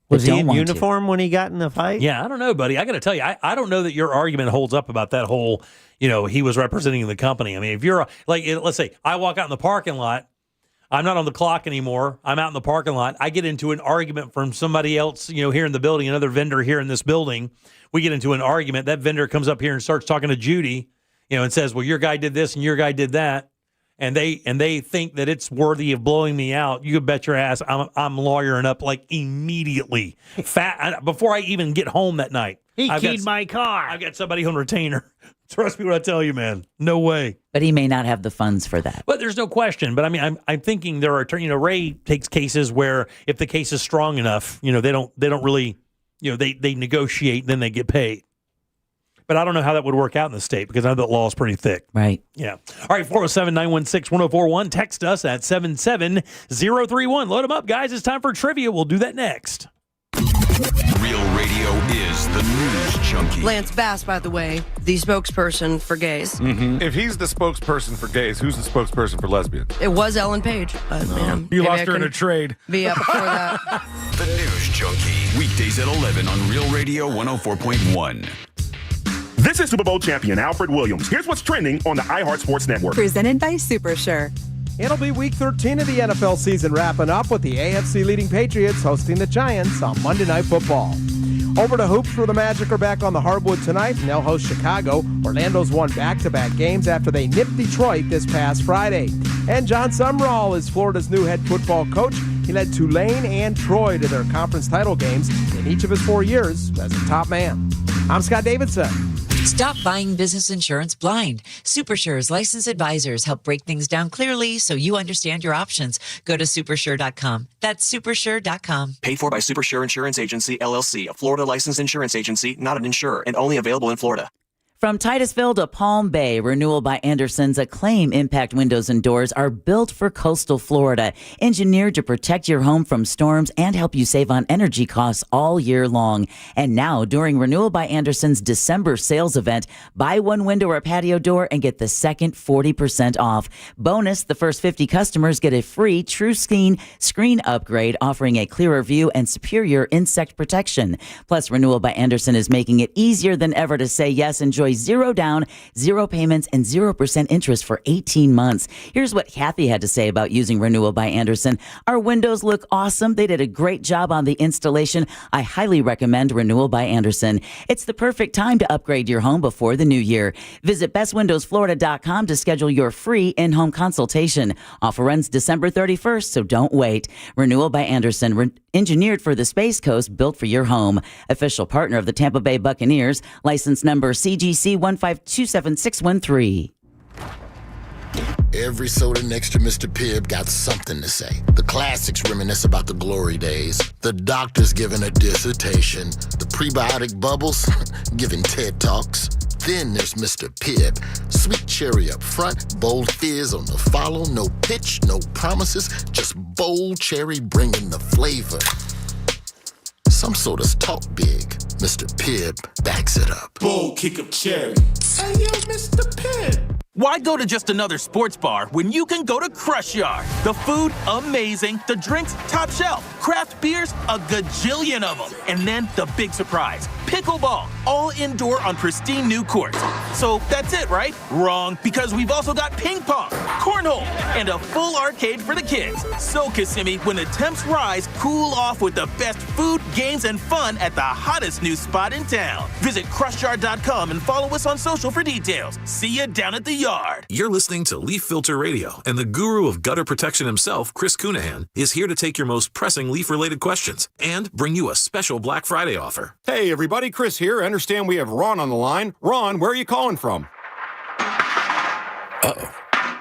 Was he in uniform when he got in the fight? Yeah, I don't know, buddy. I got to tell you, I don't know that your argument holds up about that whole, he was representing the company. I mean, if you're let's say I walk out in the parking lot, I'm not on the clock anymore. I'm out in the parking lot. I get into an argument from somebody else, here in the building, another vendor here in this building. We get into an argument. That vendor comes up here and starts talking to Judy, and says, well, your guy did this and your guy did that. And they think that it's worthy of blowing me out. You could bet your ass I'm lawyering up like immediately, before I even get home that night. He keyed my car. I've got somebody on retainer. Trust me when I tell you, man. No way. But he may not have the funds for that. But there's no question. But I mean, I'm thinking there are, Ray takes cases where if the case is strong enough, they don't really, they negotiate, then they get paid. But I don't know how that would work out in the state because I know that law is pretty thick. Right. Yeah. All right, 407-916-1041. Text us at 77031. Load them up, guys. It's time for trivia. We'll do that next. Real Radio is the news junkie. Lance Bass, by the way, the spokesperson for gays. Mm-hmm. If he's the spokesperson for gays, who's the spokesperson for lesbians? It was Ellen Page. You lost her in a trade. Be up for that. The news junkie. Weekdays at 11 on Real Radio 104.1. This is Super Bowl champion Alfred Williams. Here's what's trending on the iHeart Sports Network. Presented by SuperSure. It'll be week 13 of the NFL season, wrapping up with the AFC leading Patriots hosting the Giants on Monday Night Football. Over to hoops, where the Magic are back on the hardwood tonight, and they'll host Chicago. Orlando's won back-to-back games after they nipped Detroit this past Friday. And John Sumrall is Florida's new head football coach. He led Tulane and Troy to their conference title games in each of his 4 years as a top man. I'm Scott Davidson. Stop buying business insurance blind. SuperSure's licensed advisors help break things down clearly so you understand your options. Go to supersure.com. That's supersure.com. Paid for by SuperSure Insurance Agency, LLC, a Florida licensed insurance agency, not an insurer, and only available in Florida. From Titusville to Palm Bay, Renewal by Anderson's Acclaim Impact Windows and Doors are built for coastal Florida, engineered to protect your home from storms and help you save on energy costs all year long. And now, during Renewal by Anderson's December sales event, buy one window or patio door and get the second 40% off. Bonus, the first 50 customers get a free TruScreen screen upgrade, offering a clearer view and superior insect protection. Plus, Renewal by Anderson is making it easier than ever to say yes. Enjoy zero down, zero payments, and 0% interest for 18 months. Here's what Kathy had to say about using Renewal by Anderson. Our windows look awesome. They did a great job on the installation. I highly recommend Renewal by Anderson. It's the perfect time to upgrade your home before the new year. Visit bestwindowsflorida.com to schedule your free in-home consultation. Offer runs December 31st, so don't wait. Renewal by Anderson, engineered for the Space Coast, built for your home. Official partner of the Tampa Bay Buccaneers. License number CGC 1527613. Every soda next to Mr. Pibb got something to say. The classics reminisce about the glory days. The doctors giving a dissertation. The prebiotic bubbles giving TED Talks. Then there's Mr. Pibb. Sweet cherry up front, bold fizz on the follow. No pitch, no promises, just bold cherry bringing the flavor. Some sodas talk big. Mr. Pibb backs it up. Bold kick of cherry. Hey, yo, Mr. Pibb. Why go to just another sports bar when you can go to Crush Yard? The food, amazing. The drinks, top shelf. Craft beers, a gajillion of them. And then the big surprise, pickleball, all indoor on pristine new courts. So that's it, right? Wrong, because we've also got ping pong, cornhole, and a full arcade for the kids. So, Kissimmee, when the temps rise, cool off with the best food, games, and fun at the hottest new spot in town. Visit CrushYard.com and follow us on social for details. See you down at the yard. You're listening to Leaf Filter Radio, and the guru of gutter protection himself, Chris Cunahan, is here to take your most pressing leaf-related questions and bring you a special Black Friday offer. Hey, everybody, Chris here. I understand we have Ron on the line. Ron, where are you calling from? Uh-oh.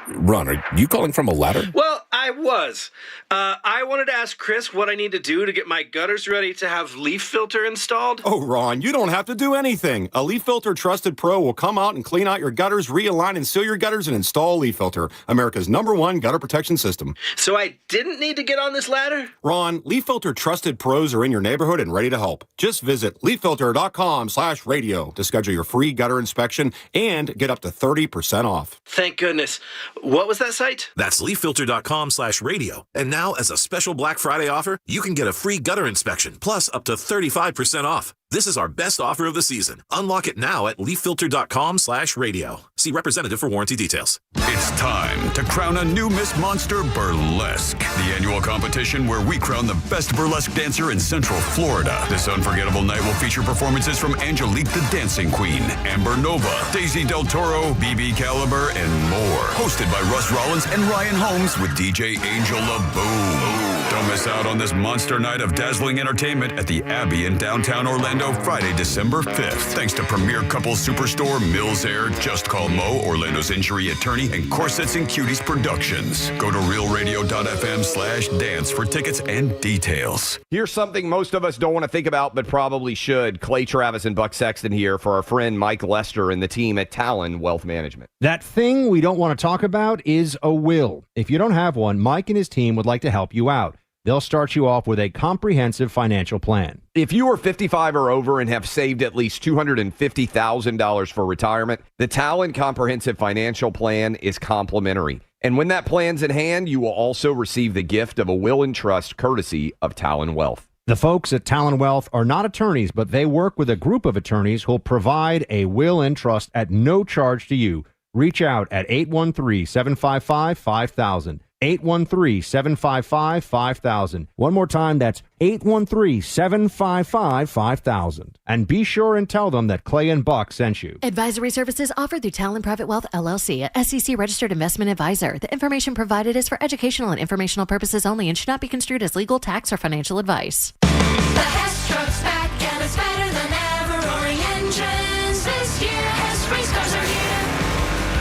Ron, are you calling from a ladder? Well, I was. I wanted to ask Chris what I need to do to get my gutters ready to have Leaf Filter installed. Oh, Ron, you don't have to do anything. A Leaf Filter Trusted Pro will come out and clean out your gutters, realign and seal your gutters, and install Leaf Filter, America's #1 gutter protection system. So I didn't need to get on this ladder? Ron, Leaf Filter Trusted Pros are in your neighborhood and ready to help. Just visit leaffilter.com/radio to schedule your free gutter inspection and get up to 30% off. Thank goodness. What was that site? That's leaffilter.com/radio. And now, as a special Black Friday offer, you can get a free gutter inspection, plus up to 35% off. This is our best offer of the season. Unlock it now at leaffilter.com/radio. See representative for warranty details. It's time to crown a new Miss Monster Burlesque, the annual competition where we crown the best burlesque dancer in Central Florida. This unforgettable night will feature performances from Angelique the Dancing Queen, Amber Nova, Daisy Del Toro, BB Caliber, and more. Hosted by Russ Rollins and Ryan Holmes with DJ Angel LaBoom. Don't miss out on this monster night of dazzling entertainment at the Abbey in downtown Orlando, Friday, December 5th. Thanks to premier couples superstore Mills Air, Just Call Mo, Orlando's injury attorney, and Corsets and Cuties Productions. Go to realradio.fm/dance for tickets and details. Here's something most of us don't want to think about, but probably should. Clay Travis and Buck Sexton here for our friend Mike Lester and the team at Talon Wealth Management. That thing we don't want to talk about is a will. If you don't have one, Mike and his team would like to help you out. They'll start you off with a comprehensive financial plan. If you are 55 or over and have saved at least $250,000 for retirement, the Talon Comprehensive Financial Plan is complimentary. And when that plan's in hand, you will also receive the gift of a will and trust courtesy of Talon Wealth. The folks at Talon Wealth are not attorneys, but they work with a group of attorneys who'll provide a will and trust at no charge to you. Reach out at 813-755-5000. 813-755-5000. One more time, that's 813-755-5000. And be sure and tell them that Clay and Buck sent you. Advisory services offered through Talon Private Wealth, LLC, a SEC registered investment advisor. The information provided is for educational and informational purposes only and should not be construed as legal, tax, or financial advice. The Hess truck's back and it's better than ever. Roaring engines this year. Hess race cars are here.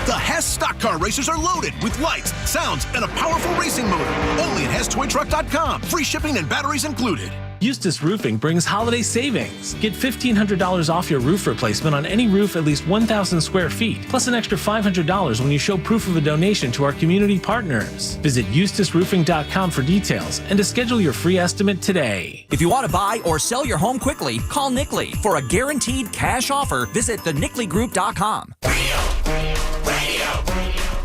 The Hess stock car racers are loaded with lights, sounds, and a powerful racing motor. Only at HessToyTruck.com. Free shipping and batteries included. Eustace Roofing brings holiday savings. Get $1,500 off your roof replacement on any roof at least 1,000 square feet, plus an extra $500 when you show proof of a donation to our community partners. Visit EustaceRoofing.com for details and to schedule your free estimate today. If you want to buy or sell your home quickly, call Nickley. For a guaranteed cash offer, visit thenickley.com. Radio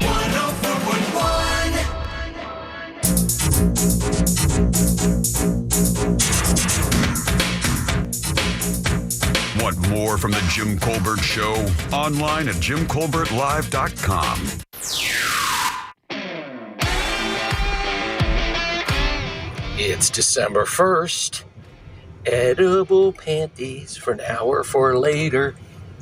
104.1. Want more from the Jim Colbert Show? Online at JimColbertLive.com. It's December 1st. Edible panties for now or for later.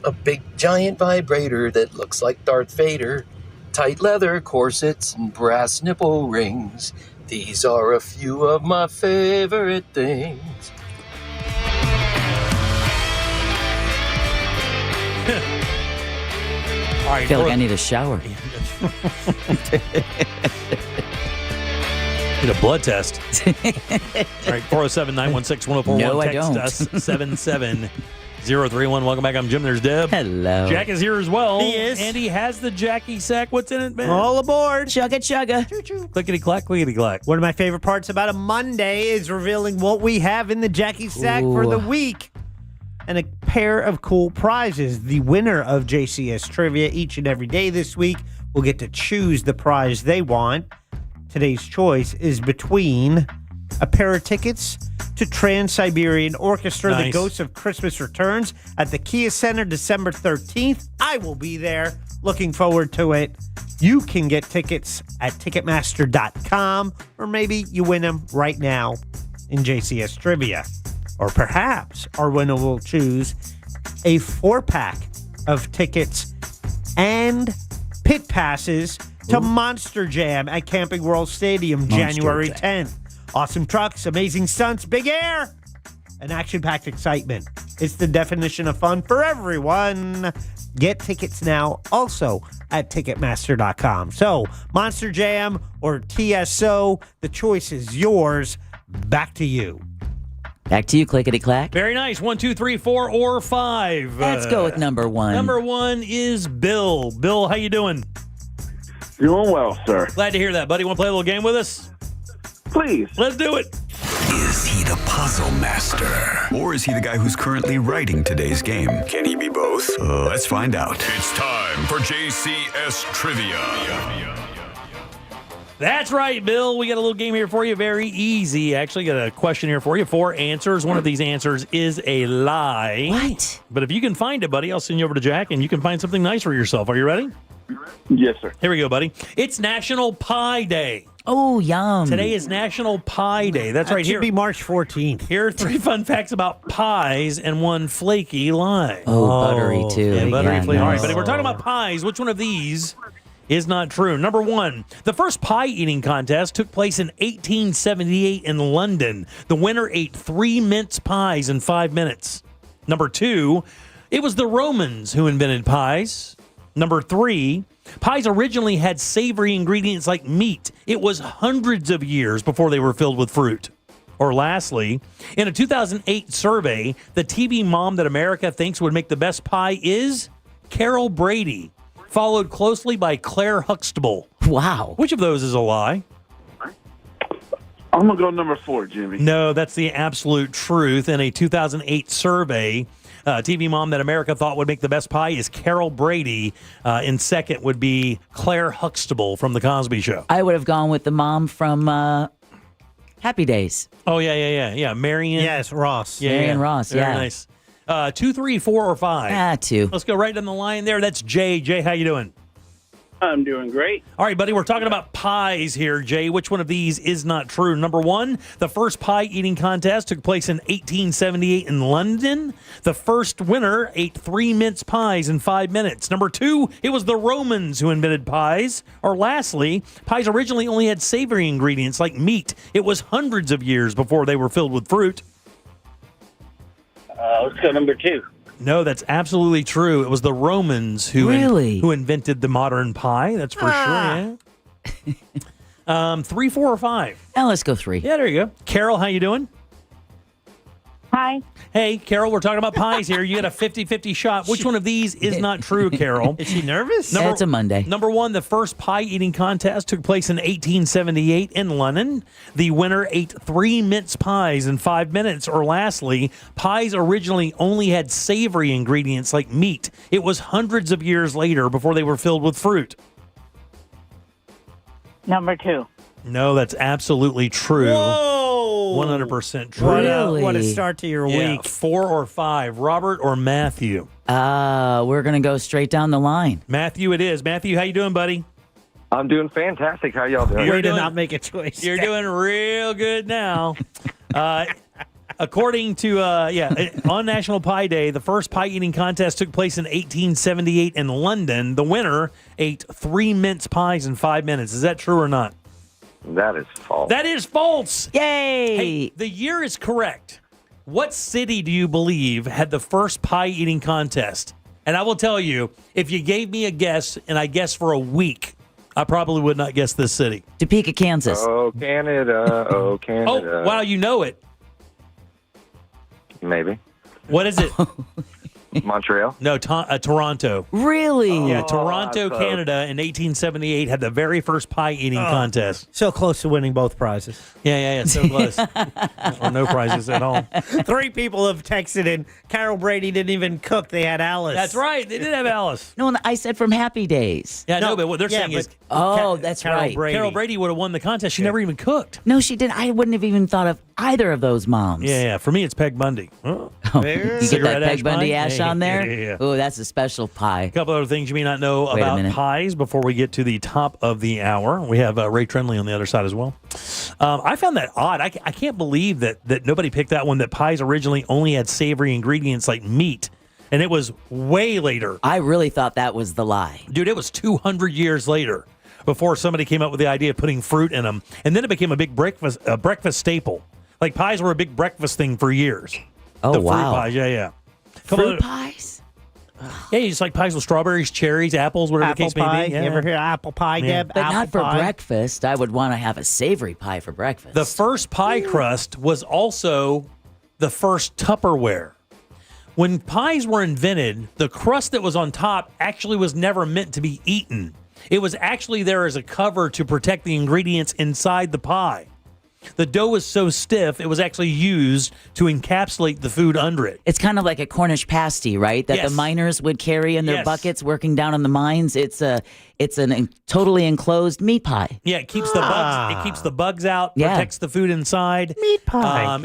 A big giant vibrator that looks like Darth Vader. Tight leather corsets and brass nipple rings. These are a few of my favorite things. All right, I feel like I need a shower. Need a blood test. All right, 407-916-1041. No, I Text don't. us 7700. 1031. Welcome back. I'm Jim. There's Deb. Hello. Jack is here as well. He is. And he has the Jackie sack. What's in it, man? All aboard. Chugga, chugga. Clickety clack, clickety clack. One of my favorite parts about a Monday is revealing what we have in the Jackie sack for the week. And a pair of cool prizes. The winner of JCS Trivia each and every day this week will get to choose the prize they want. Today's choice is between a pair of tickets to Trans-Siberian Orchestra, Nice. The Ghost of Christmas Returns at the Kia Center December 13th. I will be there. Looking forward to it. You can get tickets at Ticketmaster.com, or maybe you win them right now in JCS Trivia. Or perhaps our winner will choose a 4-pack of tickets and pit passes to Monster Jam at Camping World Stadium January 10th. Awesome trucks, amazing stunts, big air, and action-packed excitement. It's the definition of fun for everyone. Get tickets now also at Ticketmaster.com. So, Monster Jam or TSO, the choice is yours. Back to you. Back to you, clickety clack. Very nice. 1, 2, 3, 4, or 5. Let's go with number one. Number one is Bill. Bill, how you doing? Doing well, sir. Glad to hear that, buddy. Want to play a little game with us? Please. Let's do it. Is he the puzzle master? Or is he the guy who's currently writing today's game? Can he be both? Let's find out. It's time for JCS Trivia. That's right, Bill. We got a little game here for you. Very easy. Actually, got a question here for you. 4 answers. One of these answers is a lie. What? But if you can find it, buddy, I'll send you over to Jack, and you can find something nice for yourself. Are you ready? Yes, sir. Here we go, buddy. It's National Pie Day. Oh, yum. Today is National Pie Day. That's right. Should Here be March 14th. Here are 3 fun facts about pies and 1 flaky lie. Oh, buttery, too. Yeah, buttery Yeah, flavor. All right, nice. buddy, we're talking about pies. Which one of these is not true? Number 1, the first pie eating contest took place in 1878 in London. The winner ate 3 mince pies in 5 minutes. Number 2, it was the Romans who invented pies. Number 3, pies originally had savory ingredients like meat. It was hundreds of years before they were filled with fruit. Or lastly, in a 2008 survey, the TV mom that America thinks would make the best pie is Carol Brady, followed closely by Claire Huxtable. Wow. Which of those is a lie? I'm going to go number 4, Jimmy. No, that's the absolute truth. In a 2008 survey, TV mom that America thought would make the best pie is Carol Brady. In second would be Claire Huxtable from The Cosby Show. I would have gone with the mom from Happy Days. Oh, yeah. Marion. Yes, Ross. Marion Ross, Very yeah. nice. 2, 3, 4, or 5? 2. Let's go right down the line there. That's Jay. Jay, how you doing? I'm doing great. All right, buddy, we're talking about pies here, Jay. Which one of these is not true? Number 1, the first pie eating contest took place in 1878 in London. The first winner ate 3 mince pies in 5 minutes. Number 2, it was the Romans who invented pies. Or lastly, pies originally only had savory ingredients like meat. It was hundreds of years before they were filled with fruit. Let's go number 2. No, that's absolutely true. It was the Romans who who invented the modern pie. That's for sure. Yeah. 3, 4, or 5? Now let's go 3. Yeah, there you go. Carol, how you doing? Hi. Hey, Carol, we're talking about pies here. You got a 50-50 shot. Which one of these is not true, Carol? Is she nervous? It's a Monday. Number 1, the first pie eating contest took place in 1878 in London. The winner ate 3 mince pies in 5 minutes. Or lastly, pies originally only had savory ingredients like meat. It was hundreds of years later before they were filled with fruit. Number 2. No, that's absolutely true. Whoa! 100% true. What a start to your Yeah, week. 4 or 5, Robert or Matthew? We're going to go straight down the line. Matthew it is. Matthew, how you doing, buddy? I'm doing fantastic. How y'all doing? Way to not make a choice. You're doing real good now. According to, on National Pie Day, the first pie eating contest took place in 1878 in London. The winner ate 3 mince pies in 5 minutes. Is that true or not? That is false. That is false. Yay! Hey, the year is correct. What city do you believe had the first pie eating contest? And I will tell you, if you gave me a guess and I guessed for a week, I probably would not guess this city. Topeka, Kansas. Oh, Canada. Oh, Canada. Oh, wow, you know it. Maybe. What is it? Montreal? No, Toronto. Really? Yeah, Toronto, close. Canada in 1878 had the very first pie eating contest. So close to winning both prizes. Yeah, so close. Or no prizes at all. 3 people have texted in. Carol Brady didn't even cook. They had Alice. That's right. They did have Alice. No, I said from Happy Days. Yeah, no, but what they're saying is that's Carol right. Brady. Carol Brady would have won the contest. She never even cooked. No, she didn't. I wouldn't have even thought of either of those moms. Yeah. For me, it's Peg Bundy. Oh. You get Cigarette that Peg Bundy pie? ash on there? Yeah. Oh, that's a special pie. A couple other things you may not know Wait a about minute. pies before we get to the top of the hour. We have Ray Trendley on the other side as well. I found that odd. I can't believe that nobody picked that one, that pies originally only had savory ingredients like meat. And it was way later. I really thought that was the lie. Dude, it was 200 years later before somebody came up with the idea of putting fruit in them. And then it became a big breakfast staple. Like pies were a big breakfast thing for years. Oh, the wow. fruit pies, yeah. Fruit pies? Yeah, you just like pies with strawberries, cherries, apples, whatever Apple the case pie. may be. Yeah. You ever hear apple pie, Yeah. Deb? But apple not for pie. breakfast. I would want to have a savory pie for breakfast. The first pie crust was also the first Tupperware. When pies were invented, the crust that was on top actually was never meant to be eaten. It was actually there as a cover to protect the ingredients inside the pie. The dough was so stiff, it was actually used to encapsulate the food under it. It's kind of like a Cornish pasty, right? That Yes. the miners would carry in their Yes. buckets working down in the mines. It's an totally enclosed meat pie. Yeah, it keeps the bugs. It keeps the bugs out. Yeah. Protects the food inside. Meat pie.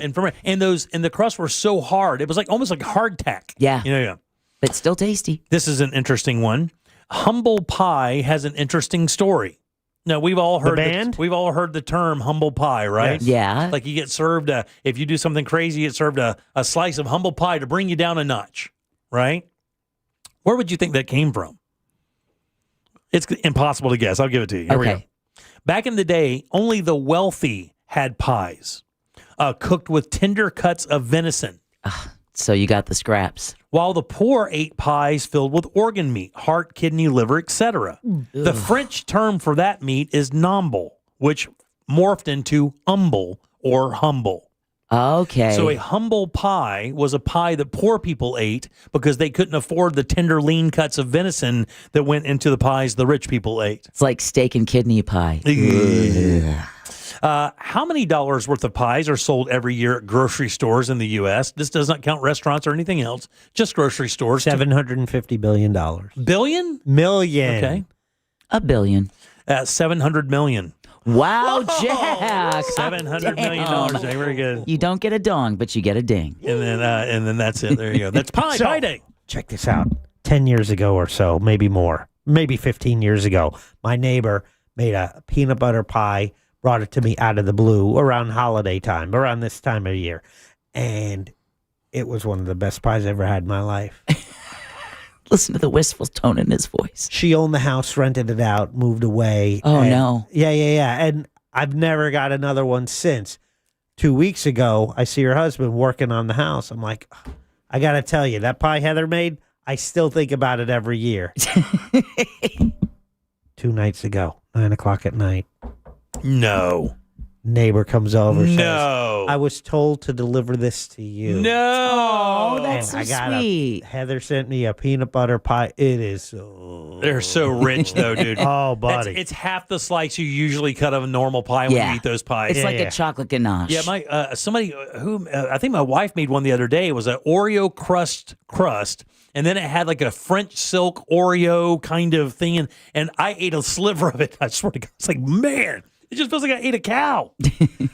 And the crust were so hard. It was like almost like hardtack. Yeah. Yeah. But still tasty. This is an interesting one. Humble pie has an interesting story. Now we've all heard we've all heard the term humble pie, right? Yes. Yeah. Like you get served if you do something crazy, you get served a slice of humble pie to bring you down a notch, right? Where would you think that came from? It's impossible to guess. I'll give it to you. Here we go. Back in the day, only the wealthy had pies, cooked with tender cuts of venison. So you got the scraps. While the poor ate pies filled with organ meat, heart, kidney, liver, etc. The French term for that meat is namble, which morphed into umble or humble. Okay. So a humble pie was a pie that poor people ate because they couldn't afford the tender, lean cuts of venison that went into the pies the rich people ate. It's like steak and kidney pie. How many dollars worth of pies are sold every year at grocery stores in the U.S.? This does not count restaurants or anything else, just grocery stores. $750 billion. Billion? Million. Okay. $1 billion. $700 million. Wow, Jack. $700 million. Damn. Very good. You don't get a dong, but you get a ding. And then that's it. There you go. That's pie day. Check this out. 10 years ago or so, maybe more, maybe 15 years ago, my neighbor made a peanut butter pie, brought it to me out of the blue around holiday time, around this time of year. And it was one of the best pies I ever had in my life. Listen to the wistful tone in his voice. She owned the house, rented it out, moved away. Oh, and- no. Yeah. And I've never got another one since. 2 weeks ago, I see her husband working on the house. I'm like, I got to tell you, that pie Heather made, I still think about it every year. 2 nights ago, 9 o'clock at night. No. Neighbor comes over. No. Says, I was told to deliver this to you. No. Oh, that's And so I got sweet. Heather sent me a peanut butter pie. It is so. They're so rich, though, dude. Oh, buddy. It's half the slice you usually cut of a normal pie when you eat those pies. It's like a chocolate ganache. Yeah, my somebody who I think my wife made one the other day. It was an Oreo crust, and then it had like a French silk Oreo kind of thing, and I ate a sliver of it. I swear to God, it's like, man, it just feels like I ate a cow.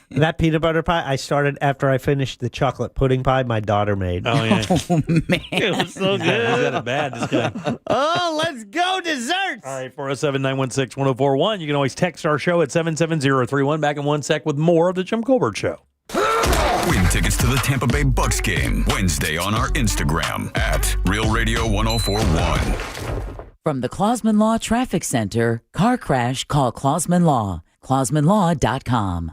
That peanut butter pie, I started after I finished the chocolate pudding pie my daughter made. Oh, yeah. Oh, man. It was so good. He's got it bad, this guy. Oh, let's go, desserts. All right, 407-916-1041. You can always text our show at 77031. Back in 1 sec with more of the Jim Colbert Show. Win tickets to the Tampa Bay Bucks game Wednesday on our Instagram at Real Radio 1041. From the Clausman Law Traffic Center, car crash, call Clausman Law. ClausmanLaw.com.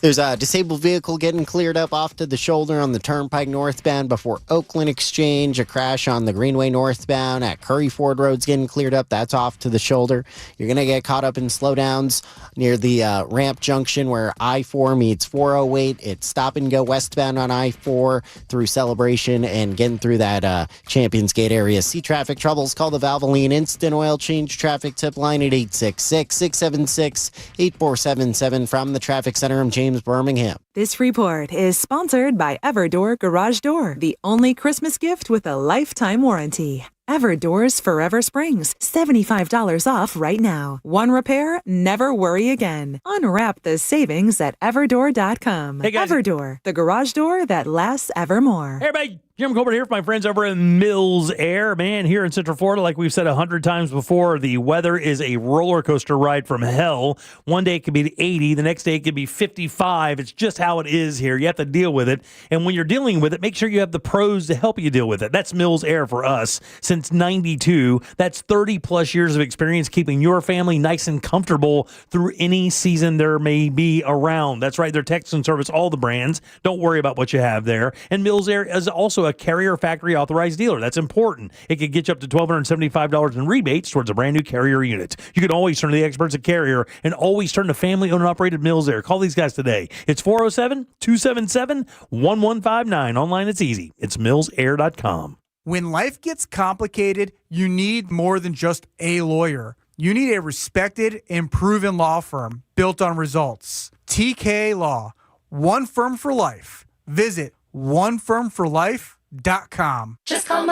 There's a disabled vehicle getting cleared up off to the shoulder on the Turnpike northbound before Oakland Exchange. A crash on the Greenway northbound at Curry Ford Road's getting cleared up. That's off to the shoulder. You're going to get caught up in slowdowns near the ramp junction where I-4 meets 408. It's stop and go westbound on I-4 through Celebration and getting through that Champions Gate area. See traffic troubles? Call the Valvoline Instant Oil Change traffic tip line at 866-676-8477. From the Traffic Center, I'm James Birmingham. This report is sponsored by Everdoor Garage Door, the only Christmas gift with a lifetime warranty. Everdoor's Forever Springs, $75 off right now. One repair, never worry again. Unwrap the savings at everdoor.com. Hey guys. Everdoor, the garage door that lasts evermore. Hey everybody, Jim Colbert here with my friends over at Mills Air. Man, here in Central Florida, like we've said 100 times before, the weather is a roller coaster ride from hell. One day it could be 80, the next day it could be 55. It's just how it is here. You have to deal with it. And when you're dealing with it, make sure you have the pros to help you deal with it. That's Mills Air for us. Since 92, that's 30 plus years of experience keeping your family nice and comfortable through any season there may be around. That's right. Their Texan service, all the brands. Don't worry about what you have there. And Mills Air is also a Carrier factory authorized dealer. That's important. It could get you up to $1,275 in rebates towards a brand new Carrier unit. You can always turn to the experts at Carrier and always turn to family-owned and operated Mills Air. Call these guys today. It's 407-277-1159. Online, it's easy. It's millsair.com. When life gets complicated, you need more than just a lawyer. You need a respected and proven law firm built on results. TK Law, one firm for life. Visit onefirmforlife.com. Just call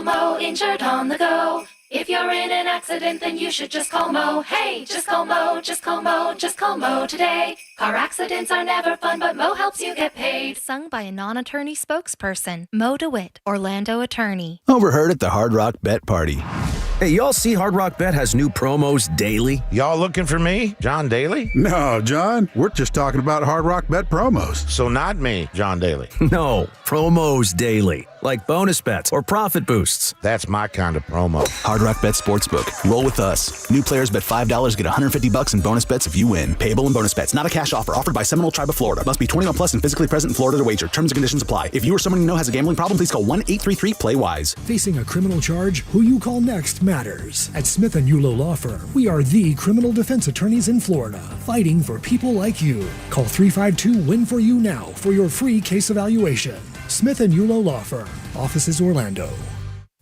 Mo, injured on the go. If you're in an accident, then you should just call Mo. Hey, just call Mo, just call Mo, just call Mo today. Car accidents are never fun, but Mo helps you get paid. Sung by a non-attorney spokesperson, Mo DeWitt, Orlando attorney. Overheard at the Hard Rock Bet Party. Hey, y'all see Hard Rock Bet has new promos daily? Y'all looking for me, John Daly? No, John. We're just talking about Hard Rock Bet promos. So not me, John Daly. No, promos daily. Like bonus bets or profit boosts. That's my kind of promo. Hard Rock Bet Sportsbook. Roll with us. New players bet $5, get $150 in bonus bets if you win. Payable in bonus bets. Not a cash offer. Offered by Seminole Tribe of Florida. Must be 21 plus and physically present in Florida to wager. Terms and conditions apply. If you or someone you know has a gambling problem, please call 1-833-PLAY-WISE. Facing a criminal charge? Who you call next matters. At Smith & Yulo Law Firm, we are the criminal defense attorneys in Florida, fighting for people like you. Call 352-WIN-FOR-YOU now for your free case evaluation. Smith & Yulo Law Firm. Offices Orlando.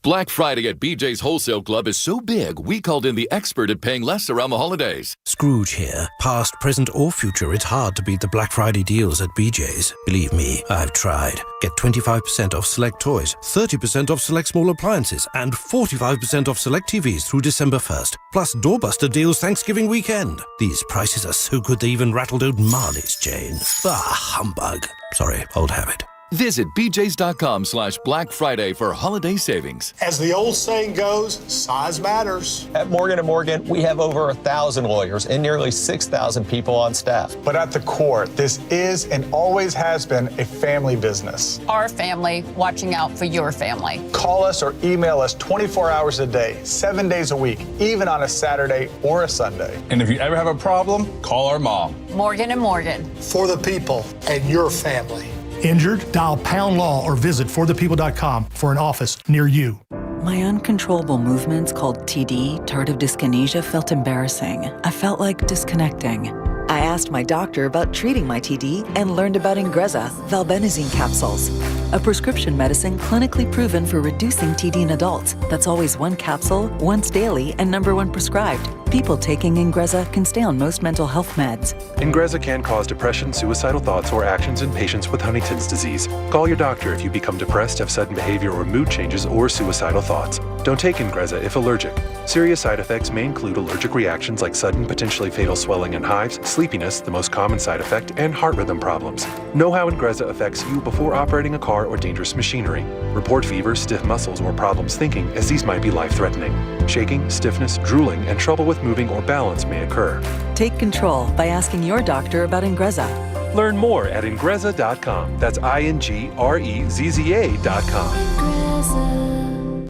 Black Friday at BJ's Wholesale Club is so big, we called in the expert at paying less around the holidays. Scrooge here. Past, present, or future, it's hard to beat the Black Friday deals at BJ's. Believe me, I've tried. Get 25% off select toys, 30% off select small appliances, and 45% off select TVs through December 1st. Plus doorbuster deals Thanksgiving weekend. These prices are so good they even rattled old Marley's chain. Ah, humbug. Sorry, old habit. Visit bjs.com/Black Friday for holiday savings. As the old saying goes, size matters. At Morgan & Morgan, we have over 1,000 lawyers and nearly 6,000 people on staff. But at the core, this is and always has been a family business. Our family watching out for your family. Call us or email us 24 hours a day, 7 days a week, even on a Saturday or a Sunday. And if you ever have a problem, call our mom. Morgan & Morgan. For the people and your family. Injured? Dial Pound Law or visit forthepeople.com for an office near you. My uncontrollable movements called TD, tardive dyskinesia, felt embarrassing. I felt like disconnecting. I asked my doctor about treating my TD and learned about Ingrezza, valbenazine capsules, a prescription medicine clinically proven for reducing TD in adults. That's always one capsule, once daily, and number one prescribed. People taking Ingrezza can stay on most mental health meds. Ingrezza can cause depression, suicidal thoughts, or actions in patients with Huntington's disease. Call your doctor if you become depressed, have sudden behavior or mood changes, or suicidal thoughts. Don't take Ingrezza if allergic. Serious side effects may include allergic reactions like sudden, potentially fatal swelling and hives, sleepiness, the most common side effect, and heart rhythm problems. Know how Ingrezza affects you before operating a car or dangerous machinery. Report fever, stiff muscles, or problems thinking, as these might be life-threatening. Shaking, stiffness, drooling, and trouble with moving or balance may occur. Take control by asking your doctor about Ingrezza. Learn more at Ingrezza.com. That's INGREZZA.com.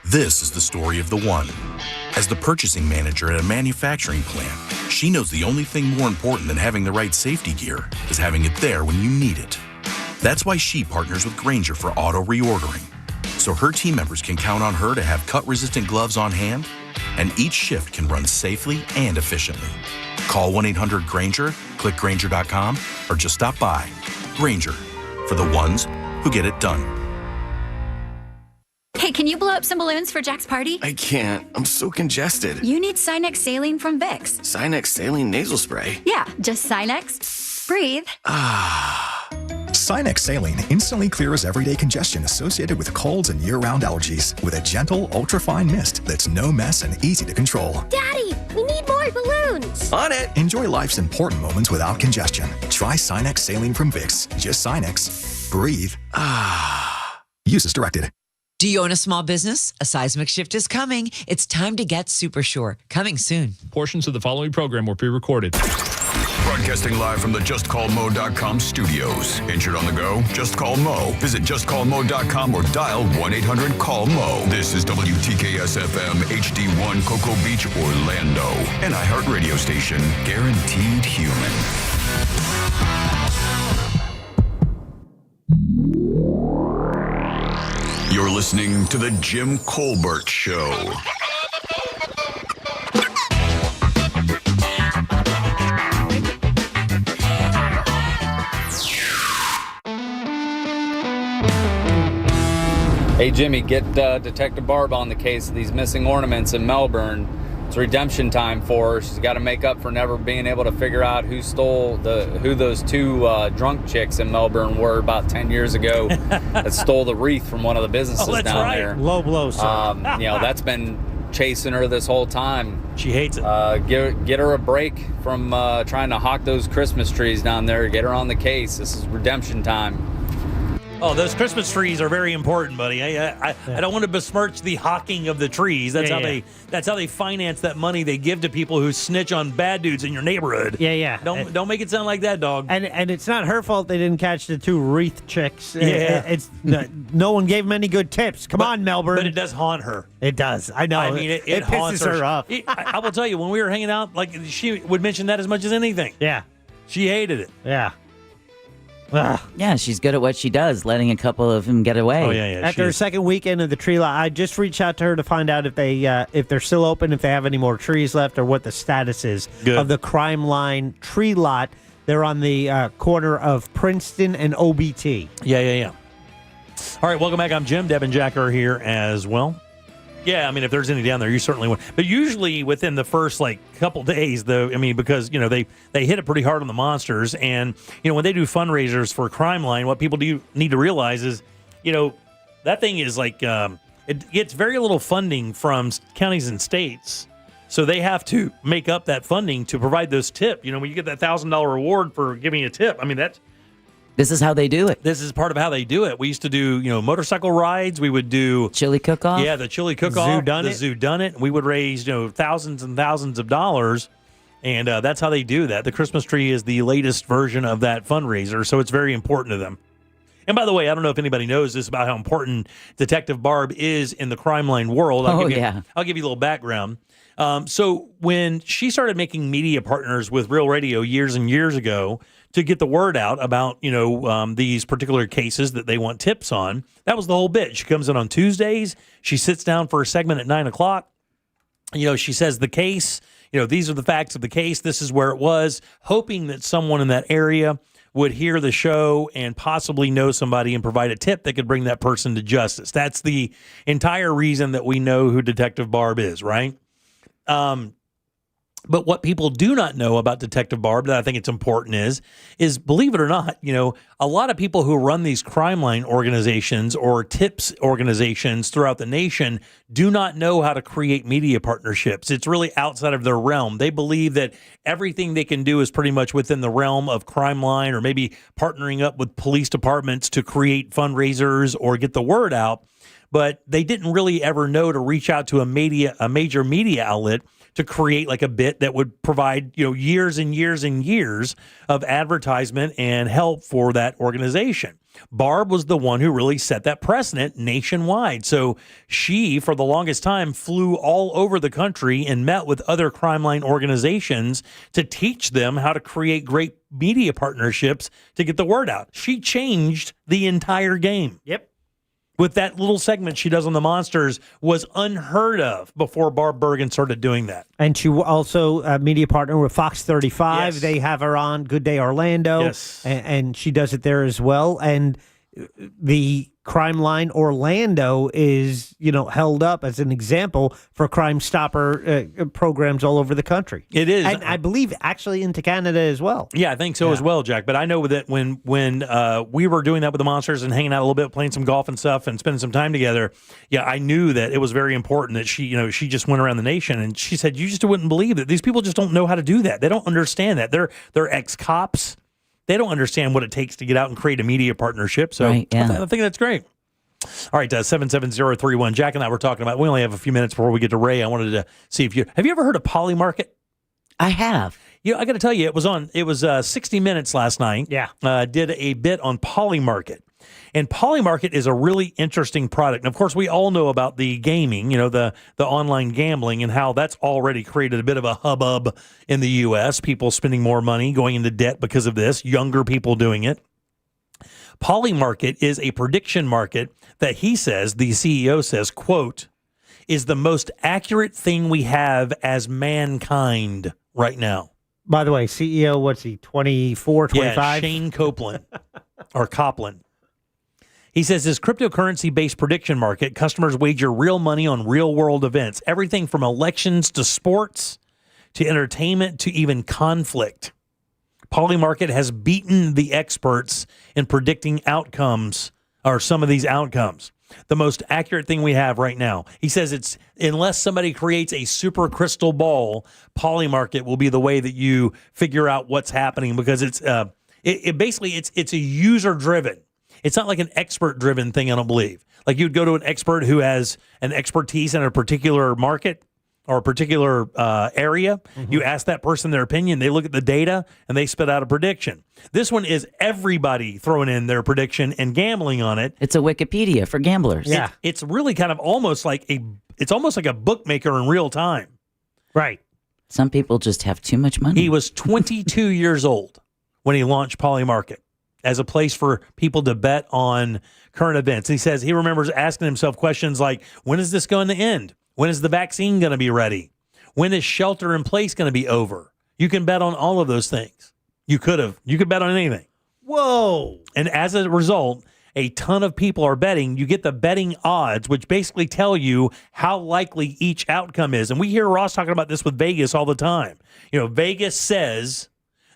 This is the story of the one. As the purchasing manager at a manufacturing plant, she knows the only thing more important than having the right safety gear is having it there when you need it. That's why she partners with Grainger for auto reordering, so her team members can count on her to have cut-resistant gloves on hand, and each shift can run safely and efficiently. Call 1-800-GRAINGER, click Grainger.com, or just stop by. Grainger, for the ones who get it done. Hey, can you blow up some balloons for Jack's party? I can't. I'm so congested. You need Sinex Saline from Vicks. Sinex Saline Nasal Spray? Yeah, just Sinex. Breathe. Sinex Saline instantly clears everyday congestion associated with colds and year-round allergies with a gentle, ultra-fine mist that's no mess and easy to control. Daddy, we need more balloons. On it! Enjoy life's important moments without congestion. Try Sinex Saline from Vicks. Just Sinex. Breathe. Use as directed. Do you own a small business? A seismic shift is coming. It's time to get Supersure. Coming soon. Portions of the following program were pre-recorded. Broadcasting live from the JustCallMo.com studios. Injured on the go? Just call Mo. Visit JustCallMo.com or dial 1-800-CALL-MO. This is WTKS-FM HD1 Cocoa Beach, Orlando. An iHeart radio station. Guaranteed human. You're listening to The Jim Colbert Show. Hey, Jimmy, get Detective Barb on the case of these missing ornaments in Melbourne. It's redemption time for her. She's got to make up for never being able to figure out who those two drunk chicks in Melbourne were about 10 years ago that stole the wreath from one of the businesses down there. Low blow, sir. That's been chasing her this whole time. She hates it. Get her a break from trying to hawk those Christmas trees down there. Get her on the case. This is redemption time. Oh, those Christmas trees are very important, buddy. I don't want to besmirch the hawking of the trees. That's how they finance that money they give to people who snitch on bad dudes in your neighborhood. Yeah. Don't make it sound like that, dog. And it's not her fault they didn't catch the two wreath chicks. Yeah. It's no one gave them any good tips. Come on, Melbourne. But it does haunt her. It does. I know. I mean, it pisses her off. I will tell you, when we were hanging out, like she would mention that as much as anything. Yeah. She hated it. Yeah. Yeah, she's good at what she does, letting a couple of them get away. Oh, yeah. After her second weekend of the tree lot, I just reached out to her to find out if they're still open, if they have any more trees left, or what the status is of the Crime Line tree lot. They're on the corner of Princeton and OBT. Yeah. All right, welcome back. I'm Jim. Deb and Jack are here as well. Yeah, I mean, if there's any down there, you certainly would. But usually within the first, couple days, though, I mean, because, they hit it pretty hard on the monsters. And, when they do fundraisers for Crime Line, what people do need to realize is, that thing is it gets very little funding from counties and states. So they have to make up that funding to provide those tips. When you get that $1,000 reward for giving a tip, I mean, this is how they do it. This is part of how they do it. We used to do, motorcycle rides. We would do chili cook-off. Yeah, the chili cook-off. Zoo Done It. We would raise, thousands and thousands of dollars, and that's how they do that. The Christmas tree is the latest version of that fundraiser, so it's very important to them. And by the way, I don't know if anybody knows this about how important Detective Barb is in the Crime Line world. I'll give you a little background. So when she started making media partners with Real Radio years and years ago to get the word out about, these particular cases that they want tips on, that was the whole bit. She comes in on Tuesdays. She sits down for a segment at 9:00. She says the case, these are the facts of the case. This is where it was, hoping that someone in that area would hear the show and possibly know somebody and provide a tip that could bring that person to justice. That's the entire reason that we know who Detective Barb is, right? But what people do not know about Detective Barb that I think it's important is believe it or not, a lot of people who run these Crime Line organizations or tips organizations throughout the nation do not know how to create media partnerships. It's really outside of their realm. They believe that everything they can do is pretty much within the realm of Crime Line or maybe partnering up with police departments to create fundraisers or get the word out. But they didn't really ever know to reach out to a major media outlet to create like a bit that would provide, years and years and years of advertisement and help for that organization. Barb was the one who really set that precedent nationwide. So she, for the longest time, flew all over the country and met with other crime line organizations to teach them how to create great media partnerships to get the word out. She changed the entire game. Yep. With that little segment she does on the Monsters was unheard of before Barb Bergen started doing that. And she also media partner with Fox 35. Yes. They have her on Good Day Orlando. Yes. And she does it there as well. And the Crime Line Orlando is, held up as an example for Crime Stopper programs all over the country. It is. And I believe actually into Canada as well. Yeah, I think so as well, Jack. But I know that when we were doing that with the Monsters and hanging out a little bit, playing some golf and stuff and spending some time together, I knew that it was very important that she just went around the nation. And she said, you just wouldn't believe that these people just don't know how to do that. They don't understand that. They're ex-cops. They don't understand what it takes to get out and create a media partnership. So I think that's great. All right, 77031. Jack and I were talking about, we only have a few minutes before we get to Ray. I wanted to see have you ever heard of Polymarket? I have. I got to tell you, it was 60 Minutes last night. Yeah. Did a bit on Polymarket. And Polymarket is a really interesting product. And of course, we all know about the gaming, the online gambling and how that's already created a bit of a hubbub in the U.S. People spending more money, going into debt because of this, younger people doing it. Polymarket is a prediction market that he says, the CEO says, quote, is the most accurate thing we have as mankind right now. By the way, CEO, what's he, 24, 25? Yeah, Shane Copeland or Copland. He says this cryptocurrency-based prediction market, customers wager real money on real-world events, everything from elections to sports to entertainment to even conflict. Polymarket has beaten the experts in predicting outcomes or some of these outcomes. The most accurate thing we have right now. He says it's unless somebody creates a super crystal ball, Polymarket will be the way that you figure out what's happening because it's basically it's a user-driven. It's not like an expert-driven thing, I don't believe. Like you'd go to an expert who has an expertise in a particular market or a particular area. Mm-hmm. You ask that person their opinion. They look at the data, and they spit out a prediction. This one is everybody throwing in their prediction and gambling on it. It's a Wikipedia for gamblers. Yeah. It's really kind of almost like a bookmaker in real time. Right. Some people just have too much money. He was 22 years old when he launched Polymarket as a place for people to bet on current events. He says he remembers asking himself questions like, when is this going to end? When is the vaccine going to be ready? When is shelter in place going to be over? You can bet on all of those things. You could bet on anything. Whoa. And as a result, a ton of people are betting. You get the betting odds, which basically tell you how likely each outcome is. And we hear Ross talking about this with Vegas all the time. Vegas says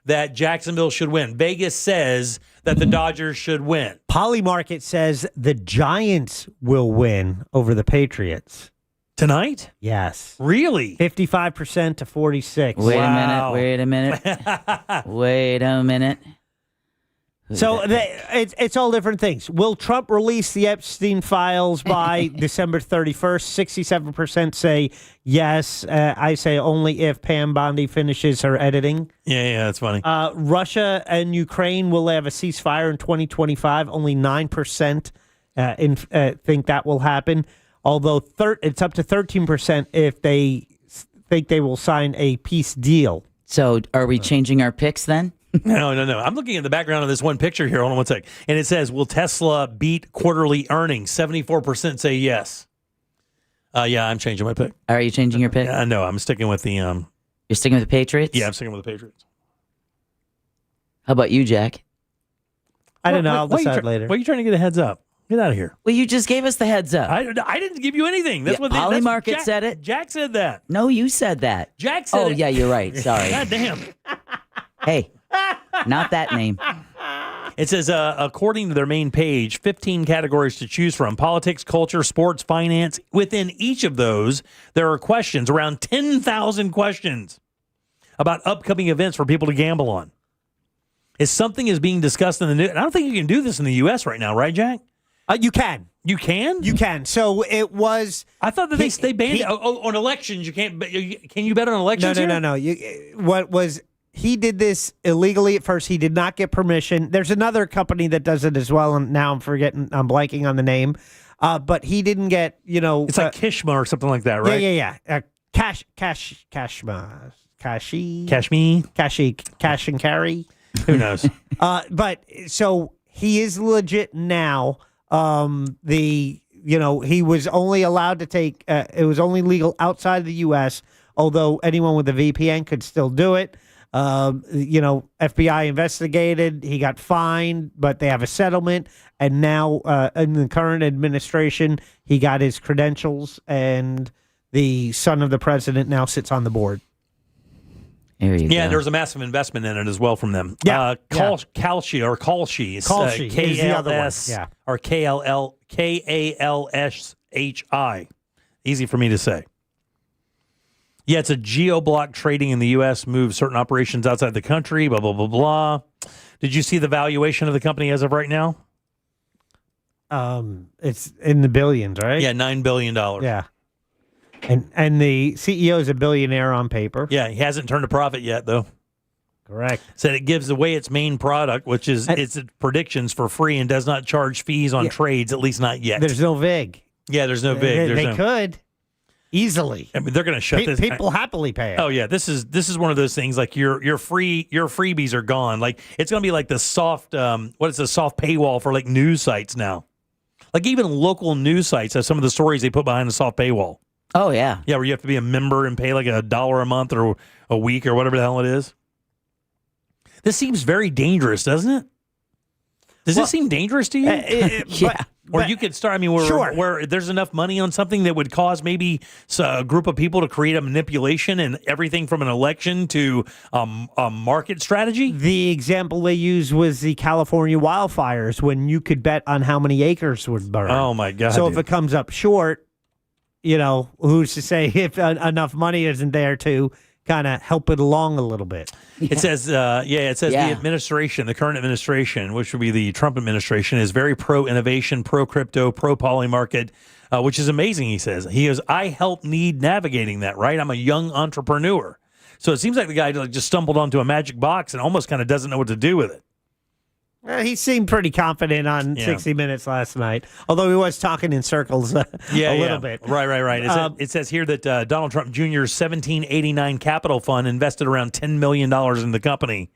that Jacksonville should win. Vegas says that the Dodgers should win. Polymarket says the Giants will win over the Patriots. Tonight? Yes. Really? 55% to 46%. Wait a minute. So it's all different things. Will Trump release the Epstein files by December 31st? 67% say yes. I say only if Pam Bondi finishes her editing. Yeah, that's funny. Russia and Ukraine will have a ceasefire in 2025. Only 9% think that will happen. Although it's up to 13% if they think they will sign a peace deal. So are we changing our picks then? No. I'm looking at the background of this one picture here. Hold on one sec. And it says, will Tesla beat quarterly earnings? 74% say yes. Yeah, I'm changing my pick. Are you changing your pick? No, I'm sticking with the... You're sticking with the Patriots? Yeah, I'm sticking with the Patriots. How about you, Jack? I don't know. I'll decide later. Why are you trying to get a heads up? Get out of here. Well, you just gave us the heads up. I didn't give you anything. That's what Polymarket said it. Jack said that. No, you said that. Jack said it. Oh, yeah, you're right. Sorry. God damn. Hey, not that name. It says, according to their main page, 15 categories to choose from. Politics, culture, sports, finance. Within each of those, there are questions, around 10,000 questions about upcoming events for people to gamble on. If something is being discussed in the news, and I don't think you can do this in the U.S. right now, right, Jack? You can. You can? You can. So it was. I thought that they banned it. On elections, you can't. Can you bet on elections? No. He did this illegally at first. He did not get permission. There's another company that does it as well, and now I'm blanking on the name. But he didn't get, It's like Kishma or something like that, right? Yeah. Cash and carry. Who knows? But so he is legit now. He was only allowed to take. It was only legal outside of the U.S. Although anyone with a VPN could still do it. FBI investigated. He got fined, but they have a settlement. And now, in the current administration, he got his credentials, and the son of the president now sits on the board. There you go. There was a massive investment in it as well from them. Yeah. Kalshi is the other one. Yeah. Or KALSHI. Easy for me to say. Yeah, it's a geo-block trading in the U.S., moves certain operations outside the country, blah, blah, blah, blah. Did you see the valuation of the company as of right now? It's in the billions, right? Yeah, $9 billion. Yeah. And the CEO is a billionaire on paper. Yeah, he hasn't turned a profit yet, though. Correct. Said it gives away its main product, which is its predictions for free, and does not charge fees on trades, at least not yet. There's no VIG. Yeah, there's no VIG. They could. Easily. I mean, they're going to shut this. People happily pay it. Oh yeah, this is one of those things like your freebies are gone. Like it's going to be like the soft soft paywall for like news sites now. Like even local news sites have some of the stories they put behind the soft paywall. Oh yeah. Yeah, where you have to be a member and pay like $1 a month or a week or whatever the hell it is. This seems very dangerous, doesn't it? Does this seem dangerous to you? Yeah. Or you could start, where there's enough money on something that would cause maybe a group of people to create a manipulation and everything from an election to a market strategy? The example they used was the California wildfires when you could bet on how many acres would burn. Oh, my God. So if it comes up short, who's to say if enough money isn't there to kind of help it along a little bit. It says, the administration, the current administration, which would be the Trump administration, is very pro-innovation, pro-crypto, pro-poly market, which is amazing, he says. He goes, I help need navigating that, right? I'm a young entrepreneur. So it seems like the guy just stumbled onto a magic box and almost kind of doesn't know what to do with it. He seemed pretty confident on 60 Minutes last night, although he was talking in circles a little bit. Right. It says here that Donald Trump Jr.'s 1789 Capital Fund invested around $10 million in the company.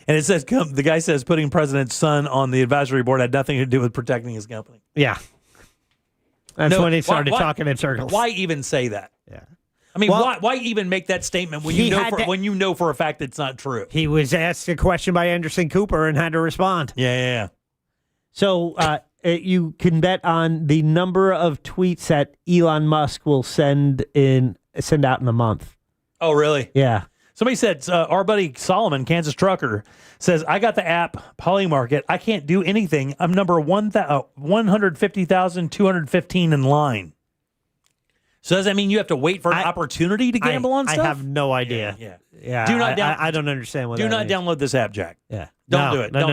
And it says the guy says putting President's son on the advisory board had nothing to do with protecting his company. Yeah. That's when he started talking in circles. Why even say that? Yeah. I mean, why even make that statement when you know for a fact it's not true? He was asked a question by Anderson Cooper and had to respond. Yeah. So you can bet on the number of tweets that Elon Musk will send out in a month. Oh, really? Yeah. Somebody said, our buddy Solomon, Kansas trucker, says, I got the app Polymarket. I can't do anything. I'm number 150,215 in line. So does that mean you have to wait for an opportunity to gamble on stuff? I have no idea. Yeah. I don't understand what do that not means. download this app, Jack. Yeah. Don't do it. No.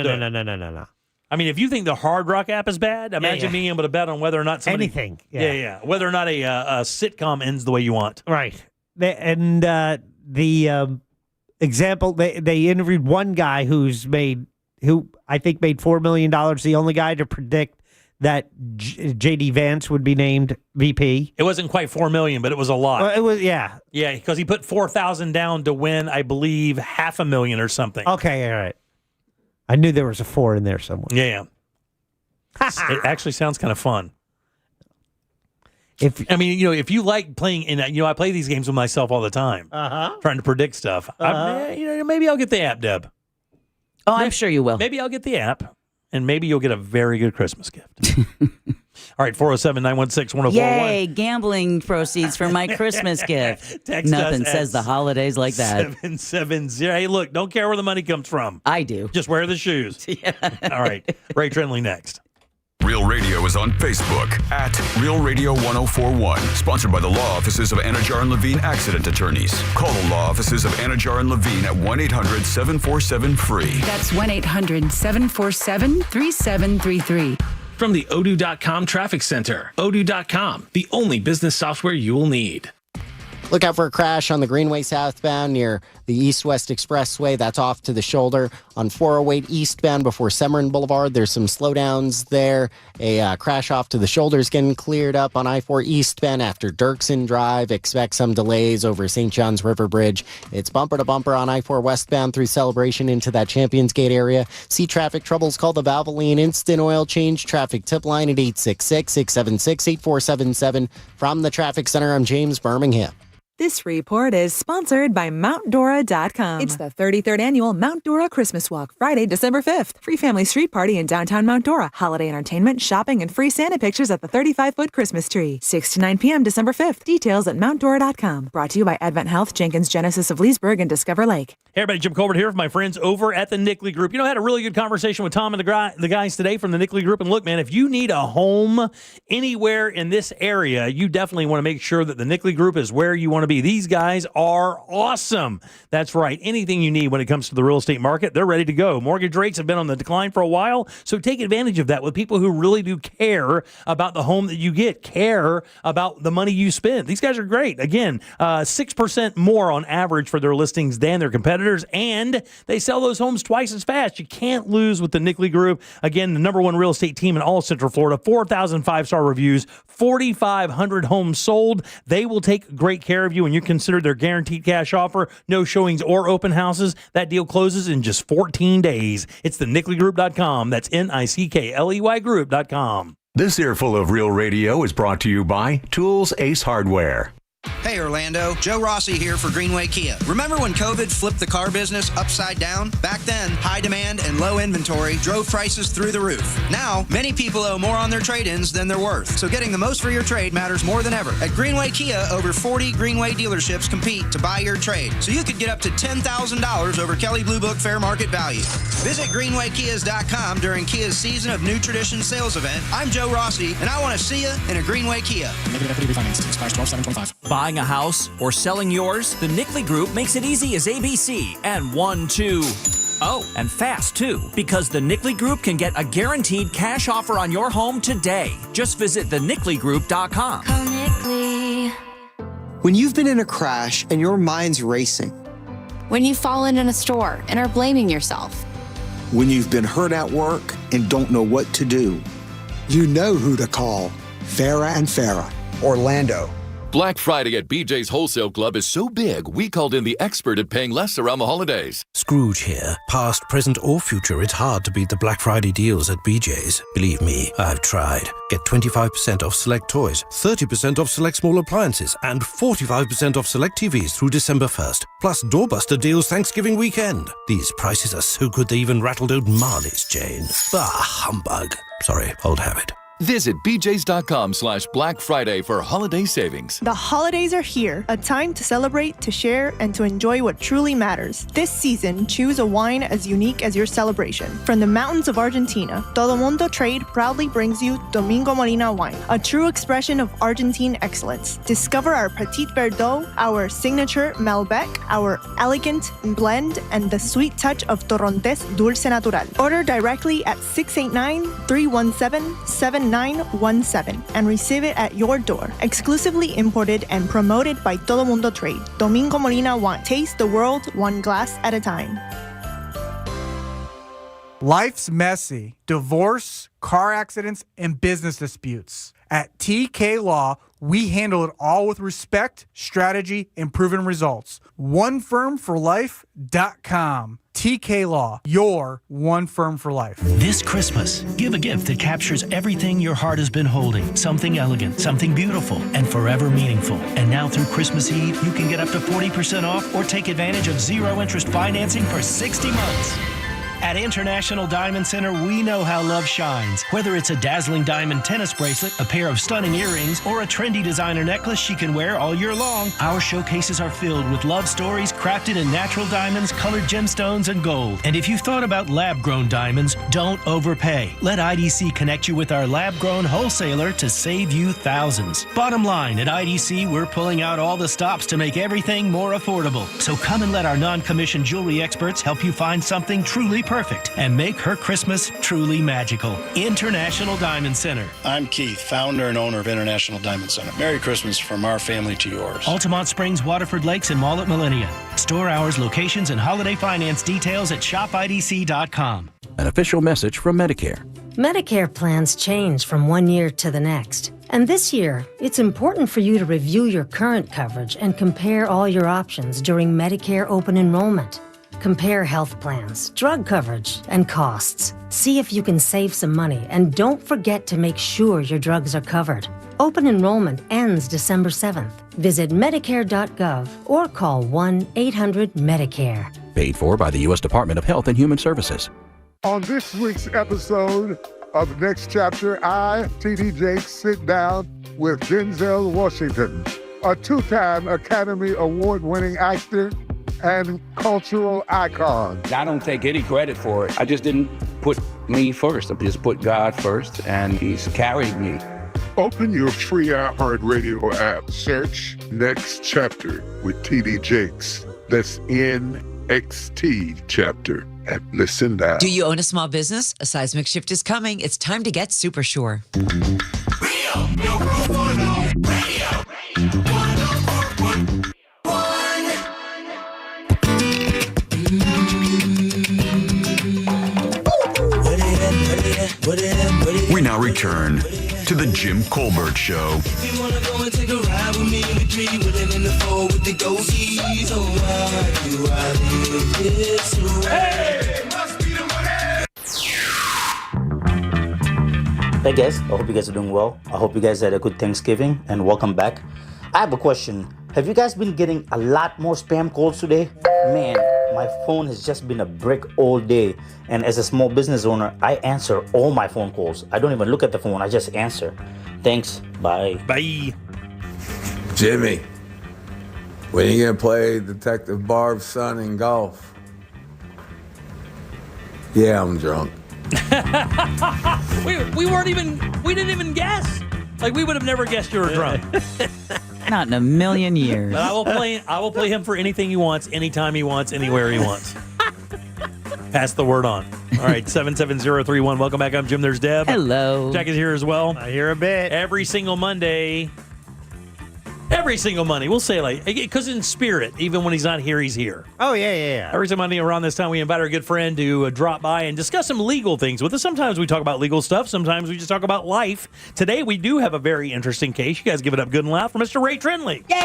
I mean, if you think the Hard Rock app is bad, imagine being able to bet on whether or not somebody... Anything. Whether or not a sitcom ends the way you want. Right. And the example, they interviewed one guy who I think made $4 million, the only guy to predict that J.D. Vance would be named VP. It wasn't quite $4 million, but it was a lot. Well, it was, yeah. Yeah, because he put $4,000 down to win, I believe, $500,000 or something. Okay, all right. I knew there was a 4 in there somewhere. Yeah. It actually sounds kind of fun. If you like playing, I play these games with myself all the time, trying to predict stuff. Maybe I'll get the app, Deb. Oh, I'm sure you will. Maybe I'll get the app. And maybe you'll get a very good Christmas gift. All right, 407-916-1041. Yay, gambling proceeds for my Christmas gift. Nothing says the holidays like that. 770. Hey, look, don't care where the money comes from. I do. Just wear the shoes. Yeah. All right, Ray Trindley next. Real Radio is on Facebook at Real Radio 1041. Sponsored by the law offices of Anajar and Levine Accident Attorneys. Call the law offices of Anajar and Levine at 1-800-747-FREE. That's 1-800-747-3733. From the Odoo.com Traffic Center. Odoo.com, the only business software you will need. Look out for a crash on the Greenway southbound near the East-West Expressway. That's off to the shoulder. On 408 eastbound before Severin Boulevard, there's some slowdowns there. A crash off to the shoulder is getting cleared up on I-4 eastbound after Dirksen Drive. Expect some delays over St. John's River Bridge. It's bumper to bumper on I-4 westbound through Celebration into that Champions Gate area. See traffic troubles, call the Valvoline Instant Oil Change Traffic Tip Line at 866-676-8477. From the Traffic Center, I'm James Birmingham. This report is sponsored by MountDora.com. It's the 33rd annual Mount Dora Christmas Walk, Friday, December 5th. Free family street party in downtown Mount Dora. Holiday entertainment, shopping, and free Santa pictures at the 35-foot Christmas tree. 6 to 9 p.m. December 5th. Details at MountDora.com. Brought to you by Advent Health, Jenkins Genesis of Leesburg, and Discover Lake. Hey everybody, Jim Colbert here with my friends over at the Nickley Group. You know, I had a really good conversation with Tom and the guys today from the Nickley Group. And look, man, if you need a home anywhere in this area, you definitely want to make sure that the Nickley Group is where you want to be. These guys are awesome. That's right. Anything you need when it comes to the real estate market, they're ready to go. Mortgage rates have been on the decline for a while, so take advantage of that with people who really do care about the home that you get, care about the money you spend. These guys are great. Again, 6% more on average for their listings than their competitors, and they sell those homes twice as fast. You can't lose with the Nickley Group. Again, the #1 real estate team in all Central Florida, 4,000 five-star reviews, 4,500 homes sold. They will take great care of you, and you consider their guaranteed cash offer, no showings or open houses. That deal closes in just 14 days. It's the NickleyGroup.com. That's NICKLEY Group.com. This earful of Real Radio is brought to you by Tools Ace Hardware. Hey Orlando, Joe Rossi here for Greenway Kia. Remember when COVID flipped the car business upside down? Back then, high demand and low inventory drove prices through the roof. Now, many people owe more on their trade-ins than they're worth, so getting the most for your trade matters more than ever. At Greenway Kia, over 40 Greenway dealerships compete to buy your trade, so you could get up to $10,000 over Kelley Blue Book fair market value. Visit GreenwayKias.com during Kia's Season of New Tradition sales event. I'm Joe Rossi, and I want to see you in a Greenway Kia. Negative equity refinanced. Expires 12/7/25. Buying a house or selling yours? The Nickley Group makes it easy as ABC and 1, 2. Oh, and fast too, because the Nickley Group can get a guaranteed cash offer on your home today. Just visit thenickley.com. Call Nickley. When you've been in a crash and your mind's racing. When you've fallen in a store and are blaming yourself. When you've been hurt at work and don't know what to do. You know who to call. Farah and Farah. Orlando. Black Friday at BJ's Wholesale Club is so big, we called in the expert at paying less around the holidays. Scrooge here. Past, present, or future, it's hard to beat the Black Friday deals at BJ's. Believe me, I've tried. Get 25% off select toys, 30% off select small appliances, and 45% off select TVs through December 1st. Plus doorbuster deals Thanksgiving weekend. These prices are so good they even rattled out Marley's chain. Bah, humbug. Sorry, old habit. Visit bjs.com/Black Friday for holiday savings. The holidays are here, a time to celebrate, to share, and to enjoy what truly matters. This season, choose a wine as unique as your celebration. From the mountains of Argentina, Todo Mundo Trade proudly brings you Domingo Molina wine, a true expression of Argentine excellence. Discover our Petit Verdot, our signature Malbec, our elegant blend, and the sweet touch of Torrontés Dulce Natural. Order directly at 689-317-7917 and receive it at your door. Exclusively imported and promoted by Todo Mundo Trade. Domingo Molina wine. Taste the world one glass at a time. Life's messy. Divorce, car accidents, and business disputes. At TK Law, we handle it all with respect, strategy, and proven results. OneFirmForLife.com. TK Law, your one firm for life. This Christmas, give a gift that captures everything your heart has been holding. Something elegant, something beautiful, and forever meaningful. And now through Christmas Eve, you can get up to 40% off or take advantage of 0 interest financing for 60 months. At International Diamond Center, we know how love shines. Whether it's a dazzling diamond tennis bracelet, a pair of stunning earrings, or a trendy designer necklace she can wear all year long, our showcases are filled with love stories crafted in natural diamonds, colored gemstones, and gold. And if you've thought about lab-grown diamonds, don't overpay. Let IDC connect you with our lab-grown wholesaler to save you thousands. Bottom line, at IDC, we're pulling out all the stops to make everything more affordable. So come and let our non-commissioned jewelry experts help you find something truly perfect and make her Christmas truly magical. International Diamond Center. I'm Keith, founder and owner of International Diamond Center. Merry Christmas from our family to yours. Altamont Springs, Waterford Lakes, and Mall at Millennia. Store hours, locations, and holiday finance details at shopidc.com. An official message from Medicare. Medicare plans change from one year to the next. And this year, it's important for you to review your current coverage and compare all your options during Medicare open enrollment. Compare health plans, drug coverage, and costs. See if you can save some money, and don't forget to make sure your drugs are covered. Open enrollment ends December 7th. Visit Medicare.gov or call 1-800-MEDICARE. Paid for by the U.S. Department of Health and Human Services. On this week's episode of Next Chapter, I, T.D. Jakes, sit down with Denzel Washington, a two-time Academy Award-winning actor and cultural icon. I don't take any credit for it. I just didn't put me first. I just put God first, and He's carried me. Open your free iHeartRadio app. Search Next Chapter with T.D. Jakes. That's NXT Chapter. And listen now. Do you own a small business? A seismic shift is coming. It's time to get super sure. We now return to the Jim Colbert Show. Hey guys, I hope you guys are doing well. I hope you guys had a good Thanksgiving and welcome back. I have a question. Have you guys been getting a lot more spam calls today? Man, my phone has just been a brick all day. And as a small business owner, I answer all my phone calls. I don't even look at the phone, I just answer. Thanks, bye. Bye. Jimmy, when are you gonna play Detective Barb's son in golf? Yeah, I'm drunk. we didn't even guess. Like, we would have never guessed you were drunk. Not in a million years. But I will play him for anything he wants, anytime he wants, anywhere he wants. Pass the word on. All right, 77031. Welcome back. I'm Jim. There's Deb. Hello. Jack is here as well. I hear a bit. Every single Monday. We'll say like, because in spirit, even when he's not here, he's here. Oh, yeah. Every single Monday around this time, we invite our good friend to drop by and discuss some legal things with us. Sometimes we talk about legal stuff. Sometimes we just talk about life. Today, we do have a very interesting case. You guys give it up good and loud for Mr. Ray Trindley. Yay!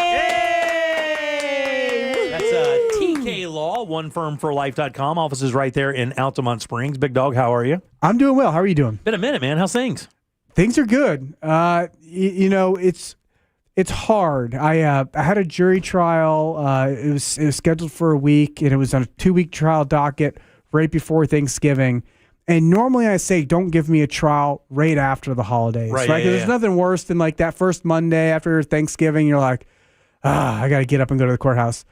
That's TK Law, onefirmforlife.com. Office is right there in Altamont Springs. Big Dog, how are you? I'm doing well. How are you doing? Been a minute, man. How's things? Things are good. It's hard. I had a jury trial. It was scheduled for a week, and it was on a 2-week trial docket right before Thanksgiving. And normally I say, don't give me a trial right after the holidays. Right. There's nothing worse than like that first Monday after Thanksgiving. You're like, I got to get up and go to the courthourhouse.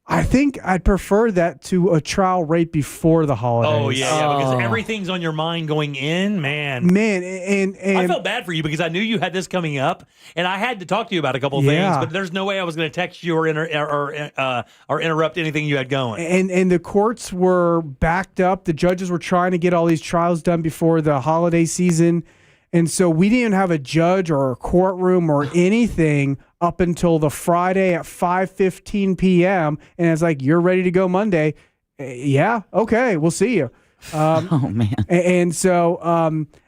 I think I'd prefer that to a trial right before the holidays. Oh, yeah, because everything's on your mind going in, man. And I felt bad for you because I knew you had this coming up, and I had to talk to you about a couple of things, but there's no way I was going to text you or interrupt anything you had going. And the courts were backed up. The judges were trying to get all these trials done before the holiday season, and so we didn't have a judge or a courtroom or anything up until the Friday at 5:15 p.m. And it's like, you're ready to go Monday. Yeah, okay, we'll see you. Oh, man. And so,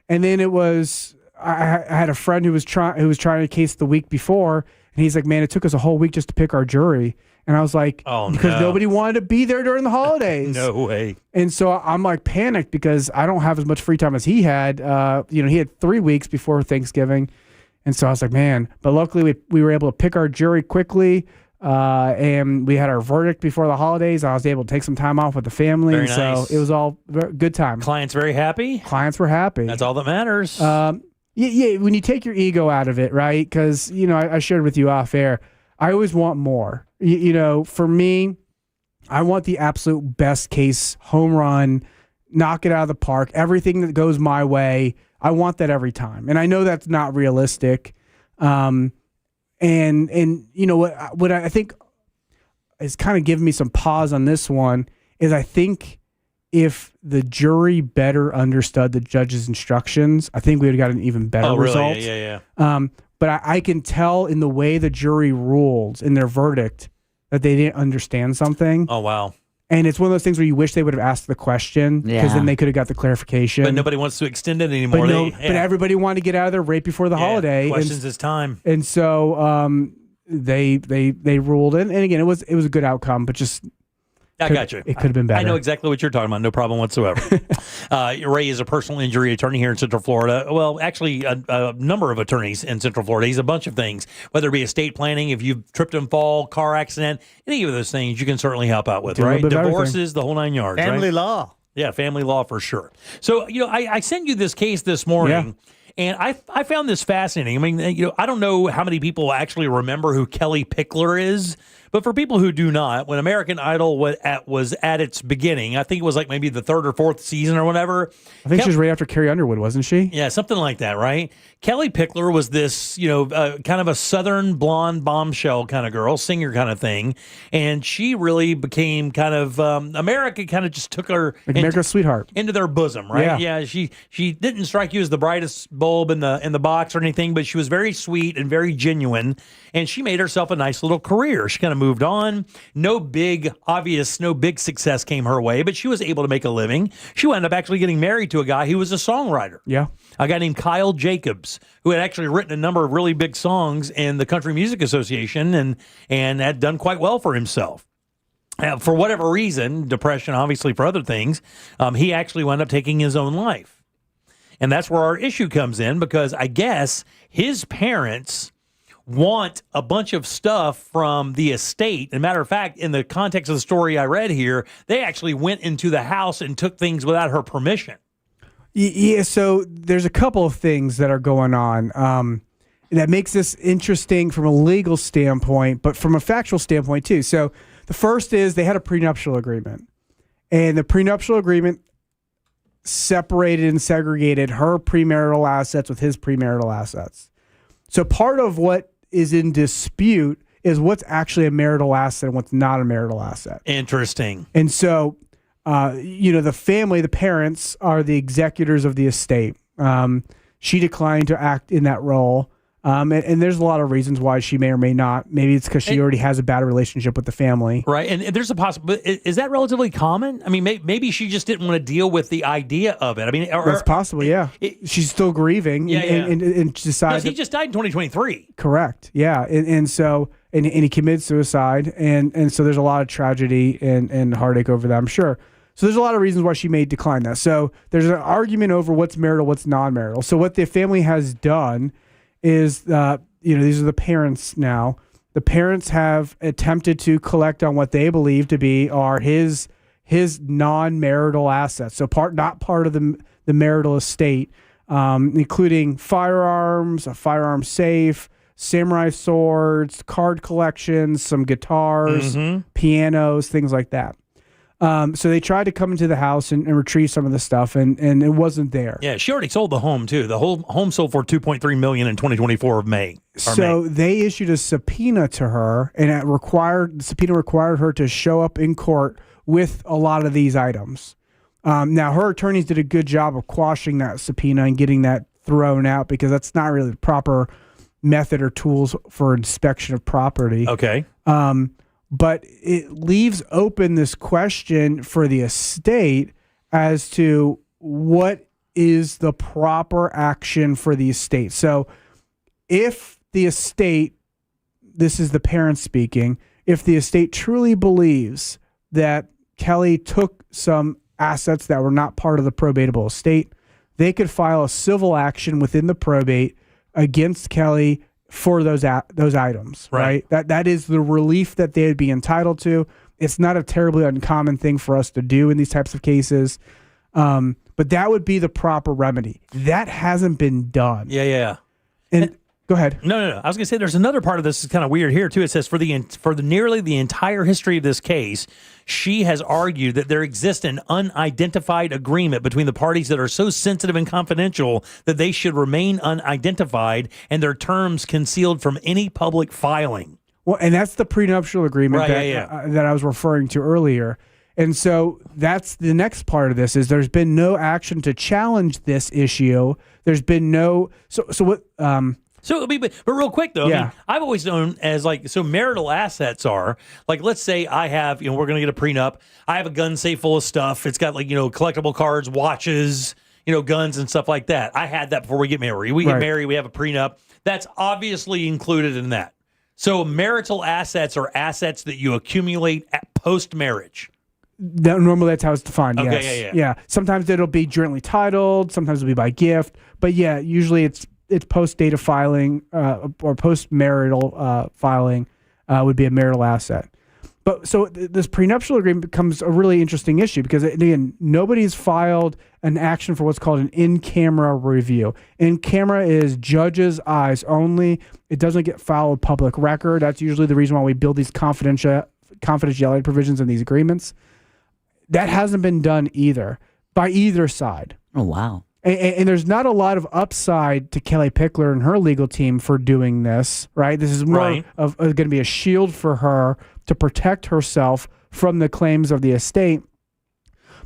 and then it was, I had a friend who was trying to case the week before, and he's like, man, it took us a whole week just to pick our jury. And I was like, because nobody wanted to be there during the holidays. No way. And so I'm like panicked because I don't have as much free time as he had. He had 3 weeks before Thanksgiving. And so I was like, man, but luckily we were able to pick our jury quickly. and we had our verdict before the holidays. I was able to take some time off with the family. Very nice. So it was all good time. Clients very happy? Clients were happy. That's all that matters. Yeah, when you take your ego out of it, right? Because, I shared with you off air, I always want more. For me, I want the absolute best case home run, knock it out of the park, everything that goes my way. I want that every time. And I know that's not realistic. And what I think is kind of giving me some pause on this one is I think if the jury better understood the judge's instructions, I think we would have got an even better result. Yeah. But I can tell in the way the jury ruled in their verdict that they didn't understand something. Oh, wow. And it's one of those things where you wish they would have asked the question because then they could have got the clarification. But nobody wants to extend it anymore. But everybody wanted to get out of there right before the holiday. Questions is time. And so they ruled in. And again, it was a good outcome, but just I got you. It could have been better. I know exactly what you're talking about. No problem whatsoever. Ray is a personal injury attorney here in Central Florida. Well, actually, a number of attorneys in Central Florida. He's a bunch of things, whether it be estate planning, if you've tripped and fall, car accident, any of those things you can certainly help out with, right? Divorces, the whole 9 yards. Family right? law. Yeah, family law for sure. So, I sent you this case this morning. Yeah. And I found this fascinating. I mean, I don't know how many people actually remember who Kelly Pickler is, but for people who do not, when American Idol was at its beginning, I think it was like maybe the third or fourth season or whatever. I think she was right after Carrie Underwood, wasn't she? Yeah, something like that, right? Kelly Pickler was this, kind of a southern blonde bombshell kind of girl, singer kind of thing. And she really became kind of, America kind of just took her like America's sweetheart into their bosom, right? Yeah, she didn't strike you as the brightest bulb in the box or anything, but she was very sweet and very genuine. And she made herself a nice little career. She kind of moved on. No big success came her way, but she was able to make a living. She wound up actually getting married to a guy who was a songwriter. Yeah. A guy named Kyle Jacobs, who had actually written a number of really big songs in the Country Music Association and had done quite well for himself. For whatever reason, depression, obviously for other things, he actually wound up taking his own life. And that's where our issue comes in, because I guess his parents want a bunch of stuff from the estate. As a matter of fact, in the context of the story I read here, they actually went into the house and took things without her permission. Yeah, so there's a couple of things that are going on that makes this interesting from a legal standpoint, but from a factual standpoint too. So the first is they had a prenuptial agreement, and the prenuptial agreement separated and segregated her premarital assets with his premarital assets. So part of what is in dispute is what's actually a marital asset and what's not a marital asset. Interesting. And so, the family, the parents, are the executors of the estate. She declined to act in that role. And there's a lot of reasons why she may or may not. Maybe it's because she already has a bad relationship with the family. Right. And there's a possibility. Is that relatively common? I mean, maybe she just didn't want to deal with the idea of it. I mean, that's possible, yeah. She's still grieving and decided. Because he just died in 2023. Correct. Yeah. And so he committed suicide. And so there's a lot of tragedy and heartache over that, I'm sure. So there's a lot of reasons why she may decline that. So there's an argument over what's marital, what's non-marital. So what the family has done is, these are the parents now. The parents have attempted to collect on what they believe to be his non-marital assets. So not part of the marital estate, including firearms, a firearm safe, samurai swords, card collections, some guitars, pianos, things like that. So they tried to come into the house and retrieve some of the stuff, and it wasn't there. Yeah, she already sold the home too. The whole home sold for $2.3 million in 2024 of May. So they issued a subpoena to her, and the subpoena required her to show up in court with a lot of these items. Now her attorneys did a good job of quashing that subpoena and getting that thrown out, because that's not really the proper method or tools for inspection of property. Okay. But it leaves open this question for the estate as to what is the proper action for the estate. So if the estate, this is the parents speaking, if the estate truly believes that Kelly took some assets that were not part of the probatable estate, they could file a civil action within the probate against Kelly for those items, right? That is the relief that they'd be entitled to. It's not a terribly uncommon thing for us to do in these types of cases, but that would be the proper remedy. That hasn't been done. Yeah. And go ahead. No. I was going to say there's another part of this is kind of weird here too. It says for the nearly the entire history of this case, she has argued that there exists an unidentified agreement between the parties that are so sensitive and confidential that they should remain unidentified and their terms concealed from any public filing. Well, and that's the prenuptial agreement that I was referring to earlier. And so that's the next part of this is there's been no action to challenge this issue. There's been no so what but real quick though, I mean, I've always known as so marital assets are let's say I have, we're going to get a prenup. I have a gun safe full of stuff. It's got collectible cards, watches, guns and stuff like that. I had that before we get married. We get married, we have a prenup. That's obviously included in that. So marital assets are assets that you accumulate at post-marriage. Normally that's how it's defined, yes. Okay, yeah. Sometimes it'll be jointly titled, sometimes it'll be by gift, but usually it's post-data filing or post-marital filing would be a marital asset. But so this prenuptial agreement becomes a really interesting issue because, again, nobody's filed an action for what's called an in-camera review. In-camera is judge's eyes only. It doesn't get filed with public record. That's usually the reason why we build these confidentiality provisions in these agreements. That hasn't been done either by either side. Oh, wow. And there's not a lot of upside to Kelly Pickler and her legal team for doing this, right? This is more of going to be a shield for her to protect herself from the claims of the estate.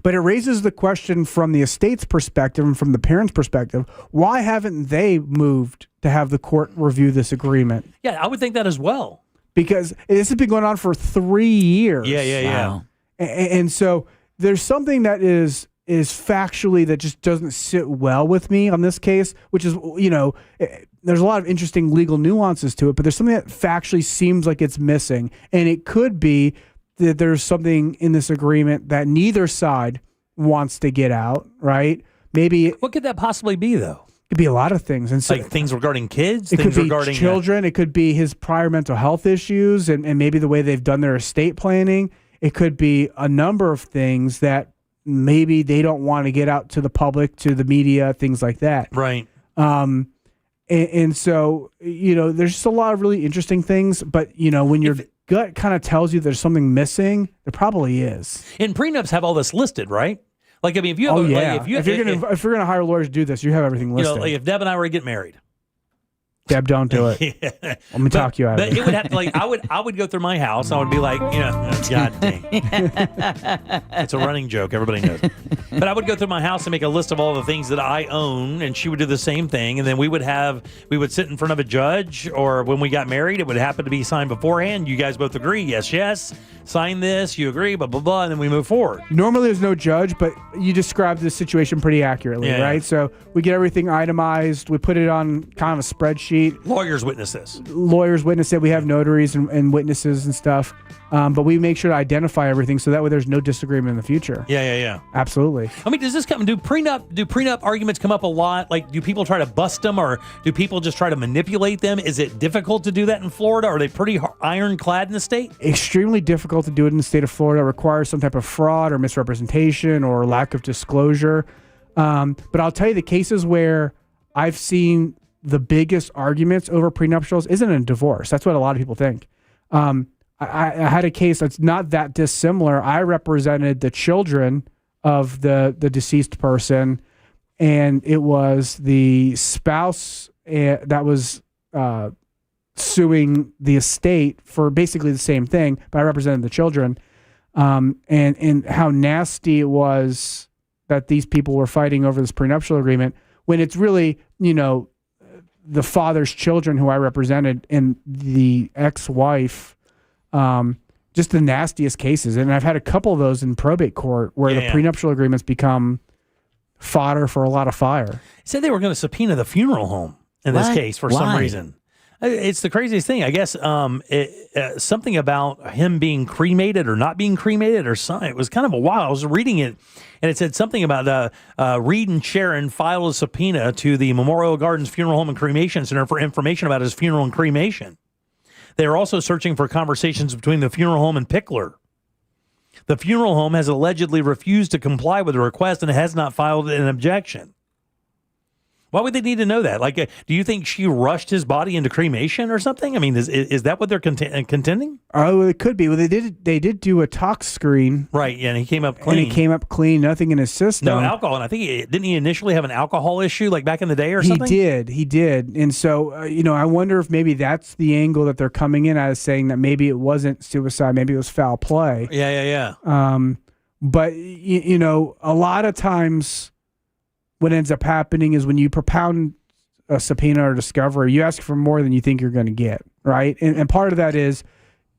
But it raises the question from the estate's perspective and from the parents' perspective, why haven't they moved to have the court review this agreement? Yeah, I would think that as well. Because this has been going on for 3 years. Yeah. Wow. And so there's something that is factually that just doesn't sit well with me on this case, which is, there's a lot of interesting legal nuances to it, but there's something that factually seems like it's missing. And it could be that there's something in this agreement that neither side wants to get out, right? Maybe. What could that possibly be, though? It could be a lot of things. And so, things regarding kids? It things could be regarding children. It could be his prior mental health issues and maybe the way they've done their estate planning. It could be a number of things that maybe they don't want to get out to the public, to the media, things like that. Right. And so, there's just a lot of really interesting things. But, when your gut kind of tells you there's something missing, there probably is. And prenups have all this listed, right? If you have if you're gonna hire lawyers to do this, you have everything listed. If Deb and I were to get married. Deb, don't do it. Let me talk you out of it. But it would have I would go through my house. I would be like, God dang. It's a running joke. Everybody knows. But I would go through my house and make a list of all the things that I own, and she would do the same thing. And then we would sit in front of a judge, or when we got married, it would happen to be signed beforehand. You guys both agree, yes, sign this, you agree, blah, blah, blah, and then we move forward. Normally there's no judge, but you described the situation pretty accurately, right? So we get everything itemized. We put it on kind of a spreadsheet. Lawyers witness this. Lawyers witness it. We have notaries and witnesses and stuff. But we make sure to identify everything so that way there's no disagreement in the future. Yeah. Absolutely. I mean, does this come? Do prenup arguments come up a lot? Do people try to bust them, or do people just try to manipulate them? Is it difficult to do that in Florida? Are they pretty ironclad in the state? Extremely difficult to do it in the state of Florida. It requires some type of fraud or misrepresentation or lack of disclosure. But I'll tell you, the cases where I've seen the biggest arguments over prenuptials isn't a divorce. That's what a lot of people think. I had a case that's not that dissimilar. I represented the children of the deceased person, and it was the spouse that was suing the estate for basically the same thing, but I represented the children, and how nasty it was that these people were fighting over this prenuptial agreement when it's really, the father's children who I represented and the ex-wife, just the nastiest cases. And I've had a couple of those in probate court where the prenuptial agreements become fodder for a lot of fire. Said they were going to subpoena the funeral home in this case for some reason. It's the craziest thing. I guess something about him being cremated or not being cremated or something. It was kind of a while. I was reading it, and it said something about Reed and Sharon filed a subpoena to the Memorial Gardens Funeral Home and Cremation Center for information about his funeral and cremation. They are also searching for conversations between the funeral home and Pickler. The funeral home has allegedly refused to comply with the request and has not filed an objection. Why would they need to know that? Like, do you think she rushed his body into cremation or something? I mean, is that what they're contending? Oh, it could be. Well, they did do a tox screen. Right, yeah, and he came up clean. And he came up clean, nothing in his system. No alcohol, and I think didn't he initially have an alcohol issue like back in the day or something? He did. And so, I wonder if maybe that's the angle that they're coming in at, saying that maybe it wasn't suicide, maybe it was foul play. Yeah. But, a lot of times what ends up happening is when you propound a subpoena or discovery, you ask for more than you think you're going to get, right? And part of that is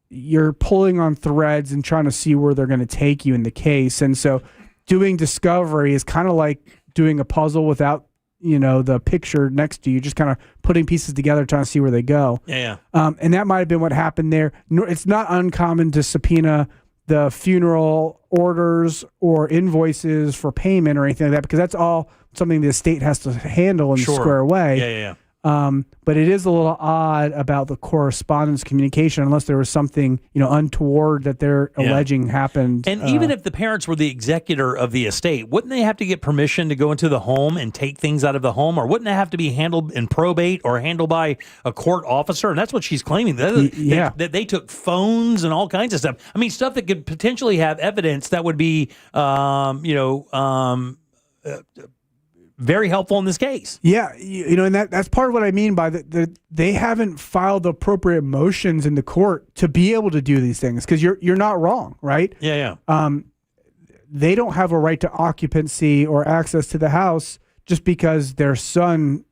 you're pulling on threads and trying to see where they're going to take you in the case. And so doing discovery is kind of like doing a puzzle without, the picture next to you, just kind of putting pieces together, trying to see where they go. Yeah. And that might have been what happened there. It's not uncommon to subpoena the funeral orders or invoices for payment or anything like that, because that's all something the state has to handle and square away. Yeah. But it is a little odd about the correspondence communication, unless there was something untoward that they're alleging happened. And even if the parents were the executor of the estate, wouldn't they have to get permission to go into the home and take things out of the home, or wouldn't it have to be handled in probate or handled by a court officer? And that's what she's claiming. That they took phones and all kinds of stuff. I mean, stuff that could potentially have evidence that would be, very helpful in this case. Yeah, and that's part of what I mean by they haven't filed the appropriate motions in the court to be able to do these things, because you're not wrong, right? Yeah. They don't have a right to occupancy or access to the house just because their son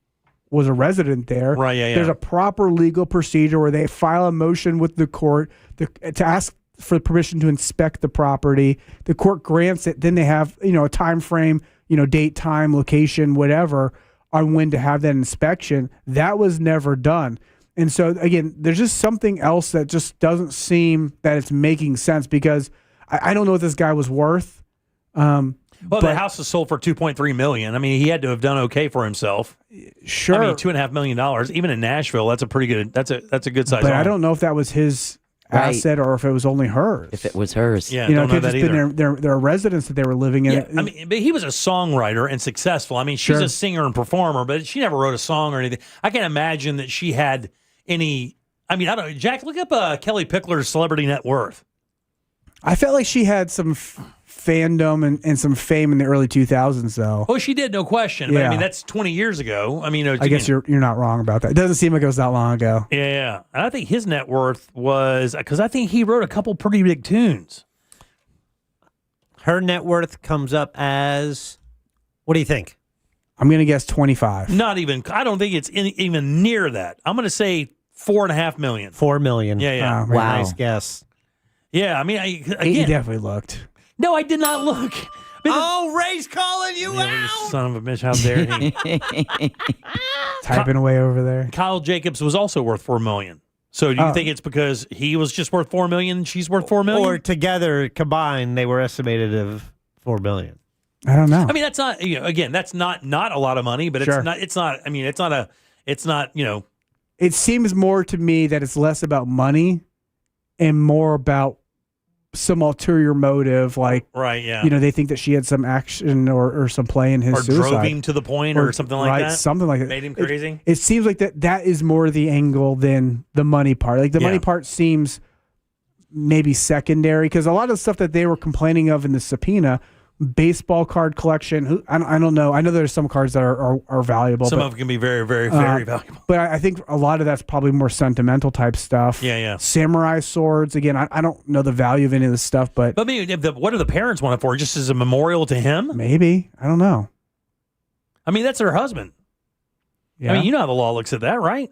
was a resident there. Right, yeah. There's a proper legal procedure where they file a motion with the court to ask for permission to inspect the property. The court grants it. Then they have, a time frame, date, time, location, whatever, on when to have that inspection. That was never done. And so, again, there's just something else that just doesn't seem that it's making sense, because I don't know what this guy was worth. Well, the house was sold for $2.3 million. I mean, he had to have done okay for himself. Sure. I mean, $2.5 million, even in Nashville, that's a pretty good. That's a good size. But home. I don't know if that was his asset or if it was only hers. If it was hers, yeah, it don't know could that have just either. been their residence that they were living in. Yeah, I mean, but he was a songwriter and successful. I mean, she's Sure. a singer and performer, but she never wrote a song or anything. I can't imagine that she had any. I mean, I don't know. Jack, look up Kelly Pickler's celebrity net worth. I felt like she had some fandom and some fame in the early 2000s, though. Oh, she did, no question. But I Yeah. mean, that's 20 years ago. I mean, I guess you're not wrong about that. It doesn't seem like it was that long ago. Yeah. And I think his net worth was, because I think he wrote a couple pretty big tunes. Her net worth comes up as, what do you think? I'm going to guess 25. Not even, I don't think it's even near that. I'm going to say $4.5 million. $4 million. Yeah. Oh, wow. Nice guess. Yeah, I mean, He again. definitely looked. No, I did not look. Oh, Ray's calling you out. Son of a bitch, how dare he? Typing away over there. Kyle Jacobs was also worth $4 million. So do you think it's because he was just worth $4 million and she's worth $4 million? Or together, combined, they were estimated of $4 billion. I don't know. I mean, that's not, again, that's not a lot of money, but Sure. it's not, It seems more to me that it's less about money and more about some ulterior motive, like, right, yeah. They think that she had some action or some play in his or suicide. drove him to the point or something like that. Something like that. Made him crazy. It seems like that is more the angle than the money part. Like the money part seems maybe secondary, because a lot of the stuff that they were complaining of in the subpoena, baseball card collection, I don't know. I know there's some cards that are valuable. Some of them can be very, very, very valuable. But I think a lot of that's probably more sentimental type stuff. Yeah. Samurai swords. Again, I don't know the value of any of this stuff, but I mean, what do the parents want it for? Just as a memorial to him? Maybe. I don't know. I mean, that's her husband. Yeah. I mean, you know how the law looks at that, right?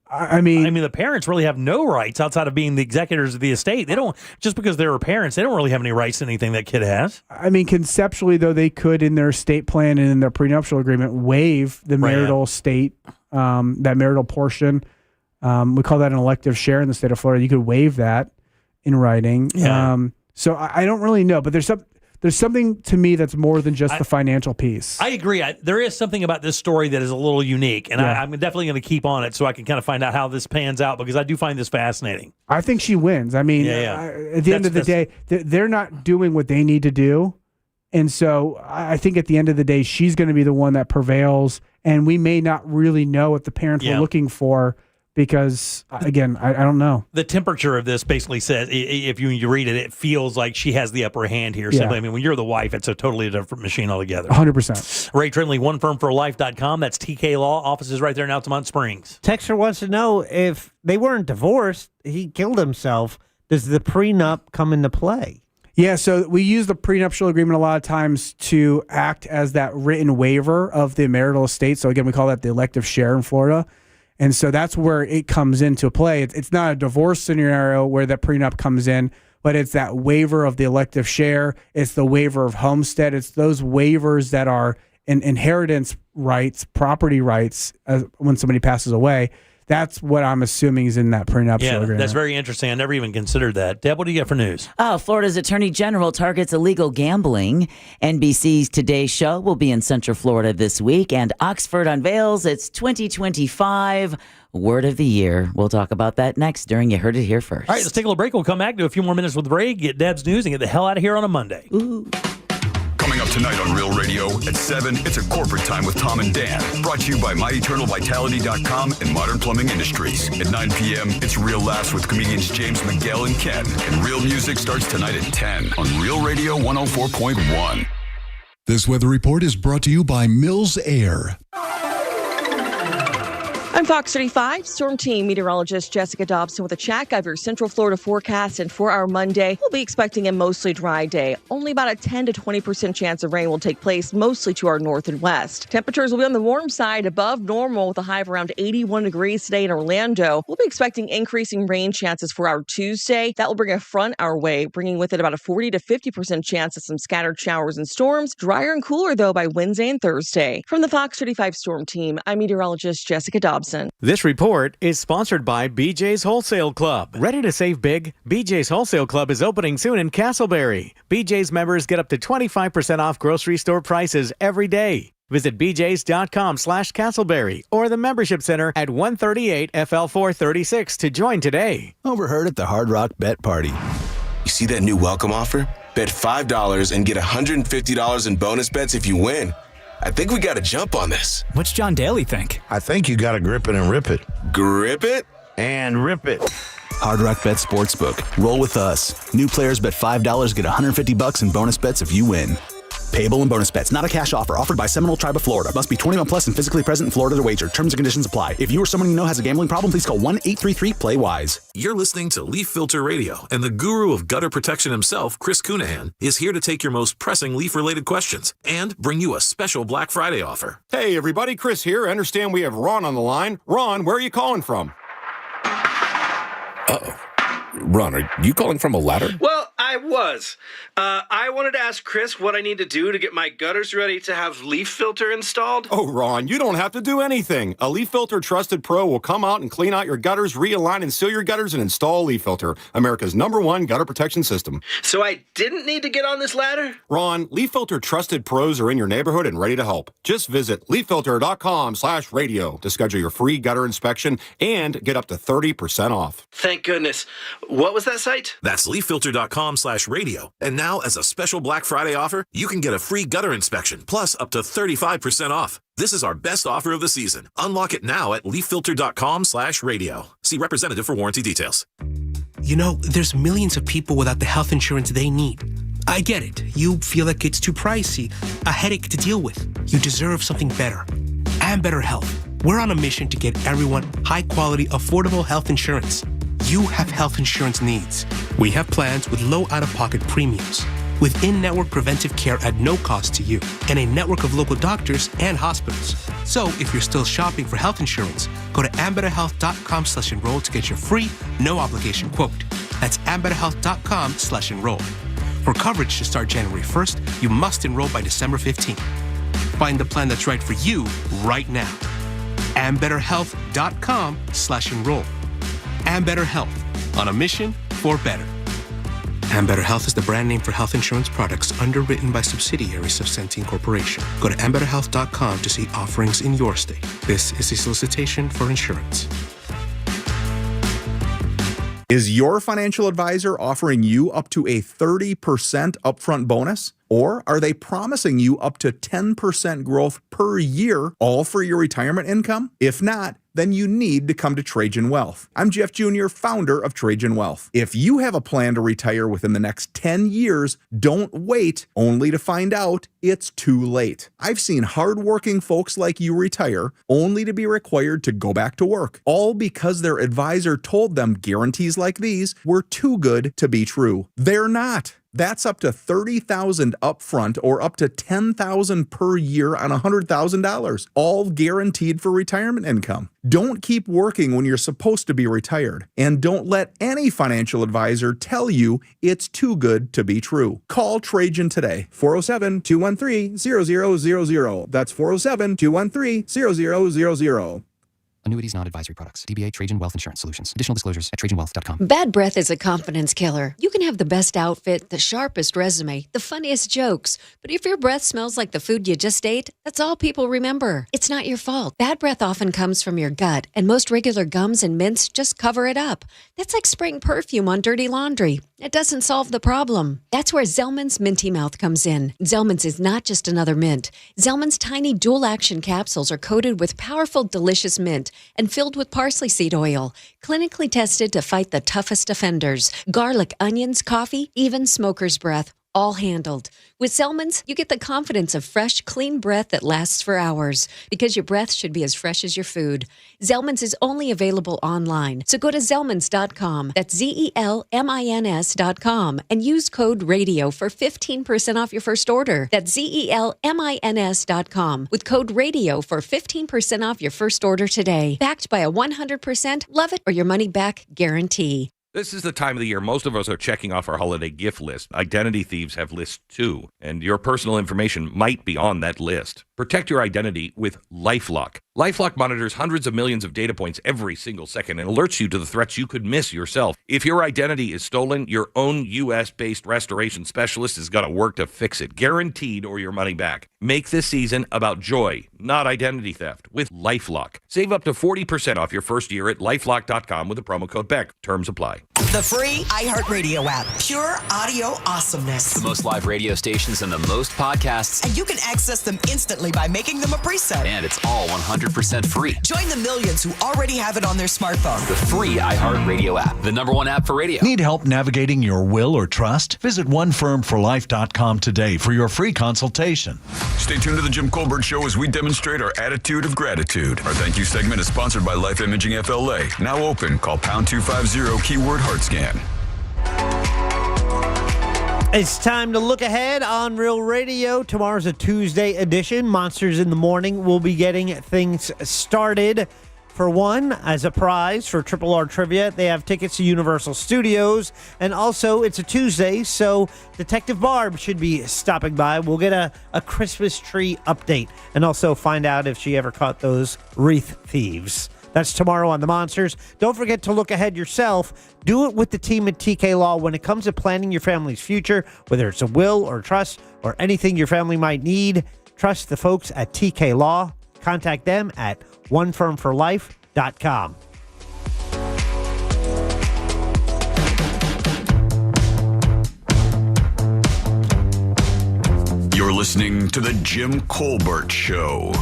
I mean, the parents really have no rights outside of being the executors of the estate. They don't, just because they were parents, they don't really have any rights to anything that kid has. I mean, conceptually, though, they could, in their estate plan and in their prenuptial agreement, waive the marital estate, that marital portion. We call that an elective share in the state of Florida. You could waive that in writing. Yeah. So I don't really know, but there's something to me that's more than just the financial piece. I agree. There is something about this story that is a little unique, and Yeah. I'm definitely going to keep on it so I can kind of find out how this pans out, because I do find this fascinating. I think she wins. I mean, at the end of the day, they're not doing what they need to do. And so I think at the end of the day, she's going to be the one that prevails. And we may not really know what the parents were looking for because, again, I don't know. The temperature of this basically says, if you read it, it feels like she has the upper hand here. Simply, I mean, when you're the wife, it's a totally different machine altogether. 100%. Ray Trindley, OneFirmForLife.com. That's TK Law. Offices right there in Altamont Springs. Texter wants to know if they weren't divorced, he killed himself. Does the prenup come into play? Yeah, so we use the prenuptial agreement a lot of times to act as that written waiver of the marital estate. So again, we call that the elective share in Florida. And so that's where it comes into play. It's not a divorce scenario where that prenup comes in, but it's that waiver of the elective share. It's the waiver of homestead. It's those waivers that are inheritance rights, property rights when somebody passes away. That's what I'm assuming is in that prenuptial agreement. That's very interesting. I never even considered that. Deb, what do you get for news? Florida's Attorney General targets illegal gambling. NBC's Today Show will be in Central Florida this week, and Oxford unveils its 2025 Word of the Year. We'll talk about that next during You Heard It Here First. All right, let's take a little break. We'll come back, do a few more minutes with Ray, get Deb's news, and get the hell out of here on a Monday. Ooh. Coming up tonight on Real Radio at 7, it's a corporate time with Tom and Dan. Brought to you by MyEternalVitality.com and Modern Plumbing Industries. At 9 p.m., it's Real Laughs with comedians James McGill and Ken. And Real Music starts tonight at 10 on Real Radio 104.1. This weather report is brought to you by Mills Air. I'm Fox 35 Storm Team meteorologist Jessica Dobson with a check of your Central Florida forecast. And for our Monday, we'll be expecting a mostly dry day. Only about a 10 to 20% chance of rain will take place, mostly to our north and west. Temperatures will be on the warm side, above normal, with a high of around 81 degrees today in Orlando. We'll be expecting increasing rain chances for our Tuesday. That will bring a front our way, bringing with it about a 40 to 50% chance of some scattered showers and storms. Drier and cooler, though, by Wednesday and Thursday. From the Fox 35 Storm Team, I'm meteorologist Jessica Dobson. This report is sponsored by BJ's Wholesale Club. Ready to save big? BJ's Wholesale Club is opening soon in Castleberry. BJ's members get up to 25% off grocery store prices every day. Visit bjs.com/Castleberry or the membership center at 138 FL 436 to join today. Overheard at the Hard Rock Bet Party. You see that new welcome offer? Bet $5 and get $150 in bonus bets if you win. I think we got to jump on this. What's John Daly think? I think you got to grip it and rip it. Grip it? And rip it. Hard Rock Bet Sportsbook. Roll with us. New players bet $5, get $150 in bonus bets if you win. Payable in bonus bets. Not a cash offer. Offered by Seminole Tribe of Florida. Must be 21 plus and physically present in Florida to wager. Terms and conditions apply. If you or someone you know has a gambling problem, please call 1-833-PLAY-WISE. You're listening to Leaf Filter Radio, and the guru of gutter protection himself, Chris Cunahan, is here to take your most pressing leaf-related questions and bring you a special Black Friday offer. Hey, everybody. Chris here. I understand we have Ron on the line. Ron, where are you calling from? Uh-oh. Ron, are you calling from a ladder? Well, I was. I wanted to ask Chris what I need to do to get my gutters ready to have leaf filter installed. Oh, Ron, you don't have to do anything. A Leaf Filter Trusted Pro will come out and clean out your gutters, realign and seal your gutters, and install Leaf Filter, America's #1 gutter protection system. So I didn't need to get on this ladder? Ron, Leaf Filter Trusted Pros are in your neighborhood and ready to help. Just visit leaffilter.com/radio to schedule your free gutter inspection and get up to 30% off. Thank goodness. What was that site? That's leaffilter.com/radio. And now, as a special Black Friday offer, you can get a free gutter inspection, plus up to 35% off. This is our best offer of the season. Unlock it now at leaffilter.com/radio. See representative for warranty details. You know, there's millions of people without the health insurance they need. I get it. You feel like it's too pricey, a headache to deal with. You deserve something better. And better health. We're on a mission to get everyone high-quality, affordable health insurance. You have health insurance needs. We have plans with low out-of-pocket premiums, with in-network preventive care at no cost to you, and a network of local doctors and hospitals. So if you're still shopping for health insurance, go to ambetterhealth.com/enroll to get your free, no-obligation quote. That's ambetterhealth.com/enroll. For coverage to start January 1st, you must enroll by December 15th. Find the plan that's right for you right now. and betterhealth.com/enroll. And Better Health, on a mission for better. And Better Health is the brand name for health insurance products underwritten by subsidiaries of Centene Corporation. Go to ambetterhealth.com to see offerings in your state. This is a solicitation for insurance. Is your financial advisor offering you up to a 30% upfront bonus? Or are they promising you up to 10% growth per year, all for your retirement income? If not, then you need to come to Trajan Wealth. I'm Jeff Jr., founder of Trajan Wealth. If you have a plan to retire within the next 10 years, don't wait only to find out it's too late. I've seen hardworking folks like you retire only to be required to go back to work, all because their advisor told them guarantees like these were too good to be true. They're not. That's up to $30,000 upfront or up to $10,000 per year on $100,000, all guaranteed for retirement income. Don't keep working when you're supposed to be retired, and don't let any financial advisor tell you it's too good to be true. Call Trajan today, 407-213-0000. That's 407-213-0000. Annuities, not advisory products. DBA Trajan Wealth Insurance Solutions. Additional disclosures at TrajanWealth.com. Bad breath is a confidence killer. You can have the best outfit, the sharpest resume, the funniest jokes, but if your breath smells like the food you just ate, that's all people remember. It's not your fault. Bad breath often comes from your gut, and most regular gums and mints just cover it up. That's like spraying perfume on dirty laundry. It doesn't solve the problem. That's where Zellman's Minty Mouth comes in. Zellman's is not just another mint. Zellman's tiny dual-action capsules are coated with powerful, delicious mint and filled with parsley seed oil, clinically tested to fight the toughest offenders. Garlic, onions, coffee, even smoker's breath, all handled. With Zellman's, you get the confidence of fresh, clean breath that lasts for hours, because your breath should be as fresh as your food. Zellman's is only available online, so go to Zellmans.com, that's ZELMINS.com, and use code RADIO for 15% off your first order. That's ZELMINS.com, with code RADIO for 15% off your first order today. Backed by a 100% love it or your money back guarantee. This is the time of the year most of us are checking off our holiday gift list. Identity thieves have lists too, and your personal information might be on that list. Protect your identity with LifeLock. LifeLock monitors hundreds of millions of data points every single second and alerts you to the threats you could miss yourself. If your identity is stolen, your own U.S.-based restoration specialist is going to work to fix it, guaranteed, or your money back. Make this season about joy, not identity theft, with LifeLock. Save up to 40% off your first year at LifeLock.com with the promo code BECK. Terms apply. The free iHeartRadio app. Pure audio awesomeness. The most live radio stations and the most podcasts. And you can access them instantly by making them a preset. And it's all 100% free. Join the millions who already have it on their smartphone. The free iHeartRadio app. The #1 app for radio. Need help navigating your will or trust? Visit onefirmforlife.com today for your free consultation. Stay tuned to the Jim Colbert Show as we demonstrate our attitude of gratitude. Our thank you segment is sponsored by Life Imaging FLA. Now open. Call pound 250 keyword heart scan. It's time to look ahead on Real Radio. Tomorrow's a Tuesday edition. Monsters in the Morning will be getting things started. For one, as a prize for Triple R Trivia, they have tickets to Universal Studios. And also, it's a Tuesday, so Detective Barb should be stopping by. We'll get a Christmas tree update and also find out if she ever caught those wreath thieves. That's tomorrow on The Monsters. Don't forget to look ahead yourself. Do it with the team at TK Law when it comes to planning your family's future, whether it's a will or trust or anything your family might need. Trust the folks at TK Law. Contact them at onefirmforlife.com. You're listening to The Jim Colbert Show.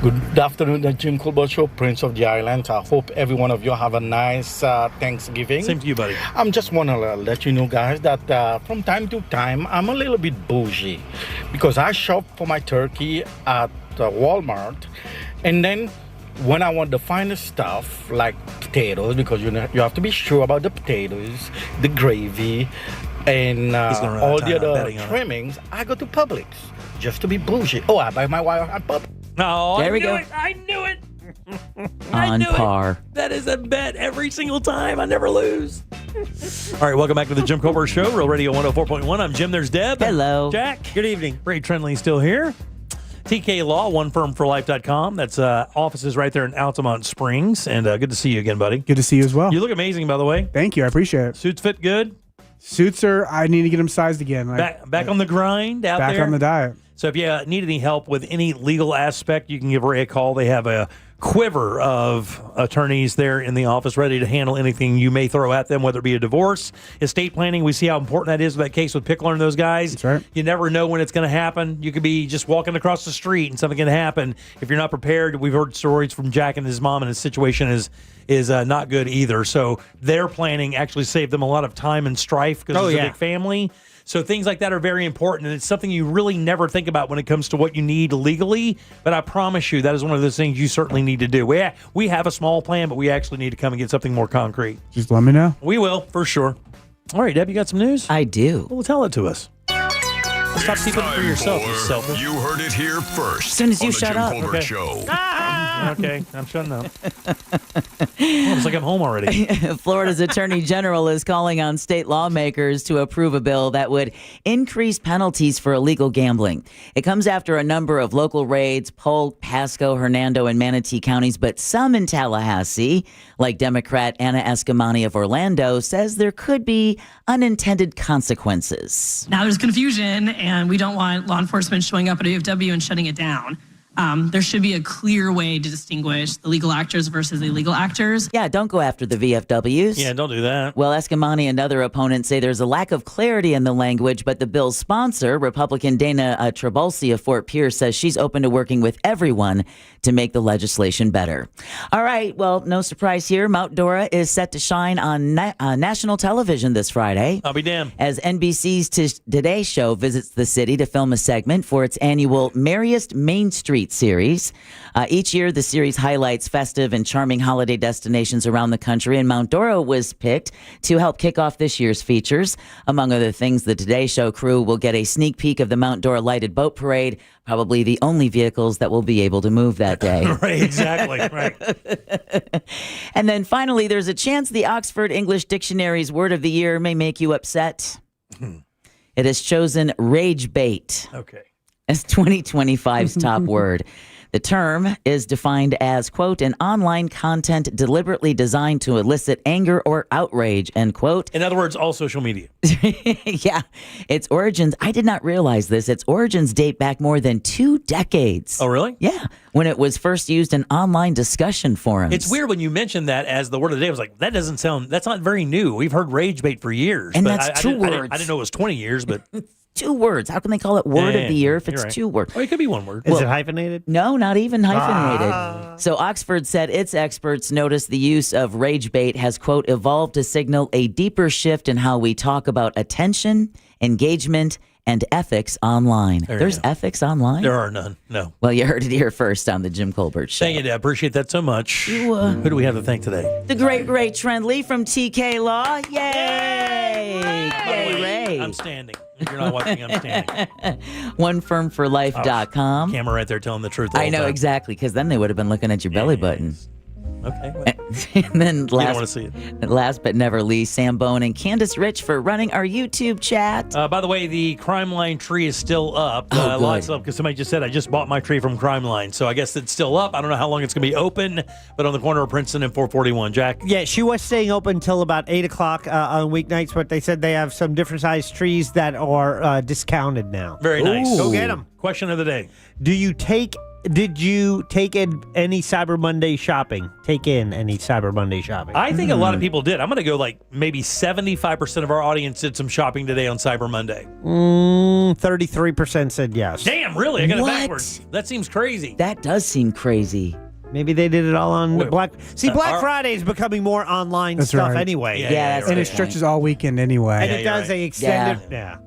Good afternoon, the Jim Colbert Show, Prince of the Island. I hope every one of you have a nice Thanksgiving. Same to you, buddy. I'm just want to let you know, guys, that from time to time, I'm a little bit bougie because I shop for my turkey at Walmart, and then when I want the finest stuff like potatoes, because you have to be sure about the potatoes, the gravy, and all the other trimmings, I go to Publix just to be bougie. Oh, I buy my wife at Publix. Oh, There we I go. knew it. I knew it. On par. That is a bet every single time. I never lose. All right, welcome back to the Jim Colbert Show, Real Radio 104.1. I'm Jim. There's Deb. Hello. Jack. Good evening. Ray Trenley still here. TK Law, onefirmforlife.com. That's offices right there in Altamont Springs. And good to see you again, buddy. Good to see you as well. You look amazing, by the way. Thank you. I appreciate it. Suits fit good. Suits I need to get them sized again. Back on the grind out there. Back on the diet. So if you need any help with any legal aspect, you can give Ray a call. They have a quiver of attorneys there in the office ready to handle anything you may throw at them, whether it be a divorce, estate planning. We see how important that is with that case with Pickler and those guys. That's right. You never know when it's going to happen. You could be just walking across the street and something can happen. If you're not prepared, we've heard stories from Jack and his mom, and his situation is not good either. So their planning actually saved them a lot of time and strife because it's a big family. So things like that are very important, and it's something you really never think about when it comes to what you need legally. But I promise you, that is one of those things you certainly need to do. We have a small plan, but we actually need to come and get something more concrete. Just let me know. We will, for sure. All right, Deb, you got some news? I do. Well, tell it to us. Stop keeping it for yourself, you selfish. You heard it here first. As soon as you on the shut Jim up. Colbert Okay. Show. Okay, I'm shutting up. It's like I'm home already. Florida's Attorney General is calling on state lawmakers to approve a bill that would increase penalties for illegal gambling. It comes after a number of local raids, Polk, Pasco, Hernando, and Manatee counties, but some in Tallahassee, like Democrat Anna Escamani of Orlando, says there could be unintended consequences. Now there's confusion, and we don't want law enforcement showing up at UFW and shutting it down. There should be a clear way to distinguish the legal actors versus illegal actors. Yeah, don't go after the VFWs. Yeah, don't do that. Well, Escamani and other opponents say there's a lack of clarity in the language, but the bill's sponsor, Republican Dana Trabulsi of Fort Pierce, says she's open to working with everyone to make the legislation better. All right, well, no surprise here. Mount Dora is set to shine on national television this Friday. I'll be damned. As NBC's Today Show visits the city to film a segment for its annual Merriest Main Street series. Each year, the series highlights festive and charming holiday destinations around the country, and Mount Dora was picked to help kick off this year's features. Among other things, the Today Show crew will get a sneak peek of the Mount Dora lighted boat parade, probably the only vehicles that will be able to move that day. Right, exactly. Right. And then finally, there's a chance the Oxford English Dictionary's word of the year may make you upset. It has chosen rage bait. Okay. As 2025's top word. The term is defined as, quote, an online content deliberately designed to elicit anger or outrage, end quote. In other words, all social media. Yeah. Its origins, I did not realize this, its origins date back more than 2 decades. Oh, really? Yeah. When it was first used in online discussion forums. It's weird when you mentioned that as the word of the day. I was like, that's not very new. We've heard rage bait for years. And but that's 2 words. I didn't know it was 20 years, but 2 words. How can they call it word of the year if it's right. 2 words? Oh, it could be 1 word. Is it hyphenated? No, not even hyphenated. So Oxford said its experts noticed the use of rage bait has, quote, evolved to signal a deeper shift in how we talk about attention, engagement, and ethics online. There's ethics online? There are none. No. Well, you heard it here first on the Jim Colbert Show. Thank you, Dad. Appreciate that so much. Who do we have to thank today? The great Ray Trenley from TK Law. Yay! Yay, Ray. I'm standing. If you're not watching, I'm standing. OneFirmForLife.com. Camera right there telling the truth. The I whole know, time. exactly, because then they would have been looking at your belly button. Okay. Well, And then you don't want to see it. last but never least, Sam Bone and Candace Rich for running our YouTube chat. By the way, the Crime Line tree is still up. Oh, Lots good. up because somebody just said I just bought my tree from Crime Line, so I guess it's still up. I don't know how long it's going to be open, but on the corner of Princeton and 441. Jack. Yeah, she was staying open until about 8 o'clock on weeknights, but they said they have some different sized trees that are discounted now. Very nice. Go get them. Question of the day. Did you take in any Cyber Monday shopping? Take in any Cyber Monday shopping? I think a lot of people did. I'm going to go like maybe 75% of our audience did some shopping today on Cyber Monday. 33% said yes. Damn, really? I got it What? backwards. That seems crazy. That does seem crazy. Maybe they did it all on Wait, Black. See, Black our- Friday is becoming more online That's stuff right. anyway. Yeah, that's And a it good stretches all weekend anyway. And it you're does. right. They extend it. Yeah.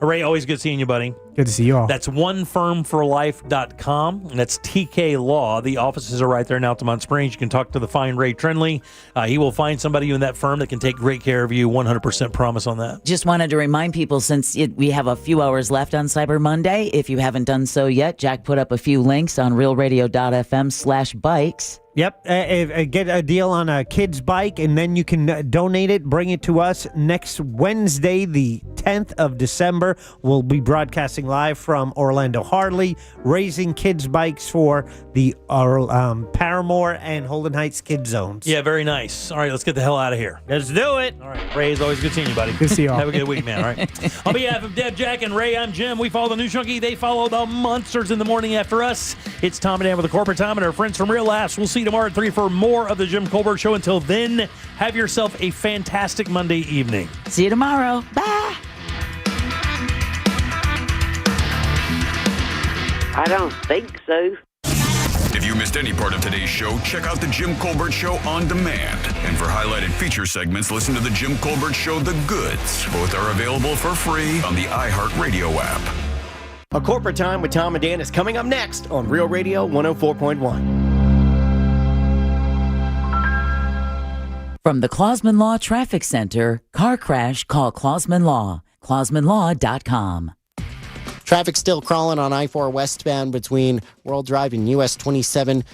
Ray, always good seeing you, buddy. Good to see you all. That's onefirmforlife.com, and that's TK Law. The offices are right there in Altamont Springs. You can talk to the fine Ray Trindley. He will find somebody in that firm that can take great care of you. 100% promise on that. Just wanted to remind people, since we have a few hours left on Cyber Monday, if you haven't done so yet, Jack put up a few links on realradio.fm/bikes. Yep, get a deal on a kid's bike, and then you can donate it, bring it to us next Wednesday, the 10th of December. We'll be broadcasting live from Orlando Harley, raising kids' bikes for the Paramore and Holden Heights Kid Zones. Yeah, very nice. All right, let's get the hell out of here. Let's do it. All right, Ray, it's always good seeing you, buddy. Good to see you all. Have a good week, man. All right. On behalf of Deb, Jack, and Ray, I'm Jim. We follow the News Junkie. They follow the monsters in the morning after us. It's Tom and Dan with the Corporate Tom and our friends from Real Laughs. We'll see you tomorrow at 3 for more of the Jim Colbert Show. Until then, have yourself a fantastic Monday evening. See you tomorrow. Bye. I don't think so. If you missed any part of today's show, check out the Jim Colbert Show on demand. And for highlighted feature segments, listen to the Jim Colbert Show The Goods. Both are available for free on the iHeartRadio app. A Corporate Time with Tom and Dan is coming up next on Real Radio 104.1. From the Clausman Law Traffic Center, car crash, call Clausman Law. ClausmanLaw.com. Traffic still crawling on I-4 westbound between World Drive and US 27.